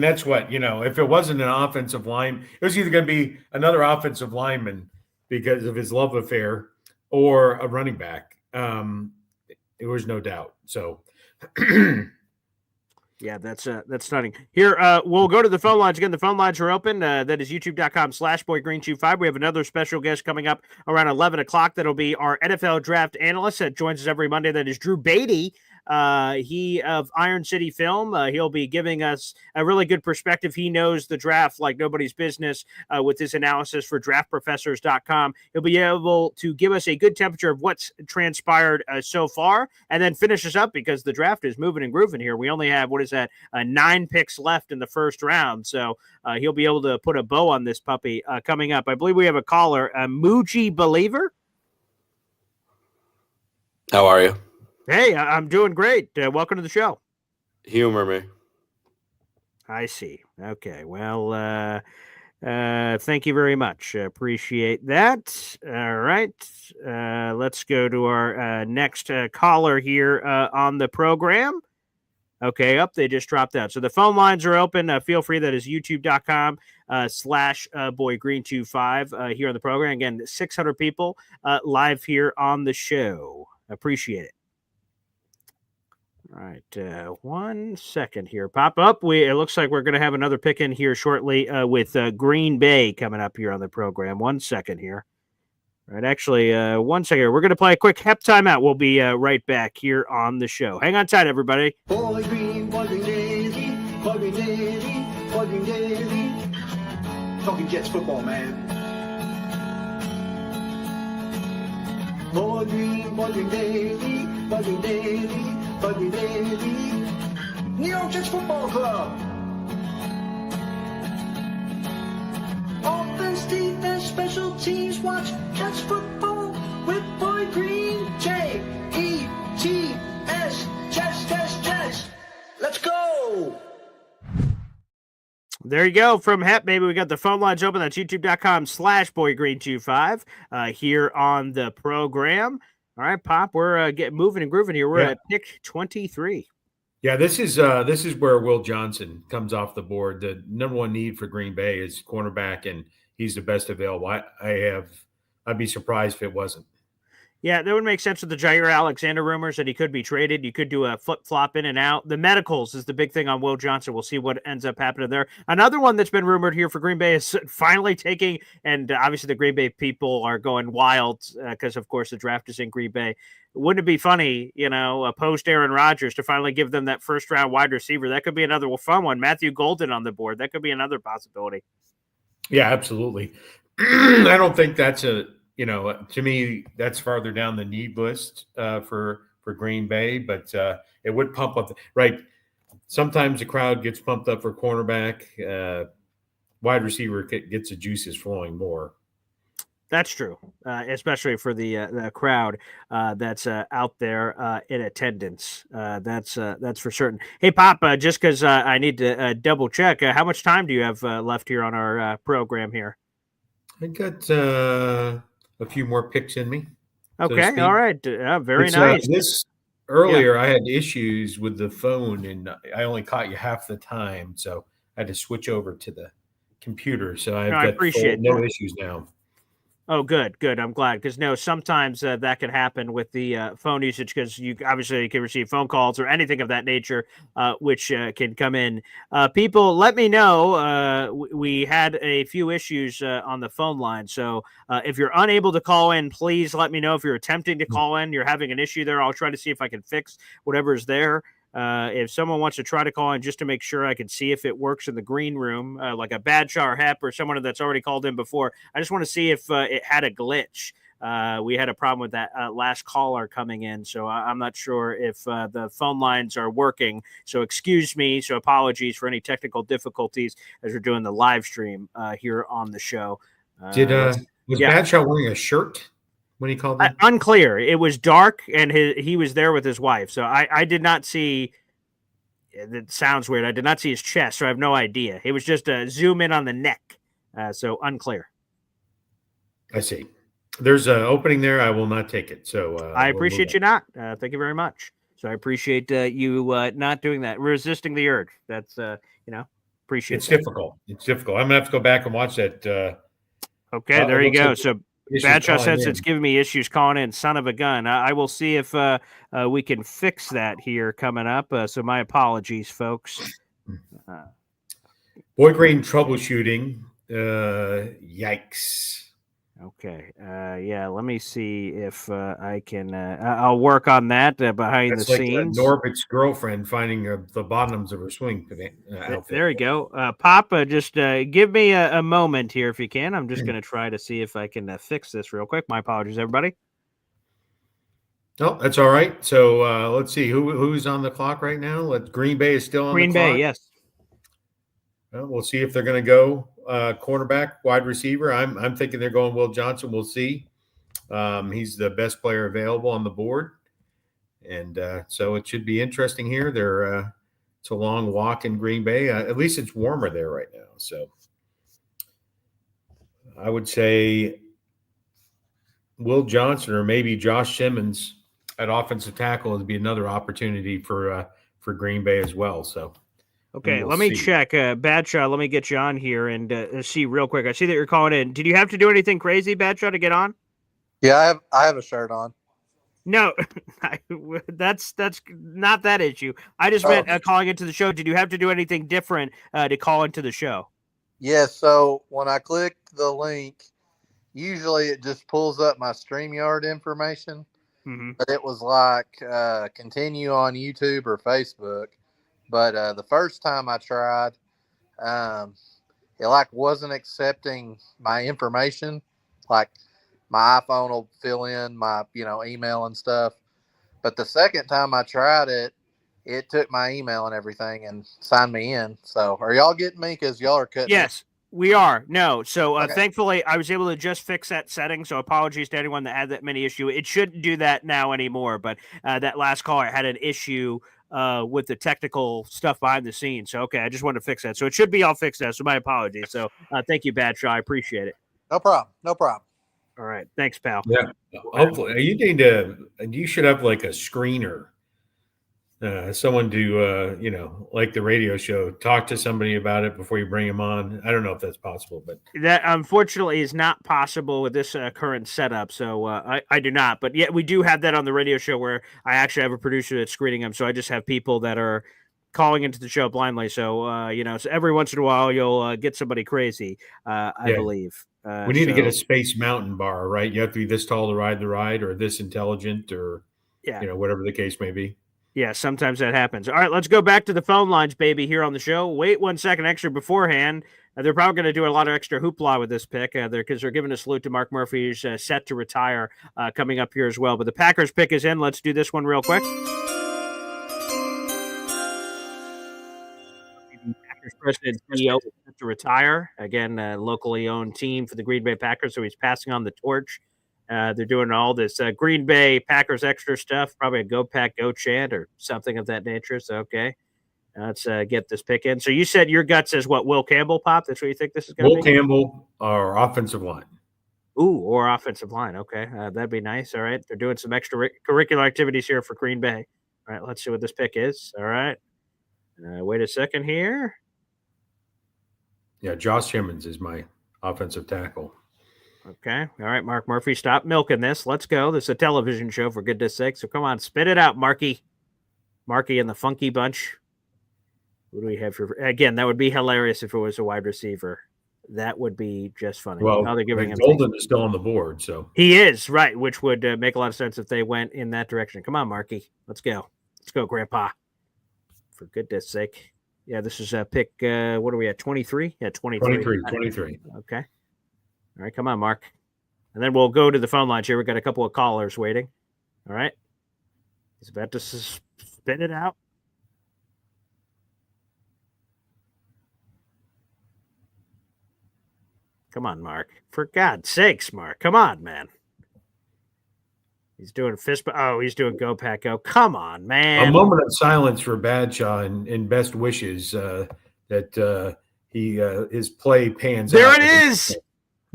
that's what, if it wasn't an offensive line, it was either going to be another offensive lineman because of his love affair or a running back. There was no doubt. So yeah, that's stunning. Here, we'll go to the phone lines again. The phone lines are open. That is youtube.com/boygreen25. We have another special guest coming up around 11 o'clock. That'll be our NFL draft analyst that joins us every Monday. That is Drew Beatty. He of Iron City Film. He'll be giving us a really good perspective. He knows the draft like nobody's business with his analysis for draftprofessors.com. He'll be able to give us a good temperature of what's transpired so far and then finish us up because the draft is moving and grooving here. We only have, 9 picks left in the first round. So he'll be able to put a bow on this puppy coming up. I believe we have a caller, Muji Believer. How are you? Hey, I'm doing great. Welcome to the show. Humor me. I see. Okay. Well, thank you very much. Appreciate that. All right. Let's go to our next caller here on the program. Okay, they just dropped out. So the phone lines are open. Feel free. That is youtube.com / boygreen25 here on the program. Again, 600 people live here on the show. Appreciate it. All right, 1 second here. Pop up. It looks like we're going to have another pick in here shortly with Green Bay coming up here on the program. 1 second here. All right, actually, 1 second. We're going to play a quick hep timeout. We'll be right back here on the show. Hang on tight, everybody. Boy Green Daily, Boy Green Daily, Boy Green Daily. Talking Jets football, man. Boy Green Daily, Boy Green Daily, Boy Green Daily. New York Jets Football Club. Offense, defense, special teams, watch Jets football with Boy Green. J-E-T-S, Jets. Let's go. There you go. From Hep, baby. We got the phone lines open. That's youtube.com / boygreen25 here on the program. All right, Pop, we're getting moving and grooving here. We're at pick 23. Yeah, this is where Will Johnson comes off the board. The number one need for Green Bay is cornerback, and he's the best available. I'd be surprised if it wasn't. Yeah, that would make sense with the Jair Alexander rumors that he could be traded. You could do a flip-flop in and out. The medicals is the big thing on Will Johnson. We'll see what ends up happening there. Another one that's been rumored here for Green Bay is finally taking, and obviously the Green Bay people are going wild because, of course, the draft is in Green Bay. Wouldn't it be funny, post Aaron Rodgers to finally give them that first-round wide receiver? That could be another fun one. Matthew Golden on the board. That could be another possibility. Yeah, absolutely. I don't think that's to me, that's farther down the need list for Green Bay, but it would pump up. Right. Sometimes the crowd gets pumped up for cornerback. Wide receiver gets the juices flowing more. That's true, especially for the crowd that's out there in attendance. That's for certain. Hey, Pop, just because I need to double check, how much time do you have left here on our program here? I got a few more picks in me. Okay, all right, very nice. Earlier, I had issues with the phone, and I only caught you half the time, so I had to switch over to the computer. So I appreciate no issues now. Oh, good. I'm glad because sometimes that can happen with the phone usage because you obviously can receive phone calls or anything of that nature, which can come in. People, let me know. We had a few issues on the phone line, so if you're unable to call in, please let me know. If you're attempting to call in, you're having an issue there. I'll try to see if I can fix whatever is there. If someone wants to try to call in just to make sure I can see if it works in the green room, like a Badshaw or Hep or someone that's already called in before, I just want to see if it had a glitch. We had a problem with that last caller coming in, so I'm not sure if the phone lines are working. So excuse me. So apologies for any technical difficulties as we're doing the live stream here on the show. Was Badshaw wearing a shirt when he called in? Unclear. It was dark, and he was there with his wife. So I did not see. It sounds weird. I did not see his chest, so I have no idea. It was just a zoom in on the neck, so unclear. I see. There's an opening there. I will not take it. So I appreciate you not. Thank you very much. So I appreciate you not doing that, resisting the urge. That's appreciate. It's difficult. It's difficult. I'm gonna have to go back and watch that. Okay, there you go. So Badshaw says it's giving me issues calling in. Son of a gun. I will see if we can fix that here coming up. So my apologies, folks. Boy Green troubleshooting. Yikes. Okay. Yeah. Let me see if I can. I'll work on that behind the scenes. Norbert's girlfriend finding the bottoms of her swing outfit. There you go. Pop, just give me a moment here if you can. I'm just going to try to see if I can fix this real quick. My apologies, everybody. No, that's all right. So let's see who's on the clock right now. Green Bay is still on the clock. Green Bay, yes. Well, we'll see if they're going to go cornerback, wide receiver. I'm thinking they're going Will Johnson. We'll see. He's the best player available on the board. And so it should be interesting here. It's a long walk in Green Bay. At least it's warmer there right now. So I would say Will Johnson or maybe Josh Simmons at offensive tackle would be another opportunity for Green Bay as well. So, okay, we'll let me see. check. Badshaw, let me get you on here and see real quick. I see that you're calling in. Did you have to do anything crazy, Badshaw, to get on? Yeah, I have a shirt on. No, that's not that issue. I just meant calling into the show. Did you have to do anything different to call into the show? Yeah, so when I click the link, usually it just pulls up my StreamYard information. Mm-hmm. But it was like continue on YouTube or Facebook. But the first time I tried, it like wasn't accepting my information. Like my iPhone will fill in my email and stuff. But the second time I tried it, it took my email and everything and signed me in. So are y'all getting me? Because y'all are cutting. Yes, we are. No. So Okay. thankfully, I was able to just fix that setting. So apologies to anyone that had that many issue. It shouldn't do that now anymore. But that last caller had an issue with the technical stuff behind the scenes. So, okay, I just wanted to fix that. So it should be all fixed now. So my apologies. So thank you, Badshaw. I appreciate it. No problem. No problem. All right. Thanks, pal. Yeah. Hopefully, you should have like a screener. Someone to, like the radio show, talk to somebody about it before you bring them on. I don't know if that's possible, but that unfortunately is not possible with this current setup. So I do not. But yeah, we do have that on the radio show where I actually have a producer that's screening them. So I just have people that are calling into the show blindly. So, so every once in a while you'll get somebody crazy, I believe. We need to get a Space Mountain bar, right? You have to be this tall to ride the ride or this intelligent or, whatever the case may be. Yeah, sometimes that happens. All right, let's go back to the phone lines, baby, here on the show. Wait 1 second extra beforehand. They're probably going to do a lot of extra hoopla with this pick because they're giving a salute to Mark Murphy, who's set to retire coming up here as well. But the Packers pick is in. Let's do this one real quick. The Packers president CEO is set to retire. Again, locally owned team for the Green Bay Packers, so he's passing on the torch. They're doing all this Green Bay Packers extra stuff, probably a Go Pack Go chant or something of that nature. So, okay, let's get this pick in. So you said your gut says what, Will Campbell, Pop? That's what you think this is going to be? Will Campbell or offensive line. Ooh, or offensive line. Okay, that'd be nice. All right, they're doing some extracurricular activities here for Green Bay. All right, let's see what this pick is. All right, wait a second here. Yeah, Josh Simmons is my offensive tackle. Okay. All right, Mark Murphy, stop milking this. Let's go. This is a television show, for goodness sake. So come on, spit it out, Marky. Marky and the Funky Bunch. What do we have for? Again, that would be hilarious if it was a wide receiver. That would be just funny. Well, they're giving him Golden is still on the board, so he is right, which would make a lot of sense if they went in that direction. Come on, Marky. Let's go. Let's go, Grandpa. For goodness sake. Yeah, this is a pick. What are we at? 23? Yeah, 23. 23. Okay. All right, come on, Mark. And then we'll go to the phone lines here. We've got a couple of callers waiting. All right. He's about to spit it out. Come on, Mark. For God's sakes, Mark. Come on, man. He's doing fist. Oh, he's doing Go Pack Go. Come on, man. A moment of silence for Badshaw and best wishes that his play pans out. There it is.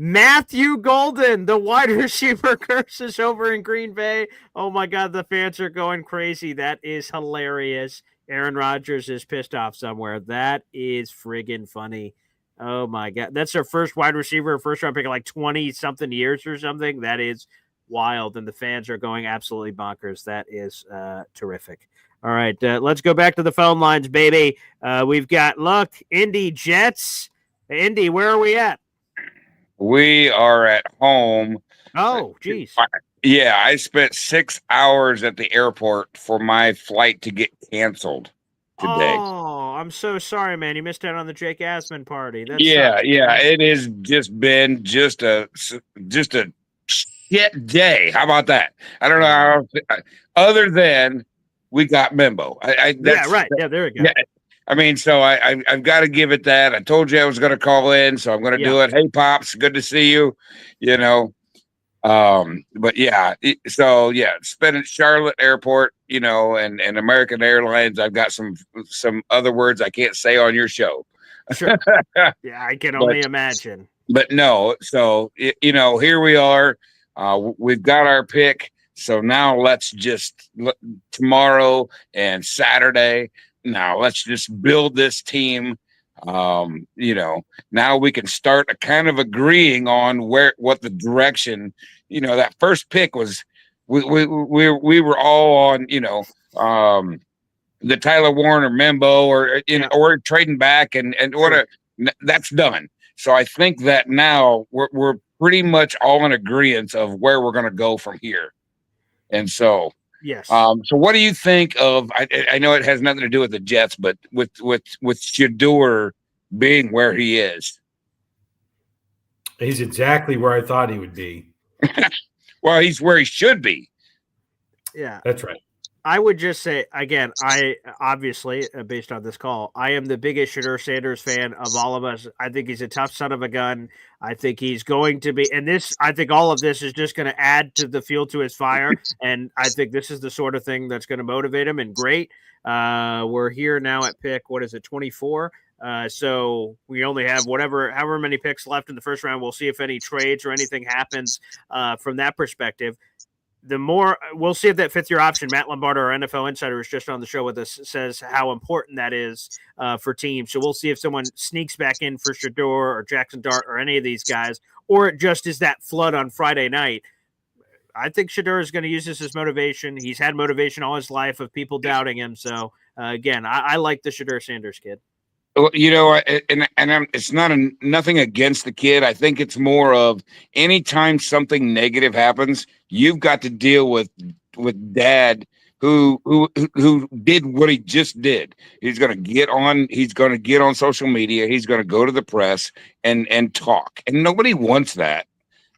Matthew Golden, the wide receiver curse is over in Green Bay. Oh, my God, the fans are going crazy. That is hilarious. Aaron Rodgers is pissed off somewhere. That is friggin' funny. Oh, my God. That's their first wide receiver, first-round pick in like 20-something years or something. That is wild, and the fans are going absolutely bonkers. That is terrific. All right, let's go back to the phone lines, baby. We've got, look, Indy Jets. Indy, where are we at? We are at home. Oh, geez. Yeah, I spent 6 hours at the airport for my flight to get canceled today. Oh, I'm so sorry, man. You missed out on the Jake Asman party. That yeah. It has just been just a shit day. How about that? I don't know how. Other than we got Mimbo. Yeah, right. Yeah, there we go. Yeah, I mean, so I've got to give it that. I told you I was going to call in, so I'm going to do it. Hey, Pops, good to see you. But yeah, so yeah, spend at Charlotte Airport, and American Airlines. I've got some other words I can't say on your show. Sure. Yeah, I can But only imagine. but no, so here we are. We've got our pick. So now let's just tomorrow and Saturday. Now let's just build this team. Now we can start kind of agreeing on what the direction. That first pick was. We were all on. The Tyler Warren or Membo or trading back and that's done. So I think that now we're pretty much all in agreement of where we're going to go from here. And so, yes. So what do you think of? I know it has nothing to do with the Jets, but with Shador being where he is, he's exactly where I thought he would be. Well, he's where he should be. Yeah, that's right. I would just say again, I obviously based on this call, I am the biggest Shedeur Sanders fan of all of us. I think he's a tough son of a gun. I think he's going to be, and I think all of this is just going to add to the fuel to his fire. And I think this is the sort of thing that's going to motivate him. And great, we're here now at pick. What is it, 24? So we only have however many picks left in the first round. We'll see if any trades or anything happens from that perspective. The more we'll see if that fifth year option, Matt Lombardo, our NFL insider, is just on the show with us, says how important that is for teams. So we'll see if someone sneaks back in for Shador or Jackson Dart or any of these guys, or it just is that flood on Friday night. I think Shador is going to use this as motivation. He's had motivation all his life of people doubting him. So again, I like the Shedeur Sanders kid. Well, it's not nothing against the kid. I think it's more of anytime something negative happens, you've got to deal with dad who did what he just did. He's going to get on social media. He's going to go to the press and talk. And nobody wants that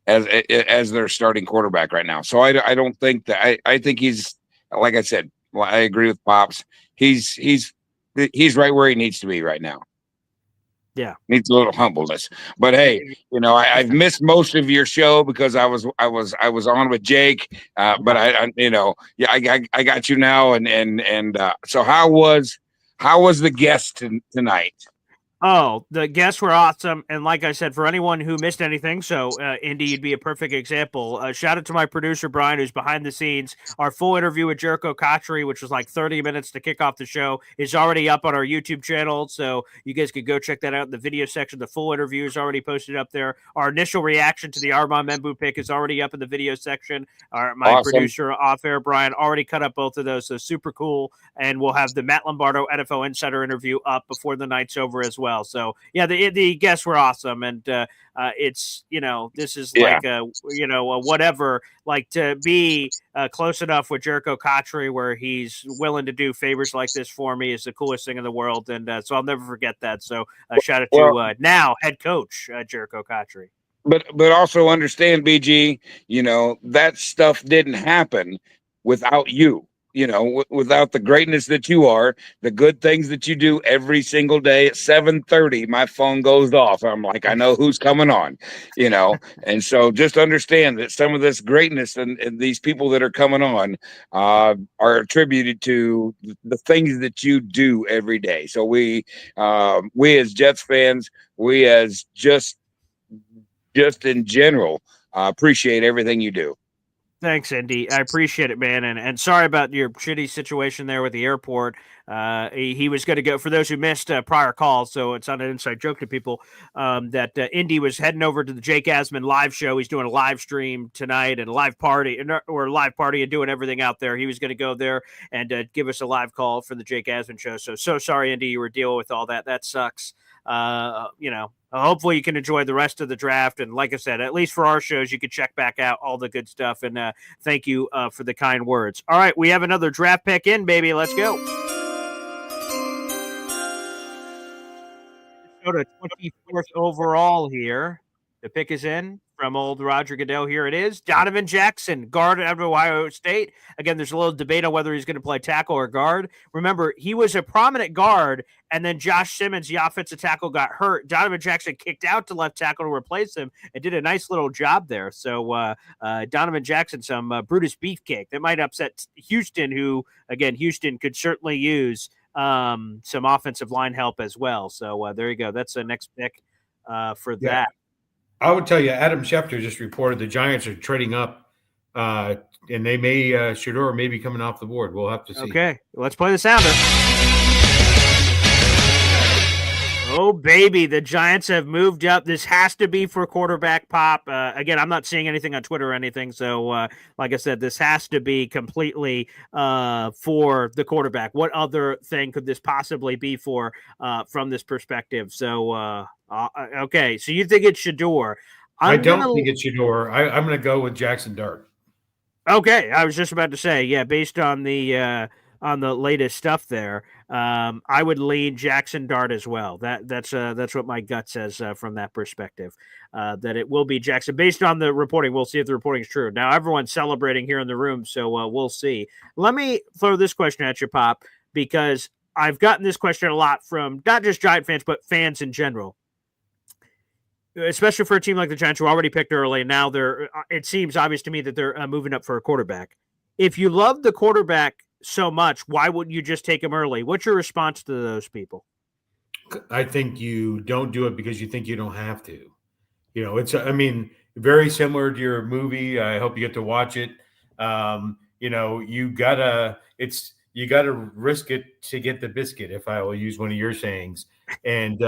as their starting quarterback right now. So I don't think that I think he's, like I said, well, I agree with Pops. He's right where he needs to be right now. Yeah, needs a little humbleness. But hey, I've missed most of your show because I was on with Jake. But I got you now. And so how was the guest tonight? Oh, the guests were awesome. And like I said, for anyone who missed anything, so Indy, you'd be a perfect example. Shout out to my producer, Brian, who's behind the scenes. Our full interview with Jericho Cotchery, which was like 30 minutes to kick off the show, is already up on our YouTube channel. So you guys could go check that out in the video section. The full interview is already posted up there. Our initial reaction to the Armand Membu pick is already up in the video section. My Awesome. Producer, off air, Brian, already cut up both of those. So super cool. And we'll have the Matt Lombardo NFL Insider interview up before the night's over as well. So yeah, the guests were awesome, and it's this is like a whatever, like to be close enough with Jericho Cotchery where he's willing to do favors like this for me is the coolest thing in the world, and so I'll never forget that. So shout out to now head coach Jericho Cotchery. But also understand, BG, that stuff didn't happen without you. Without the greatness that you are, the good things that you do every single day at 7:30, my phone goes off. I'm like, I know who's coming on, and so just understand that some of this greatness and these people that are coming on are attributed to the things that you do every day. So we as Jets fans, we as just in general, appreciate everything you do. Thanks, Indy. I appreciate it, man. And sorry about your shitty situation there with the airport. He was going to go, for those who missed prior calls, so it's not an inside joke to people, that Indy was heading over to the Jake Asman live show. He's doing a live stream tonight and a live party, or live party and doing everything out there. He was going to go there and give us a live call for the Jake Asman show. So sorry, Indy, you were dealing with all that. That sucks. Hopefully you can enjoy the rest of the draft. And like I said, at least for our shows, you can check back out all the good stuff. And thank you for the kind words. All right, we have another draft pick in, baby. Let's go. Go to 24th overall here. The pick is in. from old Roger Goodell. Here it is. Donovan Jackson, guard out of Ohio State. Again, there's a little debate on whether he's going to play tackle or guard. Remember, he was a prominent guard, and then Josh Simmons, the offensive tackle, got hurt. Donovan Jackson kicked out to left tackle to replace him and did a nice little job there. So Donovan Jackson, some Brutus beefcake. That might upset Houston, who, again, Houston could certainly use some offensive line help as well. So there you go. That's the next pick for that. I would tell you, Adam Schefter just reported the Giants are trading up, and they may Shedeur may be coming off the board. We'll have to see. Okay, let's play the sounder. Oh, baby, the Giants have moved up. This has to be for quarterback pop. Again, I'm not seeing anything on Twitter or anything. So, like I said, this has to be completely for the quarterback. What other thing could this possibly be for from this perspective? So, okay, so you think it's Shedeur. I don't think it's Shedeur. I'm going to go with Jackson Dart. Okay, I was just about to say, yeah, based on the latest stuff there, I would lean Jackson Dart as well. That's what my gut says from that perspective. That it will be Jackson based on the reporting. We'll see if the reporting is true. Now everyone's celebrating here in the room, so we'll see. Let me throw this question at you, Pop, because I've gotten this question a lot from not just Giant fans but fans in general. Especially for a team like the Giants who already picked early, and now it seems obvious to me that they're moving up for a quarterback. If you love the quarterback so much, why wouldn't you just take him early? What's your response to those people? I think you don't do it because you think you don't have to. You know, very similar to your movie. I hope you get to watch it. You gotta risk it to get the biscuit, if I will use one of your sayings. And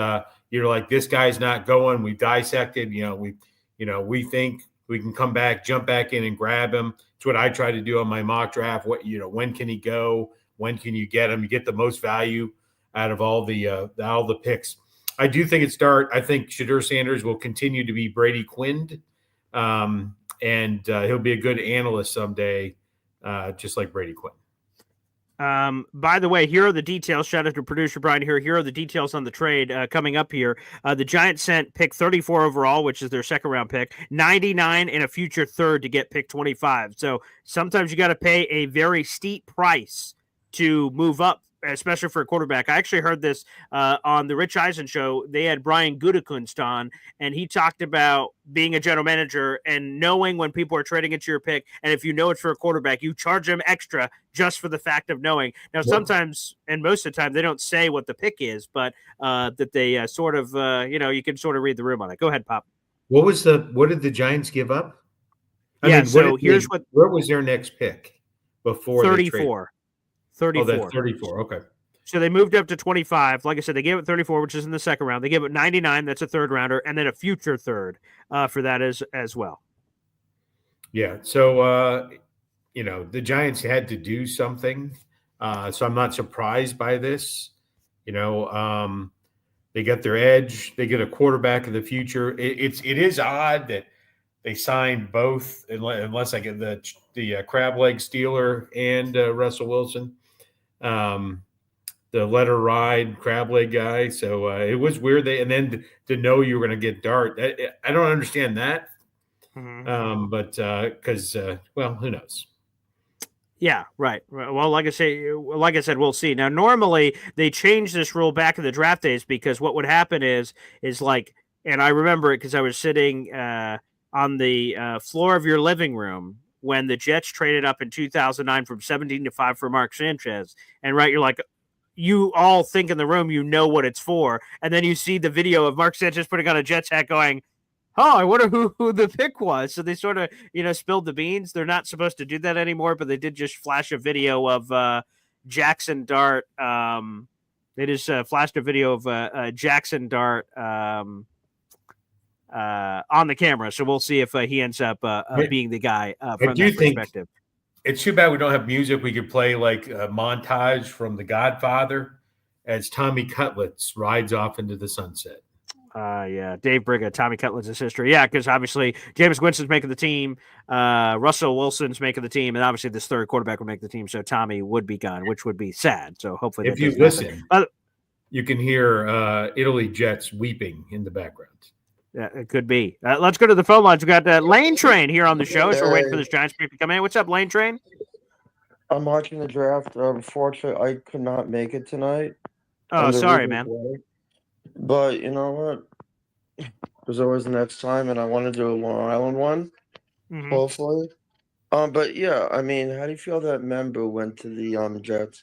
you're like, this guy's not going. We dissected, we think we can come back, jump back in and grab him. It's what I try to do on my mock draft. When can he go? When can you get him? You get the most value out of all the picks. I do think it's Dart. I think Shedeur Sanders will continue to be Brady Quinn, and he'll be a good analyst someday, just like Brady Quinn. By the way, here are the details. Shout out to producer Brian here. Here are the details on the trade coming up here. The Giants sent pick 34 overall, which is their second round pick, 99 and a future third to get pick 25. So sometimes you got to pay a very steep price to move up, especially for a quarterback. I actually heard this on the Rich Eisen show. They had Brian Gutekunst on, and he talked about being a general manager and knowing when people are trading into your pick. And if you know it's for a quarterback, you charge them extra just for the fact of knowing. Now, sometimes, and most of the time, they don't say what the pick is, but that they sort of, you can sort of read the room on it. Go ahead, Pop. What did the Giants give up? Where was their next pick before 34? 34. Oh, that's 34. Okay. So they moved up to 25. Like I said, they gave it 34, which is in the second round. They gave it 99. That's a third rounder, and then a future third for that as well. Yeah. So, the Giants had to do something. So I'm not surprised by this. They got their edge. They get a quarterback of the future. It is odd that they signed both, unless I get the crab leg Steeler and Russell Wilson. The letter ride crab leg guy. So it was weird. And then to know you were going to get Dart. I don't understand that. Mm-hmm. But because who knows? Yeah, right. Well, like I said, we'll see. Now, normally they change this rule back in the draft days because what would happen is like, and I remember it because I was sitting on the floor of your living room when the Jets traded up in 2009 from 17-5 for Mark Sanchez. And right, you're like, you all think in the room, you know what it's for. And then you see the video of Mark Sanchez putting on a Jets hat going, oh, I wonder who the pick was. So they sort of, spilled the beans. They're not supposed to do that anymore, but they did just flash a video of Jackson Dart. They just flashed a video of Jackson Dart on the camera. So we'll see if he ends up being the guy from that perspective. It's too bad we don't have music. We could play like a montage from The Godfather as Tommy Cutlets rides off into the sunset. Yeah, Dave Briga, Tommy Cutlets' history. Yeah, because obviously Jameis Winston's making the team, Russell Wilson's making the team, and obviously this third quarterback would make the team, so Tommy would be gone, which would be sad. So hopefully if you listen, you can hear Italy Jets weeping in the background. Yeah, it could be. Let's go to the phone lines. We got Lane Train here on the show as we're waiting for this Giants pick to come in. What's up, Lane Train? I'm watching the draft. Unfortunately, I could not make it tonight. Oh, sorry, man. But you know what? There's always the next time, and I want to do a Long Island one, hopefully. But yeah, I mean, how do you feel that member went to the Jets?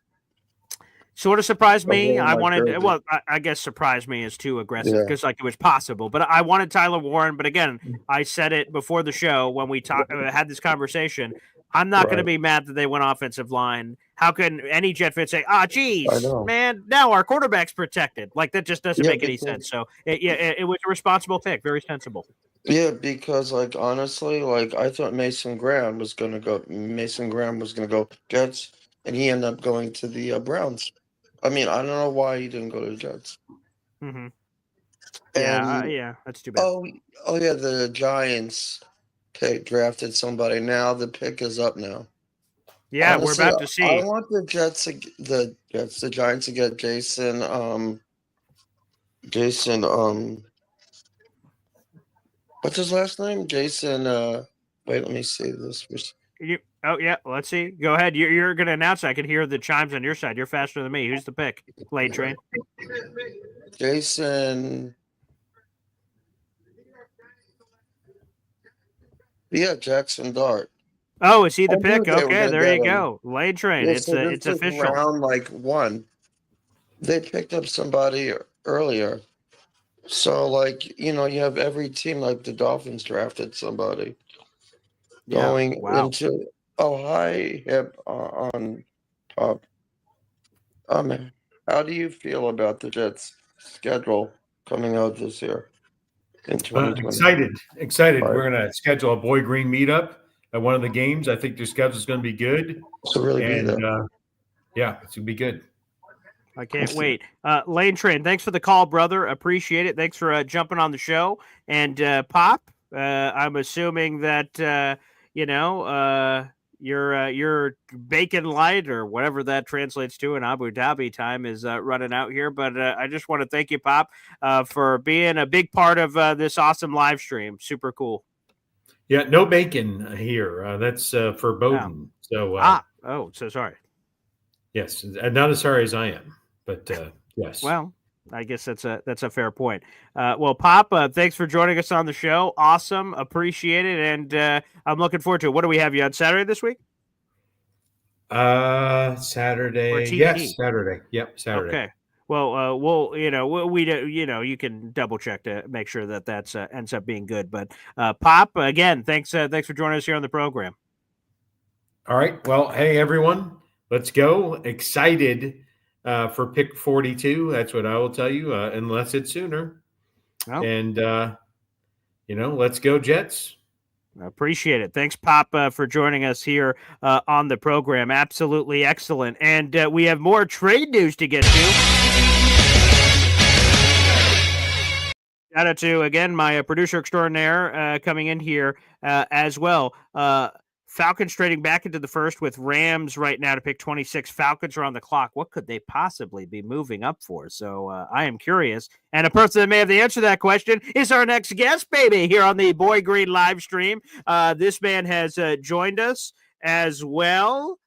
Sort of surprised me. Oh, I my wanted, goodness. well, I guess surprised me is too aggressive Yeah. because like it was possible, but I wanted Tyler Warren. But again, I said it before the show when we had this conversation. I'm not going to be mad that they went offensive line. How can any Jet fan say, I geez, know. man, now our quarterback's protected? Like that just doesn't Yeah, make any sense. So it was a responsible pick, very sensible. Yeah, because like honestly, like I thought Mason Graham was gonna go Jets, and he ended up going to the Browns. I mean, I don't know why he didn't go to the Jets. Mm-hmm. And Yeah, that's too bad. oh yeah, the Giants drafted somebody. Now the pick is up now. Yeah, Honestly, we're about to see. I want the Giants to get Jason, what's his last name? Jason, wait, let me see this. Oh, yeah, let's see. Go ahead. You're going to announce it. I can hear the chimes on your side. You're faster than me. Who's the pick? Lane Train. Jason. Yeah, Jackson Dart. Oh, is he the I knew pick? they were Okay, gonna there get you him. go. Lane Train. Yeah, It's so this it's is official. round like 1. They picked up somebody earlier. So, like, you know, you have every team, like the Dolphins drafted somebody going into high hip on top. How do you feel about the Jets' schedule coming out this year in 2020? Excited. We're going to schedule a Boy Green meetup at one of the games. I think their schedule is going to be good. So really be there. Yeah, it's going to be good. I can't wait. Lane Train, thanks for the call, brother. Appreciate it. Thanks for jumping on the show. And Pop, I'm assuming that your bacon light or whatever that translates to in Abu Dhabi time is running out here. But I just want to thank you, Pop, for being a big part of this awesome live stream. Super cool. Yeah, no bacon here. That's for Bowden. So sorry. Yes, not as sorry as I am, but yes. Well, I guess that's a fair point. Well, Pop, thanks for joining us on the show. Awesome, appreciate it, and I'm looking forward to it. What do we have you on Saturday this week? Saturday. Yes, Saturday. Yep, Saturday. Okay. Well, you can double check to make sure that that's ends up being good. But Pop, again, thanks for joining us here on the program. All right. Well, hey everyone, let's go. Excited for pick 42. That's what I will tell you, unless it's sooner. Oh. And let's go Jets. Appreciate it. Thanks, Pop, for joining us here on the program. Absolutely excellent. And we have more trade news to get to. Shout out to, again, my producer extraordinaire coming in here as well. Falcons trading back into the first with Rams right now to pick 26. Falcons are on the clock. What could they possibly be moving up for? So I am curious. And a person that may have the answer to that question is our next guest, baby, here on the Boy Green live stream. This man has joined us as well.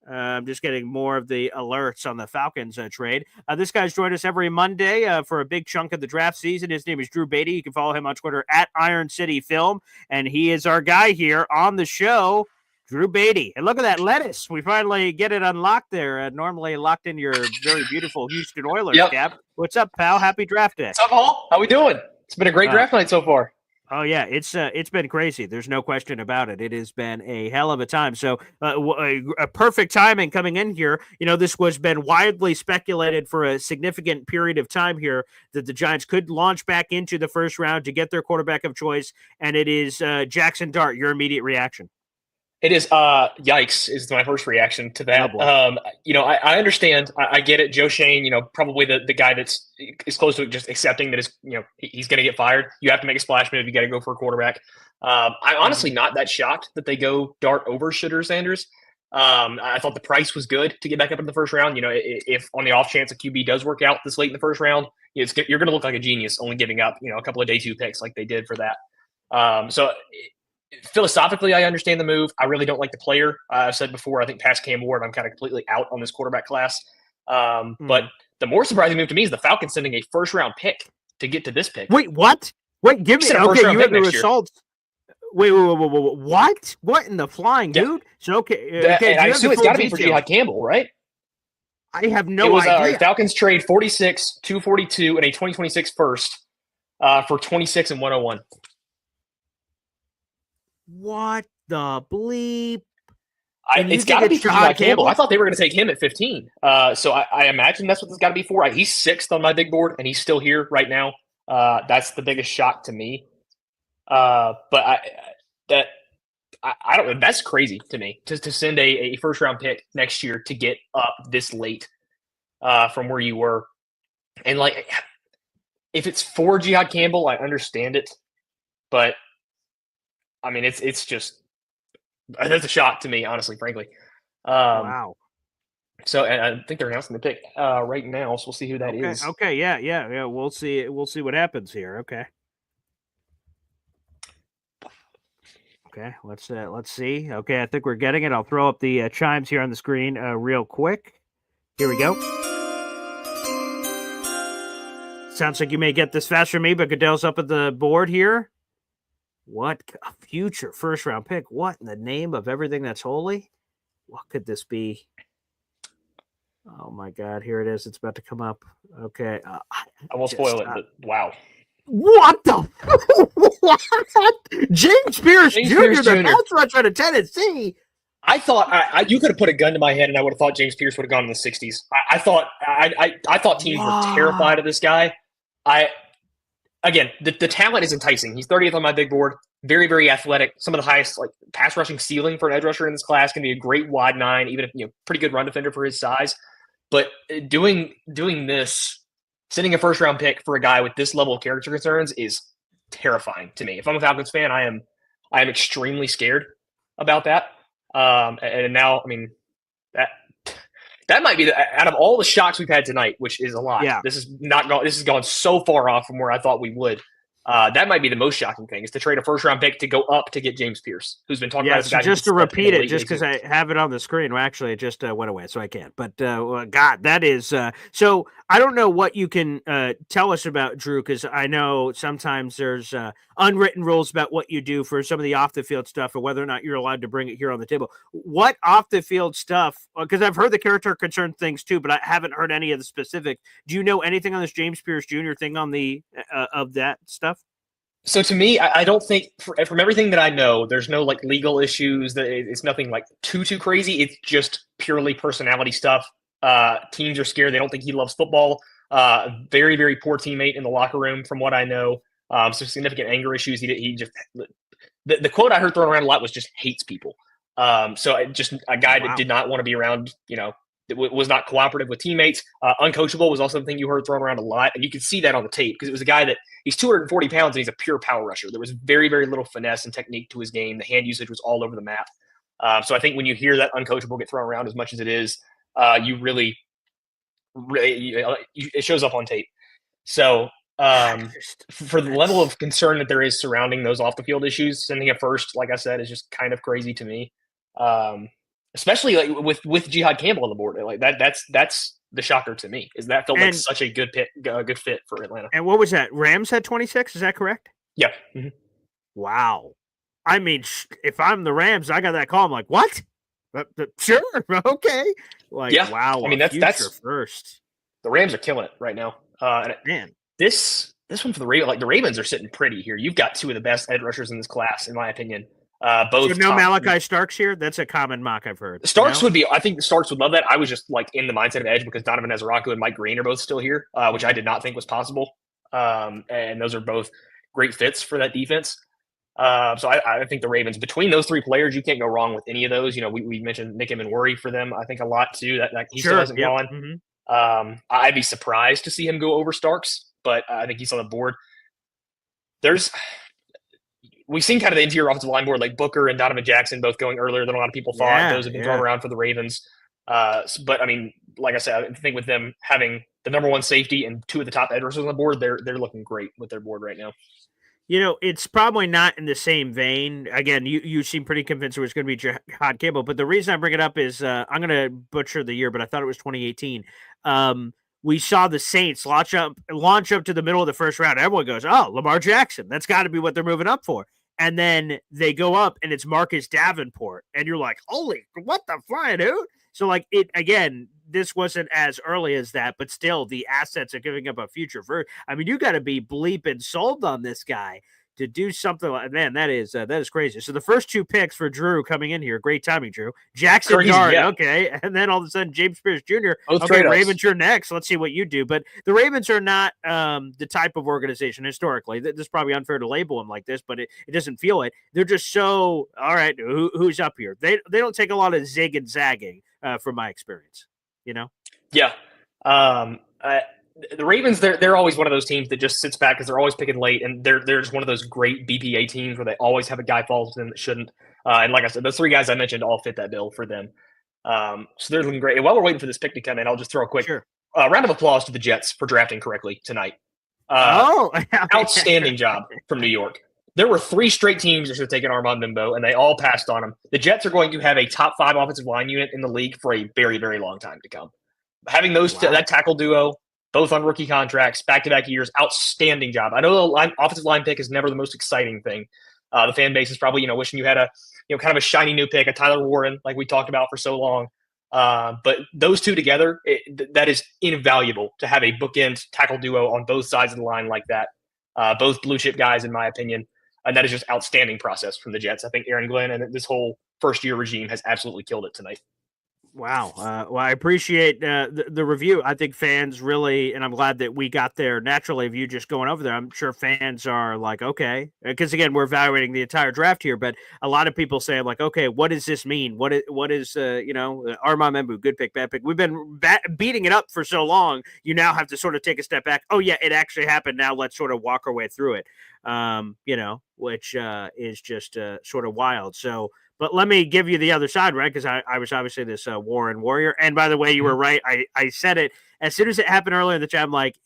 I'm just getting more of the alerts on the Falcons trade. This guy's joined us every Monday for a big chunk of the draft season. His name is Drew Beatty. You can follow him on Twitter at Iron City Film. And he is our guy here on the show. Drew Beatty. And look at that lettuce. We finally get it unlocked there. Normally locked in your very beautiful Houston Oilers cap. What's up, pal? Happy draft day. What's up, Hall? How we doing? It's been a great draft night so far. Oh, yeah, it's been crazy. There's no question about it. It has been a hell of a time. So a perfect timing coming in here. You know, this was been widely speculated for a significant period of time here that the Giants could launch back into the first round to get their quarterback of choice, and it is Jackson Dart. Your immediate reaction? It is yikes is my first reaction to that. I understand. I get it. Joe Shane, probably the guy that's is close to just accepting that he's going to get fired. You have to make a splash move. You got to go for a quarterback. I'm honestly not that shocked that they go Dart over Shedeur Sanders. I thought the price was good to get back up in the first round. If on the off chance a QB does work out this late in the first round, you're going to look like a genius only giving up, a couple of day 2 picks like they did for that. So philosophically, I understand the move. I really don't like the player. I've said before, I think past Cam Ward, I'm kind of completely out on this quarterback class. But the more surprising move to me is the Falcons sending a first-round pick to get to this pick. Wait, what? Wait, give me. Okay, you have the results. Wait, what? What in the flying, dude? So okay, I assume it's got to be for Jihad Campbell, right? I have no idea. Falcons trade 46, 242, and a 2026 first for 26 and 101. What the bleep? It's got to be for Jihad Campbell. I thought they were going to take him at 15. So I imagine that's what it's got to be for. He's 6th on my big board, and he's still here right now. That's the biggest shock to me. But I don't know. That's crazy to me to send a first round pick next year to get up this late from where you were. And like, if it's for Jihad Campbell, I understand it, but I mean, it's just, that's a shock to me, honestly, frankly. Wow. So I think they're announcing the pick right now, so we'll see who that is. Okay, yeah. We'll see what happens here. Okay. Okay, let's see. Okay, I think we're getting it. I'll throw up the chimes here on the screen real quick. Here we go. Sounds like you may get this faster than me, but Goodell's up at the board here. What a future first round pick. What in the name of everything that's holy? What could this be? Oh my God, here it is. It's about to come up. Okay. I won't spoil it, but wow. What the? What? James Pierce Jr., the pass rush out of Tennessee. I thought you could have put a gun to my head, and I would have thought James Pierce would have gone in the 60s. I thought teams were terrified of this guy. Again, the talent is enticing. He's 30th on my big board. Very, very athletic. Some of the highest like pass rushing ceiling for an edge rusher in this class. Can be a great wide 9, even if pretty good run defender for his size. But doing this, sending a first round pick for a guy with this level of character concerns is terrifying to me. If I'm a Falcons fan, I am extremely scared about that. And now, I mean, that might be out of all the shocks we've had tonight, which is a lot. Yeah. This has gone so far off from where I thought we would. That might be the most shocking thing, is to trade a first round pick to go up to get James Pierce, who's been talking about this guy. Just to repeat it, just because I have it on the screen. Well, actually, it just went away, so I can't. But God, that is so. I don't know what you can tell us about Drew, because I know sometimes there's unwritten rules about what you do for some of the off the field stuff, or whether or not you're allowed to bring it here on the table. What off the field stuff? Because I've heard the character concern things too, but I haven't heard any of the specific. Do you know anything on this James Pierce Jr. thing on the of that stuff? So to me, I don't think from everything that I know, there's no like legal issues. That it's nothing like too crazy. It's just purely personality stuff. Teams are scared. They don't think he loves football. Very, very poor teammate in the locker room, from what I know. Some significant anger issues. He just the quote I heard thrown around a lot was just hates people. So just a guy that did not want to be around, was not cooperative with teammates. Uncoachable was also something you heard thrown around a lot. And you could see that on the tape, because it was a guy that he's 240 pounds and he's a pure power rusher. There was very, very little finesse and technique to his game. The hand usage was all over the map. So I think when you hear that uncoachable get thrown around as much as it is, you really, it shows up on tape. So for the level of concern that there is surrounding those off the field issues, sending a first, like I said, is just kind of crazy to me. Especially like with Jihad Campbell on the board, like that's the shocker to me, is that felt like such a good fit for Atlanta. And what was that? Rams had 26. Is that correct? Yeah. Mm-hmm. Wow. I mean, if I'm the Rams, I got that call. I'm like, what? Sure, okay. Like, yeah. Wow. I mean, that's first. The Rams are killing it right now. Man, this one for the Ravens, like the Ravens are sitting pretty here. You've got two of the best edge rushers in this class, in my opinion. Both. So no Malachi Starks here? That's a common mock I've heard. Starks would be. I think Starks would love that. I was just like in the mindset of edge because Donovan Ezaraku and Mike Green are both still here, which I did not think was possible. And those are both great fits for that defense. So I think the Ravens, between those three players, you can't go wrong with any of those. We mentioned Nick Worry for them, I think, a lot too. That he still hasn't gone. Mm-hmm. I'd be surprised to see him go over Starks, but I think he's on the board. We've seen kind of the interior offensive line board, like Booker and Donovan Jackson both going earlier than a lot of people thought. Those have been thrown around for the Ravens. But I mean, like I said, I think with them having the number one safety and two of the top edge rushers on the board, they're looking great with their board right now. It's probably not in the same vein. Again, you seem pretty convinced it was going to be Jihad Cable, but the reason I bring it up is I'm going to butcher the year, but I thought it was 2018. We saw the Saints launch up to the middle of the first round. Everyone goes, "Oh, Lamar Jackson. That's got to be what they're moving up for." And then they go up, and it's Marcus Davenport, and you're like, "Holy, what the flying dude!" So this wasn't as early as that, but still the assets are giving up a future for. I mean, you got to be bleeping sold on this guy to do something like, man, that is crazy. So the first two picks for Drew coming in here, great timing, Drew. Jackson Crazy, Dart, yeah. Okay, and then all of a sudden James Spears Jr. Both Okay, trade-ups. Ravens, you're next. Let's see what you do. But the Ravens are not the type of organization historically. This is probably unfair to label them like this, but it doesn't feel it. They're just so all right. Who's up here? They don't take a lot of zig and zagging from my experience. Yeah. The Ravens, they're always one of those teams that just sits back because they're always picking late, and they're just one of those great BPA teams where they always have a guy fall to them that shouldn't. And like I said, those three guys I mentioned all fit that bill for them. So they're looking great. And while we're waiting for this pick to come in, I'll just throw a quick round of applause to the Jets for drafting correctly tonight. Outstanding job from New York. There were three straight teams that should have taken Armand Bimbo, and they all passed on him. The Jets are going to have a top 5 offensive line unit in the league for a very, very long time to come. Having that tackle duo, both on rookie contracts, back-to-back years, outstanding job. I know the offensive line pick is never the most exciting thing. The fan base is probably, wishing you had a, kind of a shiny new pick, a Tyler Warren, like we talked about for so long. But those two together, that is invaluable to have a bookend tackle duo on both sides of the line like that. Both blue-chip guys, in my opinion. And that is just outstanding process from the Jets. I think Aaron Glenn and this whole first-year regime has absolutely killed it tonight. Wow. Well, I appreciate the review. I think fans really, and I'm glad that we got there naturally of you just going over there. I'm sure fans are like, okay, because again, we're evaluating the entire draft here, but a lot of people say like, okay, what does this mean? What is Armand Membu, good pick, bad pick. We've been beating it up for so long. You now have to sort of take a step back. Oh yeah, it actually happened. Now let's sort of walk our way through it. Which is just sort of wild. So, but let me give you the other side, right? Because I was obviously this Warren warrior. And by the way, you were right. I said it as soon as it happened earlier in the chat. I'm like,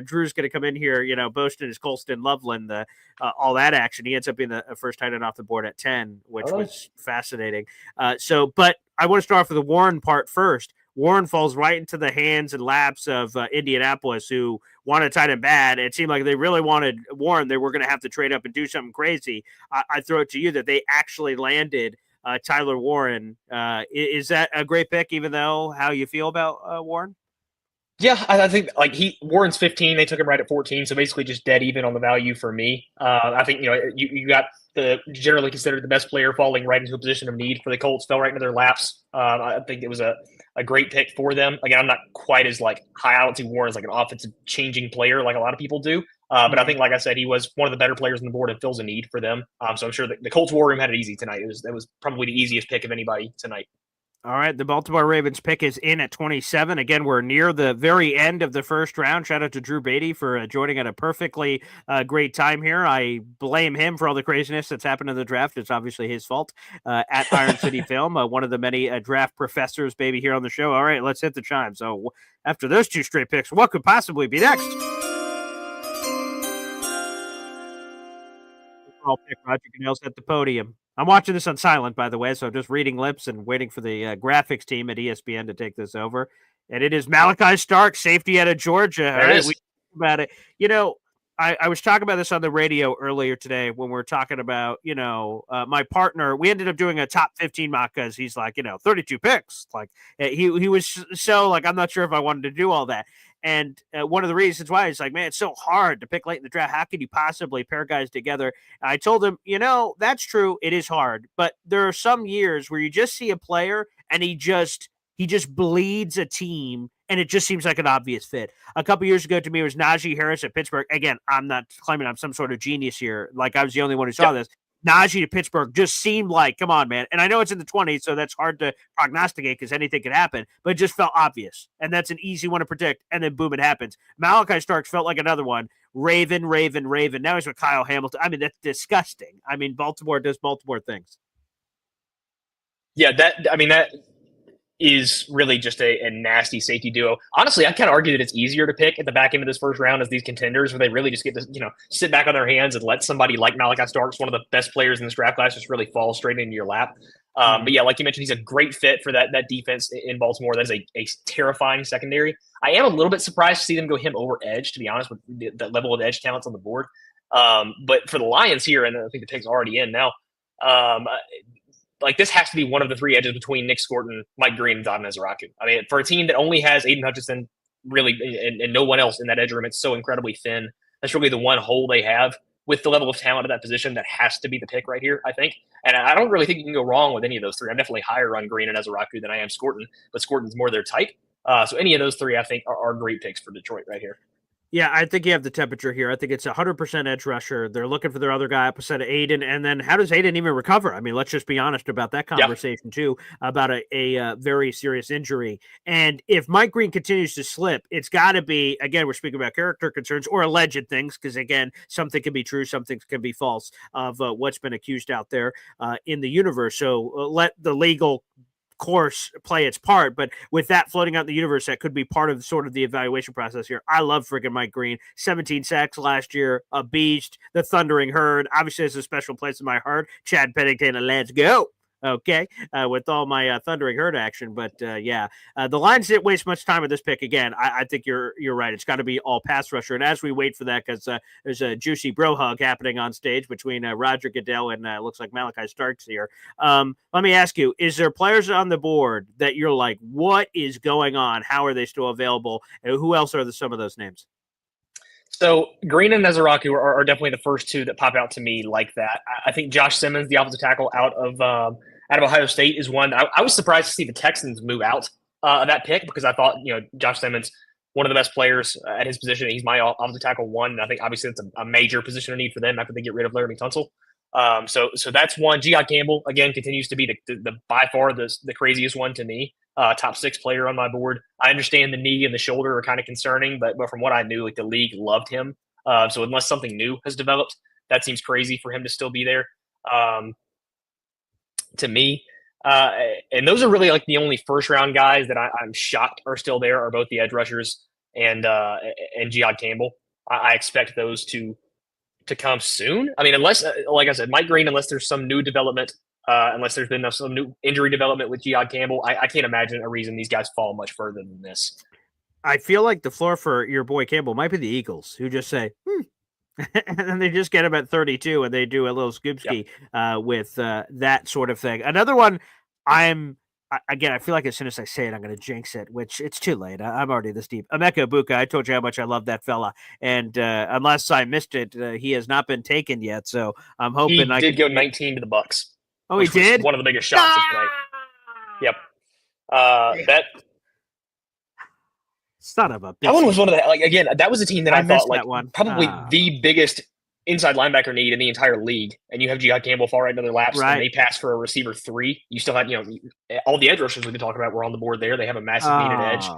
Drew's going to come in here, boasting his Colston Loveland, all that action. He ends up being the first tight end off the board at 10, which was fascinating. But I want to start off with the Warren part first. Warren falls right into the hands and laps of Indianapolis, who wanted tight end bad. It seemed like they really wanted Warren. They were going to have to trade up and do something crazy. I throw it to you that they actually landed Tyler Warren. Is that a great pick, even though how you feel about Warren? Yeah, I think Warren's 15. They took him right at 14, so basically just dead even on the value for me. I think you got the generally considered the best player falling right into a position of need for the Colts, fell right into their laps. I think it was a great pick for them. Again, I'm not quite as high. I don't see Warren as an offensive changing player like a lot of people do. But I think, like I said, he was one of the better players on the board and fills a need for them. So I'm sure the Colts war room had it easy tonight. That was probably the easiest pick of anybody tonight. All right, the Baltimore Ravens pick is in at 27. Again, we're near the very end of the first round. Shout out to Drew Beatty for joining at a perfectly great time here. I blame him for all the craziness that's happened in the draft. It's obviously his fault. At Iron City Film, one of the many draft professors, baby, here on the show. All right, let's hit the chime. So after those two straight picks, what could possibly be next? I'll pick Roger Goodell's at the podium. I'm watching this on silent, by the way, so I'm just reading lips and waiting for the graphics team at ESPN to take this over. And it is Malachi Stark, safety out of Georgia. All right, we talked about it. I was talking about this on the radio earlier today when we were talking about, my partner. We ended up doing a top 15 mock because he's like, 32 picks. Like he was so like, I'm not sure if I wanted to do all that. And one of the reasons why is like, man, it's so hard to pick late in the draft. How can you possibly pair guys together? I told him, that's true. It is hard. But there are some years where you just see a player and he just bleeds a team and it just seems like an obvious fit. A couple years ago to me, it was Najee Harris at Pittsburgh. Again, I'm not claiming I'm some sort of genius here. Like I was the only one who saw this. Najee to Pittsburgh just seemed like, come on, man. And I know it's in the 20s, so that's hard to prognosticate because anything could happen, but it just felt obvious. And that's an easy one to predict. And then boom, it happens. Malachi Starks felt like another one. Raven. Now he's with Kyle Hamilton. I mean, that's disgusting. I mean, Baltimore does Baltimore things. Yeah, is really just a nasty safety duo. Honestly, I kind of argue that it's easier to pick at the back end of this first round as these contenders, where they really just get to sit back on their hands and let somebody like Malachi Starks, one of the best players in this draft class, just really fall straight into your lap. But yeah, like you mentioned, he's a great fit for that defense in Baltimore. That is a terrifying secondary. I am a little bit surprised to see them go him over edge, to be honest, with the level of edge talents on the board. But for the Lions here, and I think the pick's already in now, like this has to be one of the three edges between Nick Scorton, Mike Green, and Donovan Ezeraku. I mean, for a team that only has Aiden Hutchinson, really, and no one else in that edge room, it's so incredibly thin. That's really the one hole they have with the level of talent at that position. That has to be the pick right here, I think. And I don't really think you can go wrong with any of those three. I'm definitely higher on Green and Ezeraku than I am Scorton, but Scorton's more their type. So any of those three, I think, are great picks for Detroit right here. Yeah, I think you have the temperature here. I think it's 100% edge rusher. They're looking for their other guy opposite of Aiden. And then how does Aiden even recover? I mean, let's just be honest about that conversation, too, about a very serious injury. And if Mike Green continues to slip, it's got to be, again, we're speaking about character concerns or alleged things, because, again, something can be true, something can be false of what's been accused out there in the universe. So let the legal course play its part, but with that floating out in the universe, that could be part of sort of the evaluation process here. I love freaking Mike Green. 17 sacks last year, a beast, the Thundering Herd. Obviously, has a special place in my heart. Chad Pennington, and let's go. Okay, with all my Thundering Herd action, but the Lions didn't waste much time with this pick. Again, I think you're right. It's got to be all pass rusher, and as we wait for that, because there's a juicy bro hug happening on stage between Roger Goodell and looks like Malachi Starks here. Let me ask you: is there players on the board that you're like, what is going on? How are they still available? And who else are some of those names? So Green and Ezeraku are definitely the first two that pop out to me like that. I think Josh Simmons, the offensive tackle out of Ohio State, is one. I was surprised to see the Texans move out of that pick, because I thought, Josh Simmons, one of the best players at his position. He's my offensive tackle one, and I think obviously it's a major position of need for them after they get rid of Laramie Tunsil. So that's one. G.I. Campbell, again, continues to be the by far the craziest one to me. Top 6 player on my board. I understand the knee and the shoulder are kind of concerning, but from what I knew, like the league loved him. So unless something new has developed, that seems crazy for him to still be there. To me, and those are really like the only first round guys that I'm shocked are still there, are both the edge rushers and G.I. Campbell. I expect those to come soon. I mean, unless, like I said, Mike Green, unless there's some new development. Unless there's been some new injury development with G.I. Campbell, I can't imagine a reason these guys fall much further than this. I feel like the floor for your boy Campbell might be the Eagles, who just say, and then they just get him at 32 and they do a little scoop ski with that sort of thing. Another one, I feel like as soon as I say it, I'm going to jinx it, which it's too late. I'm already this deep. Emeka Ibuka, I told you how much I love that fella. And unless I missed it, he has not been taken yet. So I'm hoping he did go 19 to the Bucks. Oh, he did? One of the biggest shots of the night. Yep. That son of a bitch. That one was one of the, again, that was a team that I thought probably Ah. the biggest inside linebacker need in the entire league. And you have G.I. Campbell fall right into their laps, and they pass for a receiver 3. You still had, all the edge rushers we've been talking about were on the board there. They have a massive need at edge.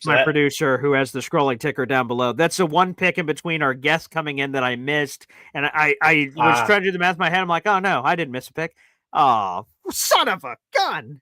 My producer, who has the scrolling ticker down below. That's the one pick in between our guests coming in that I missed. And I was trying to do the math in my head. I'm like, oh, no, I didn't miss a pick. Oh, son of a gun.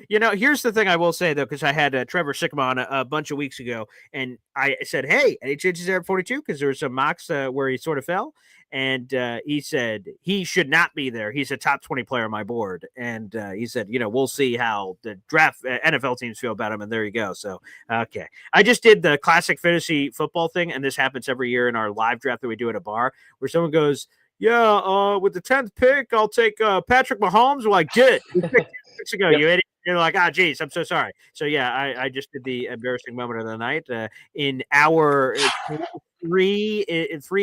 Here's the thing I will say, though, because I had Trevor Sickma on a bunch of weeks ago, and I said, hey, any changes there at 42? Because there were some mocks where he sort of fell. And he said he should not be there. He's a top 20 player on my board. And he said, we'll see how the draft NFL teams feel about him. And there you go. So, okay. I just did the classic fantasy football thing. And this happens every year in our live draft that we do at a bar, where someone goes, with the 10th pick, I'll take Patrick Mahomes. Well, I did. We picked 10 picks ago, you idiot. You're like, geez, I'm so sorry. So, I just did the embarrassing moment of the night in our 3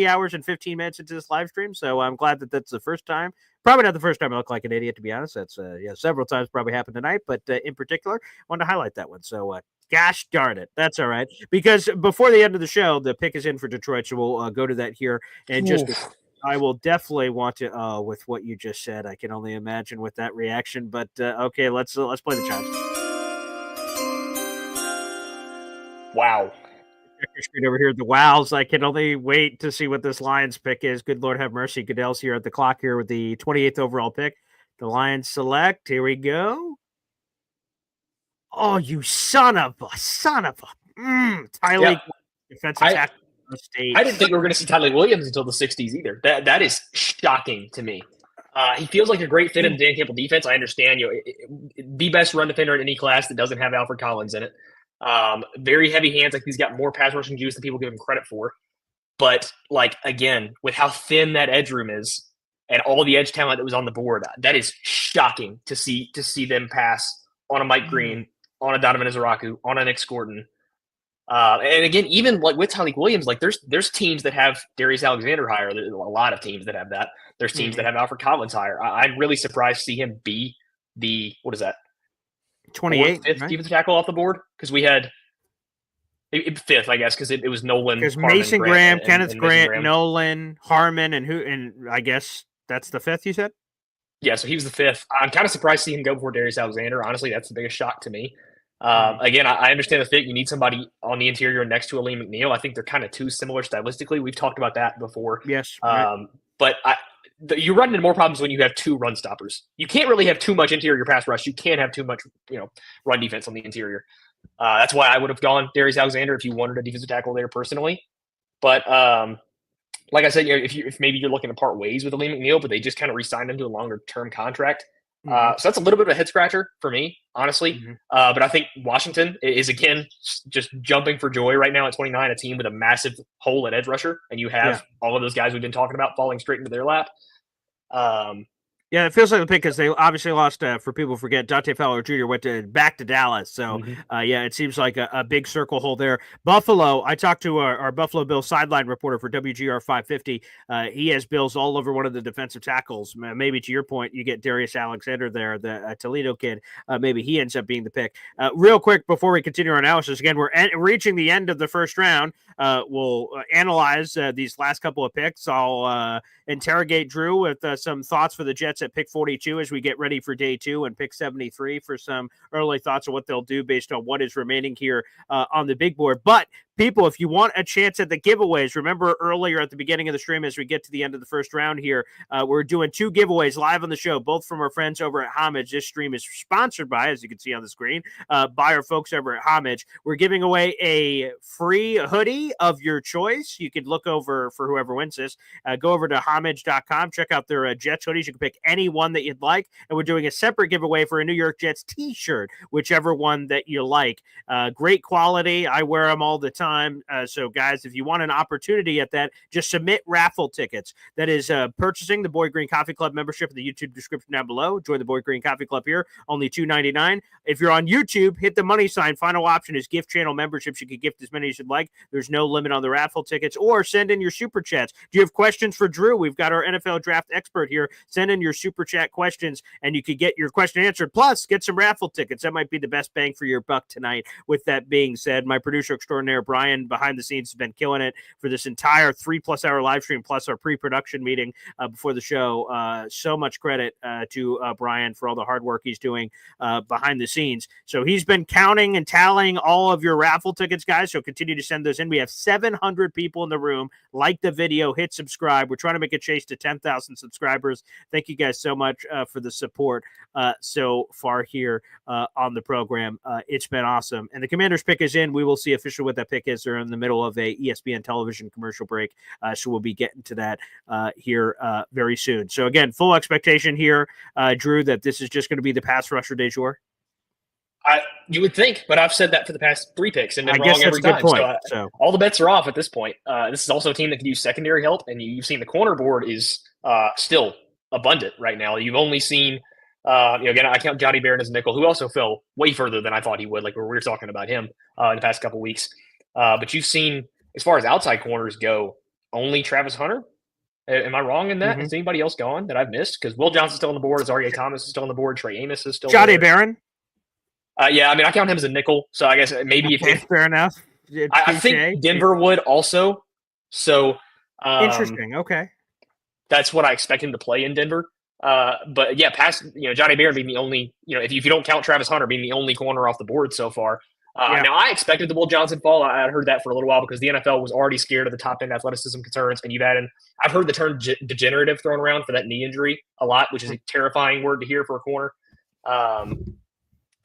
hours and 15 minutes into this live stream. So I'm glad that that's the first time. Probably not the first time I look like an idiot, to be honest. That's several times probably happened tonight, but in particular, I wanted to highlight that one. So gosh darn it, that's all right, because before the end of the show, the pick is in for Detroit, so we'll go to that here and just. I will definitely want to. With what you just said, I can only imagine with that reaction. But okay, let's play the chimes. Wow. Check your screen over here. The wows. I can only wait to see what this Lions pick is. Good Lord have mercy. Goodell's here at the clock here with the 28th overall pick. The Lions select. Here we go. Oh, you son of a Tyleek, defensive tackle. State. I didn't think we were going to see Tyleek Williams until the 60s either. That is shocking to me. He feels like a great fit in the Dan Campbell defense. I understand, the best run defender in any class that doesn't have Alfred Collins in it. Very heavy hands. Like, he's got more pass rushing juice than people give him credit for. But, like, again, with how thin that edge room is and all the edge talent that was on the board, that is shocking to see them pass on a Mike Green, on a Donovan Izaraku, on a Nick Scorton. And again, even like with Tyleek Williams, like there's teams that have Darius Alexander higher. There's a lot of teams that have that. There's teams that have Alfred Collins higher. I'm really surprised to see him be the, what is that? 28th, fifth defensive tackle off the board, because we had fifth, I guess, because it was Nolan. Because Mason Graham, Kenneth Grant, Nolan, Harmon, and I guess that's the fifth. You said. Yeah, so he was the fifth. I'm kind of surprised to see him go before Darius Alexander. Honestly, that's the biggest shock to me. Again, I understand the fit. You need somebody on the interior next to Aleem McNeil. I think they're kind of too similar stylistically. We've talked about that before. Yes. But you run into more problems when you have two run stoppers. You can't really have too much interior pass rush. You can't have too much, run defense on the interior. That's why I would have gone Darius Alexander if you wanted a defensive tackle there personally. But like I said, if maybe you're looking to part ways with Aleem McNeil, but they just kind of re-signed him to a longer term contract. So that's a little bit of a head scratcher for me, honestly. But I think Washington is, again, just jumping for joy right now at 29, a team with a massive hole at edge rusher. And you have all of those guys we've been talking about falling straight into their lap. Yeah, it feels like the pick because they obviously lost, for people who forget, Dante Fowler Jr. went back to Dallas. So, it seems like a big circle hole there. Buffalo, I talked to our Buffalo Bills sideline reporter for WGR 550. He has Bills all over one of the defensive tackles. Maybe to your point, you get Darius Alexander there, the Toledo kid. Maybe he ends up being the pick. Real quick, before we continue our analysis, again, we're reaching the end of the first round. We'll analyze these last couple of picks. I'll interrogate Drew with some thoughts for the Jets at pick 42 as we get ready for day 2, and pick 73 for some early thoughts on what they'll do based on what is remaining here on the big board. But people, if you want a chance at the giveaways, remember earlier at the beginning of the stream as we get to the end of the first round here, we're doing 2 giveaways live on the show, both from our friends over at Homage. This stream is sponsored by, as you can see on the screen, by our folks over at Homage. We're giving away a free hoodie of your choice. You could look over for whoever wins this. Go over to homage.com, check out their Jets hoodies. You can pick any one that you'd like, and we're doing a separate giveaway for a New York Jets t-shirt, whichever one that you like. Great quality. I wear them all the time. So guys, if you want an opportunity at that, just submit raffle tickets. That is purchasing the Boy Green Coffee Club membership in the YouTube description down below. Join the Boy Green Coffee Club here, only $2.99. If you're on YouTube, hit the money sign. Final option is gift channel memberships. You can gift as many as you'd like. There's no limit on the raffle tickets, or send in your super chats. Do you have questions for Drew? We've got our NFL draft expert here. Send in your super chat questions and you could get your question answered. Plus, get some raffle tickets. That might be the best bang for your buck tonight. With that being said, my producer extraordinaire, Brian, behind the scenes, has been killing it for this entire 3+ hour live stream, plus our pre-production meeting before the show. So much credit to Brian for all the hard work he's doing behind the scenes. So he's been counting and tallying all of your raffle tickets, guys. So continue to send those in. We have 700 people in the room. Like the video, hit subscribe. We're trying to make a chase to 10,000 subscribers. Thank you guys so much for the support so far here on the program. It's been awesome. And the Commander's pick is in. We will see officially what that pick is. They're in the middle of a ESPN television commercial break. So we'll be getting to that here very soon. So again, full expectation here, Drew, that this is just going to be the pass rusher du jour. You would think, but I've said that for the past 3 picks and been wrong every time. So all the bets are off at this point. This is also a team that can use secondary help, and you've seen the corner board is still abundant right now. You've only seen, again, I count Johnny Barron as a nickel, who also fell way further than I thought he would, like we were talking about him in the past couple weeks. But you've seen, as far as outside corners go, only Travis Hunter. Am I wrong in that? Is anybody else gone that I've missed? Because Will Johnson's still on the board. Zaire Thomas is still on the board. Trey Amos is still Johnny Barron. Yeah, I mean, I count him as a nickel, so I guess maybe if fair enough. I think Denver would also. So interesting. Okay, that's what I expect him to play in Denver. But yeah, past Johnny Barron being the only if you don't count Travis Hunter being the only corner off the board so far. Now I expected the Will Johnson fall. I had heard that for a little while because the NFL was already scared of the top end athleticism concerns, and I've heard the term degenerative thrown around for that knee injury a lot, which is a terrifying word to hear for a corner.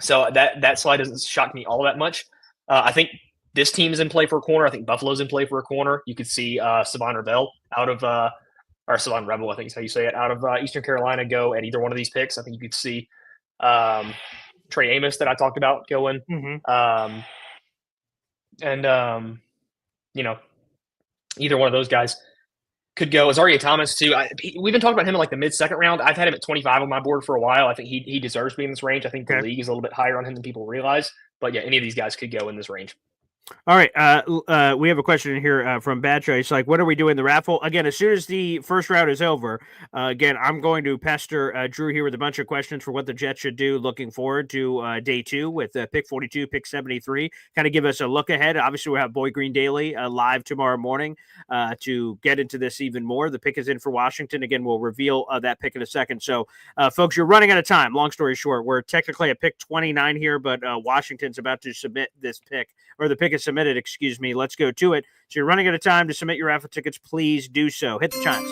So that slide doesn't shock me all that much. I think this team is in play for a corner. I think Buffalo's in play for a corner. You could see Savon Rebel out of or Savon Rebel, I think is how you say it, out of Eastern Carolina go at either one of these picks. I think you could see Trey Amos that I talked about going. Either one of those guys could go. Azaria Thomas too. We've been talking about him in like the mid-second round. I've had him at 25 on my board for a while. I think he deserves to be in this range. I think the league is a little bit higher on him than people realize. But yeah, any of these guys could go in this range. All right. We have a question in here from Badger. It's like, what are we doing the raffle? Again, as soon as the first round is over, again, I'm going to pester Drew here with a bunch of questions for what the Jets should do looking forward to day 2 with pick 42, pick 73. Kind of give us a look ahead. Obviously, we'll have Boy Green Daily live tomorrow morning to get into this even more. The pick is in for Washington. Again, we'll reveal that pick in a second. So, folks, you're running out of time. Long story short, we're technically at pick 29 here, but Washington's about to submit this pick, or the pick is submitted, excuse me. Let's go to it. So you're running out of time to submit your raffle tickets. Please do so. Hit the chimes.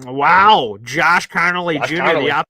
Wow. Josh Connolly Jr., the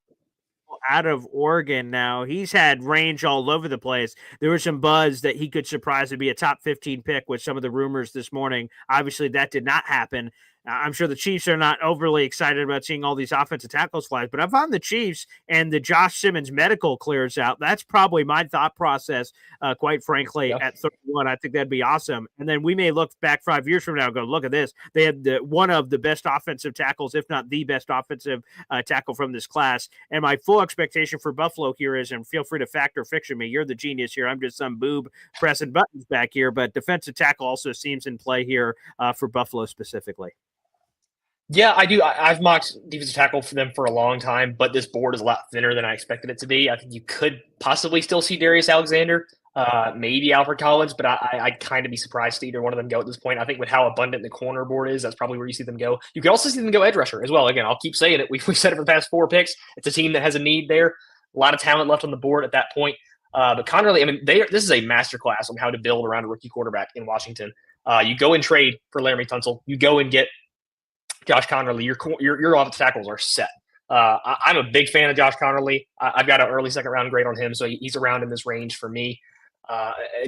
out of Oregon now. He's had range all over the place. There was some buzz that he could surprise and be a top 15 pick with some of the rumors this morning. Obviously, that did not happen. I'm sure the Chiefs are not overly excited about seeing all these offensive tackles flies, but if I'm the Chiefs and the Josh Simmons medical clears out, that's probably my thought process, quite frankly, at 31. I think that'd be awesome. And then we may look back 5 years from now and go, look at this. They had one of the best offensive tackles, if not the best offensive tackle from this class. And my full expectation for Buffalo here is, and feel free to fact or fiction me, you're the genius here. I'm just some boob pressing buttons back here, but defensive tackle also seems in play here for Buffalo specifically. Yeah, I do. I've mocked defensive tackle for them for a long time, but this board is a lot thinner than I expected it to be. I think you could possibly still see Darius Alexander, maybe Alfred Collins, but I'd kind of be surprised to either one of them go at this point. I think with how abundant the corner board is, that's probably where you see them go. You can also see them go edge rusher as well. Again, I'll keep saying it. We've said it for the past 4 picks. It's a team that has a need there. A lot of talent left on the board at that point. But Connerly, I mean, this is a masterclass on how to build around a rookie quarterback in Washington. You go and trade for Laramie Tunsil. You go and get Josh Connerly. Your offensive tackles are set. I'm a big fan of Josh Connerly. I've got an early second round grade on him, so he's around in this range for me.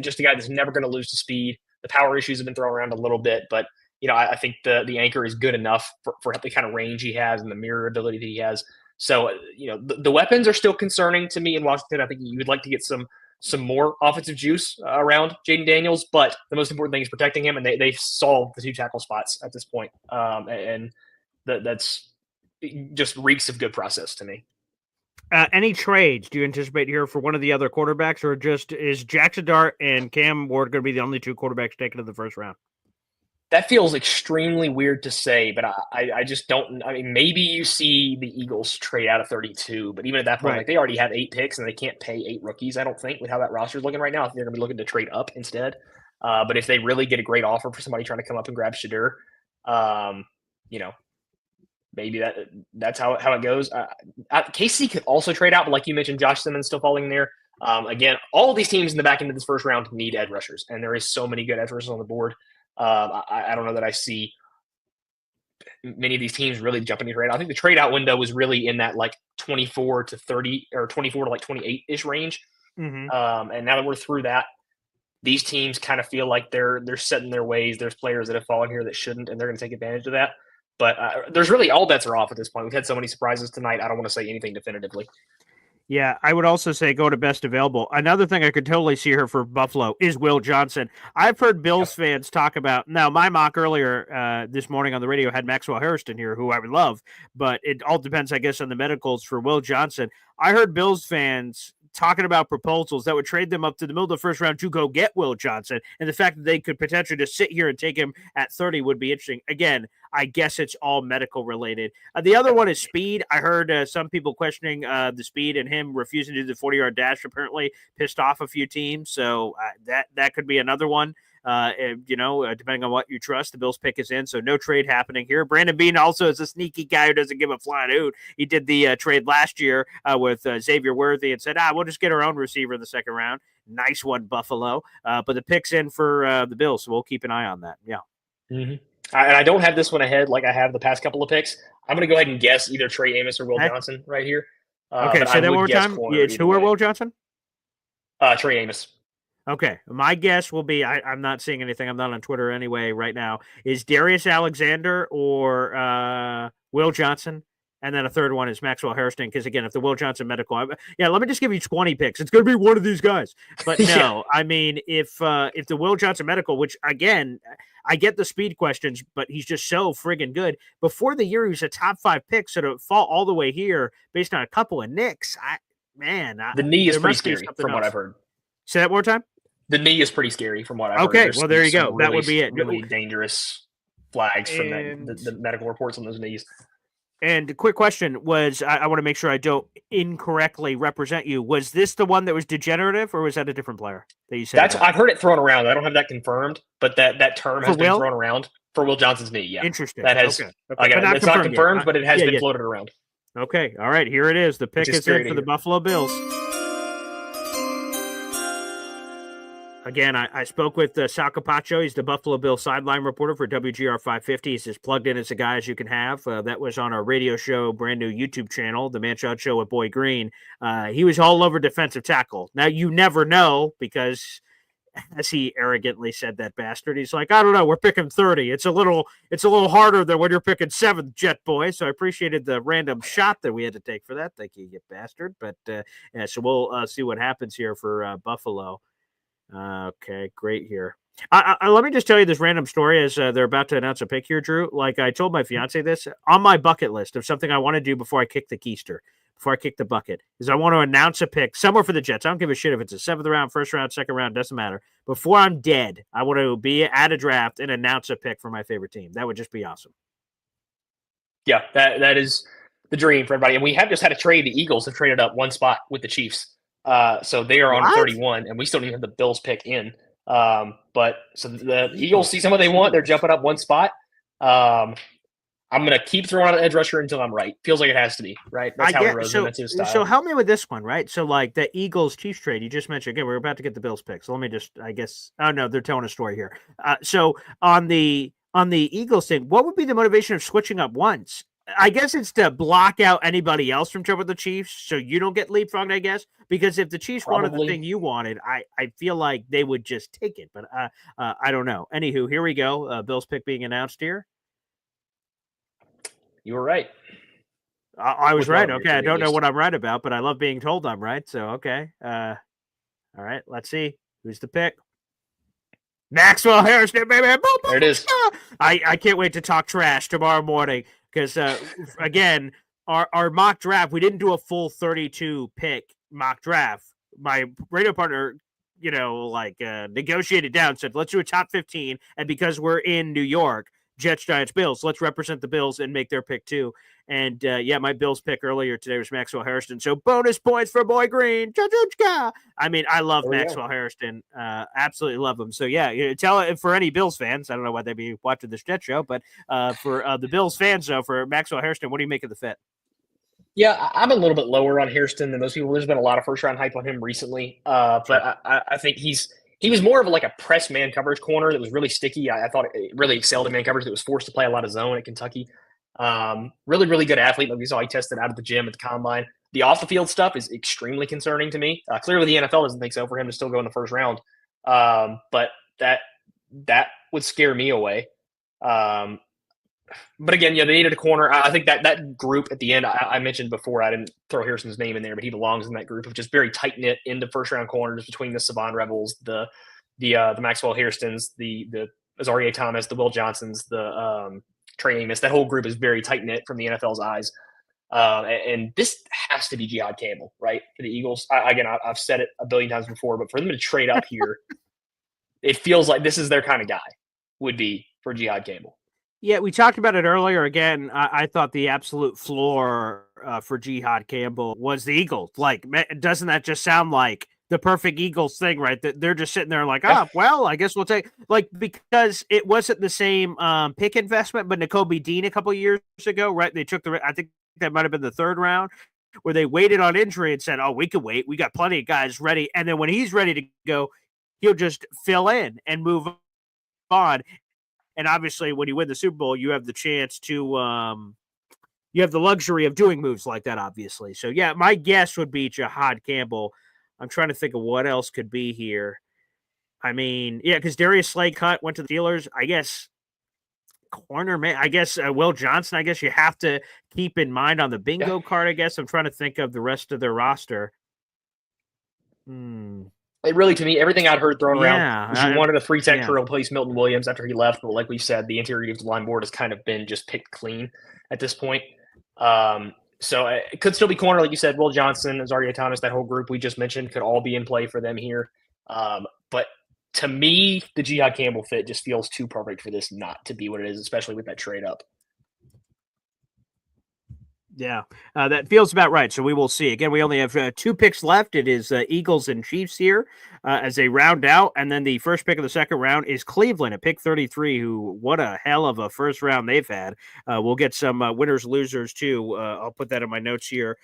Just a guy that's never going to lose to speed. The power issues have been thrown around a little bit, but I think the anchor is good enough for the kind of range he has and the mirror ability that he has. So the weapons are still concerning to me in Washington. I think you would like to get some more offensive juice around Jaden Daniels, but the most important thing is protecting him, and they've solved the 2 tackle spots at this point. That's just reeks of good process to me. Any trades do you anticipate here for one of the other quarterbacks, or just is Jackson Dart and Cam Ward going to be the only 2 quarterbacks taken in the first round? That feels extremely weird to say, but I just don't. I mean, maybe you see the Eagles trade out of 32, but even at that point, like they already have 8 picks and they can't pay 8 rookies. I don't think with how that roster is looking right now. I think they're going to be looking to trade up instead. But if they really get a great offer for somebody trying to come up and grab Shadur, maybe that's how it goes. KC could also trade out, but like you mentioned, Josh Simmons still falling there. Again, all of these teams in the back end of this first round need edge rushers, and there is so many good edge rushers on the board. I don't know that I see many of these teams really jumping to trade. I think the trade out window was really in that like 24 to 30 or 24 to like 28 ish range. And now that we're through that, these teams kind of feel like they're set in their ways. There's players that have fallen here that shouldn't, and they're going to take advantage of that. But there's really all bets are off at this point. We've had so many surprises tonight. I don't want to say anything definitively. Yeah, I would also say go to best available. Another thing I could totally see here for Buffalo is Will Johnson. I've heard Bills fans talk about, now my mock earlier this morning on the radio had Maxwell Harrison here, who I would love, but it all depends, I guess, on the medicals for Will Johnson. I heard Bills fans talking about proposals that would trade them up to the middle of the first round to go get Will Johnson. And the fact that they could potentially just sit here and take him at 30 would be interesting. Again, I guess it's all medical related. The other one is speed. I heard some people questioning the speed and him refusing to do the 40-yard dash apparently pissed off a few teams. So that could be another one. Depending on what you trust, the Bills pick is in, so no trade happening here. Brandon Beane also is a sneaky guy who doesn't give a flying hoot. He did the trade last year with Xavier Worthy and said, we'll just get our own receiver in the second round. Nice one, Buffalo. But the pick's in for the Bills, so we'll keep an eye on that. Yeah. And I don't have this one ahead like I have the past couple of picks. I'm going to go ahead and guess either Trey Amos or Will Johnson right here. Okay, say that one more time. It's who or Will Johnson? Trey Amos. Okay, my guess will be I'm not seeing anything. I'm not on Twitter anyway right now. Is Darius Alexander or Will Johnson? And then a third one is Maxwell Hairston. Because again, if the Will Johnson medical, let me just give you 20 picks. It's going to be one of these guys. But no, I mean, if the Will Johnson medical, which again, I get the speed questions, but he's just so friggin' good. Before the year, he was a top 5 pick, so to fall all the way here based on a couple of nicks, the knee is pretty scary from what I've heard. Say that one more time. The knee is pretty scary from what I've heard. Okay, well there you go. Really, that would be it. Really dangerous flags from the medical reports on those knees. And the quick question was, I want to make sure I don't incorrectly represent you. Was this the one that was degenerative, or was that a different player that you said? I've heard it thrown around. I don't have that confirmed, but that term has been thrown around for Will Johnson's knee. Yeah, interesting. That has. Okay. Again, it's not confirmed, but it has been floated around. Okay. All right. Here it is. The pick is in for the Buffalo Bills. Again, I spoke with Sal Capaccio. He's the Buffalo Bills sideline reporter for WGR 550. He's as plugged in as a guy as you can have. That was on our radio show, brand new YouTube channel, The Man Child Show with Boy Green. He was all over defensive tackle. Now, you never know because, as he arrogantly said, that bastard, he's like, I don't know, we're picking 30. It's a little harder than when you're picking 7th, Jet Boy. So I appreciated the random shot that we had to take for that. Thank you, you bastard. But so we'll see what happens here for Buffalo. Okay, great here. Let me just tell you this random story as they're about to announce a pick here, Drew. Like I told my fiance this, on my bucket list of something I want to do before I kick the keister, before I kick the bucket, is I want to announce a pick somewhere for the Jets. I don't give a shit if it's a 7th round, 1st round, 2nd round, doesn't matter. Before I'm dead, I want to be at a draft and announce a pick for my favorite team. That would just be awesome. Yeah, that is the dream for everybody. And we have just had a trade. The Eagles have traded up one spot with the Chiefs. So they are on 31, and we still don't even have the Bills pick in. But so the Eagles see what they want. They're jumping up one spot. I'm going to keep throwing out an edge rusher until I'm right. Feels like it has to be, right? That's how Rosen, that's his style. So help me with this one, right? So like the Eagles Chiefs trade, you just mentioned, again, we're about to get the Bills pick. So let me just, they're telling a story here. So on the Eagles thing, what would be the motivation of switching up once? I guess it's to block out anybody else from trouble with the Chiefs, so you don't get leapfrogged, I guess. Because if the Chiefs wanted the thing you wanted, I feel like they would just take it. But I don't know. Anywho, here we go. Bills pick being announced here. You were right. I was right. Okay, I don't know what I'm right about, but I love being told I'm right. So, okay. All right, let's see. Who's the pick? Maxwell Hairston, baby. There it is. I can't wait to talk trash tomorrow morning. Because, again, our mock draft, we didn't do a full 32 pick mock draft. My radio partner, negotiated down, said, let's do a top 15. And because we're in New York, Jets, Giants, Bills, let's represent the Bills and make their pick too. And, my Bills pick earlier today was Maxwell Hairston. So bonus points for Boy Green. I mean, I love Maxwell Hairston. Absolutely love him. So, tell it for any Bills fans. I don't know why they'd be watching this Jet show, but for the Bills fans, though, for Maxwell Hairston, what do you make of the fit? Yeah, I'm a little bit lower on Hairston than most people. There's been a lot of first-round hype on him recently. But I think he was more of a press man coverage corner that was really sticky. I thought it really excelled in man coverage that was forced to play a lot of zone at Kentucky. Really, really good athlete. Like we saw, he tested out at the gym at the combine. The off the field stuff is extremely concerning to me. Clearly, the NFL doesn't think so for him to still go in the first round. But that would scare me away. But again, they needed a corner. I think that group at the end, I mentioned before, I didn't throw Hairston's name in there, but he belongs in that group of just very tight knit into first round corners between the Savon Rebels, the Maxwell Hairstons, the Azaria Thomas, the Will Johnsons, the Trey Amos. That whole group is very tight knit from the NFL's eyes. And this has to be Jihad Campbell, right? For the Eagles. I've said it a billion times before, but for them to trade up here, it feels like this is their kind of guy, would be for Jihad Campbell. Yeah, we talked about it earlier. Again, I thought the absolute floor for Jihad Campbell was the Eagles. Like, doesn't that just sound like the perfect Eagles thing, right? That they're just sitting there like, well, I guess we'll take, because it wasn't the same pick investment, but Nakobe Dean a couple of years ago, right? They took I think that might have been the 3rd round, where they waited on injury and said, oh, we could wait. We got plenty of guys ready. And then when he's ready to go, he'll just fill in and move on. And obviously, when you win the Super Bowl, you have the chance to you have the luxury of doing moves like that, obviously. So, yeah, my guess would be Jihad Campbell. I'm trying to think of what else could be here. I mean, yeah, because Darius Slay went to the Steelers. I guess corner, man. I guess Will Johnson, I guess you have to keep in mind on the bingo card, I guess. I'm trying to think of the rest of their roster. It really, to me, everything I'd heard thrown around was you wanted a free tech to yeah. replace Milton Williams after he left. But like we said, the interior defensive line board has kind of been just picked clean at this point. So it could still be corner, like you said. Will Johnson, Azaria Thomas, that whole group we just mentioned could all be in play for them here. But to me, the Jihad Campbell fit just feels too perfect for this not to be what it is, especially with that trade up. Yeah, that feels about right. So we will see. Again, we only have 2 picks left. It is Eagles and Chiefs here as they round out. And then the first pick of the second round is Cleveland at pick 33, who, what a hell of a first round they've had. We'll get some winners, losers, too. I'll put that in my notes here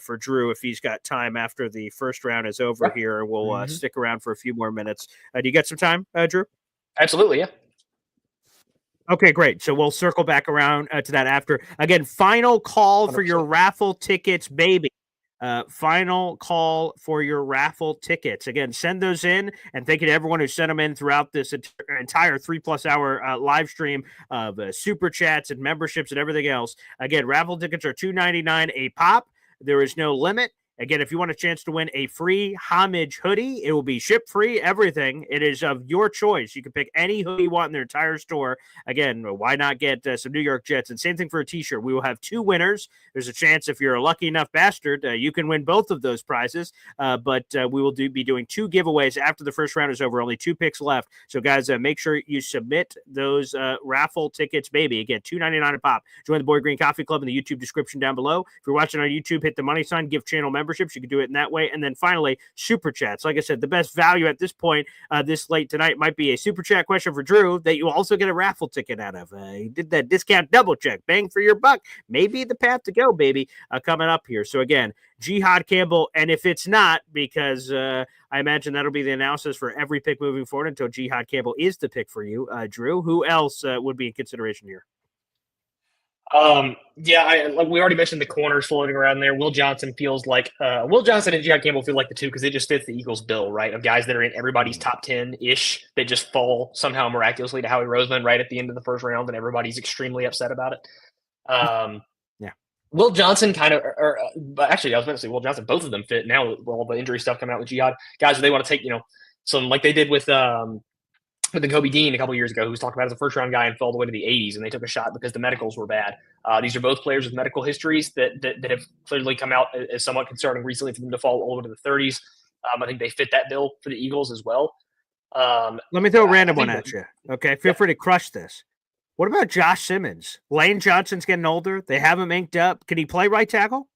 for Drew if he's got time after the first round is over here. We'll stick around for a few more minutes. Do you get some time, Drew? Absolutely, yeah. Okay, great. So we'll circle back around to that after. Again, final call 100%. For your raffle tickets, baby. Final call for your raffle tickets. Again, send those in, and thank you to everyone who sent them in throughout this entire 3+ hour live stream of super chats and memberships and everything else. Again, raffle tickets are $2.99 a pop. There is no limit. Again, if you want a chance to win a free homage hoodie, it will be ship free, everything. It is of your choice. You can pick any hoodie you want in their entire store. Again, why not get some New York Jets? And same thing for a t-shirt. We will have 2 winners. There's a chance if you're a lucky enough bastard, you can win both of those prizes. But we will be doing 2 giveaways after the first round is over. Only 2 picks left. So, guys, make sure you submit those raffle tickets, baby. Again, $2.99 a pop. Join the Boy Green Coffee Club in the YouTube description down below. If you're watching on YouTube, hit the money sign, give channel memberships. You can do it in that way. And then finally, super chats. Like I said, the best value at this point, this late tonight, might be a super chat question for Drew that you also get a raffle ticket out of. He did that discount double check, bang for your buck. Maybe the path to go, baby, coming up here. So again, Jihad Campbell. And if it's not, because I imagine that'll be the analysis for every pick moving forward until Jihad Campbell is the pick for you, Drew, who else would be in consideration here? Like we already mentioned the corners floating around there. Will Johnson feels like Will Johnson and Jihad Campbell feel like the 2 because it just fits the Eagles' bill, right? Of guys that are in everybody's top 10-ish that just fall somehow miraculously to Howie Roseman right at the end of the first round, and everybody's extremely upset about it. Will Johnson but actually I was going to say Will Johnson, both of them fit now with all the injury stuff coming out with Jihad. Guys, they want to take, some like they did with the Kobe Dean a couple years ago, who was talked about as a first-round guy and fell all the way to the 80s, and they took a shot because the medicals were bad. These are both players with medical histories that have clearly come out as somewhat concerning recently for them to fall all over the 30s. I think they fit that bill for the Eagles as well. Let me throw a random one at you. Okay, feel free to crush this. What about Josh Simmons? Lane Johnson's getting older. They have him inked up. Can he play right tackle?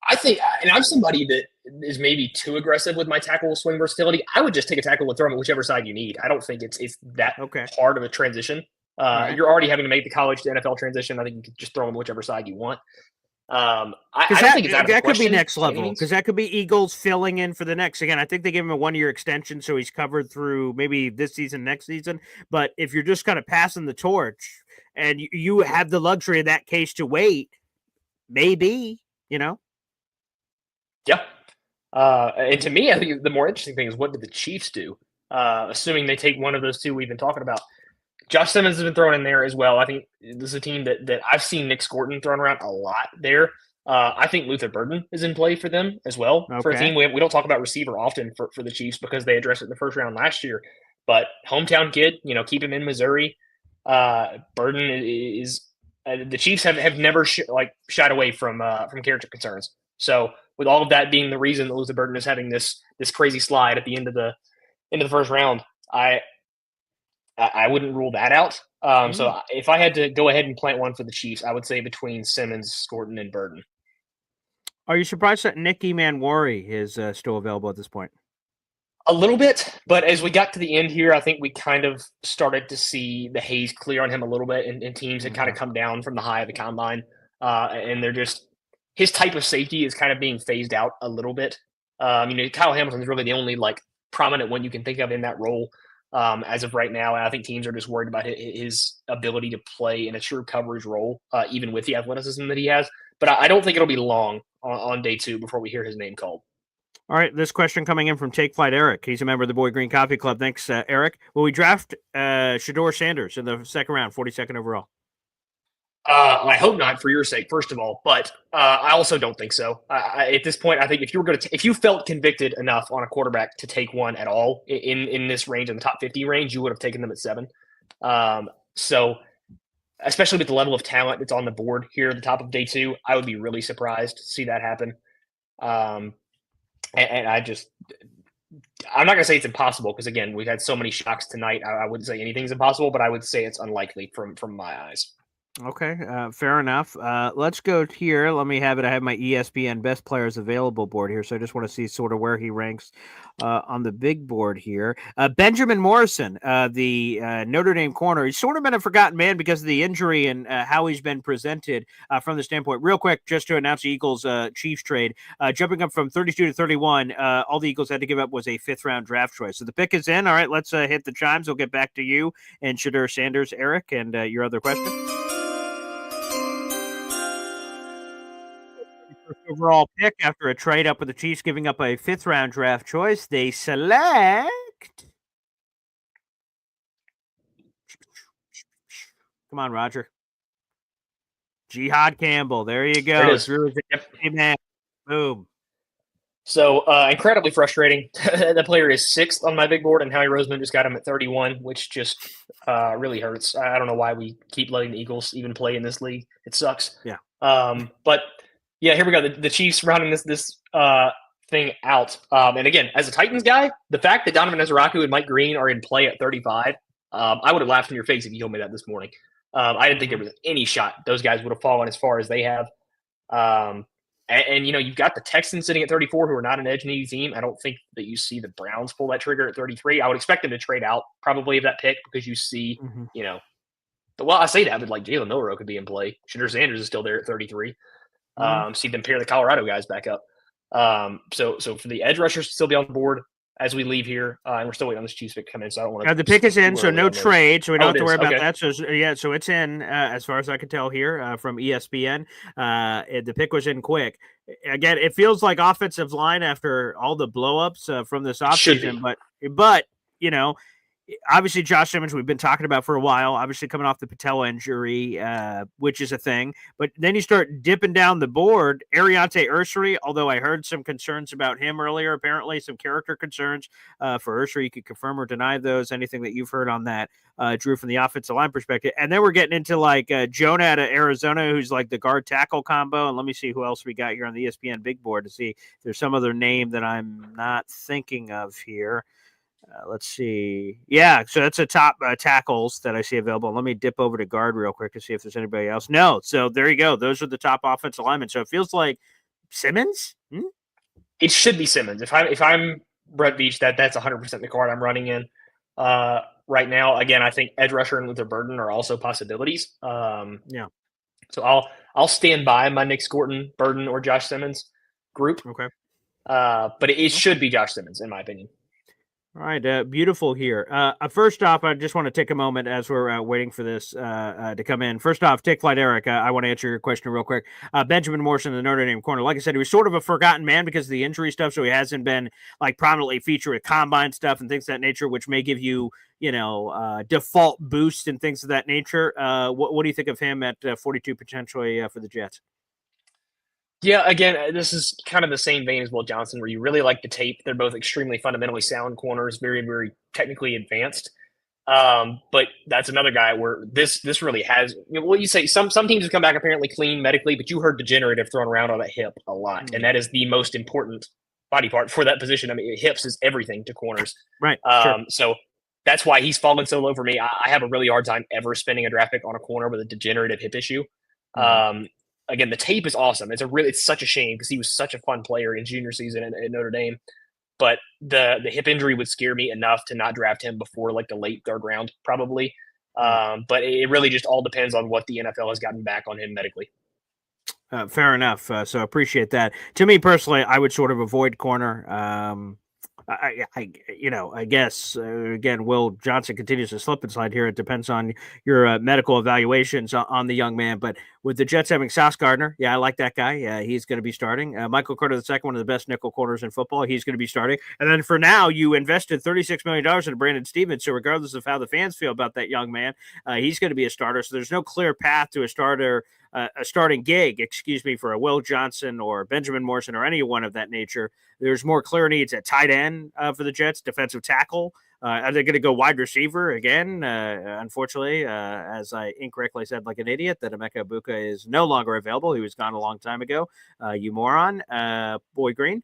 I think, and I'm somebody that is maybe too aggressive with my tackle swing versatility. I would just take a tackle and throw him at whichever side you need. I don't think it's that hard of a transition. You're already having to make the college to NFL transition. I think you can just throw him whichever side you want. I don't think it's out of the that could be question next by any level means. because that could be Eagles filling in for the next. Again, I think they gave him a 1-year extension, so he's covered through maybe this season, next season. But if you're just kind of passing the torch and you have the luxury in that case to wait, maybe, Yeah. And to me, I think the more interesting thing is what did the Chiefs do? Assuming they take one of those 2 we've been talking about. Josh Simmons has been thrown in there as well. I think this is a team that I've seen Nick Scorton thrown around a lot there. I think Luther Burden is in play for them as well. For a team, we don't talk about receiver often for the Chiefs because they addressed it in the first round last year. But hometown kid, keep him in Missouri. Burden is the Chiefs have never shied away from character concerns. So with all of that being the reason that Luther Burden is having this crazy slide at the end of the first round, I wouldn't rule that out. So if I had to go ahead and plant one for the Chiefs, I would say between Simmons, Scorton, and Burden. Are you surprised that Nicky Manwari is still available at this point? A little bit, but as we got to the end here, I think we kind of started to see the haze clear on him a little bit, and teams had kind of come down from the high of the combine, and they're just his type of safety is kind of being phased out a little bit. Kyle Hamilton is really the only prominent one you can think of in that role. as of right now. And I think teams are just worried about his ability to play in a true coverage role, even with the athleticism that he has. But I don't think it'll be long on day 2 before we hear his name called. All right, this question coming in from Take Flight Eric. He's a member of the Boy Green Coffee Club. Thanks, Eric. Will we draft Shedeur Sanders in the second round, 42nd overall? I hope not, for your sake, first of all. But I also don't think so. At this point, I think if you felt convicted enough on a quarterback to take one at all in this range, in the top 50 range, you would have taken them at 7. So, especially with the level of talent that's on the board here at the top of day 2, I would be really surprised to see that happen. And I'm not going to say it's impossible because, again, we've had so many shocks tonight. I wouldn't say anything's impossible, but I would say it's unlikely from my eyes. Okay, fair enough. Let's go here. Let me have it. I have my ESPN best players available board here, so I just want to see sort of where he ranks on the big board here. Benjamin Morrison, the Notre Dame corner. He's sort of been a forgotten man because of the injury and how he's been presented from the standpoint. Real quick, just to announce the Eagles Chiefs trade, jumping up from 32 to 31, all the Eagles had to give up was a 5th-round draft choice. So the pick is in. All right, let's hit the chimes. We'll get back to you and Shedeur Sanders, Eric, and your other question. First overall pick after a trade up with the Chiefs, giving up a 5th-round draft choice. They select. Come on, Roger. Jihad Campbell. There you go. There it is. Yep. Amen. Boom. So incredibly frustrating. The player is 6th on my big board, and Howie Roseman just got him at 31, which just really hurts. I don't know why we keep letting the Eagles even play in this league. It sucks. Yeah. But yeah, here we go. The Chiefs rounding this thing out. And again, as a Titans guy, the fact that Donovan Ezraku and Mike Green are in play at 35, I would have laughed in your face if you told me that this morning. I didn't think there was any shot those guys would have fallen as far as they have. And you've got the Texans sitting at 34, who are not an edge needy team. I don't think that you see the Browns pull that trigger at 33. I would expect them to trade out probably of that pick because you see, well, I say that, but like Jalen Milroe could be in play. Shedeur Sanders is still there at 33. See them pair the Colorado guys back up. So for the edge rushers to still be on the board as we leave here, and we're still waiting on this Chiefs pick to come in. So I don't want to. The pick is in, so no trade, so we don't have to worry about okay. that. So it's in as far as I can tell here from ESPN. The pick was in quick. Again, it feels like offensive line after all the blowups from this offseason, but obviously Josh Simmons we've been talking about for a while, obviously coming off the patella injury, which is a thing. But then you start dipping down the board. Ariante Ursery, although I heard some concerns about him earlier, apparently some character concerns for Ursery. You could confirm or deny those. Anything that you've heard on that, Drew, from the offensive line perspective. And then we're getting into like Jonah out of Arizona, who's like the guard tackle combo. And let me see who else we got here on the ESPN big board to see if there's some other name that I'm not thinking of here. Let's see. Yeah, so that's the top tackles that I see available. Let me dip over to guard real quick to see if there's anybody else. No, so there you go. Those are the top offensive linemen. So it feels like Simmons? It should be Simmons. If I'm Brett Veach, that's 100% the card I'm running in right now. Again, I think edge rusher and Luther Burden are also possibilities. Yeah. So I'll stand by my Nick Scorton, Burden, or Josh Simmons group. Okay. But it should be Josh Simmons, in my opinion. All right, beautiful here. First off, I just want to take a moment as we're waiting for this to come in. First off, Take Flight Eric, I want to answer your question real quick. Benjamin Morrison, the Notre Dame corner. Like I said, he was sort of a forgotten man because of the injury stuff, so he hasn't been like prominently featured with combine stuff and things of that nature, which may give you, default boost and things of that nature. What do you think of him at 42 potentially for the Jets? Yeah, again, this is kind of the same vein as Will Johnson, where you really like the tape. They're both extremely fundamentally sound corners, very, very technically advanced. But that's another guy where this really has. What you say? Some teams have come back apparently clean medically, but you heard degenerative thrown around on that hip a lot, and that is the most important body part for that position. I mean, hips is everything to corners, right? So that's why he's fallen so low for me. I have a really hard time ever spending a draft pick on a corner with a degenerative hip issue. Again, the tape is awesome. It's such a shame because he was such a fun player in junior season at Notre Dame. But the hip injury would scare me enough to not draft him before like the late 3rd round, probably. But it really just all depends on what the NFL has gotten back on him medically. Fair enough. So appreciate that. To me personally, I would sort of avoid corner. I guess again, Will Johnson continues to slip and slide here. It depends on your medical evaluations on the young man. But with the Jets having Sauce Gardner, I like that guy. He's going to be starting. Michael Carter II, one of the best nickel corners in football. He's going to be starting. And then for now, you invested $36 million into Brandon Stevens. So regardless of how the fans feel about that young man, he's going to be a starter. So there's no clear path to a starting gig, for a Will Johnson or Benjamin Morrison or anyone of that nature. There's more clear needs at tight end for the Jets, defensive tackle. Are they going to go wide receiver again? Unfortunately, as I incorrectly said like an idiot, that Emeka Ibuka is no longer available. He was gone a long time ago. You moron, Boy Green.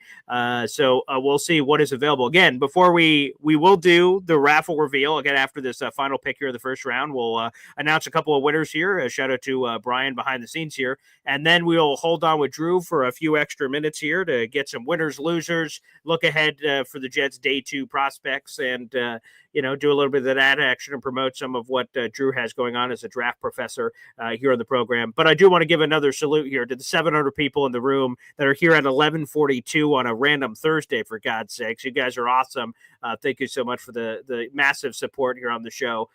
So we'll see what is available. Again, before we will do the raffle reveal, again, after this final pick here of the first round, we'll announce a couple of winners here. A shout out to Brian behind the scenes here. And then we'll hold on with Drew for a few extra minutes here to get some winners, losers, look ahead for the Jets' day 2 prospects, and do a little bit of that action and promote some of what Drew has going on as a draft professor here on the program. But I do want to give another salute here to the 700 people in the room that are here at 11:42 on a random Thursday, for God's sakes. You guys are awesome. Thank you so much for the massive support here on the show.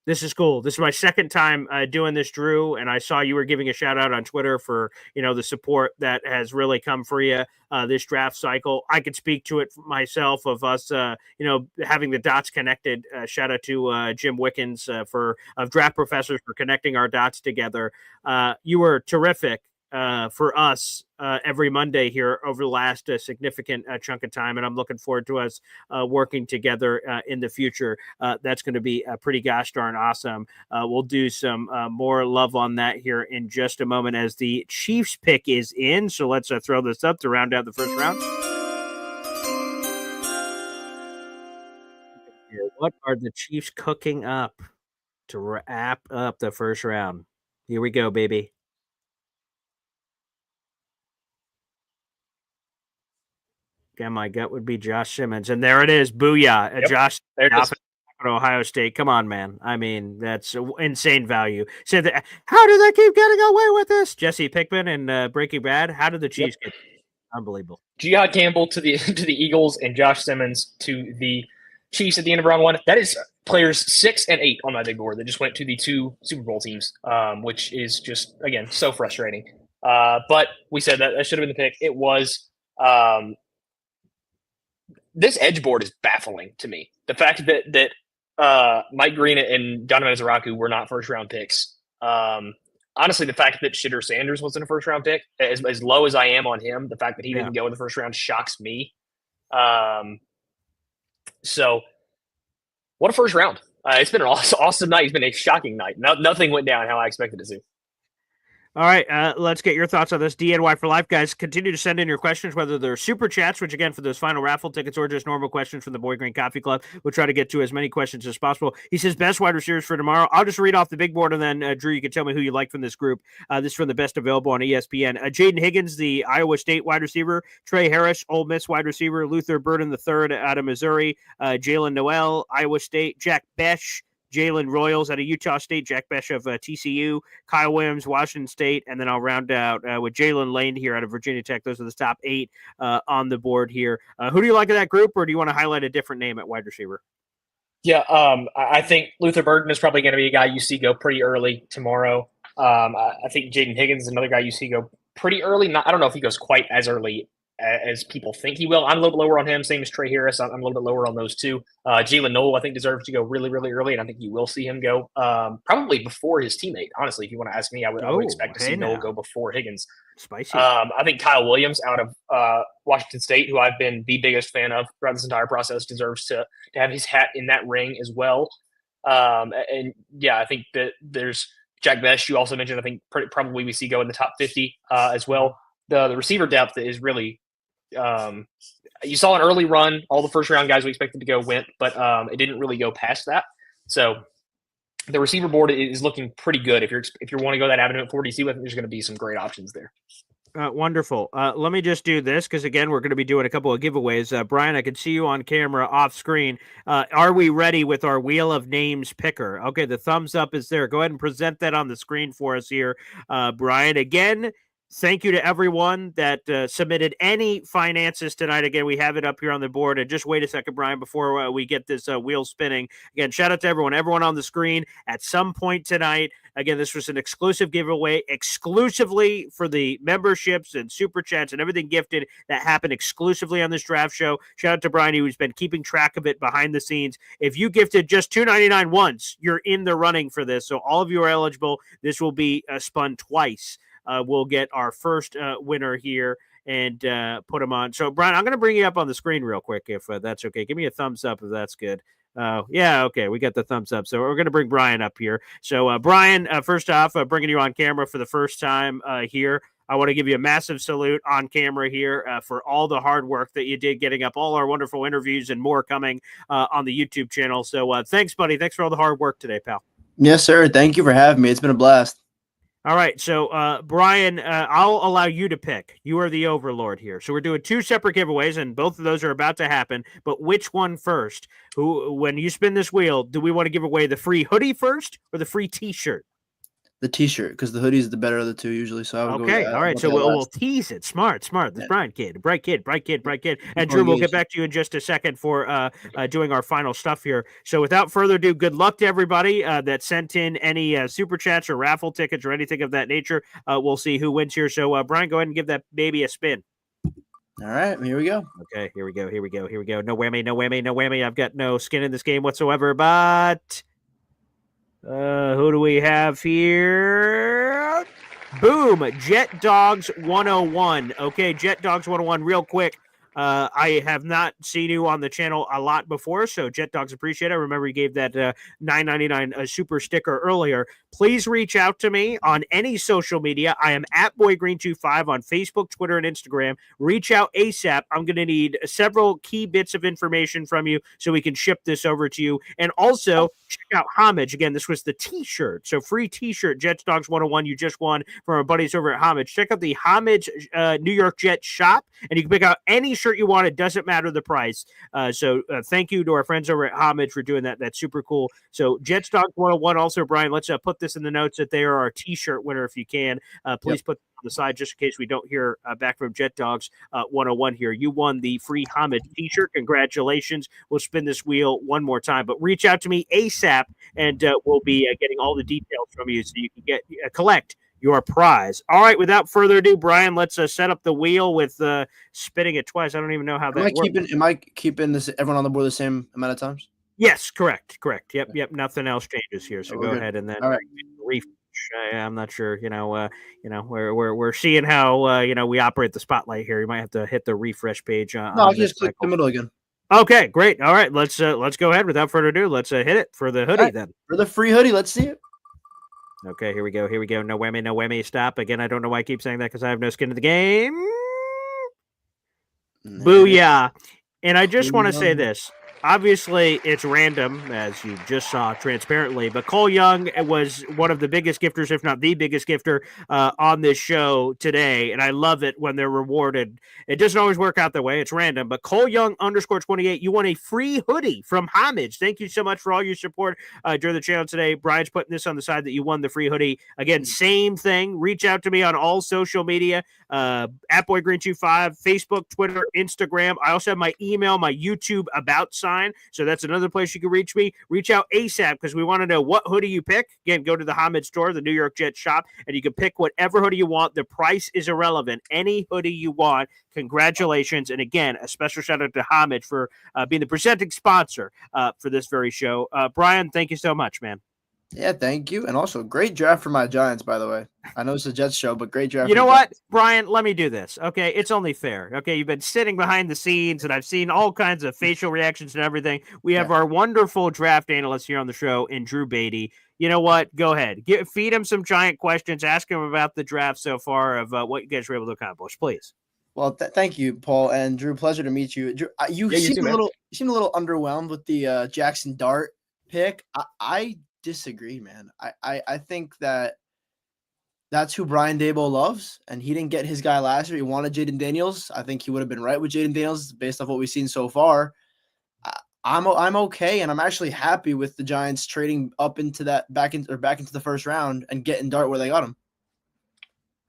This is cool. This is my second time doing this, Drew, and I saw you were giving a shout out on Twitter for the support that has really come for you this draft cycle. I could speak to it myself of us, having the dots connected. Shout out to Jim Wickens of Draft Professors for connecting our dots together. You were terrific for us every Monday here over the last significant chunk of time, and I'm looking forward to us working together in the future. That's going to be pretty gosh darn awesome. We'll do some more love on that here in just a moment as the Chiefs pick is in. So let's throw this up to round out the first round. What are the Chiefs cooking up to wrap up the first round? Here we go, baby. Again, my gut would be Josh Simmons. And there it is. Booyah. Yep. Josh There it is. Ohio State. Come on, man. I mean, that's insane value. So how do they keep getting away with this? Jesse Pinkman and Breaking Bad. How did the Chiefs get unbelievable? Jihad Campbell to the Eagles and Josh Simmons to the Chiefs at the end of round 1. That is players 6 and 8 on my big board that just went to the 2 Super Bowl teams, which is just, again, so frustrating. But we said that should have been the pick. It was. This edge board is baffling to me. The fact that Mike Green and Donovan Zaraku were not first round picks. Honestly, the fact that Shitter Sanders wasn't a first round pick, as low as I am on him, the fact that he didn't go in the first round shocks me. So, what a first round! It's been an awesome night. It's been a shocking night. Nothing went down how I expected it to. All right, let's get your thoughts on this. DNY for life, guys. Continue to send in your questions, whether they're super chats, which again for those final raffle tickets, or just normal questions from the Boy Green Coffee Club. We'll try to get to as many questions as possible. He says best wide receivers for tomorrow. I'll just read off the big board, and then Drew, you can tell me who you like from this group. This is from the best available on ESPN. Jaden Higgins, the Iowa State wide receiver. Trey Harris, Ole Miss wide receiver. Luther Burden III out of Missouri. Jalen Noel, Iowa State. Jack Besh, Jalen Royals out of Utah State, Jack Besh of TCU, Kyle Williams, Washington State, and then I'll round out with Jalen Lane here out of Virginia Tech. Those are the top 8 on the board here. Who do you like in that group, or do you want to highlight a different name at wide receiver? Yeah, I think Luther Burden is probably going to be a guy you see go pretty early tomorrow. I think Jaden Higgins is another guy you see go pretty early. I don't know if he goes quite as early as people think he will. I'm a little bit lower on him. Same as Trey Harris. I'm a little bit lower on those two. Jalen Noel, I think, deserves to go really, really early, and I think you will see him go probably before his teammate. Honestly, if you want to ask me, I would expect to see Noel go before Higgins. Spicy. I think Kyle Williams out of Washington State, who I've been the biggest fan of throughout this entire process, deserves to have his hat in that ring as well. And yeah, I think that there's Jack Besh, you also mentioned, I think probably we see go in the top 50 as well. The receiver depth is really you saw an early run. All the first round guys we expected to go went, but it didn't really go past that. So the receiver board is looking pretty good. If you want to go that avenue at 40, see, I think there's going to be some great options there. Wonderful. Let me just do this because, again, we're going to be doing a couple of giveaways. Brian, I can see you on camera off screen. Are we ready with our Wheel of Names picker? Okay, the thumbs up is there. Go ahead and present that on the screen for us here, Brian. Again, Thank you to everyone that submitted any finances tonight. Again, we have it up here on the board. And just wait a second, Brian, before we get this wheel spinning. Again, shout out to everyone on the screen at some point tonight. Again, this was an exclusive giveaway exclusively for the memberships and super chats and everything gifted that happened exclusively on this draft show. Shout out to Brian, who's been keeping track of it behind the scenes. If you gifted just $2.99 once, you're in the running for this. So all of you are eligible. This will be spun twice. We'll get our first winner here and put them on. So, Brian, I'm going to bring you up on the screen real quick if that's okay. Give me a thumbs up if that's good. Yeah, okay, we got the thumbs up. So we're going to bring Brian up here. So, Brian, first off, bringing you on camera for the first time here. I want to give you a massive salute on camera here for all the hard work that you did getting up all our wonderful interviews and more coming on the YouTube channel. So thanks, buddy. Thanks for all the hard work today, pal. Yes, sir. Thank you for having me. It's been a blast. All right, so Brian, I'll allow you to pick. You are the overlord here. So we're doing two separate giveaways, and both of those are about to happen. But which one first? When you spin this wheel, do we want to give away the free hoodie first or the free T-shirt? The T-shirt, because the hoodie is the better of the two usually. So I would go with that. All right. So we'll tease it. Smart. This Brian kid, bright kid. And Drew, we'll get back to you in just a second for doing our final stuff here. So without further ado, good luck to everybody that sent in any super chats or raffle tickets or anything of that nature. We'll see who wins here. So Brian, go ahead and give that baby a spin. All right, here we go. Okay, here we go. No whammy. I've got no skin in this game whatsoever, but who do we have here? Boom, Jet Dogs 101. Okay, Jet Dogs 101, real quick. I have not seen you on the channel a lot before, so Jet Dogs appreciate it. I remember you gave that $9.99 super sticker earlier. Please reach out to me on any social media. I am at BoyGreen25 on Facebook, Twitter, and Instagram. Reach out ASAP. I'm going to need several key bits of information from you so we can ship this over to you. And also, check out Homage. Again, this was the T-shirt. So free T-shirt, Jet Dogs 101. You just won from our buddies over at Homage. Check out the Homage New York Jets shop, and you can pick out any shirt you want. It doesn't matter the price. So thank you to our friends over at Homage for doing that. That's super cool. So Jets Dogs 101. Also, Brian, let's put this in the notes that they are our T-shirt winner if you can. Please put on the side just in case we don't hear back from Jet Dogs 101 here. You won the free Homage T-shirt. Congratulations. We'll spin this wheel one more time, but reach out to me ASAP, and we'll be getting all the details from you so you can get collect your prize. All right, without further ado, Brian, let's set up the wheel with spinning it twice. I don't even know how that works. Am I keeping this everyone on the board the same amount of times? Yes, correct. Yep. Nothing else changes here. So go ahead and then refresh. I'm not sure. We're seeing how we operate the spotlight here. You might have to hit the refresh page. No, I'll just click the middle again. Okay, great. All right, let's go ahead. Without further ado, let's hit it for the hoodie then. For the free hoodie, let's see it. Okay, here we go. No whammy. Stop. Again, I don't know why I keep saying that because I have no skin in the game. Booyah. And I just want to say this. Obviously, it's random, as you just saw transparently, but Cole Young was one of the biggest gifters, if not the biggest gifter, on this show today, and I love it when they're rewarded. It doesn't always work out that way. It's random, but Cole Young _28, you won a free hoodie from Homage. Thank you so much for all your support during the channel today. Brian's putting this on the side that you won the free hoodie. Again, same thing. Reach out to me on all social media, at BoyGreen25, Facebook, Twitter, Instagram. I also have my email, my YouTube about sign. So that's another place you can reach me. Reach out ASAP because we want to know what hoodie you pick. Again, go to the Homage store, the New York Jets shop, and you can pick whatever hoodie you want. The price is irrelevant. Any hoodie you want. Congratulations. And again, a special shout out to Homage for being the presenting sponsor for this very show. Brian, thank you so much, man. Yeah, thank you. And also, great draft for my Giants, by the way. I know it's a Jets show, but great draft. You know what, Brian? Let me do this. Okay, it's only fair. Okay, you've been sitting behind the scenes, and I've seen all kinds of facial reactions and everything. We have our wonderful draft analyst here on the show, in Drew Beatty. You know what? Go ahead. Feed him some giant questions. Ask him about the draft so far of what you guys were able to accomplish, please. Well, thank you, Paul and Drew. Pleasure to meet you. Drew, you seem a little underwhelmed with the Jackson Dart pick. I disagree, man. I think that's who Brian Daboll loves, and he didn't get his guy last year. He wanted Jaden Daniels. I think he would have been right with Jaden Daniels based off what we've seen so far. I'm okay, and I'm actually happy with the Giants trading up into that back into the first round and getting Dart where they got him.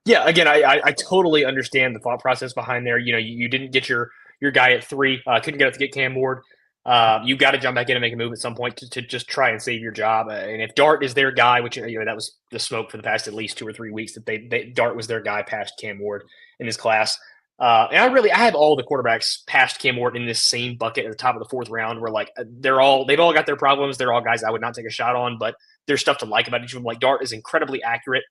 Yeah, again, I totally understand the thought process behind there. You know, you didn't get your guy at 3, couldn't get up to get Cam Ward. You got to jump back in and make a move at some point to just try and save your job. And if Dart is their guy, which that was the smoke for the past at least 2 or 3 weeks that Dart was their guy past Cam Ward in this class. And I have all the quarterbacks past Cam Ward in this same bucket at the top of the 4th round, where like they've all got their problems. They're all guys I would not take a shot on, but there's stuff to like about each of them. Like Dart is incredibly accurate,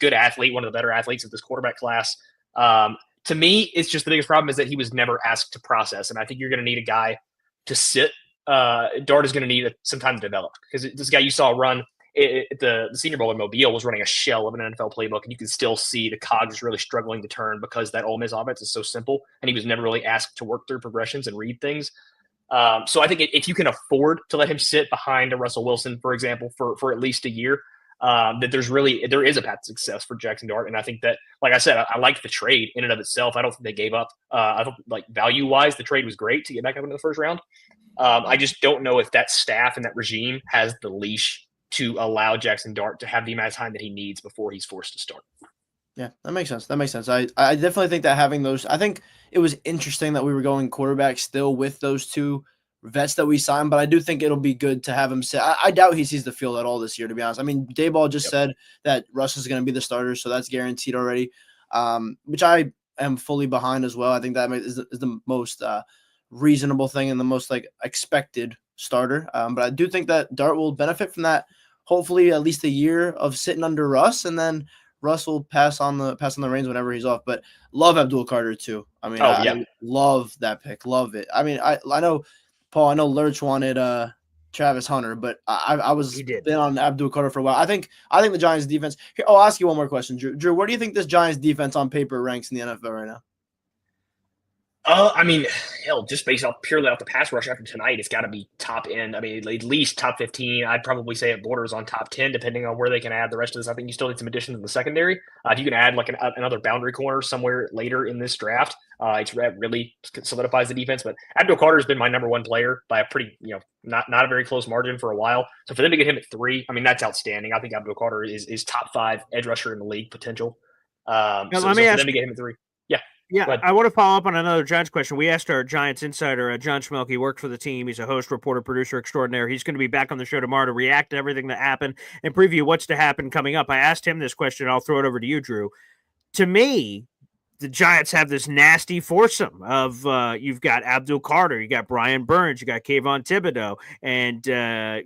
good athlete, one of the better athletes of this quarterback class. To me, it's just the biggest problem is that he was never asked to process, and I think you're going to need a guy to sit. Dart is going to need some time to develop, because this guy you saw run the Senior Bowl in Mobile was running a shell of an NFL playbook, and you can still see the cogs really struggling to turn because that Ole Miss offense is so simple, and he was never really asked to work through progressions and read things. So I think if you can afford to let him sit behind a Russell Wilson, for example, for at least a year, that there is a path to success for Jackson Dart. And I think that, like I said, I liked the trade in and of itself. I don't think they gave up. I don't like value wise, the trade was great to get back up into the first round. I just don't know if that staff and that regime has the leash to allow Jackson Dart to have the amount of time that he needs before he's forced to start. Yeah, that makes sense. I definitely think that having those, I think it was interesting that we were going quarterback still with those 2 vets that we signed, but I do think it'll be good to have him sit. I doubt he sees the field at all this year, to be honest. I mean, Dayball just said that Russ is going to be the starter, so that's guaranteed already, which I am fully behind as well. I think that is the most reasonable thing and the most like expected starter. But I do think that Dart will benefit from that. Hopefully, at least a year of sitting under Russ, and then Russ will pass on the reins whenever he's off. But love Abdul Carter too. I mean, I love that pick. Love it. I mean, I know, Paul. I know Lurch wanted Travis Hunter, but I was been on Abdul Carter for a while. I think the Giants defense. Here, I'll ask you one more question, Drew. Drew, where do you think this Giants defense on paper ranks in the NFL right now? I mean, hell, just based purely off the pass rush after tonight, it's got to be top end. I mean, at least top 15. I'd probably say it borders on top 10, depending on where they can add the rest of this. I think you still need some additions in the secondary. If you can add like another boundary corner somewhere later in this draft, it really solidifies the defense. But Abdul Carter has been my number 1 player by a pretty, not a very close margin for a while. So for them to get him at 3, I mean, that's outstanding. I think Abdul Carter is top 5 edge rusher in the league potential. Let me for them to get him at 3. Yeah, I want to follow up on another Giants question. We asked our Giants insider, John Schmelk. He worked for the team. He's a host, reporter, producer extraordinaire. He's going to be back on the show tomorrow to react to everything that happened and preview what's to happen coming up. I asked him this question. I'll throw it over to you, Drew. To me, the Giants have this nasty foursome of you've got Abdul Carter, you got Brian Burns, you got Kayvon Thibodeau, and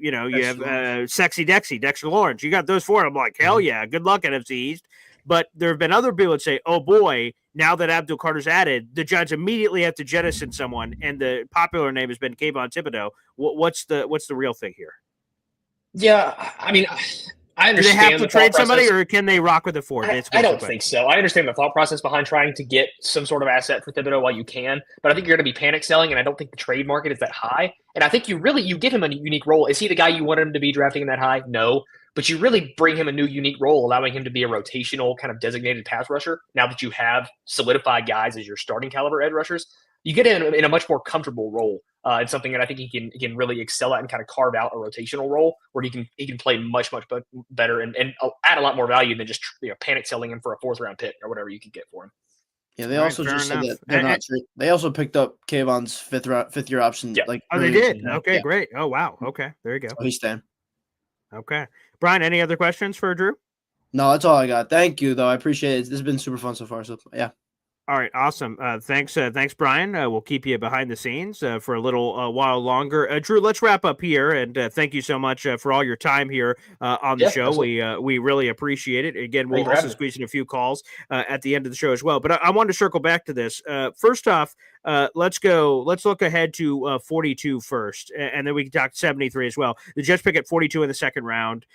you have Sexy Dexter Lawrence. You got those 4. I'm like, hell yeah, good luck, NFC East. But there have been other people that say, oh boy, now that Abdul Carter's added, the Giants immediately have to jettison someone, and the popular name has been Kayvon Thibodeau. What's the real thing here? Yeah, I mean, I understand. Do they have to trade somebody, or can they rock with the 4? I don't think so. I understand the thought process behind trying to get some sort of asset for Thibodeau while you can, but I think you're going to be panic selling, and I don't think the trade market is that high. And I think you give him a unique role. Is he the guy you wanted him to be drafting that high? No. But you really bring him a new unique role, allowing him to be a rotational kind of designated pass rusher. Now that you have solidified guys as your starting caliber edge rushers, you get him in a much more comfortable role. It's something that I think he can really excel at and kind of carve out a rotational role where he can play much better and add a lot more value than just panic selling him for a 4th round pick or whatever you could get for him. Yeah, they also just said that they're not. They also picked up Kayvon's fifth year option. Yeah. They did. Okay, great. Oh wow. Okay, there you go. So he's staying. Okay, Brian. Any other questions for Drew? No, that's all I got. Thank you, though. I appreciate it. This has been super fun so far. So yeah. All right, awesome. Thanks, Brian. We'll keep you behind the scenes for a little while longer. Drew, let's wrap up here, and thank you so much for all your time here on the show. Absolutely. We really appreciate it. Again, we'll also squeeze in a few calls at the end of the show as well. But I wanted to circle back to this. First off, let's look ahead to 42 first, and then we can talk 73 as well. The Jets pick at 42 in the second round.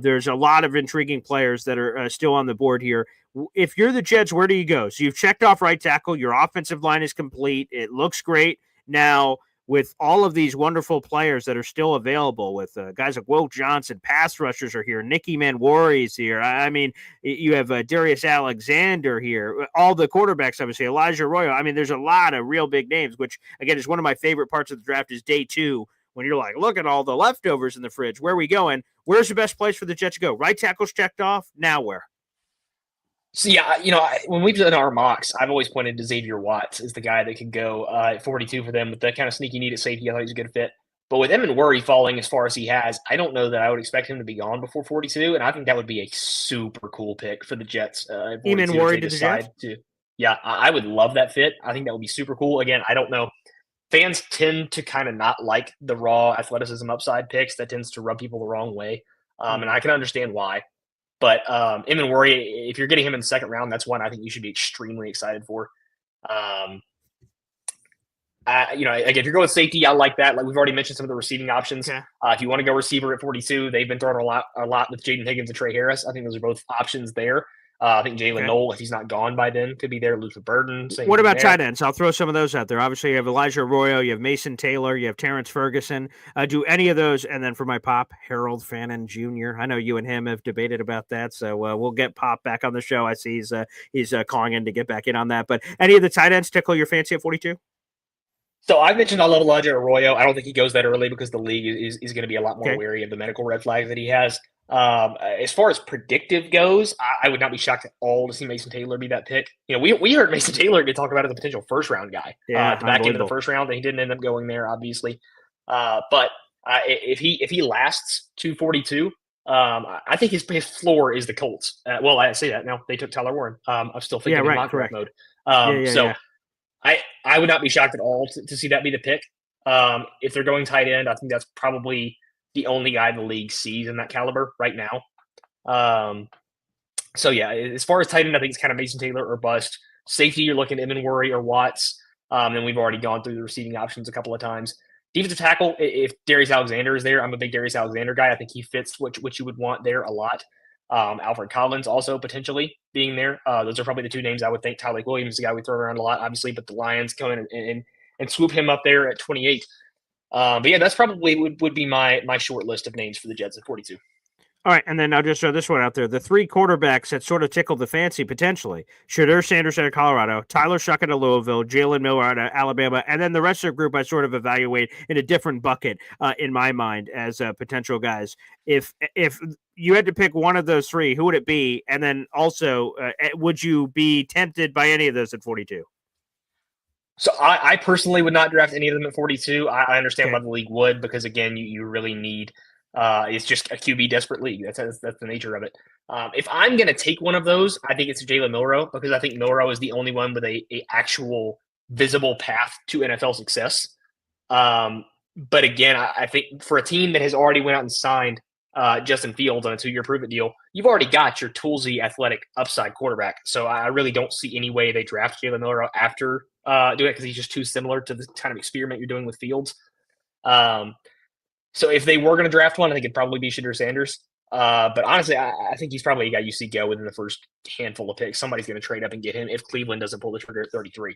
There's a lot of intriguing players that are still on the board here. If you're the Jets, where do you go? So you've checked off right tackle. Your offensive line is complete. It looks great. Now, with all of these wonderful players that are still available, with guys like Will Johnson, pass rushers are here. Nicky Manwari's here. I mean, you have Darius Alexander here. All the quarterbacks, obviously, Elijah Arroyo. I mean, there's a lot of real big names, which, again, is one of my favorite parts of the draft is day 2, when you're like, look at all the leftovers in the fridge. Where are we going? Where's the best place for the Jets to go? Right tackle's checked off. Now where? So yeah, when we've done our mocks, I've always pointed to Xavier Watts as the guy that could go at 42 for them with that kind of sneaky need at safety. I thought he was a good fit. But with Worry falling as far as he has, I don't know that I would expect him to be gone before 42, and I think that would be a super cool pick for the Jets. At 42 Worry if to they the Jets? decide to. Yeah, I would love that fit. I think that would be super cool. Again, I don't know. Fans tend to kind of not like the raw athleticism upside picks. That tends to rub people the wrong way, and I can understand why. But Worry, if you're getting him in the second round, that's one I think you should be extremely excited for. Again, if you're going safety, I like that. Like we've already mentioned some of the receiving options. Okay. If you want to go receiver at 42, they've been throwing a lot with Jaden Higgins and Trey Harris. I think those are both options there. I think Jalen Knoll, if he's not gone by then, could be there. Luther Burden. What about tight ends? I'll throw some of those out there. Obviously, you have Elijah Arroyo, you have Mason Taylor, you have Terrence Ferguson. Do any of those, and then for my Pop, Harold Fannin Jr. I know you and him have debated about that, so we'll get Pop back on the show. I see he's calling in to get back in on that. But any of the tight ends tickle your fancy at 42? So I mentioned I love Elijah Arroyo. I don't think he goes that early because the league is going to be a lot more wary of the medical red flags that he has. As far as predictive goes, I would not be shocked at all to see Mason Taylor be that pick. We heard Mason Taylor get talked about as a potential first round guy at the back end of the first round, and he didn't end up going there, obviously. But if he lasts 242, I think his floor is the Colts. Well, I say that now they took Tyler Warren. I'm still thinking in mock draft mode. I would not be shocked at all to see that be the pick. If they're going tight end, I think that's probably the only guy the league sees in that caliber right now. As far as tight end, I think it's kind of Mason Taylor or bust. Safety, you're looking at Worry or Watts. And we've already gone through the receiving options a couple of times. Defensive tackle, if Darius Alexander is there, I'm a big Darius Alexander guy. I think he fits what you would want there a lot. Alfred Collins also potentially being there. Those are probably the two names I would think. Tyler Williams is the guy we throw around a lot, obviously, but the Lions come in and swoop him up there at 28. But yeah, that's probably would be my short list of names for the Jets at 42. All right, and then I'll just throw this one out there. The three quarterbacks that sort of tickled the fancy potentially. Shadur Sanders out of Colorado, Tyler Shuckett of Louisville, Jalen Miller out of Alabama, and then the rest of the group I sort of evaluate in a different bucket in my mind as potential guys. If you had to pick one of those three, who would it be? And then also, would you be tempted by any of those at 42? So I personally would not draft any of them at 42. I understand why the league would, because again, you really need it's just a QB desperate league. That's the nature of it. If I'm going to take one of those, I think it's Jalen Milroe, because I think Milroe is the only one with a actual visible path to NFL success. But again, I think for a team that has already went out and signed Justin Fields on a 2-year prove-it deal, you've already got your toolsy athletic upside quarterback. So I really don't see any way they draft Jalen Milroe after doing it, because he's just too similar to the kind of experiment you're doing with Fields. So if they were going to draft one, I think it'd probably be Shadur Sanders. But honestly, I think he's probably a guy you see go within the first handful of picks. Somebody's going to trade up and get him if Cleveland doesn't pull the trigger at 33.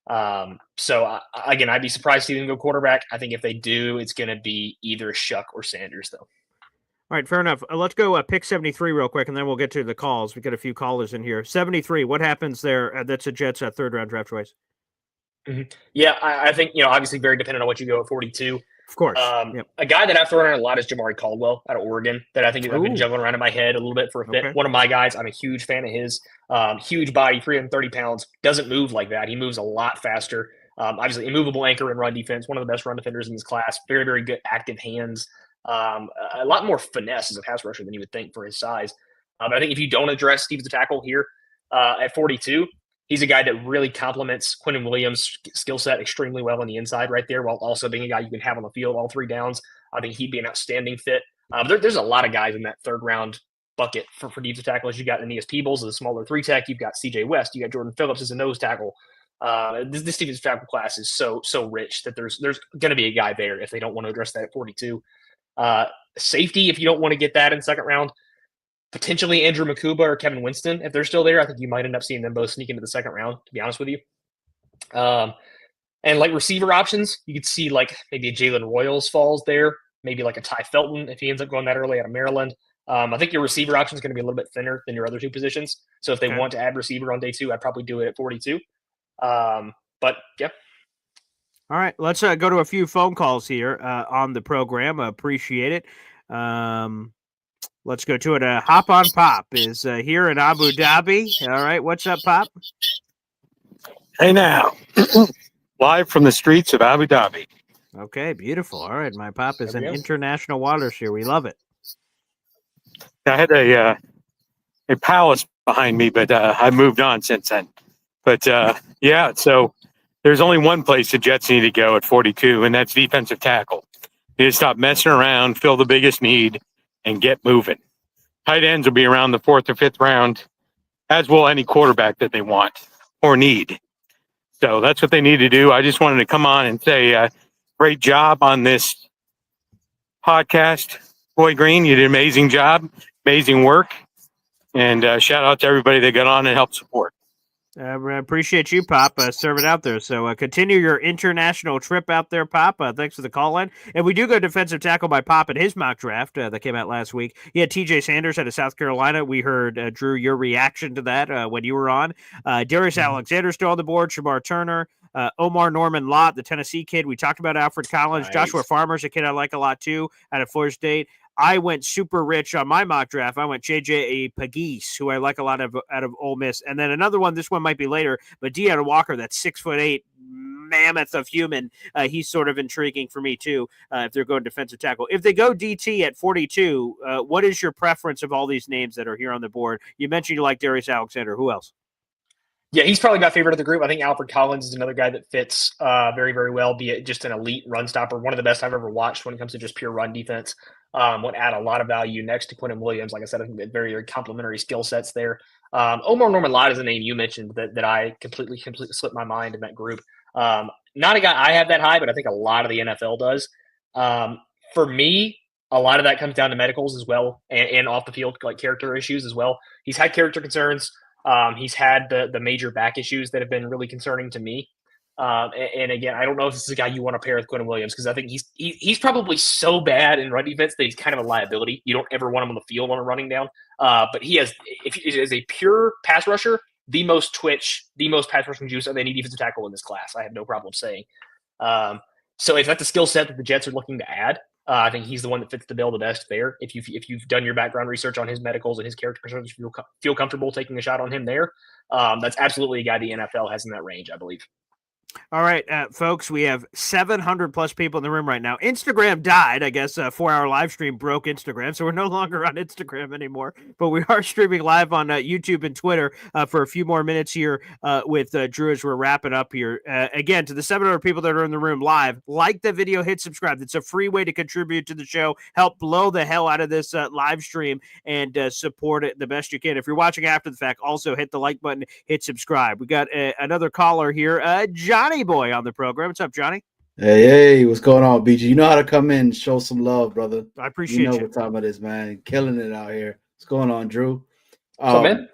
Again, I'd be surprised to see them go quarterback. I think if they do, it's going to be either Shuck or Sanders, though. All right, fair enough. Let's go pick 73 real quick, and then we'll get to the calls. We got a few callers in here. 73, what happens there? That's a Jets third-round draft choice. Mm-hmm. Yeah, I think, obviously very dependent on what you go at 42. Of course. A guy that I've thrown around a lot is Jamari Caldwell out of Oregon, that I think I've been juggling around in my head a little bit for a fit. One of my guys, I'm a huge fan of his. Huge body, 330 pounds, doesn't move like that. He moves a lot faster. Obviously, immovable anchor in run defense, one of the best run defenders in this class. Very, very good active hands. A lot more finesse as a pass rusher than you would think for his size. But I think if you don't address Steve the tackle here at 42, he's a guy that really complements Quinnen Williams' skill set extremely well on the inside right there, while also being a guy you can have on the field all 3 downs. I think he'd be an outstanding fit. There's a lot of guys in that third-round bucket for defensive tackles. You got Aeneas Peebles as a smaller 3-tech. You've got C.J. West. You got Jordan Phillips as a nose tackle. This defensive tackle class is so rich that there's going to be a guy there if they don't want to address that at 42. Safety, if you don't want to get that in second round, potentially Andrew Makuba or Kevin Winston, if they're still there. I think you might end up seeing them both sneak into the second round, to be honest with you. And like receiver options, you could see like maybe a Jalen Royals falls there, maybe like a Ty Felton if he ends up going that early out of Maryland. I think your receiver option is going to be a little bit thinner than your other 2 positions. So if they want to add receiver on day 2, I'd probably do it at 42. But yeah. All right, let's go to a few phone calls here on the program. Appreciate it. Let's go to it. Hop on Pop is here in Abu Dhabi. All right, what's up, Pop? Hey now, live from the streets of Abu Dhabi. Okay, beautiful. All right, my Pop is in international waters here. We love it. I had a palace behind me, but I moved on since then. But yeah, so there's only one place the Jets need to go at 42, and that's defensive tackle. You need to stop messing around, fill the biggest need, and get moving. Tight ends will be around the 4th or 5th round, as will any quarterback that they want or need. So that's what they need to do. I just wanted to come on and say great job on this podcast. Boy Green, you did an amazing job, amazing work. And shout out to everybody that got on and helped support. I appreciate you, Pop, serving out there. So continue your international trip out there, Pop. Thanks for the call in. And we do go defensive tackle by Pop in his mock draft that came out last week. He had TJ Sanders out of South Carolina. We heard, Drew, your reaction to that when you were on. Darius Alexander still on the board, Shamar Turner. Omar Norman Lott, the Tennessee kid. We talked about Alfred Collins. Nice. Joshua Farmer's a kid I like a lot, too, out of Florida State. I went super rich on my mock draft. I went J.J. Pegues, who I like a lot out of Ole Miss. And then another one, this one might be later, but Deanna Walker, that 6'8" mammoth of human. He's sort of intriguing for me, too, if they're going defensive tackle. If they go DT at 42, what is your preference of all these names that are here on the board? You mentioned you like Darius Alexander. Who else? Yeah, he's probably my favorite of the group. I think Alfred Collins is another guy that fits very, very well, be it just an elite run stopper, one of the best I've ever watched when it comes to just pure run defense. Would add a lot of value next to Quentin Williams. Like I said, I think that very, very complementary skill sets there. Omar Norman Lott is a name you mentioned that I completely slipped my mind in that group. Not a guy I have that high, but I think a lot of the NFL does. For me, a lot of that comes down to medicals as well, and off the field, like character issues as well. He's had character concerns. He's had the major back issues that have been really concerning to me. And again, I don't know if this is a guy you want to pair with Quentin Williams, because I think he's probably so bad in run defense that he's kind of a liability. You don't ever want him on the field on a running down. But he has, if he is a pure pass rusher, the most twitch, the most pass rushing juice of any defensive tackle in this class. I have no problem saying. So if that's a skill set that the Jets are looking to add, I think he's the one that fits the bill the best there. If you've done your background research on his medicals and his character concerns, if you feel comfortable taking a shot on him there, that's absolutely a guy the NFL has in that range, I believe. All right, folks, we have 700 plus people in the room right now. Instagram died. I guess a 4-hour live stream broke Instagram, so we're no longer on Instagram anymore. But we are streaming live on YouTube and Twitter for a few more minutes here with Drew as we're wrapping up here. Again, to the 700 people that are in the room live, like the video, hit subscribe. It's a free way to contribute to the show. Help blow the hell out of this live stream and support it the best you can. If you're watching after the fact, also hit the like button, hit subscribe. We got another caller here, Johnny Boy on the program. What's up, Johnny? Hey, what's going on, BG? You know how to come in and show some love, brother. I appreciate you. Know you. what time it is, man. Killing it out here. What's going on, Drew? Man?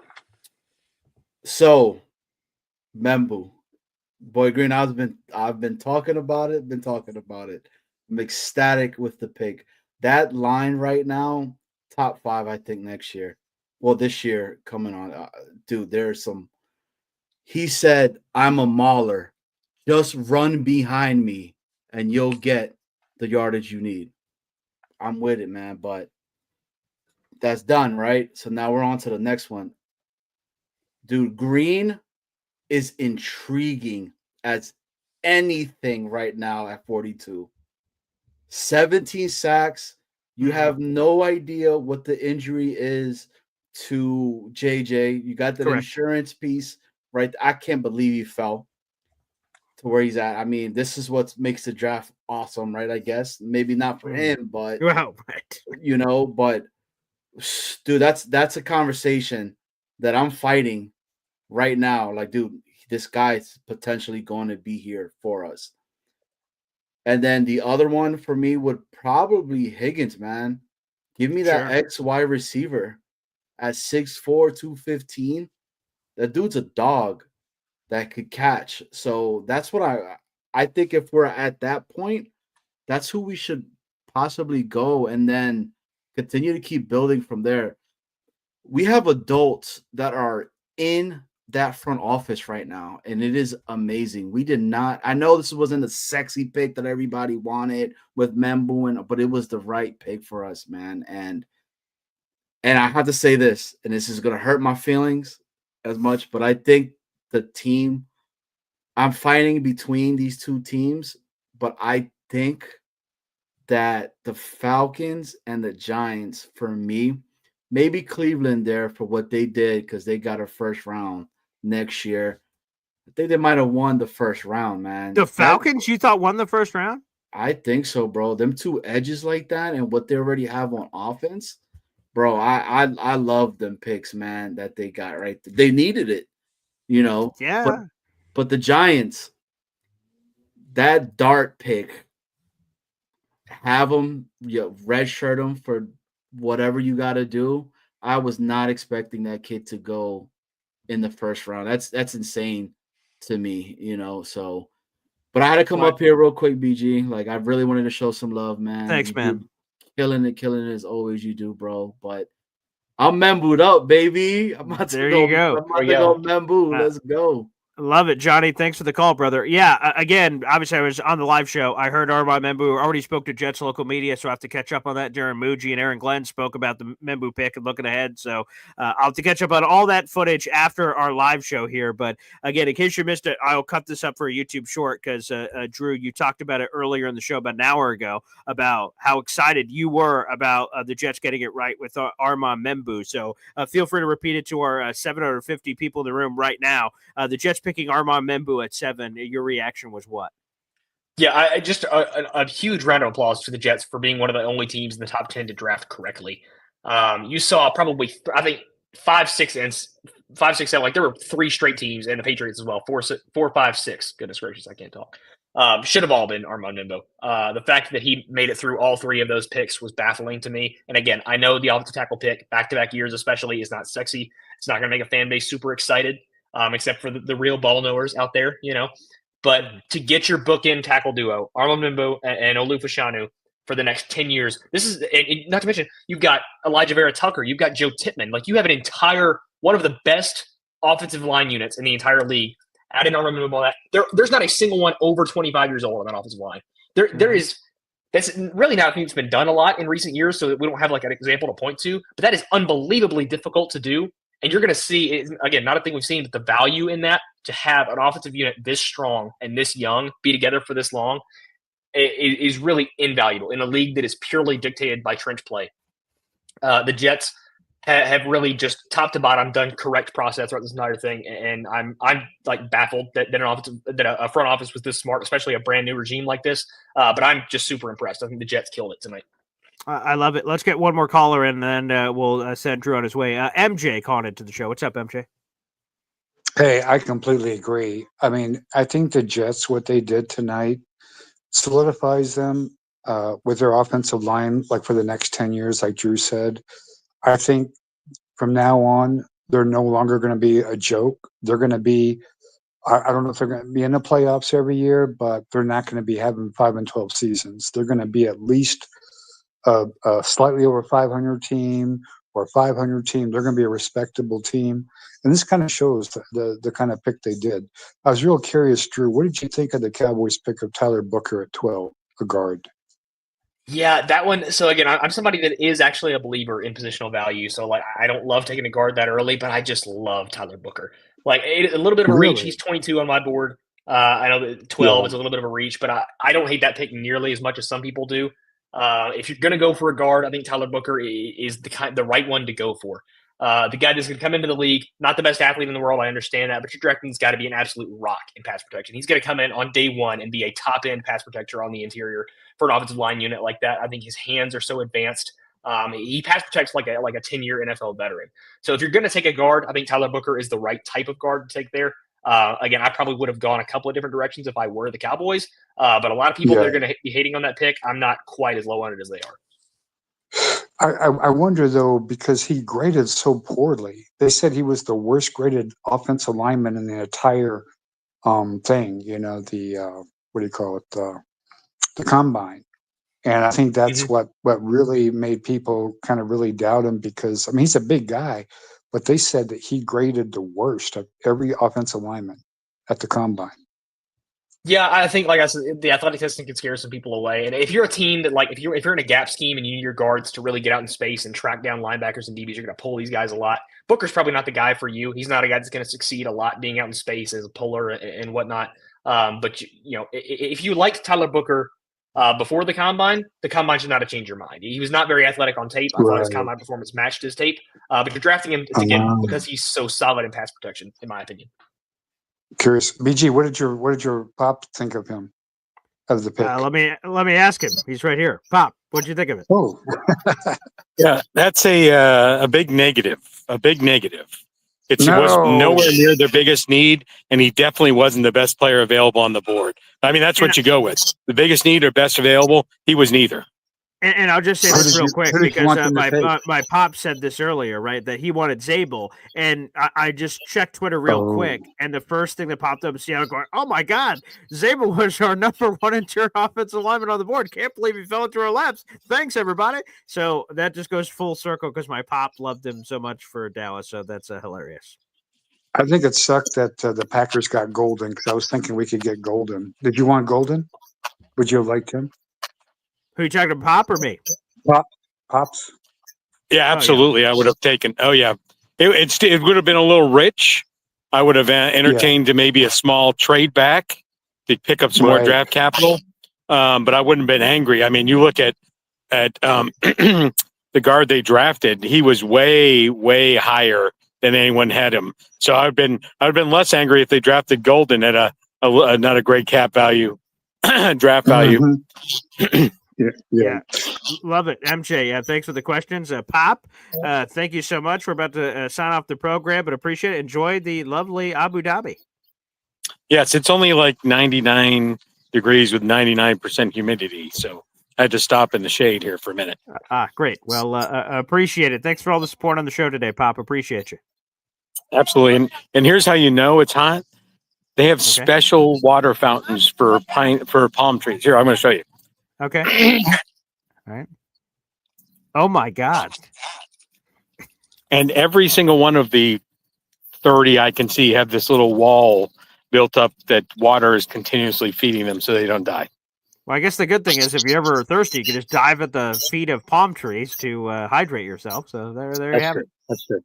So, Membu, Boy Green, I've been talking about it. I'm ecstatic with the pick. That line right now, top 5, I think next year. Well, this year coming on, dude. There's some. He said, "I'm a mauler. Just run behind me and you'll get the yardage you need." I'm with it, man, but that's done, right? So now we're on to the next one. Dude, Green is intriguing as anything right now at 42. 17 sacks. You have no idea what the injury is to JJ. You got that insurance piece, right? I can't believe he fell to where he's at. I mean, this is what makes the draft awesome, right? I guess maybe not for him, but but dude, that's a conversation that I'm fighting right now. Like, dude, this guy's potentially going to be here for us. And then the other one for me would probably Higgins, man. Give me that XY receiver at 6'4", 215. That dude's a dog that could catch. So that's what I think if we're at that point, that's who we should possibly go and then continue to keep building from there. We have adults that are in that front office right now, and it is amazing. We did not, I know this wasn't the sexy pick that everybody wanted with Membu, but it was the right pick for us, man. And And I have to say this, and this is going to hurt my feelings as much, but I think the team, I'm fighting between these two teams, but I think that the Falcons and the Giants, for me, maybe Cleveland there for what they did because they got a first round next year. I think they might have won the first round, man. The Falcons, you thought won the first round? I think so, bro. Them two edges like that and what they already have on offense, bro. I love them picks, man, that they got right there. They needed it, you know. Yeah. But the Giants, that dart pick, have them, redshirt them for whatever you got to do. I was not expecting that kid to go in the first round. That's insane to me, you know. So, but I had to come up here real quick, BG. Like I really wanted to show some love, man. Thanks, man. Killing it as always you do, bro. But I'm membued up, baby. I'm about to go. I'm about to go membu. Let's go. Love it, Johnny. Thanks for the call, brother. Yeah, again, obviously I was on the live show. I heard Armand Membu already spoke to Jets local media, so I have to catch up on that. Darren Muji and Aaron Glenn spoke about the Membu pick and looking ahead. So I'll have to catch up on all that footage after our live show here. But again, in case you missed it, I'll cut this up for a YouTube short because, Drew, you talked about it earlier in the show about an hour ago about how excited you were about the Jets getting it right with Armand Membu. So feel free to repeat it to our 750 people in the room right now. The Jets picking Armand Membu at 7. Your reaction was what? Yeah, I just a huge round of applause to the Jets for being one of the only teams in the top 10 to draft correctly. You saw probably, I think, 5, 6, 7. Like there were 3 straight teams, and the Patriots as well. 4, 5, 6. Goodness gracious, I can't talk. Should have all been Armand Membu. The fact that he made it through all 3 of those picks was baffling to me. And again, I know the offensive tackle pick, back-to-back years especially, is not sexy. It's not going to make a fan base super excited. Except for the real ball knowers out there, you know. But to get your bookend tackle duo, Armand Membu and Olu Fashanu, for the next 10 years, this is, and not to mention, you've got Elijah Vera Tucker, you've got Joe Tippmann. Like, you have an entire, one of the best offensive line units in the entire league. Add in Armand Membu, there's not a single one over 25 years old on that offensive line. There is, that's really not a thing that's been done a lot in recent years, so that we don't have like an example to point to, but that is unbelievably difficult to do. And you're going to see, again, not a thing we've seen, but the value in that to have an offensive unit this strong and this young be together for this long is really invaluable in a league that is purely dictated by trench play. The Jets have really just top to bottom done correct process throughout this entire thing, and I'm like baffled that a front office was this smart, especially a brand new regime like this. But I'm just super impressed. I think the Jets killed it tonight. I love it. Let's get one more caller in, and then we'll send Drew on his way. MJ calling into the show. What's up, MJ? Hey, I completely agree. I mean, I think the Jets, what they did tonight, solidifies them with their offensive line, like for the next 10 years, like Drew said. I think from now on, they're no longer going to be a joke. They're going to be, I don't know if they're going to be in the playoffs every year, but they're not going to be having 5-12 seasons. They're going to be at least a slightly over 500 team or 500 team. They're going to be a respectable team. And this kind of shows the kind of pick they did. I was real curious, Drew, what did you think of the Cowboys pick of Tyler Booker at 12, a guard? Yeah, that one. So again, I'm somebody that is actually a believer in positional value. So like, I don't love taking a guard that early, but I just love Tyler Booker. Like a little bit of a reach. He's 22 on my board. I know that 12 is a little bit of a reach, but I don't hate that pick nearly as much as some people do. If you're going to go for a guard, I think Tyler Booker is the right one to go for. The guy that's going to come into the league, not the best athlete in the world, I understand that, but your directing's got to be an absolute rock in pass protection. He's going to come in on day one and be a top-end pass protector on the interior for an offensive line unit like that. I think his hands are so advanced. He pass protects like a 10-year NFL veteran. So if you're going to take a guard, I think Tyler Booker is the right type of guard to take there. Again, I probably would have gone a couple of different directions if I were the Cowboys, but a lot of people that are going to be hating on that pick, I'm not quite as low on it as they are. I wonder, though, because he graded so poorly. They said he was the worst graded offensive lineman in the entire thing, you know, the what do you call it, the combine. And I think that's what really made people kind of really doubt him because, I mean, he's a big guy, but they said that he graded the worst of every offensive lineman at the combine. Yeah, I think, like I said, the athletic testing can scare some people away. And if you're a team that, like, if you're in a gap scheme and you need your guards to really get out in space and track down linebackers and DBs, you're going to pull these guys a lot. Booker's probably not the guy for you. He's not a guy that's going to succeed a lot being out in space as a puller and whatnot. But if you liked Tyler Booker before the combine should not have changed your mind. He was not very athletic on tape. I thought his combine performance matched his tape. But you're drafting him again because he's so solid in pass protection, in my opinion. Curious, BG, what did your pop think of him as the pick? Let me ask him. He's right here. Pop, what'd you think of it? Oh, yeah, that's a big negative. A big negative. He was nowhere near their biggest need, and he definitely wasn't the best player available on the board. I mean, that's what you go with. The biggest need or best available. He was neither. And I'll just say this real quick because my pop said this earlier, right? That he wanted Zabel, and I just checked Twitter real quick, and the first thing that popped up is Seattle going, "Oh my God, Zabel was our number one interior offensive lineman on the board. Can't believe he fell into our laps. Thanks, everybody." So that just goes full circle because my pop loved him so much for Dallas. So that's hilarious. I think it sucked that the Packers got Golden because I was thinking we could get Golden. Did you want Golden? Would you have liked him? Who you talking to, Pop or me? Pops. Yeah, absolutely. I would have taken. Oh yeah, it would have been a little rich. I would have entertained to maybe a small trade back to pick up some more draft capital. But I wouldn't have been angry. I mean, you look at the guard they drafted. He was way higher than anyone had him. So I've been less angry if they drafted Golden at not a great cap value, draft value. Mm-hmm. Yeah, love it, MJ. Yeah, thanks for the questions, Pop. Thank you so much. We're about to sign off the program, but appreciate it. Enjoy the lovely Abu Dhabi. Yes, it's only like 99 degrees with 99% humidity, so I had to stop in the shade here for a minute. Great. Well, appreciate it. Thanks for all the support on the show today, Pop. Appreciate you. Absolutely, and here's how you know it's hot. They have special water fountains for palm trees. Here, I'm going to show you. Okay. All right. Oh my God. And every single one of the 30 I can see have this little wall built up that water is continuously feeding them so they don't die. Well, I guess the good thing is if you're ever thirsty, you can just dive at the feet of palm trees to hydrate yourself. So there you have it. That's good.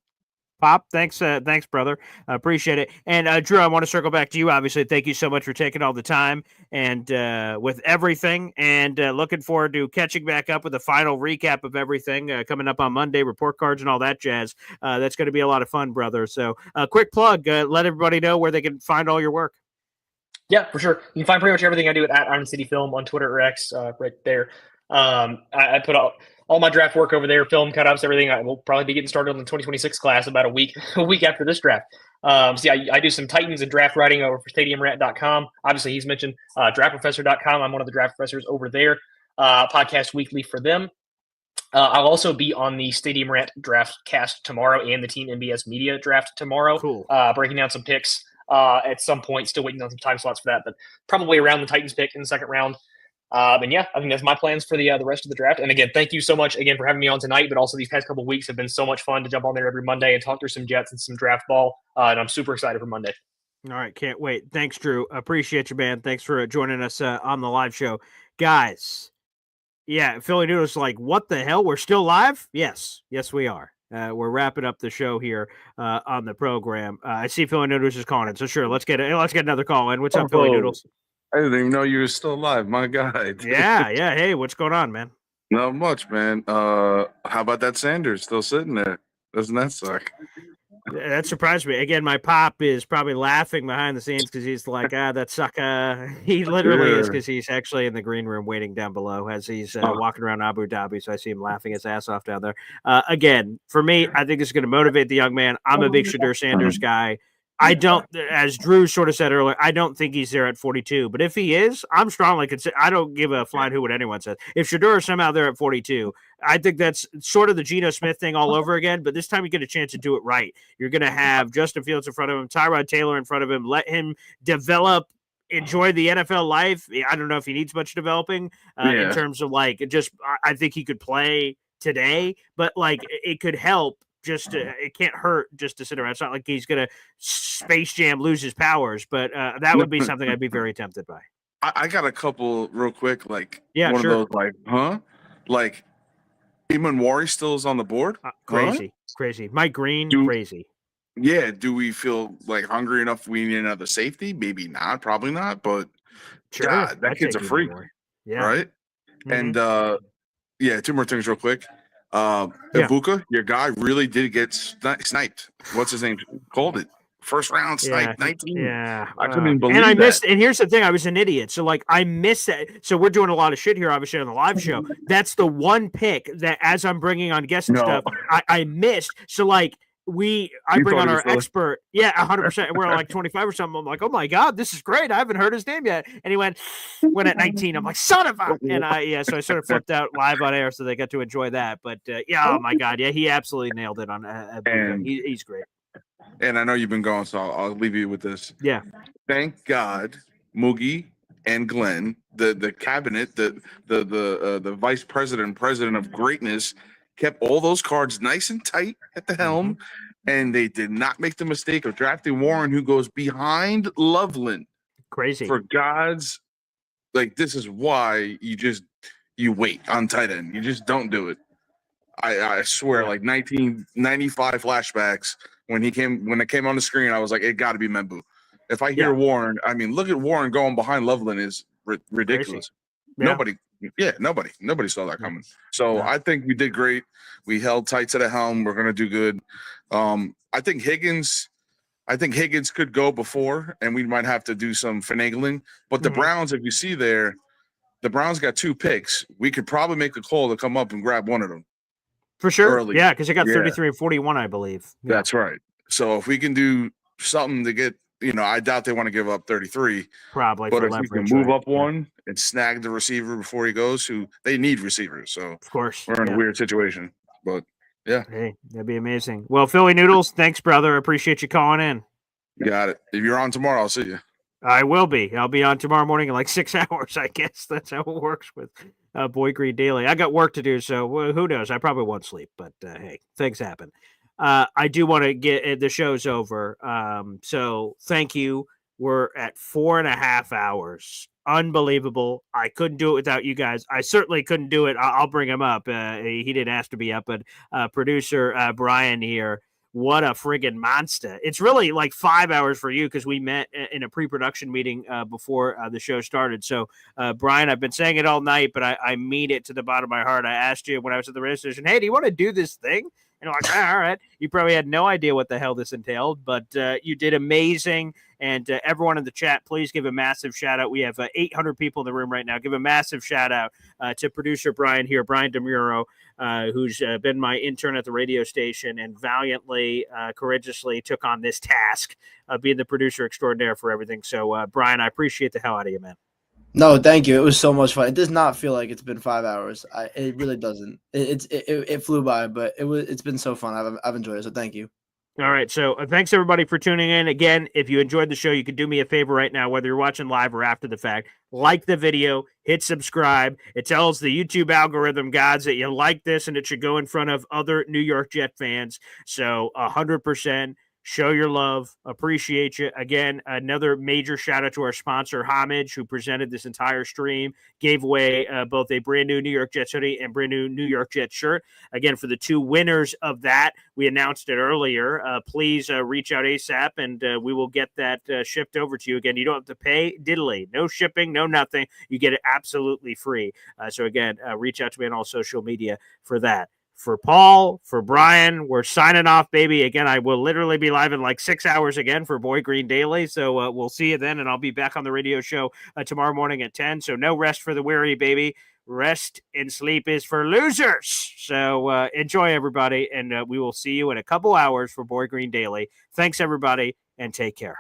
Pop, thanks, brother. Appreciate it. And Drew, I want to circle back to you. Obviously, thank you so much for taking all the time and with everything. And looking forward to catching back up with a final recap of everything coming up on Monday, report cards and all that jazz. That's going to be a lot of fun, brother. So, quick plug. Let everybody know where they can find all your work. Yeah, for sure. You can find pretty much everything I do at Iron City Film on Twitter or X, right there. I put all my draft work over there, film cutouts, everything. I will probably be getting started on the 2026 class about a week after this draft. So yeah, I do some Titans and draft writing over for StadiumRant.com. Obviously, he's mentioned DraftProfessor.com. I'm one of the draft professors over there. Podcast weekly for them. I'll also be on the Stadium Rant draft cast tomorrow and the Team MBS Media draft tomorrow. Cool. Breaking down some picks at some point. Still waiting on some time slots for that, but probably around the Titans pick in the second round. And yeah, I think that's my plans for the rest of the draft. And again, thank you so much again for having me on tonight, but also these past couple of weeks have been so much fun to jump on there every Monday and talk through some Jets and some draft ball. And I'm super excited for Monday. All right. Can't wait. Thanks, Drew. Appreciate you, man. Thanks for joining us on the live show. Guys, yeah, Philly Noodles like, what the hell? We're still live? Yes, we are. We're wrapping up the show here on the program. I see Philly Noodles is calling in, so sure, let's get another call in. What's up, Philly Noodles? I didn't even know you were still alive. My God. Yeah. Hey, what's going on, man? Not much, man. How about that Sanders still sitting there? Doesn't that suck? That surprised me. Again, my pop is probably laughing behind the scenes because he's like, that sucker. He literally is because he's actually in the green room waiting down below as he's walking around Abu Dhabi. So I see him laughing his ass off down there. Again, for me, I think it's going to motivate the young man. I'm a big Shadur Sanders guy. I don't, as Drew sort of said earlier, I don't think he's there at 42. But if he is, I'm strongly consider. I don't give a flying hoot what anyone says. If Shadur is somehow there at 42, I think that's sort of the Geno Smith thing all over again. But this time you get a chance to do it right. You're going to have Justin Fields in front of him, Tyrod Taylor in front of him. Let him develop, enjoy the NFL life. I don't know if he needs much developing in terms of like just. I think he could play today, but like it could help just it can't hurt just to sit around. It's not like he's gonna Space Jam lose his powers, but that would be something I'd be very tempted by. I got a couple real quick, like Yeah, one sure. of those, like, huh? Like, Eamon Wari still is on the board? Crazy. Mike Green, crazy. Yeah, do we feel like hungry enough we need another safety? Maybe not, probably not, but Sure, God, that I'd kid's a take Eamon freak. Wari. Yeah. Right? Mhm. And yeah, two more things real quick. Yeah. Ibuka, your guy really did get sniped. What's his name? Called it. First round snipe, 19. Yeah. I couldn't even believe and I missed, that. and here's the thing, I was an idiot. So like I missed that. So we're doing a lot of shit here, obviously, on the live show. That's the one pick that as I'm bringing on guests and stuff, I missed. So like I bring on our expert. Yeah, 100%. We're like 25 or something. I'm like, oh my God, this is great. I haven't heard his name yet. And he went at 19. I'm like, son of a. And so I sort of flipped out live on air so they got to enjoy that. But yeah, oh my God. Yeah, he absolutely nailed it on he's great. And I know you've been going, so I'll leave you with this. Yeah. Thank God Moogie and Glenn, the cabinet, the vice president of greatness, kept all those cards nice and tight at the helm, and they did not make the mistake of drafting Warren, who goes behind Loveland. Crazy. For God's, like, this is why you wait on tight end. You just don't do it. I swear, like 1995 flashbacks when it came on the screen, I was like, it got to be Membu. If I hear Warren, I mean, look at Warren going behind Loveland is ridiculous. Yeah. Nobody saw that coming. So I think we did great. We held tight to the helm. We're gonna do good. I think Higgins could go before, and we might have to do some finagling. But the Browns, if you see there, the Browns got 2 picks. We could probably make a call to come up and grab one of them. For sure. Early. Yeah, because they got 33 and 41, I believe. Yeah. That's right. So if we can do something to get, I doubt they want to give up 33. Probably. But for if leverage, we can move up one and snag the receiver before he goes, who they need receivers. So of course we're in a weird situation. But yeah. Hey, that'd be amazing. Well, Philly Noodles, thanks, brother. Appreciate you calling in. Got it. If you're on tomorrow, I'll see you. I will be. I'll be on tomorrow morning in like 6 hours, I guess. That's how it works with Boy Green Daily. I got work to do, so who knows? I probably won't sleep, but hey, things happen. I do want to get the show's over. So thank you. We're at 4.5 hours. Unbelievable. I couldn't do it without you guys. I certainly couldn't do it. I'll bring him up. He didn't ask to be up, but producer Brian here. What a friggin' monster. It's really like 5 hours for you because we met in a pre-production meeting before the show started. So, Brian, I've been saying it all night, but I mean it to the bottom of my heart. I asked you when I was at the radio station, hey, do you want to do this thing? And I'm like, all right. You probably had no idea what the hell this entailed, but you did amazing. And everyone in the chat, please give a massive shout out. We have 800 people in the room right now. Give a massive shout out to producer Brian here, Brian DeMuro, who's been my intern at the radio station and valiantly, courageously took on this task of being the producer extraordinaire for everything. So, Brian, I appreciate the hell out of you, man. No, thank you. It was so much fun. It does not feel like it's been 5 hours. It really doesn't. It flew by, but it's been so fun. I've enjoyed it. So thank you. All right. So thanks everybody for tuning in. Again, if you enjoyed the show, you could do me a favor right now, whether you're watching live or after the fact, like the video, hit subscribe. It tells the YouTube algorithm gods that you like this and it should go in front of other New York Jet fans. So 100%. Show your love. Appreciate you. Again, another major shout out to our sponsor, Homage, who presented this entire stream, gave away both a brand new New York Jets hoodie and brand new New York Jets shirt. Again, for the 2 winners of that, we announced it earlier. Please reach out ASAP and we will get that shipped over to you. Again, you don't have to pay diddly. No shipping, no nothing. You get it absolutely free. So again, reach out to me on all social media for that. For Paul, for Brian, we're signing off, baby. Again, I will literally be live in like 6 hours again for Boy Green Daily. So we'll see you then, and I'll be back on the radio show tomorrow morning at 10. So no rest for the weary, baby. Rest and sleep is for losers. So enjoy, everybody, and we will see you in a couple hours for Boy Green Daily. Thanks, everybody, and take care.